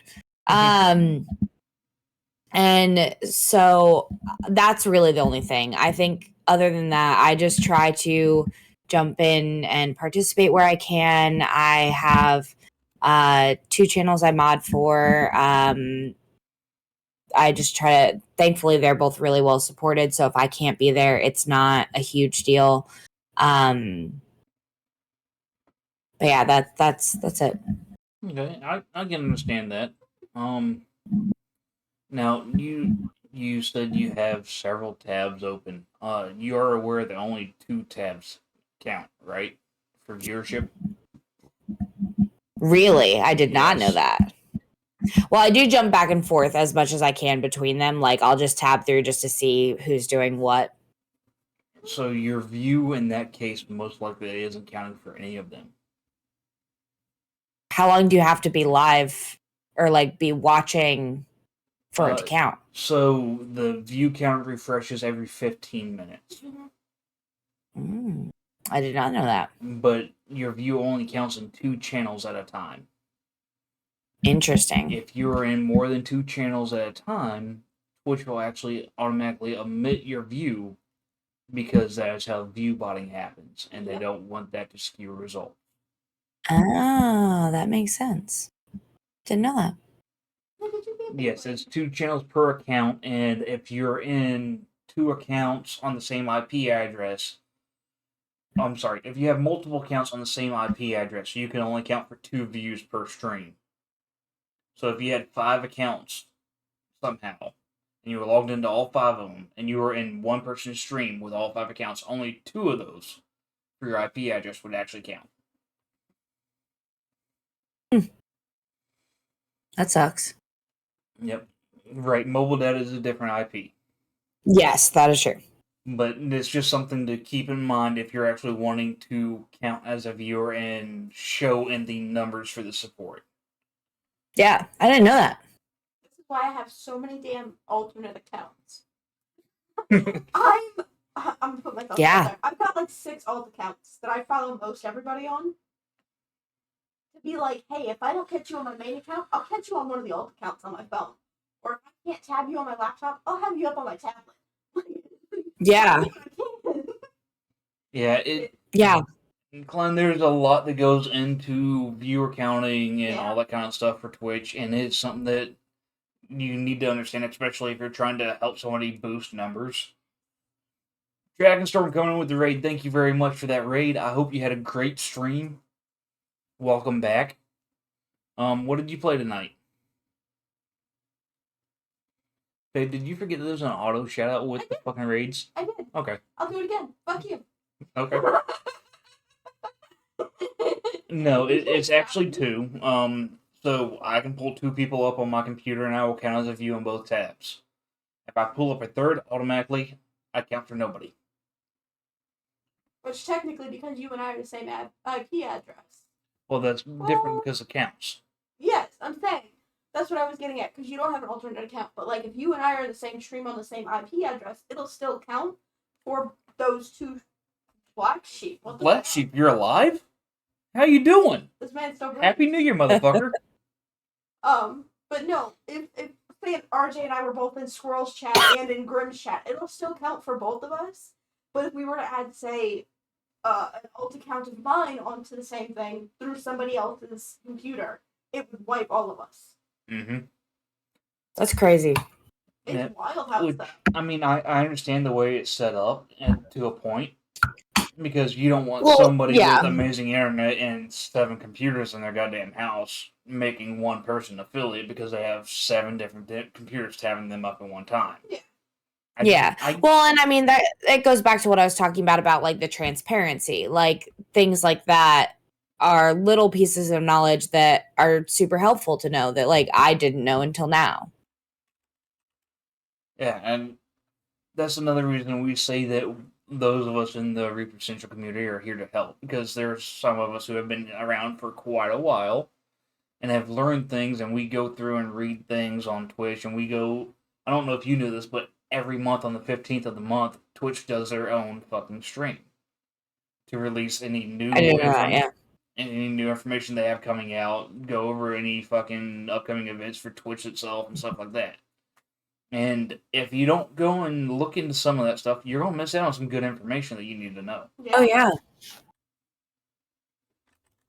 Speaker 3: And so that's really the only thing. I think other than that, I just try to jump in and participate where I can. I have 2 channels I mod for. I just try to, thankfully they're both really well supported. So if I can't be there, it's not a huge deal. But yeah, that's it.
Speaker 1: Okay, I can understand that. Now you said you have several tabs open. You are aware that only 2 tabs count, right, for viewership?
Speaker 3: Really, I did not know that. Well, I do jump back and forth as much as I can between them. Like, I'll just tab through just to see who's doing what.
Speaker 1: So your view in that case most likely isn't counting for any of them.
Speaker 3: How long do you have to be live or like be watching for it to count?
Speaker 1: So the view count refreshes every 15 minutes.
Speaker 3: I did not know that.
Speaker 1: But your view only counts in 2 channels at a time.
Speaker 3: Interesting.
Speaker 1: If you're in more than 2 channels at a time, Twitch will actually automatically omit your view because that's how view botting happens, and they don't want that to skew results.
Speaker 3: Oh, that makes sense. Didn't know that.
Speaker 1: Yes, it's 2 channels per account, and if you're in 2 accounts on the same IP address, I'm sorry, if you have multiple accounts on the same IP address, you can only count for 2 views per stream. So if you had 5 accounts somehow, and you were logged into all 5 of them, and you were in one person's stream with all 5 accounts, only 2 of those for your IP address would actually count.
Speaker 3: That sucks.
Speaker 1: Yep. Right, mobile data is a different IP.
Speaker 3: Yes, that is true.
Speaker 1: But it's just something to keep in mind if you're actually wanting to count as a viewer and show in the numbers for the support.
Speaker 3: Yeah, I didn't know that.
Speaker 2: This is why I have so many damn alternate accounts. I'm gonna put myself out there. I've got like 6 alt accounts that I follow most everybody on. To be like, hey, if I don't catch you on my main account, I'll catch you on one of the alt accounts on my phone. Or if I can't tab you on my laptop. I'll have you up on my tablet.
Speaker 3: Yeah.
Speaker 1: Yeah,
Speaker 3: Yeah.
Speaker 1: Glenn, there's a lot that goes into viewer counting and
Speaker 2: Yeah.
Speaker 1: all that kind of stuff for Twitch, and it's something that you need to understand, especially if you're trying to help somebody boost numbers. Dragonstorm coming in with the raid. Thank you very much for that raid. I hope you had a great stream. Welcome back. What did you play tonight? Babe, did you forget that there's an auto shout out with the fucking raids?
Speaker 2: I did.
Speaker 1: Okay.
Speaker 2: I'll do it again. Fuck you.
Speaker 1: Okay. No, it's actually 2. So I can pull 2 people up on my computer and I will count as a view on both tabs. If I pull up a third, automatically, I count for nobody.
Speaker 2: Which technically, because you and I are the same IP address.
Speaker 1: Well, that's different because it counts.
Speaker 2: Yes, I'm saying. That's what I was getting at, because you don't have an alternate account. But, like, if you and I are the same stream on the same IP address, it'll still count for those 2 black sheep. What the
Speaker 1: Black
Speaker 2: fuck?
Speaker 1: sheep, you're alive? How you doing?
Speaker 2: This man's so great.
Speaker 1: Happy New Year, motherfucker.
Speaker 2: But no, if say RJ and I were both in Squirrel's chat and in Grim's chat, it'll still count for both of us. But if we were to add, say, an alt account of mine onto the same thing through somebody else's computer, it would wipe all of us.
Speaker 1: Mm-hmm.
Speaker 3: That's crazy.
Speaker 2: It's
Speaker 1: Yeah.
Speaker 2: wild how it's
Speaker 1: Which,
Speaker 2: set.
Speaker 1: I mean, I understand the way it's set up, and to a point, because you don't want
Speaker 3: Well,
Speaker 1: somebody
Speaker 3: yeah.
Speaker 1: with amazing internet and 7 computers in their goddamn house making one person affiliate because they have 7 different computers tabbing them up at one time.
Speaker 2: Yeah.
Speaker 3: Well, and I mean that it goes back to what I was talking about like the transparency, like things like that are little pieces of knowledge that are super helpful to know that like I didn't know until now.
Speaker 1: Yeah, and that's another reason we say that those of us in the Reaper Central community are here to help, because there's some of us who have been around for quite a while and have learned things, and we go through and read things on Twitch, and we go, I don't know if you knew this, but every month on the 15th of the month, Twitch does their own fucking stream to release any new
Speaker 3: I didn't know that, yeah.
Speaker 1: any new information they have coming out, go over any fucking upcoming events for Twitch itself and stuff like that. And if you don't go and look into some of that stuff, you're going to miss out on some good information that you need to know.
Speaker 2: Yeah.
Speaker 3: Oh yeah.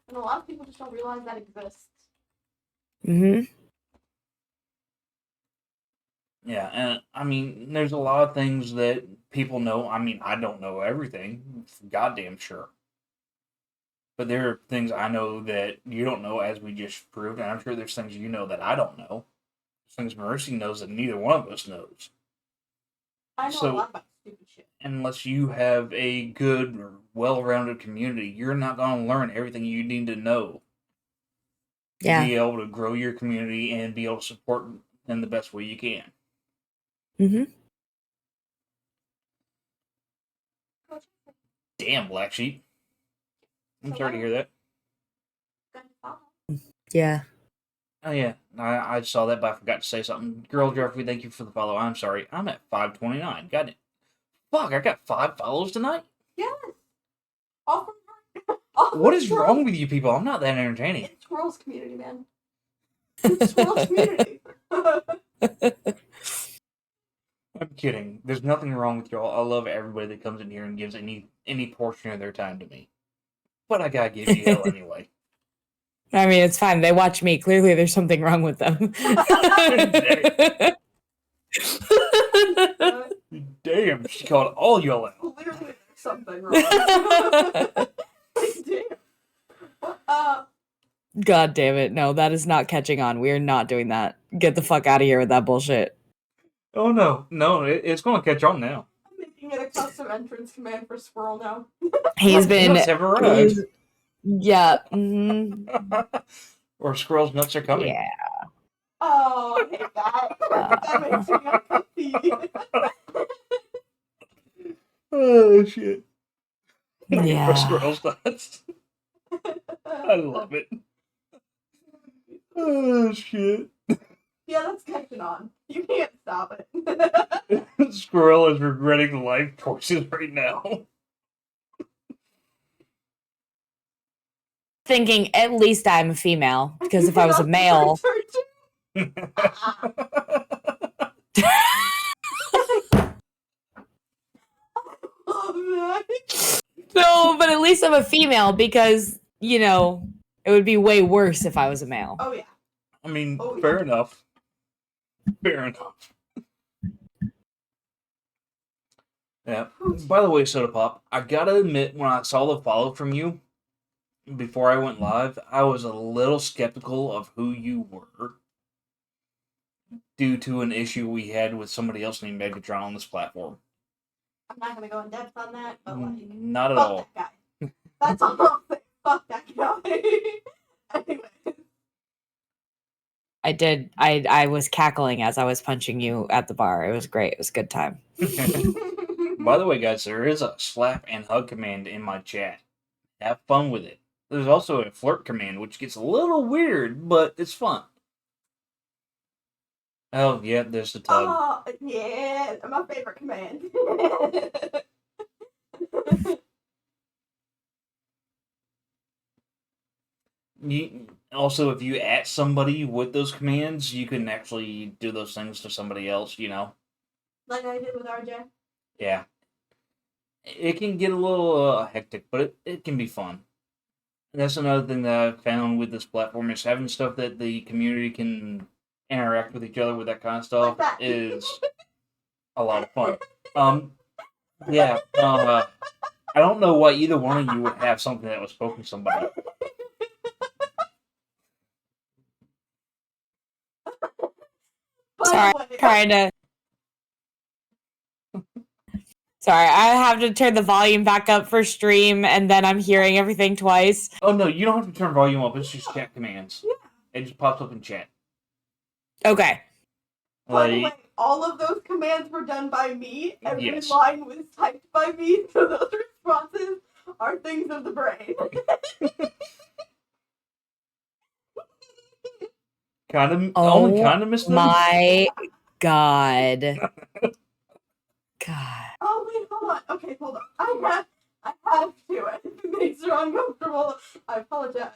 Speaker 2: And a lot of people just don't realize that exists.
Speaker 3: Mm-hmm.
Speaker 1: Yeah, and I mean, there's a lot of things that people know. I mean, I don't know everything, goddamn sure. But there are things I know that you don't know, as we just proved, and I'm sure there's things you know that I don't know. There's things Mercy knows that neither one of us knows.
Speaker 2: I know a lot about stupid shit.
Speaker 1: Unless you have a good or well-rounded community, you're not going to learn everything you need to know
Speaker 3: Yeah.
Speaker 1: to be able to grow your community and be able to support in the best way you can.
Speaker 3: Mm-hmm.
Speaker 1: Damn, Black Sheep. I'm sorry to hear that.
Speaker 3: Yeah.
Speaker 1: Oh, yeah. I saw that, but I forgot to say something. Girl Jeffrey, thank you for the follow. I'm sorry. I'm at 529. God damn. Fuck, I got 5 follows tonight?
Speaker 2: Yes. All from
Speaker 1: What is wrong with you people? I'm not that entertaining.
Speaker 2: It's Squirrel's community, man. It's Squirrel's community.
Speaker 1: I'm kidding. There's nothing wrong with y'all. I love everybody that comes in here and gives any portion of their time to me. But I gotta give you hell anyway.
Speaker 3: I mean, it's fine. They watch me. Clearly, there's something wrong with them.
Speaker 1: Damn, she called all y'all out.
Speaker 2: Clearly, there's something wrong. Like, damn.
Speaker 3: God damn it. No, that is not catching on. We are not doing that. Get the fuck out of here with that bullshit.
Speaker 1: Oh no, it's gonna catch on now.
Speaker 2: I'm making it a custom entrance command for Squirrel now.
Speaker 3: He's been.
Speaker 1: Nuts have arrived.
Speaker 3: Yeah. Mm-hmm.
Speaker 1: Or Squirrel's nuts are coming.
Speaker 3: Yeah.
Speaker 2: Oh, I hate that. That makes me uncomfy.
Speaker 1: Oh shit.
Speaker 3: Yeah.
Speaker 1: For Squirrel's nuts. I love it. Oh shit.
Speaker 2: Yeah, that's catching on. You can't stop it.
Speaker 1: Squirrel is regretting life choices right now.
Speaker 3: Thinking at least I'm a female, because if I was a male. No, but at least I'm a female because, you know, it would be way worse if I was a male.
Speaker 2: Oh, yeah.
Speaker 1: I mean, fair enough. Fair enough. Yeah. By the way, Soda Pop, I gotta admit, when I saw the follow from you before I went live, I was a little skeptical of who you were due to an issue we had with somebody else named Megatron on this platform.
Speaker 2: I'm not gonna go in depth on that, but like,
Speaker 1: not at
Speaker 2: fuck
Speaker 1: all.
Speaker 2: That guy. That's all I'm saying. Fuck that guy. Anyway.
Speaker 3: I was cackling as I was punching you at the bar. It was great. It was a good time.
Speaker 1: By the way, guys, there is a slap and hug command in my chat. Have fun with it. There's also a flirt command, which gets a little weird, but it's fun. Oh, yeah, there's the tug.
Speaker 2: Oh, yeah, my favorite command.
Speaker 1: Also, if you at somebody with those commands, you can actually do those things to somebody else, you know?
Speaker 2: Like I did with RJ?
Speaker 1: Yeah. It can get a little hectic, but it can be fun. And that's another thing that I've found with this platform is having stuff that the community can interact with each other with, that kind of stuff,
Speaker 2: like
Speaker 1: is a lot of fun. Yeah. I don't know why either one of you would have something that was poking somebody.
Speaker 3: Sorry, Sorry, I have to turn the volume back up for stream, and then I'm hearing everything twice.
Speaker 1: Oh, no, you don't have to turn volume up. It's just chat commands.
Speaker 2: Yeah.
Speaker 1: It just pops up in chat.
Speaker 3: Okay.
Speaker 2: By the way, all of those commands were done by me. Every line was typed by me, so those responses are things of the brain.
Speaker 1: Only kind of missed them.
Speaker 3: My God. God.
Speaker 2: Oh, wait, hold on. Okay, hold on. I have to. It makes you uncomfortable. I apologize.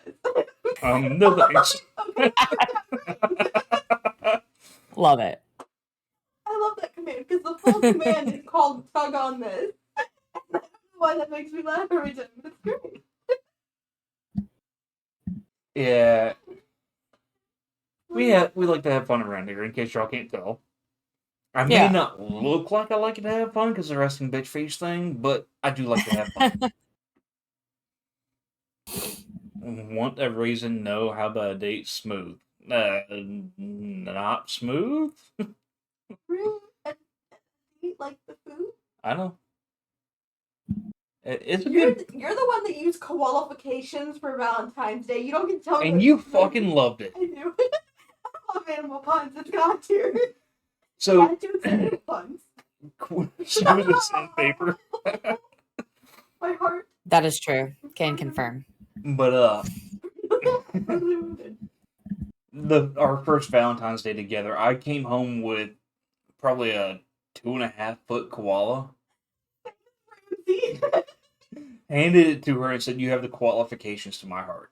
Speaker 1: No thanks.
Speaker 3: Love it.
Speaker 2: I love that command, because the full command is called tug on this. I don't know why that makes me laugh every time, but it's great.
Speaker 1: Yeah. We like to have fun around here, in case y'all can't tell. I may not look like I like to have fun because of the resting bitch face thing, but I do like to have fun. Want a reason? No. How about a date? Smooth. Not smooth?
Speaker 2: Really? Like the food?
Speaker 1: I know.
Speaker 2: You're the one that used qualifications for Valentine's Day. You don't get to tell me.
Speaker 1: And you fucking loved it.
Speaker 2: I do. I love animal puns. It's got to.
Speaker 1: So.
Speaker 2: Yeah, do animal puns.
Speaker 1: Smooth as sandpaper.
Speaker 2: My heart.
Speaker 3: That is true. Can confirm.
Speaker 1: But our first Valentine's Day together, I came home with probably a 2.5-foot koala. Handed it to her and said, "You have the qualifications to my heart."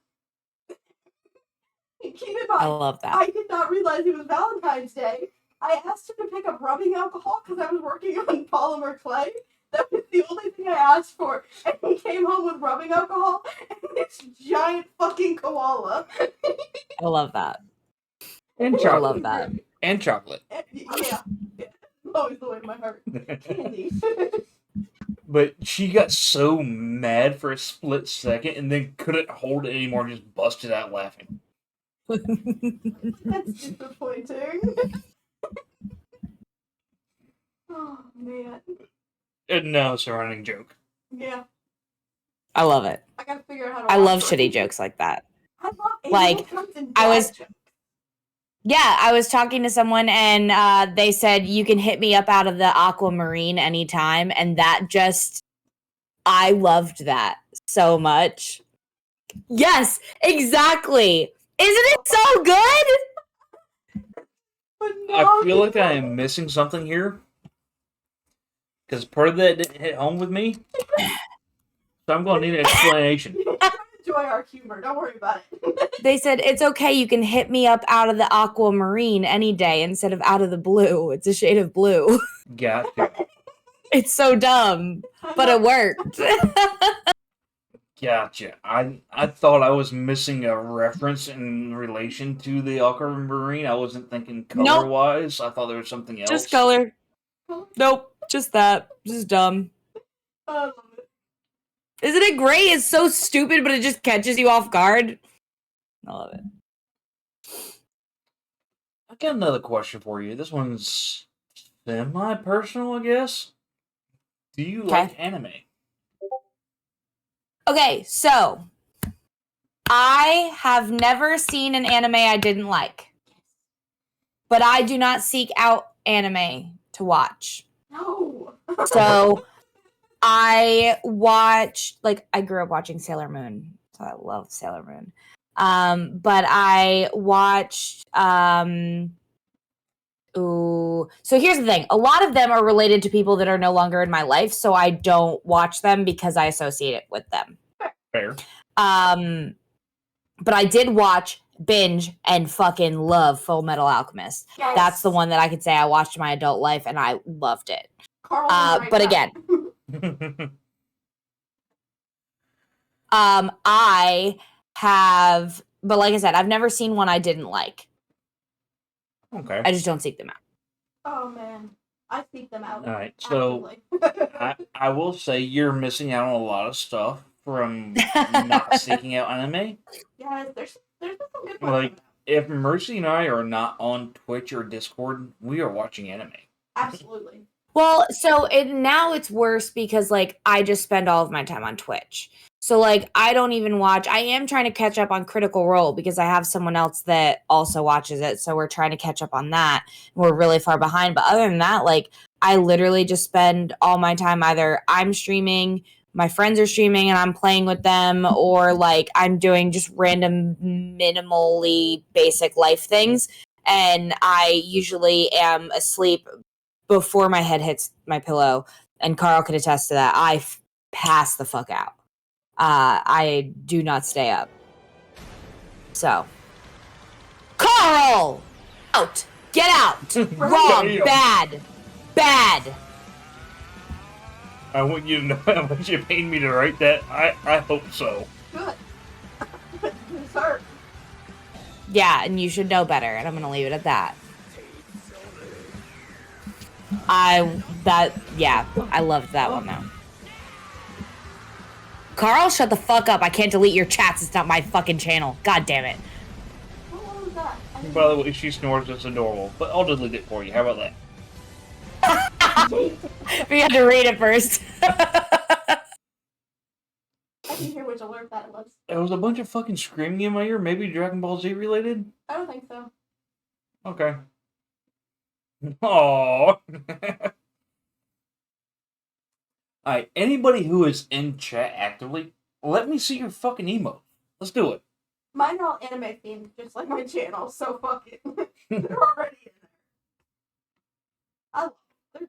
Speaker 3: I love that.
Speaker 2: I did not realize it was Valentine's Day. I asked him to pick up rubbing alcohol because I was working on polymer clay. That was the only thing I asked for. And he came home with rubbing alcohol and this giant fucking koala.
Speaker 3: I love that.
Speaker 1: And chocolate.
Speaker 3: I love that.
Speaker 1: And chocolate.
Speaker 2: Yeah. Always the way to my heart. Candy.
Speaker 1: But she got so mad for a split second and then couldn't hold it anymore and just busted out laughing.
Speaker 2: That's disappointing. Oh, man.
Speaker 1: And now it's a running joke.
Speaker 2: Yeah.
Speaker 3: I love it.
Speaker 2: I gotta figure out how to
Speaker 3: I love shitty jokes like that.
Speaker 2: I love
Speaker 3: like, I was talking to someone and they said, you can hit me up out of the aquamarine anytime. And that I loved that so much. Yes, exactly. Isn't it so good?
Speaker 1: I feel like I am missing something here. Because part of that didn't hit home with me. So I'm going to need an explanation.
Speaker 2: Join enjoy our humor. Don't worry about it.
Speaker 3: They said, it's okay, you can hit me up out of the aquamarine any day instead of out of the blue. It's a shade of blue.
Speaker 1: Gotcha.
Speaker 3: It's so dumb, but it worked.
Speaker 1: Gotcha. I thought I was missing a reference in relation to the aquamarine. I wasn't thinking color-wise. I thought there was something else.
Speaker 3: Just color. Nope, just that. Just dumb.
Speaker 2: I love it.
Speaker 3: Isn't it great? It's so stupid, but it just catches you off guard. I love it.
Speaker 1: I got another question for you. This one's semi-personal, I guess. Do you like anime?
Speaker 3: Okay, so I have never seen an anime I didn't like. But I do not seek out anime to watch.
Speaker 2: No.
Speaker 3: So I watch, like, I grew up watching Sailor Moon. So I love Sailor Moon. But I watched so here's the thing. A lot of them are related to people that are no longer in my life, so I don't watch them because I associate it with them.
Speaker 1: Fair.
Speaker 3: But I did watch, binge, and fucking love Full Metal Alchemist.
Speaker 2: Yes.
Speaker 3: That's the one that I could say I watched in my adult life, and I loved it.
Speaker 2: Carl
Speaker 3: But again, I have, but like I said, I've never seen one I didn't like.
Speaker 1: Okay.
Speaker 3: I just don't seek them out.
Speaker 2: Oh man, I seek them out.
Speaker 1: All right, so I will say you're missing out on a lot of stuff from not seeking out anime.
Speaker 2: Yes, there's some good ones.
Speaker 1: Like, if Mercy and I are not on Twitch or Discord, we are watching anime.
Speaker 2: Absolutely.
Speaker 3: Well, so now it's worse because, like, I just spend all of my time on Twitch. So, like, I don't even watch. I am trying to catch up on Critical Role because I have someone else that also watches it. So we're trying to catch up on that. We're really far behind. But other than that, like, I literally just spend all my time either I'm streaming, my friends are streaming and I'm playing with them, or, like, I'm doing just random, minimally basic life things. And I usually am asleep before my head hits my pillow. And Carl can attest to that. I pass the fuck out. I do not stay up. So. Carl! Out! Get out! Wrong! Bad! Bad!
Speaker 1: I want you to know how much you paid me to write that. I hope so.
Speaker 2: Good. Sir.
Speaker 3: Yeah, and you should know better, and I'm gonna leave it at that. I loved that one though. Carl, shut the fuck up. I can't delete your chats. It's not my fucking channel. God damn it.
Speaker 2: What was that?
Speaker 1: By the way, she snores just adorable, but I'll delete it for you. How about that?
Speaker 3: We had to read it first.
Speaker 2: I didn't hear which alert that was.
Speaker 1: There was a bunch of fucking screaming in my ear. Maybe Dragon Ball Z related?
Speaker 2: I don't think so.
Speaker 1: Okay. Aww. Alright, anybody who is in chat actively, let me see your fucking emote. Let's do it.
Speaker 2: Mine are all anime themed, just like my channel, so fuck it. They're already in there. I love them.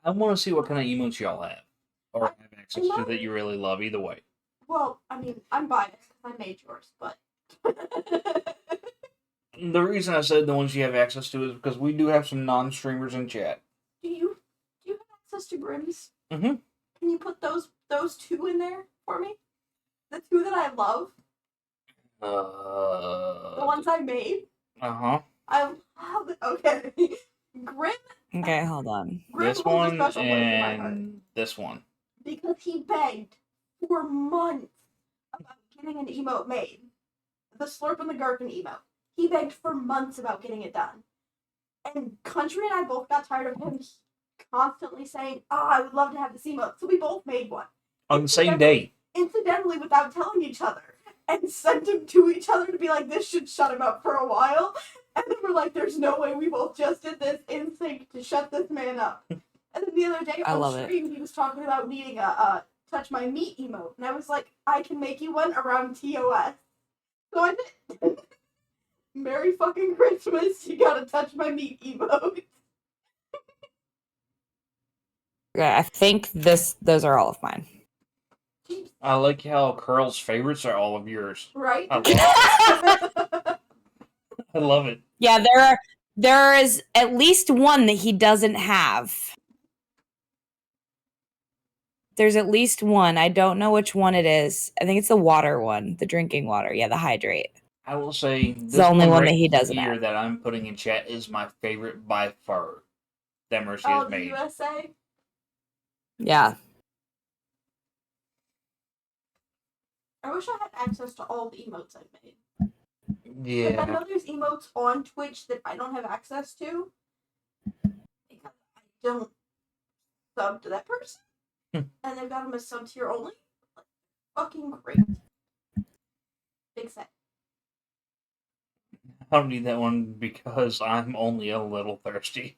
Speaker 1: I want to see what kind of emotes y'all have. Or have access to that you really love, either way.
Speaker 2: Well, I mean, I'm biased because I made yours, but...
Speaker 1: The reason I said the ones you have access to is because we do have some non-streamers in chat.
Speaker 2: Do you have access to Grimm's?
Speaker 1: Mm-hmm.
Speaker 2: Can you put those two in there for me? The two that I love? The ones I made?
Speaker 1: Uh-huh.
Speaker 2: I love it. Okay. Grimm?
Speaker 3: Okay, hold on.
Speaker 2: Grimm
Speaker 1: This
Speaker 2: holds a
Speaker 1: one
Speaker 2: special place in my heart.
Speaker 1: and this one.
Speaker 2: Because he begged for months about getting an emote made. The Slurp and the Gherkin emote. He begged for months about getting it done. And Country and I both got tired of him constantly saying, I would love to have this emote. So we both made one.
Speaker 1: On the same day.
Speaker 2: Incidentally, without telling each other. And sent him to each other to be like, this should shut him up for a while. And then we're like, there's no way we both just did this in sync to shut this man up. And then the other day on stream, he was talking about needing a Touch My Meat emote. And I was like, I can make you one around TOS. So I did. Merry fucking Christmas, you gotta Touch My Meat emote.
Speaker 3: Yeah, I think those are all of mine.
Speaker 2: Jeez.
Speaker 1: I like how Carl's favorites are all of yours.
Speaker 2: Right?
Speaker 1: I love it. I love it.
Speaker 3: Yeah, there is at least one that he doesn't have. There's at least one. I don't know which one it is. I think it's the water one, the drinking water. Yeah, the hydrate.
Speaker 1: I will say
Speaker 3: It's the only one that he doesn't
Speaker 1: here
Speaker 3: have.
Speaker 1: that I'm putting in chat is my favorite by far that Mercy
Speaker 2: Oh,
Speaker 1: has
Speaker 2: the
Speaker 1: made.
Speaker 2: USA?
Speaker 3: Yeah.
Speaker 2: I wish I had access to all the emotes I've made. Like, I
Speaker 1: Yeah.
Speaker 2: know there's emotes on Twitch that I don't have access to because I don't sub to that person, and they've got them as sub tier only. Like, fucking great. Big set.
Speaker 1: I don't need that one because I'm only a little thirsty.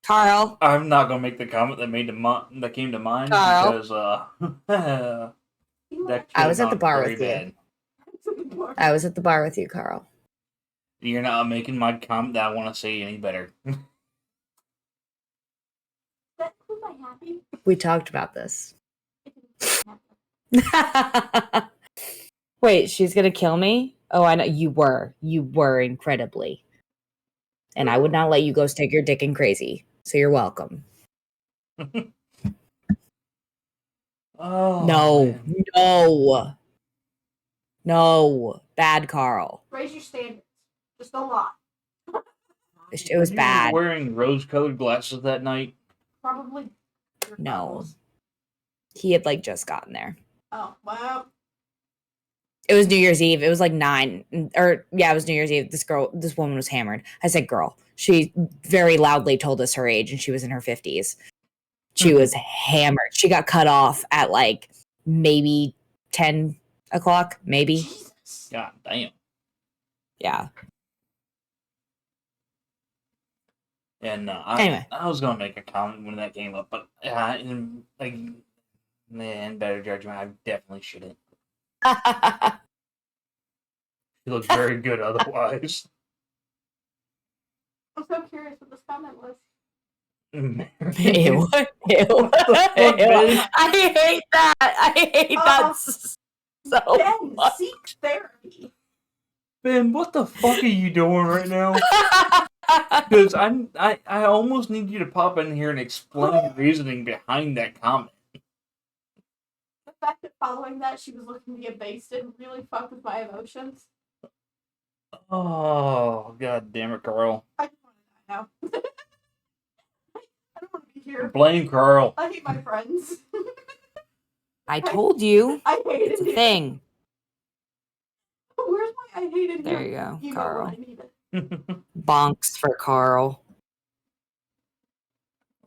Speaker 3: Carl.
Speaker 1: I'm not gonna make the comment that came to mind
Speaker 3: Carl.
Speaker 1: because that
Speaker 3: I was
Speaker 1: could've
Speaker 3: at the
Speaker 1: gone
Speaker 3: bar
Speaker 1: very
Speaker 3: with you.
Speaker 1: bad.
Speaker 3: I was at the bar with you, Carl.
Speaker 1: You're not making my comment that I want to say any better.
Speaker 2: That was I happy.
Speaker 3: We talked about this. Wait, she's gonna kill me? Oh, I know. You were incredibly. And I would not let you go stick your dick in crazy. So you're welcome.
Speaker 1: Oh
Speaker 3: No.
Speaker 1: man.
Speaker 3: No. Bad Carl.
Speaker 2: Raise your standards. Just a lot.
Speaker 3: It was
Speaker 1: Were you
Speaker 3: bad.
Speaker 1: wearing rose-colored glasses that night?
Speaker 2: Probably.
Speaker 3: No. He had like just gotten there.
Speaker 2: Oh, wow.
Speaker 3: It was New Year's Eve. It was like 9 or yeah, it was New Year's Eve. This woman was hammered. I said, girl. She very loudly told us her age and she was in her 50s. She was hammered. She got cut off at like maybe 10 o'clock, maybe.
Speaker 2: Jesus.
Speaker 1: God damn.
Speaker 3: Yeah.
Speaker 1: And
Speaker 3: Anyway.
Speaker 1: I was gonna make a comment when that came up, but in better judgment, I definitely shouldn't. She looks very good otherwise.
Speaker 2: I'm so curious what this comment was.
Speaker 3: Ew.
Speaker 1: Ew. Fuck,
Speaker 3: Ew. I hate that. I hate that so
Speaker 2: Ben,
Speaker 3: much.
Speaker 2: seek therapy.
Speaker 1: Ben, what the fuck are you doing right now? Because I almost need you to pop in here and explain the reasoning behind that comment.
Speaker 2: The fact that following that she was looking to get basted really fucked with my emotions.
Speaker 1: Oh, god damn it, Carl.
Speaker 2: I just want to die now. I don't want to be here.
Speaker 1: Blame Carl.
Speaker 2: I hate my friends.
Speaker 3: I told you.
Speaker 2: I hated
Speaker 3: It's a
Speaker 2: him.
Speaker 3: thing.
Speaker 2: Where's my I hated
Speaker 3: There
Speaker 2: him?
Speaker 3: you go,
Speaker 2: You
Speaker 3: Carl.
Speaker 2: know what I needed.
Speaker 3: Bonks for Carl.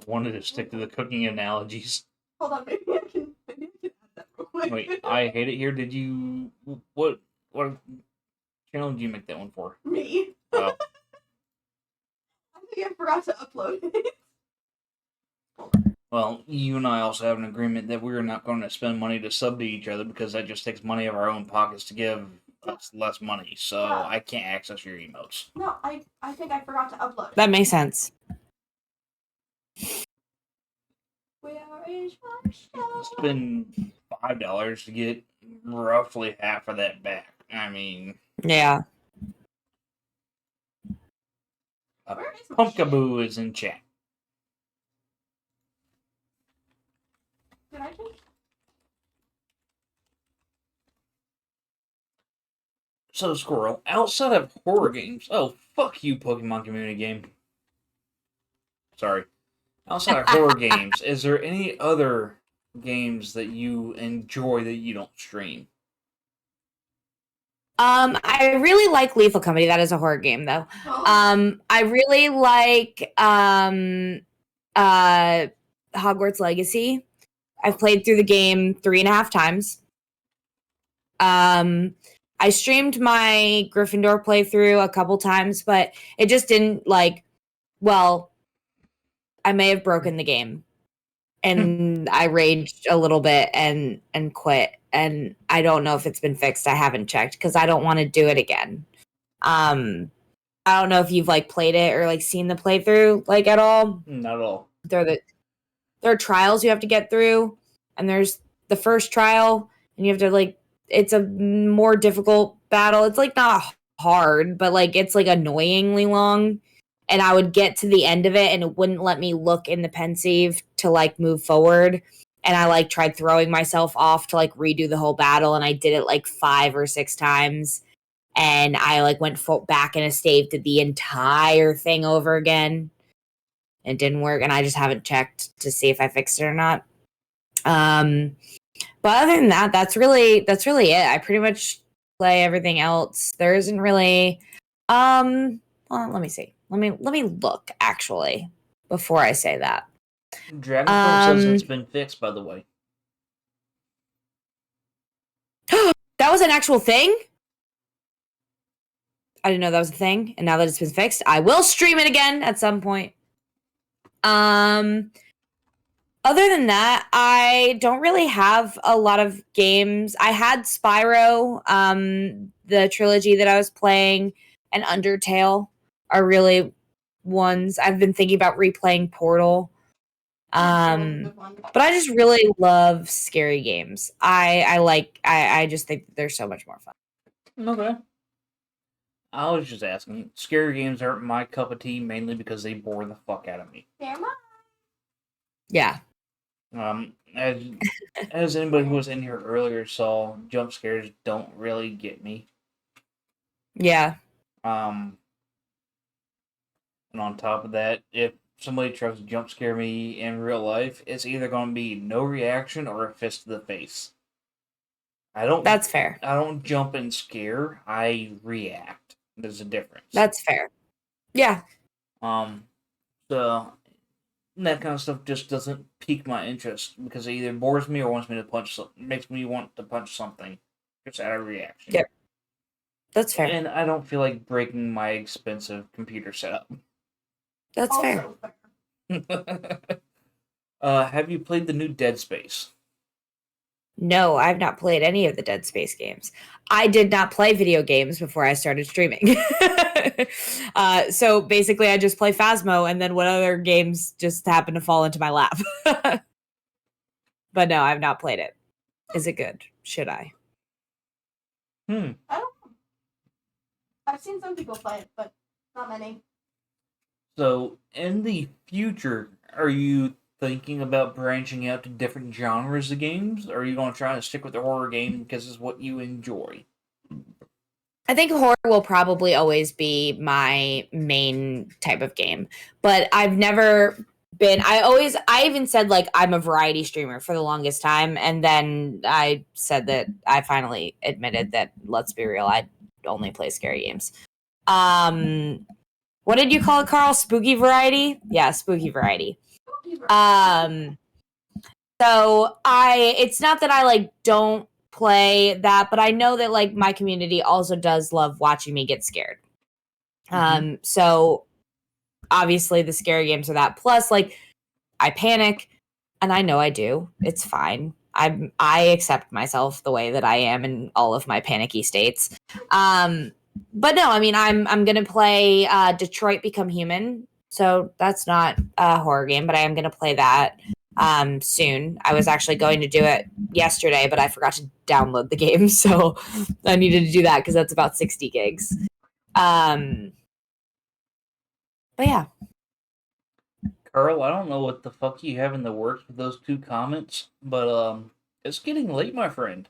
Speaker 1: Wanted to stick to the cooking analogies.
Speaker 2: Hold on, maybe I can add that real quick.
Speaker 1: Wait, I hate it here. Did you what channel did you make that one for?
Speaker 2: Me.
Speaker 1: Oh.
Speaker 2: I think I forgot to upload it.
Speaker 1: Well, you and I also have an agreement that we're not going to spend money to sub to each other because that just takes money of our own pockets to give us less money. So
Speaker 2: Yeah.
Speaker 1: I can't access your emotes.
Speaker 2: No, I think I forgot to upload it.
Speaker 3: That makes sense.
Speaker 2: Where is my show?
Speaker 1: Spend $5 to get roughly half of that back. I mean,
Speaker 3: Yeah.
Speaker 2: Where is my shit?
Speaker 1: Pumpkaboo is in chat.
Speaker 2: Did I just...
Speaker 1: So, Squirrel, outside of horror games, oh, fuck you, Pokemon community game. Sorry. Outside of horror games, is there any other games that you enjoy that you don't stream?
Speaker 3: I really like Lethal Company. That is a horror game, though. I really like Hogwarts Legacy. I've played through the game 3.5 times. I streamed my Gryffindor playthrough a couple times, but it just didn't well, I may have broken the game. And I raged a little bit and quit. And I don't know if it's been fixed. I haven't checked because I don't want to do it again. I don't know if you've played it or seen the playthrough at all.
Speaker 1: Not at all.
Speaker 3: There are trials you have to get through, and there's the first trial, and you have to like, it's a more difficult battle. It's like not hard, but like it's like annoyingly long. And I would get to the end of it and it wouldn't let me look in the pensieve to like move forward. And I like tried throwing myself off to like redo the whole battle, and I did it like 5 or 6 times. And I like went back in a save, did the entire thing over again. It didn't work, and I just haven't checked to see if I fixed it or not. But other than that, that's really it. I pretty much play everything else. There isn't really well, let me see. Let me look actually before I say that.
Speaker 1: Dragonstorm says it's been fixed, by the way.
Speaker 3: That was an actual thing? I didn't know that was a thing, and now that it's been fixed, I will stream it again at some point. Other than that, I don't really have a lot of games. I had Spyro, the trilogy that I was playing, and Undertale are really ones. I've been thinking about replaying Portal. But I just really love scary games. I just think they're so much more fun.
Speaker 1: Okay. I was just asking. Scary games aren't my cup of tea, mainly because they bore the fuck out of me.
Speaker 3: Yeah.
Speaker 1: As anybody who was in here earlier saw, jump scares don't really get me.
Speaker 3: Yeah.
Speaker 1: And on top of that, if somebody tries to jump scare me in real life, it's either going to be no reaction or a fist to the face.
Speaker 3: That's fair.
Speaker 1: I don't jump and scare. I react. There's a difference.
Speaker 3: That's fair. Yeah.
Speaker 1: So that kind of stuff just doesn't pique my interest because it either bores me or wants me to punch something, makes me want to punch something just out of reaction.
Speaker 3: Yep. That's fair.
Speaker 1: And I don't feel like breaking my expensive computer setup.
Speaker 3: That's fair.
Speaker 1: Have you played the new Dead Space?
Speaker 3: No, I've not played any of the Dead Space games. I did not play video games before I started streaming. So basically I just play Phasmo, and then what other games just happen to fall into my lap. But no, I've not played it. Is it good? Should I?
Speaker 2: I don't know. I've seen some people play it, but not many.
Speaker 1: So, in the future, are you thinking about branching out to different genres of games? Or are you going to try to stick with the horror game because it's what you enjoy?
Speaker 3: I think horror will probably always be my main type of game. But I've never been... I even said, like, I'm a variety streamer for the longest time. And then I said that I finally admitted that, let's be real, I only play scary games. What did you call it, Carl? Spooky variety? Yeah, spooky variety. So it's not that I like don't play that, but I know that like my community also does love watching me get scared. So obviously the scary games are that. Plus, like, I panic, and I know I do. It's fine. I accept myself the way that I am in all of my panicky states. But no, I mean, I'm gonna play Detroit Become Human. So that's not a horror game, but I am gonna play that soon. I was actually going to do it yesterday, but I forgot to download the game, so I needed to do that because that's about 60 gigs. But yeah.
Speaker 1: Carl, I don't know what the fuck you have in the works with those 2 comments, but it's getting late, my friend.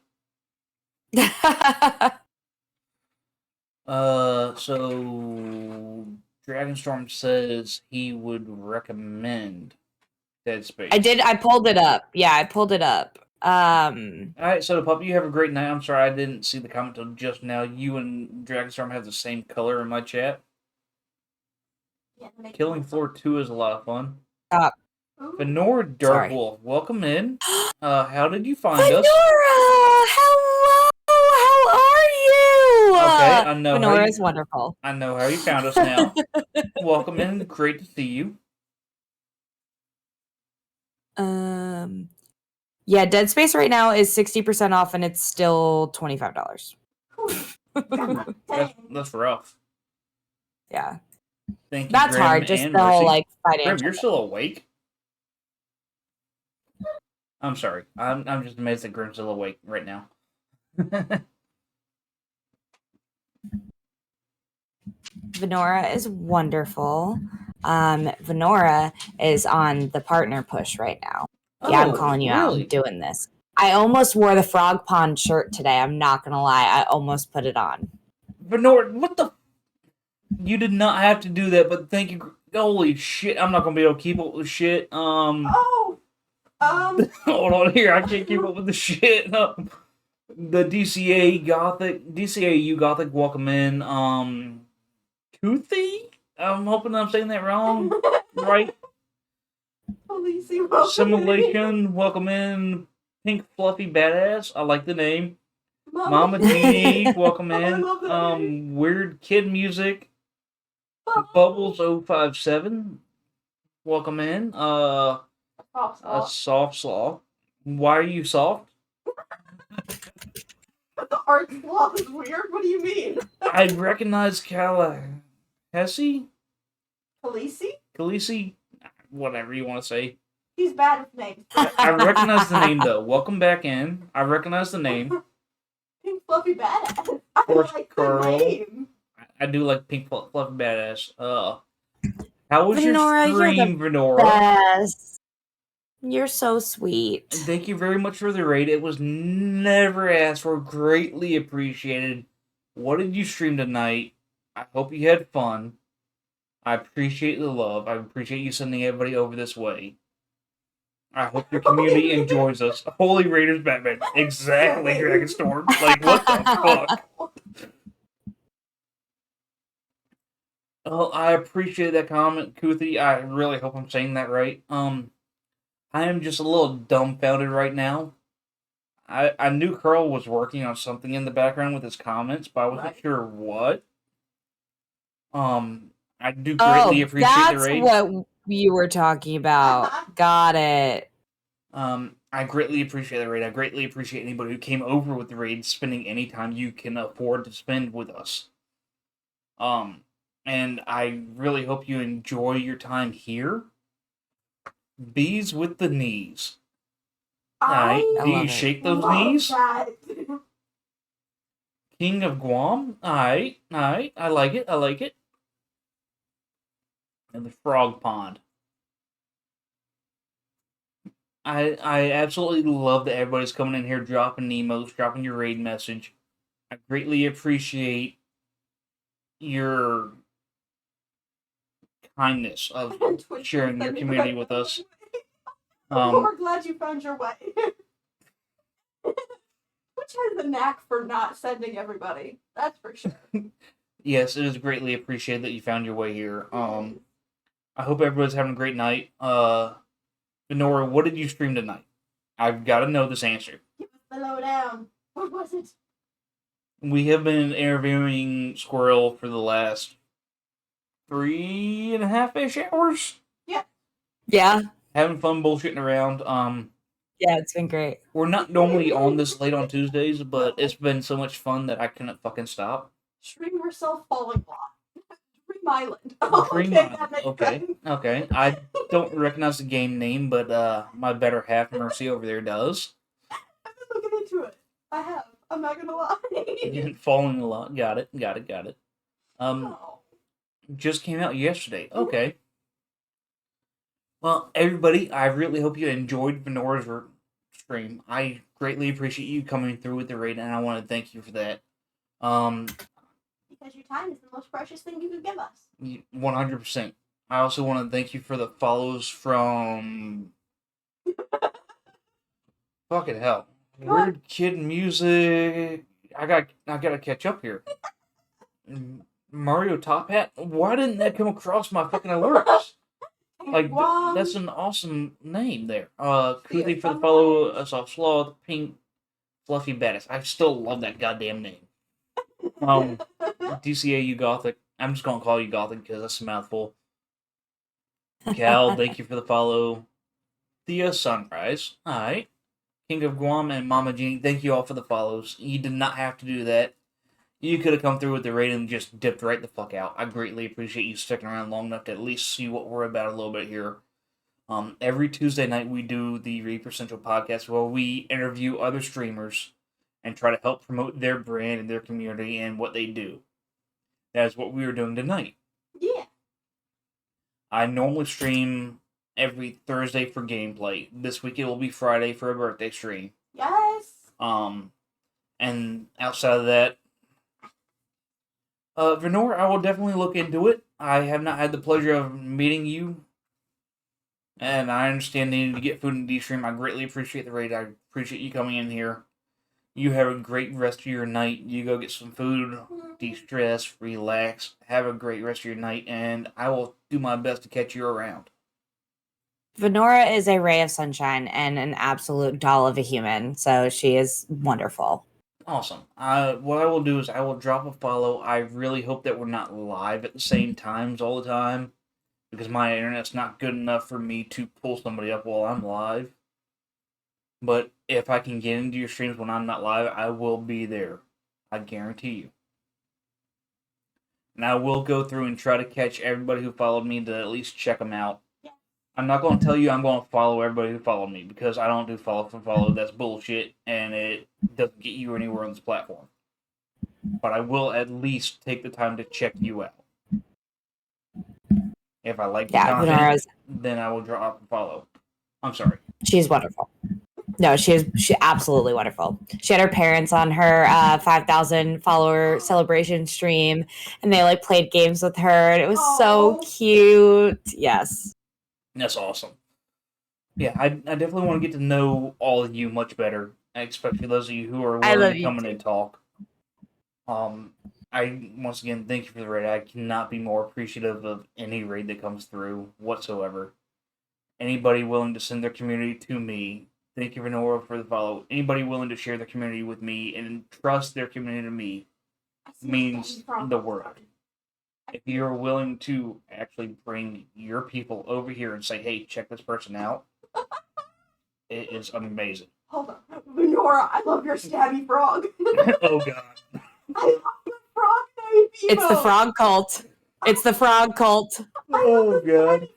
Speaker 1: So Dragonstorm says he would recommend Dead Space.
Speaker 3: I pulled it up. Yeah, I pulled it up.
Speaker 1: Alright, so Puppy, you have a great night. I'm sorry I didn't see the comment until just now. You and Dragonstorm have the same color in my chat. Yeah, Killing Floor 2 is a lot of fun. Fenora Darkwolf, welcome in. How did you find us?
Speaker 3: Fenora! Hello! How are you?
Speaker 1: Okay, I know.
Speaker 3: Fenora is wonderful.
Speaker 1: I know how you found us now. Welcome in. Great to see you.
Speaker 3: Yeah, Dead Space right now is 60% off, and it's still $25.
Speaker 1: That's rough.
Speaker 3: Yeah.
Speaker 1: Thank you,
Speaker 3: That's
Speaker 1: Grim
Speaker 3: hard, just
Speaker 1: and
Speaker 3: the whole,
Speaker 1: Mercy.
Speaker 3: like, financial.
Speaker 1: Grim, you're still awake? I'm sorry. I'm just amazed that Grim's still awake right now.
Speaker 3: Venora is wonderful. Venora is on the partner push right now. Yeah, I'm calling you out. I'm doing this. I almost wore the Frog Pond shirt today. I'm not gonna lie. I almost put it on.
Speaker 1: Venora, what the? You did not have to do that, but thank you. Holy shit! I'm not gonna be able to keep up with the shit.
Speaker 2: Oh.
Speaker 1: Hold on here. I can't keep up with the shit. The DCAU Gothic, welcome in. Toothy? I'm hoping I'm saying that wrong. Right? Simulation, welcome in. Pink Fluffy Badass, I like the name. Mama Genie, welcome in. Weird Kid Music. Bubbles 057, welcome in. Soft Slaw. Why are you soft?
Speaker 2: The art sloth is weird. What do you mean?
Speaker 1: I recognize Khaleesi? Khaleesi? Whatever you want to say.
Speaker 2: He's bad with names.
Speaker 1: I recognize the name, though. Welcome back in. I recognize the name.
Speaker 2: Pink Fluffy Badass. I like the name.
Speaker 1: I do like Pink Fluffy Badass. How was
Speaker 3: Venora,
Speaker 1: your stream,
Speaker 3: you're the
Speaker 1: Venora?
Speaker 3: best. You're so sweet.
Speaker 1: Thank you very much for the raid. It was never asked for. Greatly appreciated. What did you stream tonight? I hope you had fun. I appreciate the love. I appreciate you sending everybody over this way. I hope your community enjoys us. Holy Raiders Batman. Exactly, Dragonstorm. Like, what the fuck? Oh, I appreciate that comment, Kuthi. I really hope I'm saying that right. I am just a little dumbfounded right now. I knew Curl was working on something in the background with his comments, but I wasn't sure what. I do greatly appreciate the raid.
Speaker 3: That's what you were talking about. Got it.
Speaker 1: I greatly appreciate the raid. I greatly appreciate anybody who came over with the raid, spending any time you can afford to spend with us. And I really hope you enjoy your time here. Bees with the knees. Alright, do you shake those knees? King of Guam? Alright, I like it. And the Frog Pond. I absolutely love that everybody's coming in here dropping emotes, dropping your raid message. I greatly appreciate your kindness of sharing your community with us.
Speaker 2: We're glad you found your way. Twitch has the knack for not sending everybody. That's for sure.
Speaker 1: Yes, it is greatly appreciated that you found your way here. I hope everybody's having a great night. Venora, what did you stream tonight? I've got to know this answer.
Speaker 2: Give us the lowdown. What was it?
Speaker 1: We have been interviewing Squirrel for the last 3.5-ish hours.
Speaker 3: Yeah.
Speaker 1: Having fun bullshitting around.
Speaker 3: Yeah, it's been great.
Speaker 1: We're not normally on this late on Tuesdays, but it's been so much fun that I couldn't fucking stop.
Speaker 2: Stream yourself falling block. Dream Island.
Speaker 1: Dream Island. Okay. I don't recognize the game name, but my better half, Mercy, over there does.
Speaker 2: I've been looking into it. I have. I'm not gonna lie.
Speaker 1: Falling a lot. Got it. Just came out yesterday. Okay. Well, everybody, I really hope you enjoyed Venora's stream. I greatly appreciate you coming through with the raid, and I want to thank you for that.
Speaker 2: Because your time is the most precious thing you could give us.
Speaker 1: 100%. I also want to thank you for the follows from... Fucking hell. Weird Kid Music... I gotta catch up here. Mario Top Hat? Why didn't that come across my fucking alerts? Like, that's an awesome name there. Kuthi for the follow, Soft Sloth, Pink Fluffy Badass. I still love that goddamn name. DCAU Gothic. I'm just gonna call you Gothic because that's a mouthful. Cal, thank you for the follow. Thea Sunrise. Alright. King of Guam and Mama Jeannie, thank you all for the follows. You did not have to do that. You could have come through with the raid and just dipped right the fuck out. I greatly appreciate you sticking around long enough to at least see what we're about a little bit here. Every Tuesday night we do the Reaper Central podcast where we interview other streamers and try to help promote their brand and their community and what they do. That's what we are doing tonight.
Speaker 2: Yeah.
Speaker 1: I normally stream every Thursday for gameplay. This week it will be Friday for a birthday stream.
Speaker 2: Yes.
Speaker 1: And outside of that, Venor, I will definitely look into it. I have not had the pleasure of meeting you, and I understand needing to get food in D-Stream. I greatly appreciate the raid. I appreciate you coming in here. You have a great rest of your night. You go get some food, de-stress, relax, have a great rest of your night, and I will do my best to catch you around.
Speaker 3: Venora is a ray of sunshine and an absolute doll of a human, so she is wonderful.
Speaker 1: Awesome. What I will do is I will drop a follow. I really hope that we're not live at the same times all the time, because my internet's not good enough for me to pull somebody up while I'm live. But if I can get into your streams when I'm not live, I will be there. I guarantee you. And I will go through and try to catch everybody who followed me to at least check them out.
Speaker 2: Yeah.
Speaker 1: I'm not going to tell you I'm going to follow everybody who followed me, because I don't do follow for follow. That's bullshit, and it doesn't get you anywhere on this platform. But I will at least take the time to check you out. If I like the content, then I will drop a follow. I'm sorry.
Speaker 3: She's wonderful. No, she's absolutely wonderful. She had her parents on her 5,000 follower celebration stream, and they like played games with her, and it was so cute. Yes.
Speaker 1: That's awesome. Yeah, I definitely want to get to know all of you much better, especially those of you who are willing to come in and talk. I once again thank you for the raid. I cannot be more appreciative of any raid that comes through whatsoever. Anybody willing to send their community to me, thank you, Venora, for the follow. Anybody willing to share their community with me and trust their community to me means the world. If you're willing to actually bring your people over here and say, hey, check this person out, it is amazing.
Speaker 2: Hold on. Venora, I love your stabby frog.
Speaker 1: Oh, God.
Speaker 2: I love the frog name.
Speaker 3: It's the frog cult. It's the frog cult.
Speaker 1: Oh, God.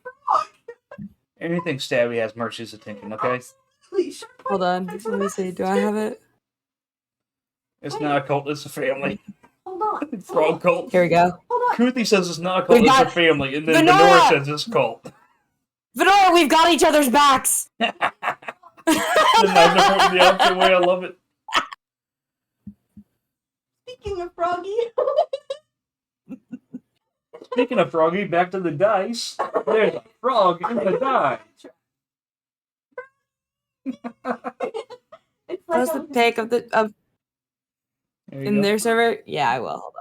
Speaker 1: Anything stabby has Mercy's attention, okay?
Speaker 3: Hold on. Let me see. Do I have it?
Speaker 1: It's not a cult, it's a family.
Speaker 2: Hold on.
Speaker 1: Frog cult.
Speaker 3: Here we go.
Speaker 1: Kuthi says it's not a cult, it's a family, and then Venora says it's a cult.
Speaker 3: Venora, we've got each other's backs.
Speaker 1: The opposite way, I love it.
Speaker 2: Speaking of Froggy.
Speaker 1: Speaking of Froggy, back to the dice. There's a frog in the die.
Speaker 2: It's like
Speaker 3: Post the pic of in their server. Yeah, I will. Hold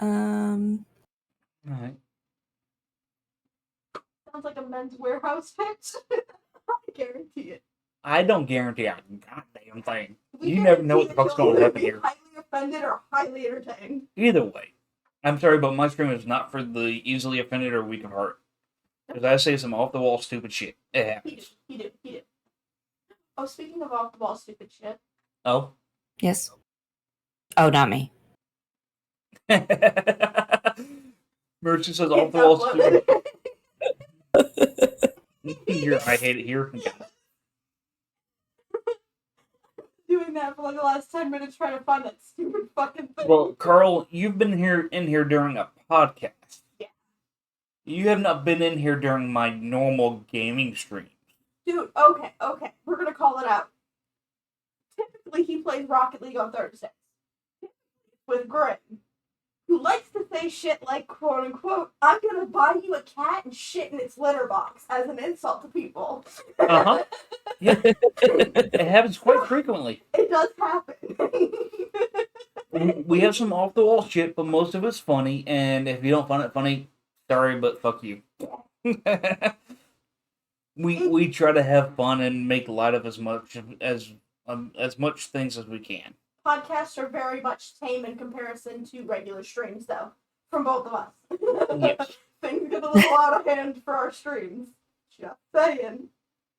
Speaker 3: on.
Speaker 1: All right.
Speaker 2: Sounds like a Men's Warehouse pitch. I guarantee it.
Speaker 1: I don't guarantee a goddamn thing. You never know what the fuck's going to happen here.
Speaker 2: Highly offended or highly entertained.
Speaker 1: Either way. I'm sorry, but my stream is not for the easily offended or weak of heart. Because I say some off-the-wall stupid shit. It happens.
Speaker 2: He did. Oh, speaking of off-the-wall stupid shit.
Speaker 1: Oh?
Speaker 3: Yes. Oh, not me.
Speaker 1: Merchant says off-the-wall stupid. Here, I hate it here.
Speaker 2: Doing that for like the last 10 minutes trying to find that stupid fucking thing.
Speaker 1: Well, Carl, you've been in here during a podcast.
Speaker 2: Yeah.
Speaker 1: You have not been in here during my normal gaming stream.
Speaker 2: Dude, okay. We're gonna call it out. Typically, he plays Rocket League on Thursdays. With Grim, who likes to say shit like, quote unquote, I'm gonna buy you a cat and shit in its litter box as an insult to people.
Speaker 1: Uh-huh. Yeah. It happens quite frequently.
Speaker 2: It does happen.
Speaker 1: We have some off-the-wall shit, but most of it's funny, and if you don't find it funny, sorry, but fuck you. We try to have fun and make light of as much things as we can.
Speaker 2: Podcasts are very much tame in comparison to regular streams, though, from both of us.
Speaker 1: Yes.
Speaker 2: Things get a little out of hand for our streams. Just saying.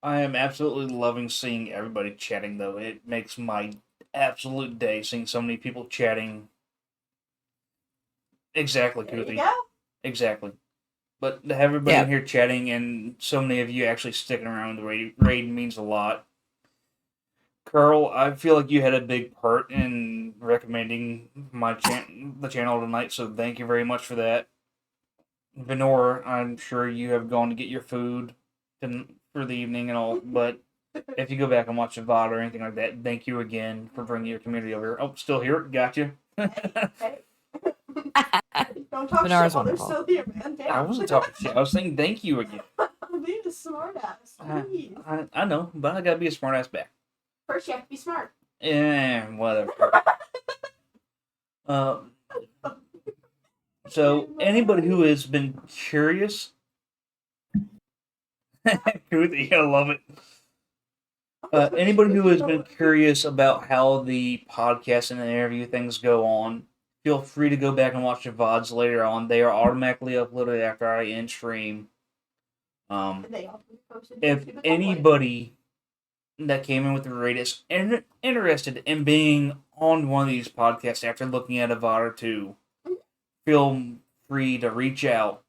Speaker 1: I am absolutely loving seeing everybody chatting, though. It makes my absolute day seeing so many people chatting. Exactly, Kuthi.
Speaker 2: Yeah.
Speaker 1: Exactly. But to have everybody
Speaker 3: Yeah.
Speaker 1: in here chatting and so many of you actually sticking around with the raid means a lot. Carl, I feel like you had a big part in recommending the channel tonight, so thank you very much for that. Venora, I'm sure you have gone to get your food for the evening and all, but if you go back and watch a VOD or anything like that, thank you again for bringing your community over here. Oh, still here? Got you.
Speaker 2: Hey. Don't talk
Speaker 3: Venora's
Speaker 2: shit while they're
Speaker 3: wonderful.
Speaker 2: still here, man. Damn.
Speaker 1: I wasn't talking shit. I was saying thank you again.
Speaker 2: I'm being a smartass. Please.
Speaker 1: I know, but I gotta be a smartass back.
Speaker 2: First, you have to be smart.
Speaker 1: Yeah, whatever. So, anybody who has been curious... Ruthie, I love it. Anybody who has been curious about how the podcast and the interview things go on, feel free to go back and watch the VODs later on. They are automatically uploaded after I end stream. If anybody that came in with the raid is interested in being on one of these podcasts after looking at a VOD or two, feel free to reach out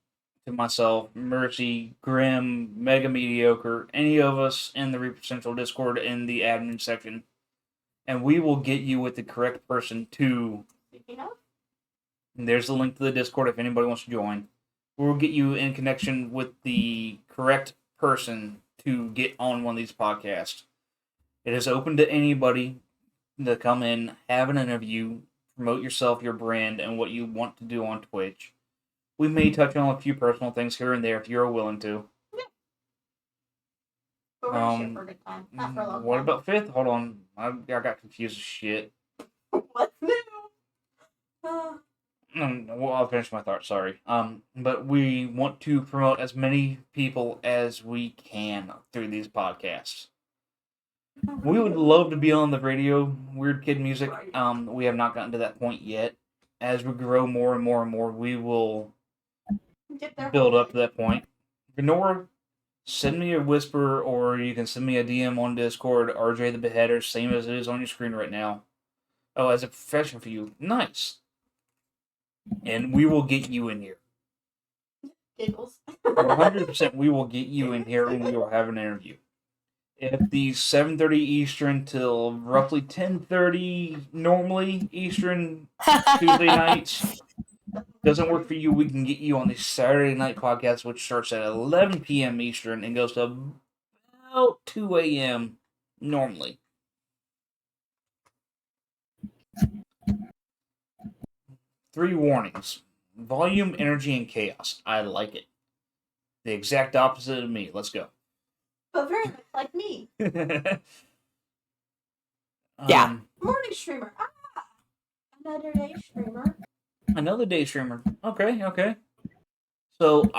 Speaker 1: to myself, Mercy, Grim, Mega Mediocre, any of us in the Reaper Central Discord in the admin section, and we will get you with the correct person to... There's the link to the Discord if anybody wants to join. We'll get you in connection with the correct person to get on one of these podcasts. It is open to anybody to come in, have an interview, promote yourself, your brand, and what you want to do on Twitch. We may touch on a few personal things here and there if you're willing to.
Speaker 2: But we're gonna shit for a good time. Not for a long
Speaker 1: What
Speaker 2: time.
Speaker 1: about 5th? Hold on. I got confused as shit.
Speaker 2: What's new?
Speaker 1: Well, I'll finish my thought, sorry. But we want to promote as many people as we can through these podcasts. We would love to be on the radio, Weird Kid Music. We have not gotten to that point yet. As we grow more and more and more, we will build up to that point. Venora, send me a whisper, or you can send me a DM on Discord, RjTheBeheader, same as it is on your screen right now. Oh, as a profession for you. Nice. And we will get you in here.
Speaker 2: Giggles.
Speaker 1: 100% we will get you in here and we will have an interview. If the 7:30 Eastern till roughly 10:30 normally Eastern Tuesday nights doesn't work for you, we can get you on the Saturday night podcast, which starts at 11 p.m. Eastern and goes to about 2 a.m. normally. Three warnings. Volume, energy, and chaos. I like it. The exact opposite of me. Let's go.
Speaker 2: But very much like me.
Speaker 3: Yeah.
Speaker 2: Morning streamer. Another day streamer.
Speaker 1: Another day streamer. Okay. So,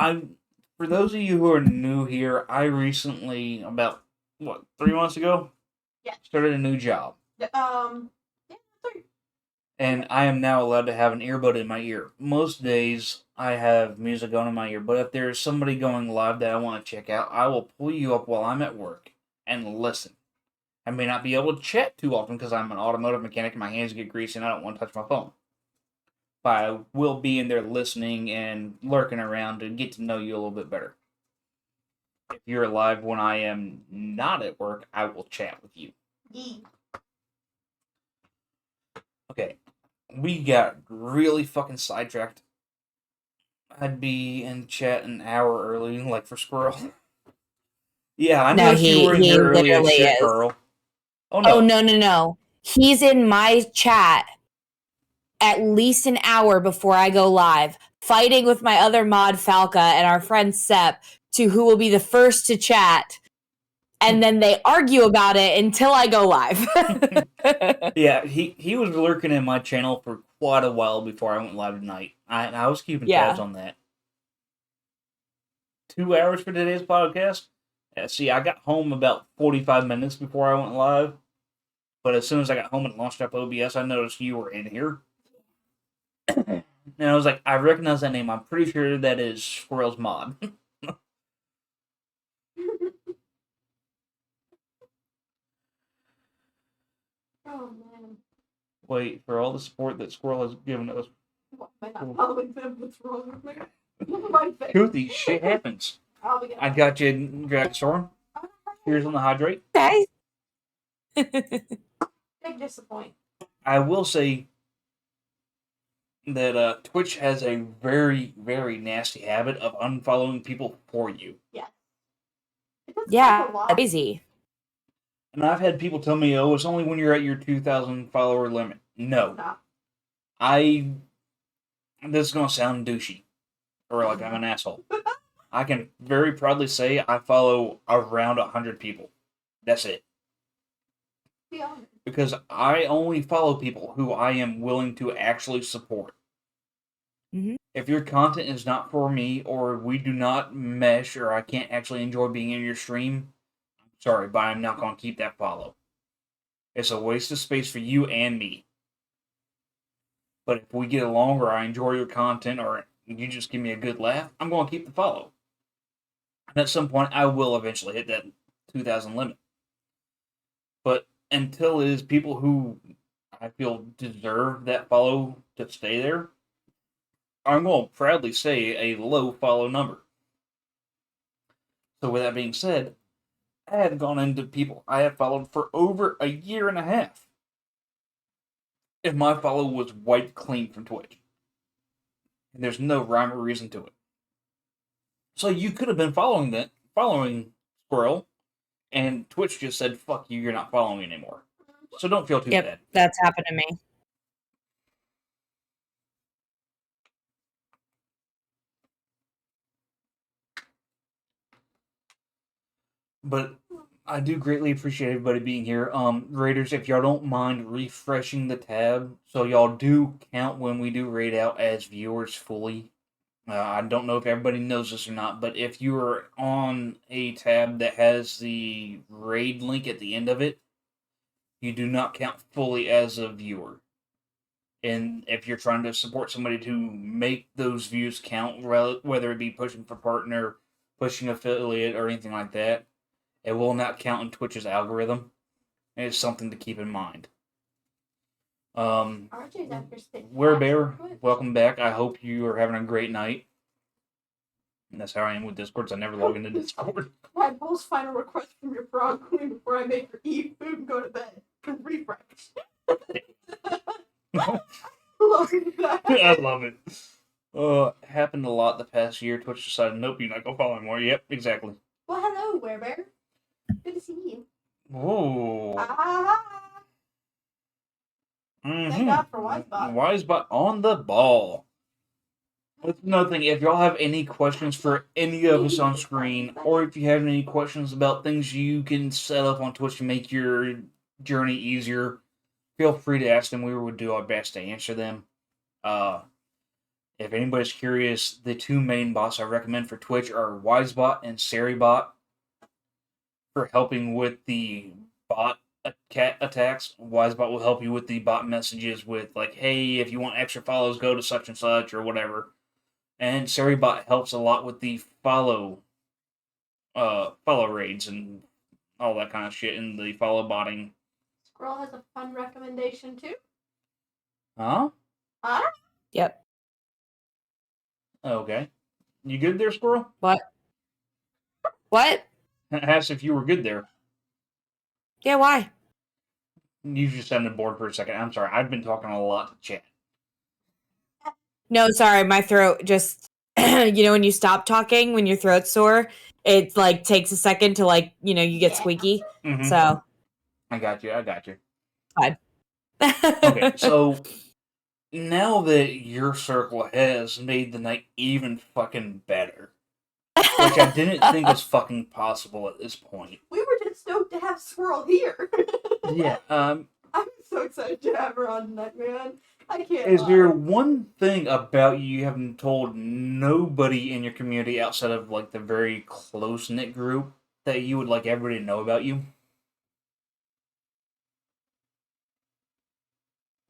Speaker 1: for those of you who are new here, I recently, about, 3 months ago?
Speaker 2: Yeah.
Speaker 1: Started a new job.
Speaker 2: Yeah, 3.
Speaker 1: And I am now allowed to have an earbud in my ear. Most days, I have music going in my ear, but if there's somebody going live that I want to check out, I will pull you up while I'm at work and listen. I may not be able to chat too often because I'm an automotive mechanic and my hands get greasy and I don't want to touch my phone. But I will be in there listening and lurking around to get to know you a little bit better. If you're live when I am not at work, I will chat with you.
Speaker 2: Yee.
Speaker 1: Okay. We got really fucking sidetracked. I'd be in chat an hour early, like for Squirrel. Yeah, I know you were in here early as shit, Carl. Oh, no.
Speaker 3: Oh, no. He's in my chat at least an hour before I go live, fighting with my other mod, Falca, and our friend Sep, to who will be the first to chat. And then they argue about it until I go live.
Speaker 1: Yeah, he was lurking in my channel for quite a while before I went live tonight. I was keeping tabs on that. 2 hours for today's podcast? Yeah, see, I got home about 45 minutes before I went live. But as soon as I got home and launched up OBS, I noticed you were in here. And I was like, I recognize that name. I'm pretty sure that is Squirrel's mod.
Speaker 2: Oh, man.
Speaker 1: Wait, for all the support that Squirrel has given us.
Speaker 2: What, am I not following them? What's wrong with me? My face.
Speaker 1: Toothy, shit happens.
Speaker 2: I'll be
Speaker 1: I got you, Draxor. Here's on the hydrate.
Speaker 3: Okay.
Speaker 2: Big disappoint.
Speaker 1: I will say that Twitch has a very, very nasty habit of unfollowing people for you.
Speaker 2: Yes. It does
Speaker 3: Yeah,
Speaker 2: a lot.
Speaker 3: crazy.
Speaker 1: And I've had people tell me, "Oh, it's only when you're at your 2,000 follower limit." No,
Speaker 2: Stop.
Speaker 1: This is gonna sound douchey, or like I'm an asshole. I can very proudly say I follow around 100 people. That's it.
Speaker 2: Be honest.
Speaker 1: Because I only follow people who I am willing to actually support.
Speaker 3: Mm-hmm.
Speaker 1: If your content is not for me, or we do not mesh, or I can't actually enjoy being in your stream, I'm sorry, but I'm not going to keep that follow. It's a waste of space for you and me. But if we get along, or I enjoy your content, or you just give me a good laugh, I'm going to keep the follow. And at some point, I will eventually hit that 2,000 limit. But until it is people who I feel deserve that follow to stay there, I'm going to proudly say a low follow number. So with that being said, I have gone into people I have followed for over a year and a half. If my follow was wiped clean from Twitch. And there's no rhyme or reason to it. So you could have been following Squirrel, and Twitch just said, "Fuck you, you're not following me anymore." So don't feel too bad.
Speaker 3: That's happened to me.
Speaker 1: But I do greatly appreciate everybody being here. Raiders, if y'all don't mind refreshing the tab, so y'all do count when we do raid out as viewers fully. I don't know if everybody knows this or not, but if you are on a tab that has the raid link at the end of it, you do not count fully as a viewer. And if you're trying to support somebody to make those views count, whether it be pushing for partner, pushing affiliate, or anything like that, it will not count in Twitch's algorithm. And it's something to keep in mind.
Speaker 2: RJ's after spitting.
Speaker 1: Bear, welcome back. I hope you are having a great night. And that's how I am with Discord, so I never log into Discord.
Speaker 2: Red Bull's final request from your frog queen before I make her eat food and go to bed. Refresh. Love that.
Speaker 1: I love it. Happened a lot the past year. Twitch decided, nope, you're not gonna follow anymore. Yep, exactly.
Speaker 2: Well, hello, Werebear. Good to see you.
Speaker 1: Whoa.
Speaker 2: Thank God for Wisebot.
Speaker 1: Wisebot on the ball. That's another thing. If y'all have any questions for any of us on screen, or if you have any questions about things you can set up on Twitch to make your journey easier, feel free to ask them. We would do our best to answer them. If anybody's curious, the two main bots I recommend for Twitch are Wisebot and Seribot for helping with the bot attacks. Wisebot will help you with the bot messages with like, hey, if you want extra follows, go to such and such or whatever. And Seribot helps a lot with the follow raids and all that kind of shit and the follow botting.
Speaker 2: Squirrel has a fun recommendation too.
Speaker 1: Huh?
Speaker 3: Yep.
Speaker 1: Okay. You good there, Squirrel?
Speaker 3: What? What?
Speaker 1: Asked if you were good there.
Speaker 3: Yeah, why?
Speaker 1: You just sounded bored for a second. I'm sorry. I've been talking a lot to chat.
Speaker 3: No, sorry, my throat just, when you stop talking, when your throat's sore, it like takes a second to like, you get squeaky.
Speaker 1: Mm-hmm.
Speaker 3: So.
Speaker 1: I got you.
Speaker 3: Fine.
Speaker 1: Okay, so now that your circle has made the night even fucking better, which I didn't think was fucking possible at this point.
Speaker 2: We were just stoked to have Squirrel here.
Speaker 1: Yeah,
Speaker 2: I'm so excited to have her on tonight, man. I can't
Speaker 1: Is
Speaker 2: lie.
Speaker 1: there one thing about you haven't told nobody in your community outside of like the very close-knit group that you would like everybody to know about you?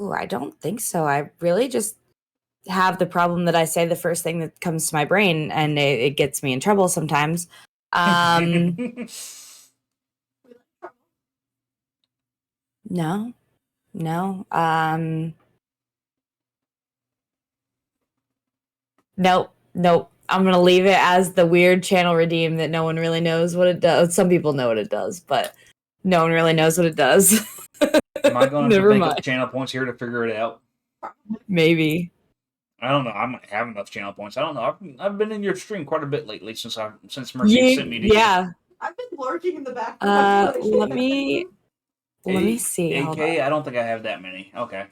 Speaker 3: Ooh, I don't think so. I really just have the problem that I say the first thing that comes to my brain, and it gets me in trouble sometimes. No. Nope. I'm gonna leave it as the weird channel redeem that no one really knows what it does. Some people know what it does, but no one really knows what it does.
Speaker 1: Am I going to
Speaker 3: Never
Speaker 1: think
Speaker 3: mind.
Speaker 1: of channel points here to figure it out?
Speaker 3: Maybe.
Speaker 1: I don't know. I might have enough channel points. I don't know. I've been in your stream quite a bit lately since Mercy sent me to you.
Speaker 3: Yeah.
Speaker 2: I've been lurking in the background.
Speaker 3: Let me see. Hold
Speaker 1: AK,
Speaker 3: on.
Speaker 1: I don't think I have that many. Okay.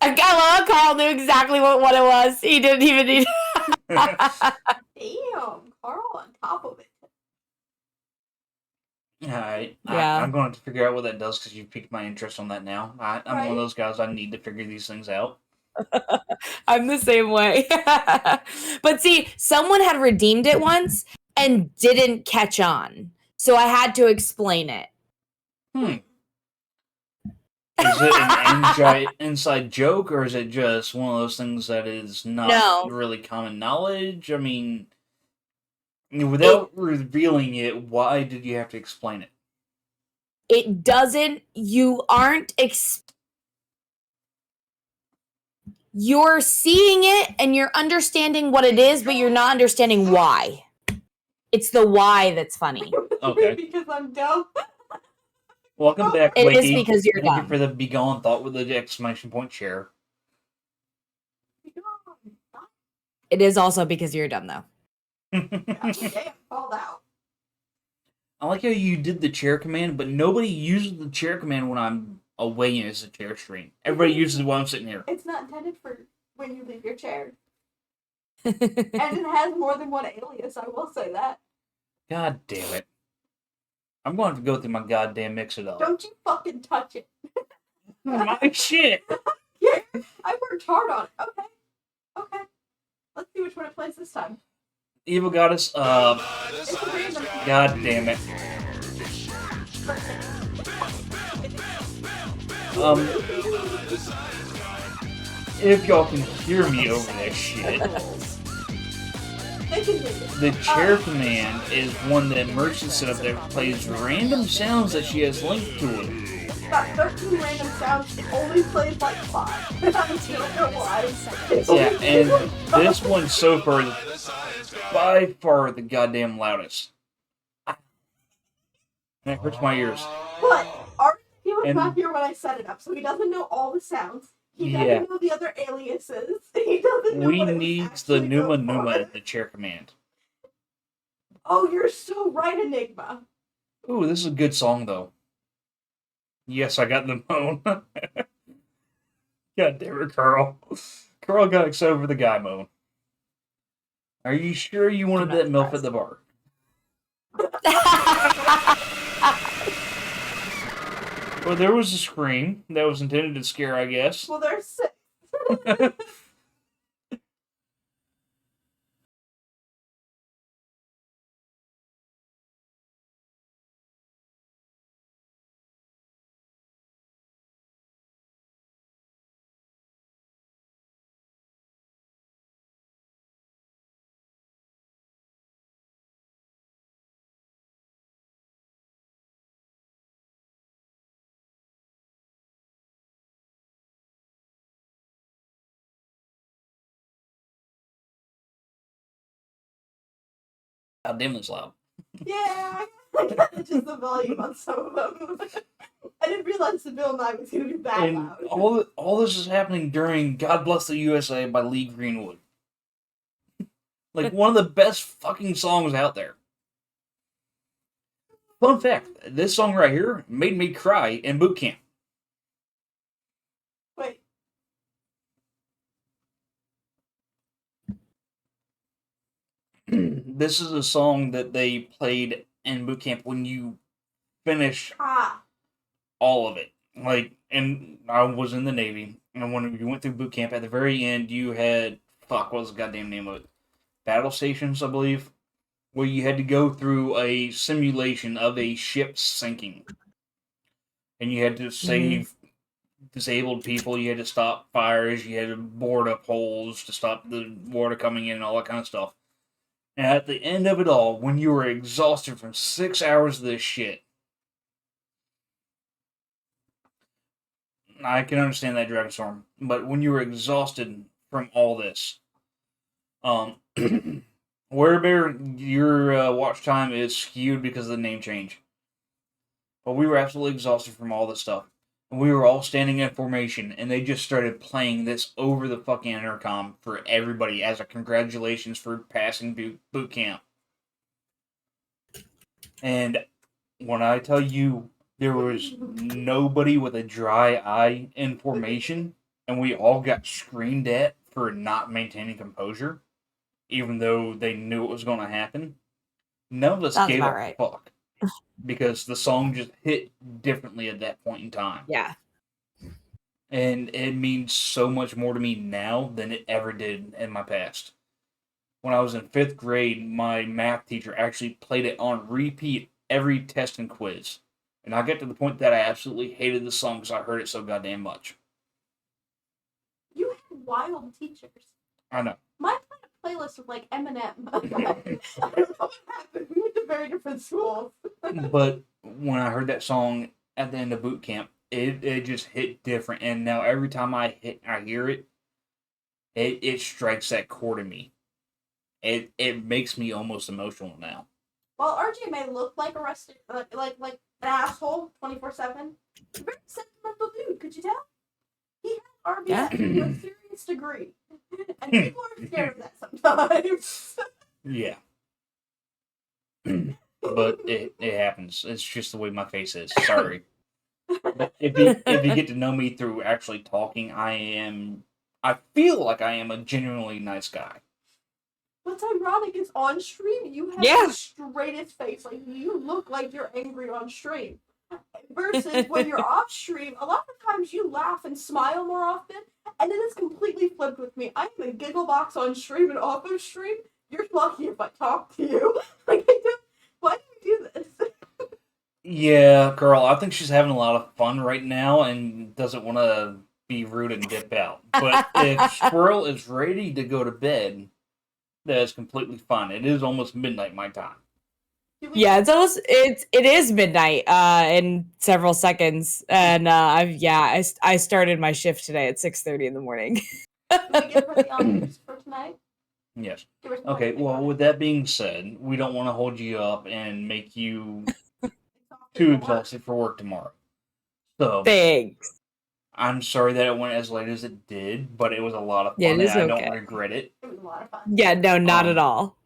Speaker 3: Carl knew exactly what it was. He didn't even need.
Speaker 2: Damn, Carl on top of it.
Speaker 1: Alright.
Speaker 3: Yeah.
Speaker 1: I'm going to figure out what that does because you piqued my interest on that now. I'm one of those guys, I need to figure these things out.
Speaker 3: I'm the same way. But see, someone had redeemed it once and didn't catch on. So I had to explain it.
Speaker 1: Is it an inside joke, or is it just one of those things that is not really common knowledge? I mean, without revealing it, why did you have to explain it?
Speaker 3: It doesn't, you aren't, you're seeing it and you're understanding what it is, but you're not understanding why. It's the why that's funny.
Speaker 1: Okay.
Speaker 2: Because I'm dumb.
Speaker 1: Welcome back,
Speaker 3: It
Speaker 1: Wakey.
Speaker 3: is because you're
Speaker 1: Thank
Speaker 3: dumb.
Speaker 1: you for the be gone thought with the exclamation point share.
Speaker 3: It is also because you're dumb, though.
Speaker 2: Damn, called out.
Speaker 1: I like how you did the chair command, but nobody uses the chair command when I'm away as a chair stream. Everybody uses it while I'm sitting here.
Speaker 2: It's not intended for when you leave your chair. And it has more than one alias, I will say that.
Speaker 1: God damn it. I'm going to have to go through my goddamn mix-it-up.
Speaker 2: Don't you fucking touch it.
Speaker 1: My shit.
Speaker 2: Yeah, I worked hard on it. Okay. Let's see which one it plays this time.
Speaker 1: Evil Goddess,
Speaker 2: It's random.
Speaker 1: God damn it. If y'all can hear me over that shit, the chair command is one that Mercy set up that plays random sounds that she has linked to it.
Speaker 2: About 13 random sounds, it only plays like 5. I don't know why.
Speaker 1: Yeah, and this one so far is by far the goddamn loudest. That hurts my ears.
Speaker 2: But he was not here when I set it up, so he doesn't know all the sounds. He doesn't know the other aliases. He doesn't know
Speaker 1: We
Speaker 2: what it was
Speaker 1: needs the
Speaker 2: actually
Speaker 1: Numa
Speaker 2: built
Speaker 1: Numa
Speaker 2: for.
Speaker 1: in the chair command.
Speaker 2: Oh, you're so right, Enigma.
Speaker 1: Ooh, this is a good song, though. Yes, I got the moan. God damn it, Carl. Carl got excited over the guy moan. Are you sure you wanted that MILF at the bar? Well, there was a scream that was intended to scare, I guess.
Speaker 2: Well, there's 6.
Speaker 1: God damn, it's loud.
Speaker 2: Yeah, I gotta adjust the volume on some of them. I didn't realize the Bill Nye was going to be that
Speaker 1: And
Speaker 2: loud.
Speaker 1: all this is happening during God Bless the USA by Lee Greenwood. Like, one of the best fucking songs out there. Fun fact, this song right here made me cry in boot camp.
Speaker 2: Wait.
Speaker 1: This is a song that they played in boot camp when you finish all of it. Like, and I was in the Navy, and when you went through boot camp, at the very end, you had, what was the goddamn name of it? Battle stations, I believe, where you had to go through a simulation of a ship sinking. And you had to save disabled people, you had to stop fires, you had to board up holes to stop the water coming in and all that kind of stuff. And at the end of it all, when you were exhausted from 6 hours of this shit, I can understand that, Dragonstorm, but when you were exhausted from all this, Werebear, your watch time is skewed because of the name change. But we were absolutely exhausted from all this stuff. And we were all standing in formation, and they just started playing this over the fucking intercom for everybody as a congratulations for passing boot camp. And when I tell you there was nobody with a dry eye in formation, and we all got screamed at for not maintaining composure, even though they knew it was going to happen, none of us
Speaker 3: Sounds
Speaker 1: gave
Speaker 3: about
Speaker 1: a
Speaker 3: right.
Speaker 1: fuck. Because the song just hit differently at that point in time.
Speaker 3: Yeah.
Speaker 1: And it means so much more to me now than it ever did in my past. When I was in 5th grade, my math teacher actually played it on repeat every test and quiz. And I got to the point that I absolutely hated the song because I heard it so goddamn much.
Speaker 2: You had wild teachers.
Speaker 1: I know.
Speaker 2: Mine played a playlist with like Eminem. I don't know what happened. We went to very different schools.
Speaker 1: But when I heard that song at the end of boot camp, it just hit different. And now every time I hear it, it strikes that chord in me. It makes me almost emotional now.
Speaker 2: While RJ may look like a like an asshole 24/7, he's a very sentimental dude. Could you tell? He has RBS to a serious degree, and people are scared of that sometimes.
Speaker 1: Yeah. But it happens. It's just the way my face is. Sorry. But if you get to know me through actually talking, I feel like I am a genuinely nice guy.
Speaker 2: What's ironic is on stream you have
Speaker 3: Yeah.
Speaker 2: the straightest face. Like you look like you're angry on stream. Versus when you're off stream, a lot of times you laugh and smile more often, and then it's completely flipped with me. I'm a giggle box on stream and off of stream. You're lucky if I talk to you. Like I don't. Why do you do this?
Speaker 1: Yeah, girl, I think she's having a lot of fun right now and doesn't want to be rude and dip out. But if Squirrel is ready to go to bed, that is completely fine. It is almost midnight my time.
Speaker 3: Yeah, it is midnight in several seconds, and I started my shift today at 6:30 in the morning.
Speaker 2: Do we give her the honors for tonight?
Speaker 1: Yes.
Speaker 2: Give her some
Speaker 1: Okay,
Speaker 2: points.
Speaker 1: well, with that being said, we don't want to hold you up and make you too exhausted for work tomorrow. So,
Speaker 3: Thanks.
Speaker 1: I'm sorry that it went as late as it did, but it was a lot of fun,
Speaker 3: Yeah, it
Speaker 1: and
Speaker 3: is
Speaker 1: I
Speaker 3: okay.
Speaker 1: don't regret it.
Speaker 2: It was a lot of fun.
Speaker 3: Yeah, no, not at all.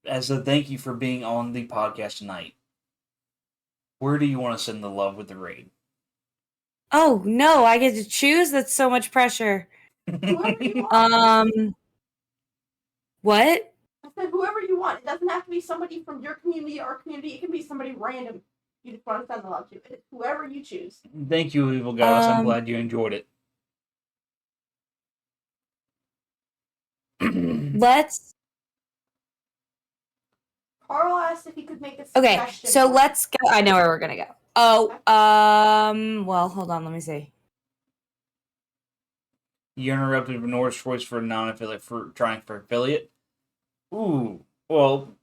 Speaker 1: As a thank you for being on the podcast tonight, where do you want to send the love with the raid?
Speaker 3: Oh no, I get to choose. That's so much pressure.
Speaker 2: Whoever you want.
Speaker 3: What?
Speaker 2: I said whoever you want. It doesn't have to be somebody from your community or our community. It can be somebody random. You just want to send the love to. It's whoever you choose.
Speaker 1: Thank you, Evil Goddess. I'm glad you enjoyed it.
Speaker 3: Let's.
Speaker 2: Carl asked if he could make a
Speaker 3: Okay,
Speaker 2: suggestion.
Speaker 3: so let's go. I know where we're gonna go. Oh, well, hold on. Let me see.
Speaker 1: You interrupted Benora's choice for non-affiliate for trying for affiliate. Ooh, well,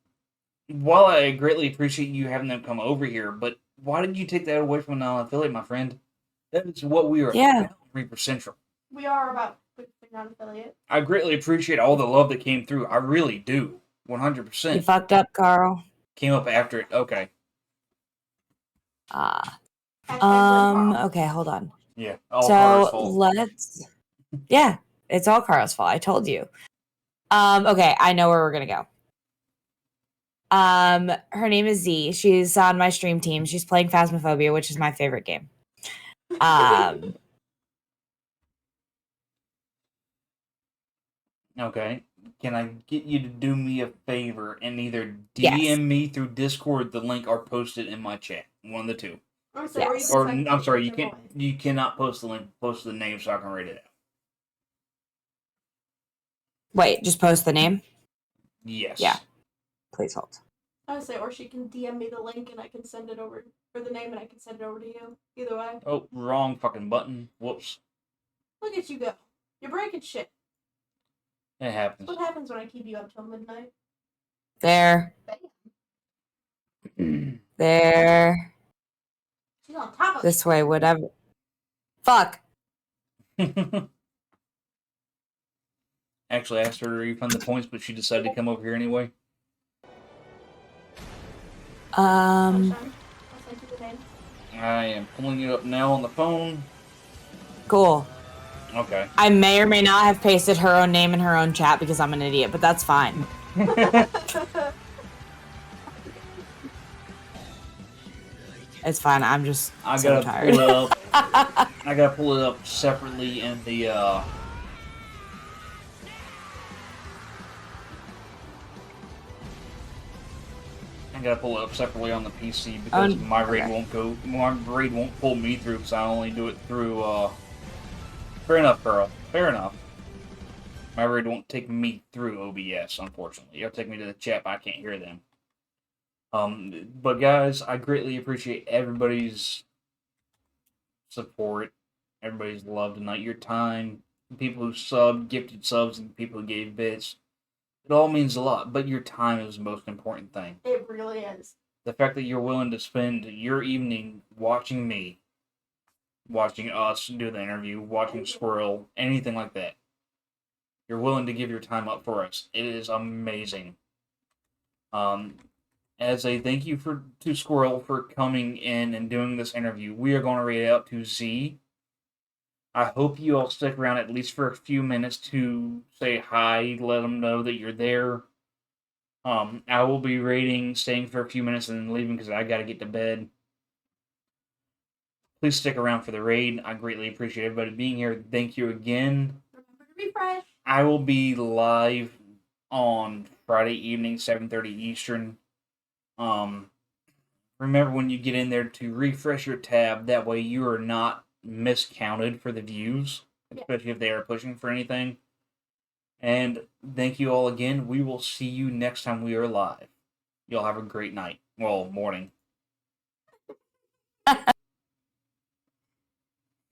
Speaker 1: while I greatly appreciate you having them come over here, but why did you take that away from a non-affiliate, my friend? That is what we are about, Reaper Central.
Speaker 2: We are about non-affiliate.
Speaker 1: I greatly appreciate all the love that came through. I really do. 100%.
Speaker 3: You fucked up, Carl.
Speaker 1: Came up after it. Okay.
Speaker 3: Okay, hold on.
Speaker 1: Yeah. All Carl's fault.
Speaker 3: Let's. Yeah, it's all Carl's fault. I told you. Okay, I know where we're gonna go. Her name is Z. She's on my stream team. She's playing Phasmophobia, which is my favorite game.
Speaker 1: Okay. Can I get you to do me a favor and either DM me through Discord the link or post it in my chat? One of the two. Or I'm sorry, you cannot post the link, post the name so I can read it out.
Speaker 3: Wait, just post the name?
Speaker 1: Yes.
Speaker 3: Yeah. Please hold.
Speaker 2: I would say, or she can DM me the link and I can send it over, or the name and I can send it over to you. Either way.
Speaker 1: Oh, wrong fucking button. Whoops.
Speaker 2: Look at you go. You're breaking shit.
Speaker 1: It happens.
Speaker 2: What happens when I keep you up till midnight?
Speaker 3: There. There.
Speaker 2: She's on top of
Speaker 3: this way, whatever. Fuck.
Speaker 1: actually asked her to refund the points, but she decided to come over here anyway?
Speaker 2: I'll send you the name.
Speaker 1: I am pulling it up now on the phone.
Speaker 3: Cool.
Speaker 1: Okay.
Speaker 3: I may or may not have pasted her own name in her own chat because I'm an idiot, but that's fine. It's fine. I'm just so tired.
Speaker 1: Pull it up. I gotta pull it up separately in the I gotta pull it up separately on the PC because my raid won't go. My raid won't pull me through because I only do it through. Fair enough, girl. Fair enough. My raid won't take me through OBS, unfortunately. It'll take me to the chat, but I can't hear them. But guys, I greatly appreciate everybody's support, everybody's love tonight, your time, people who subbed, gifted subs, and people who gave bits. It all means a lot, but your time is the most important thing.
Speaker 2: It really is.
Speaker 1: The fact that you're willing to spend your evening watching me, watching us do the interview, watching Squirrel, anything like that. You're willing to give your time up for us. It is amazing. As a thank you to Squirrel for coming in and doing this interview, we are going to rate it out to Z. I hope you all stick around at least for a few minutes to say hi, let them know that you're there. I will be staying for a few minutes and then leaving because I got to get to bed. Please stick around for the raid. I greatly appreciate everybody being here. Thank you again.
Speaker 2: Remember to refresh.
Speaker 1: I will be live on Friday evening, 7:30 Eastern. Remember when you get in there to refresh your tab. That way you are not miscounted for the views, especially if they are pushing for anything. And thank you all again. We will see you next time we are live. Y'all have a great night. Well, morning.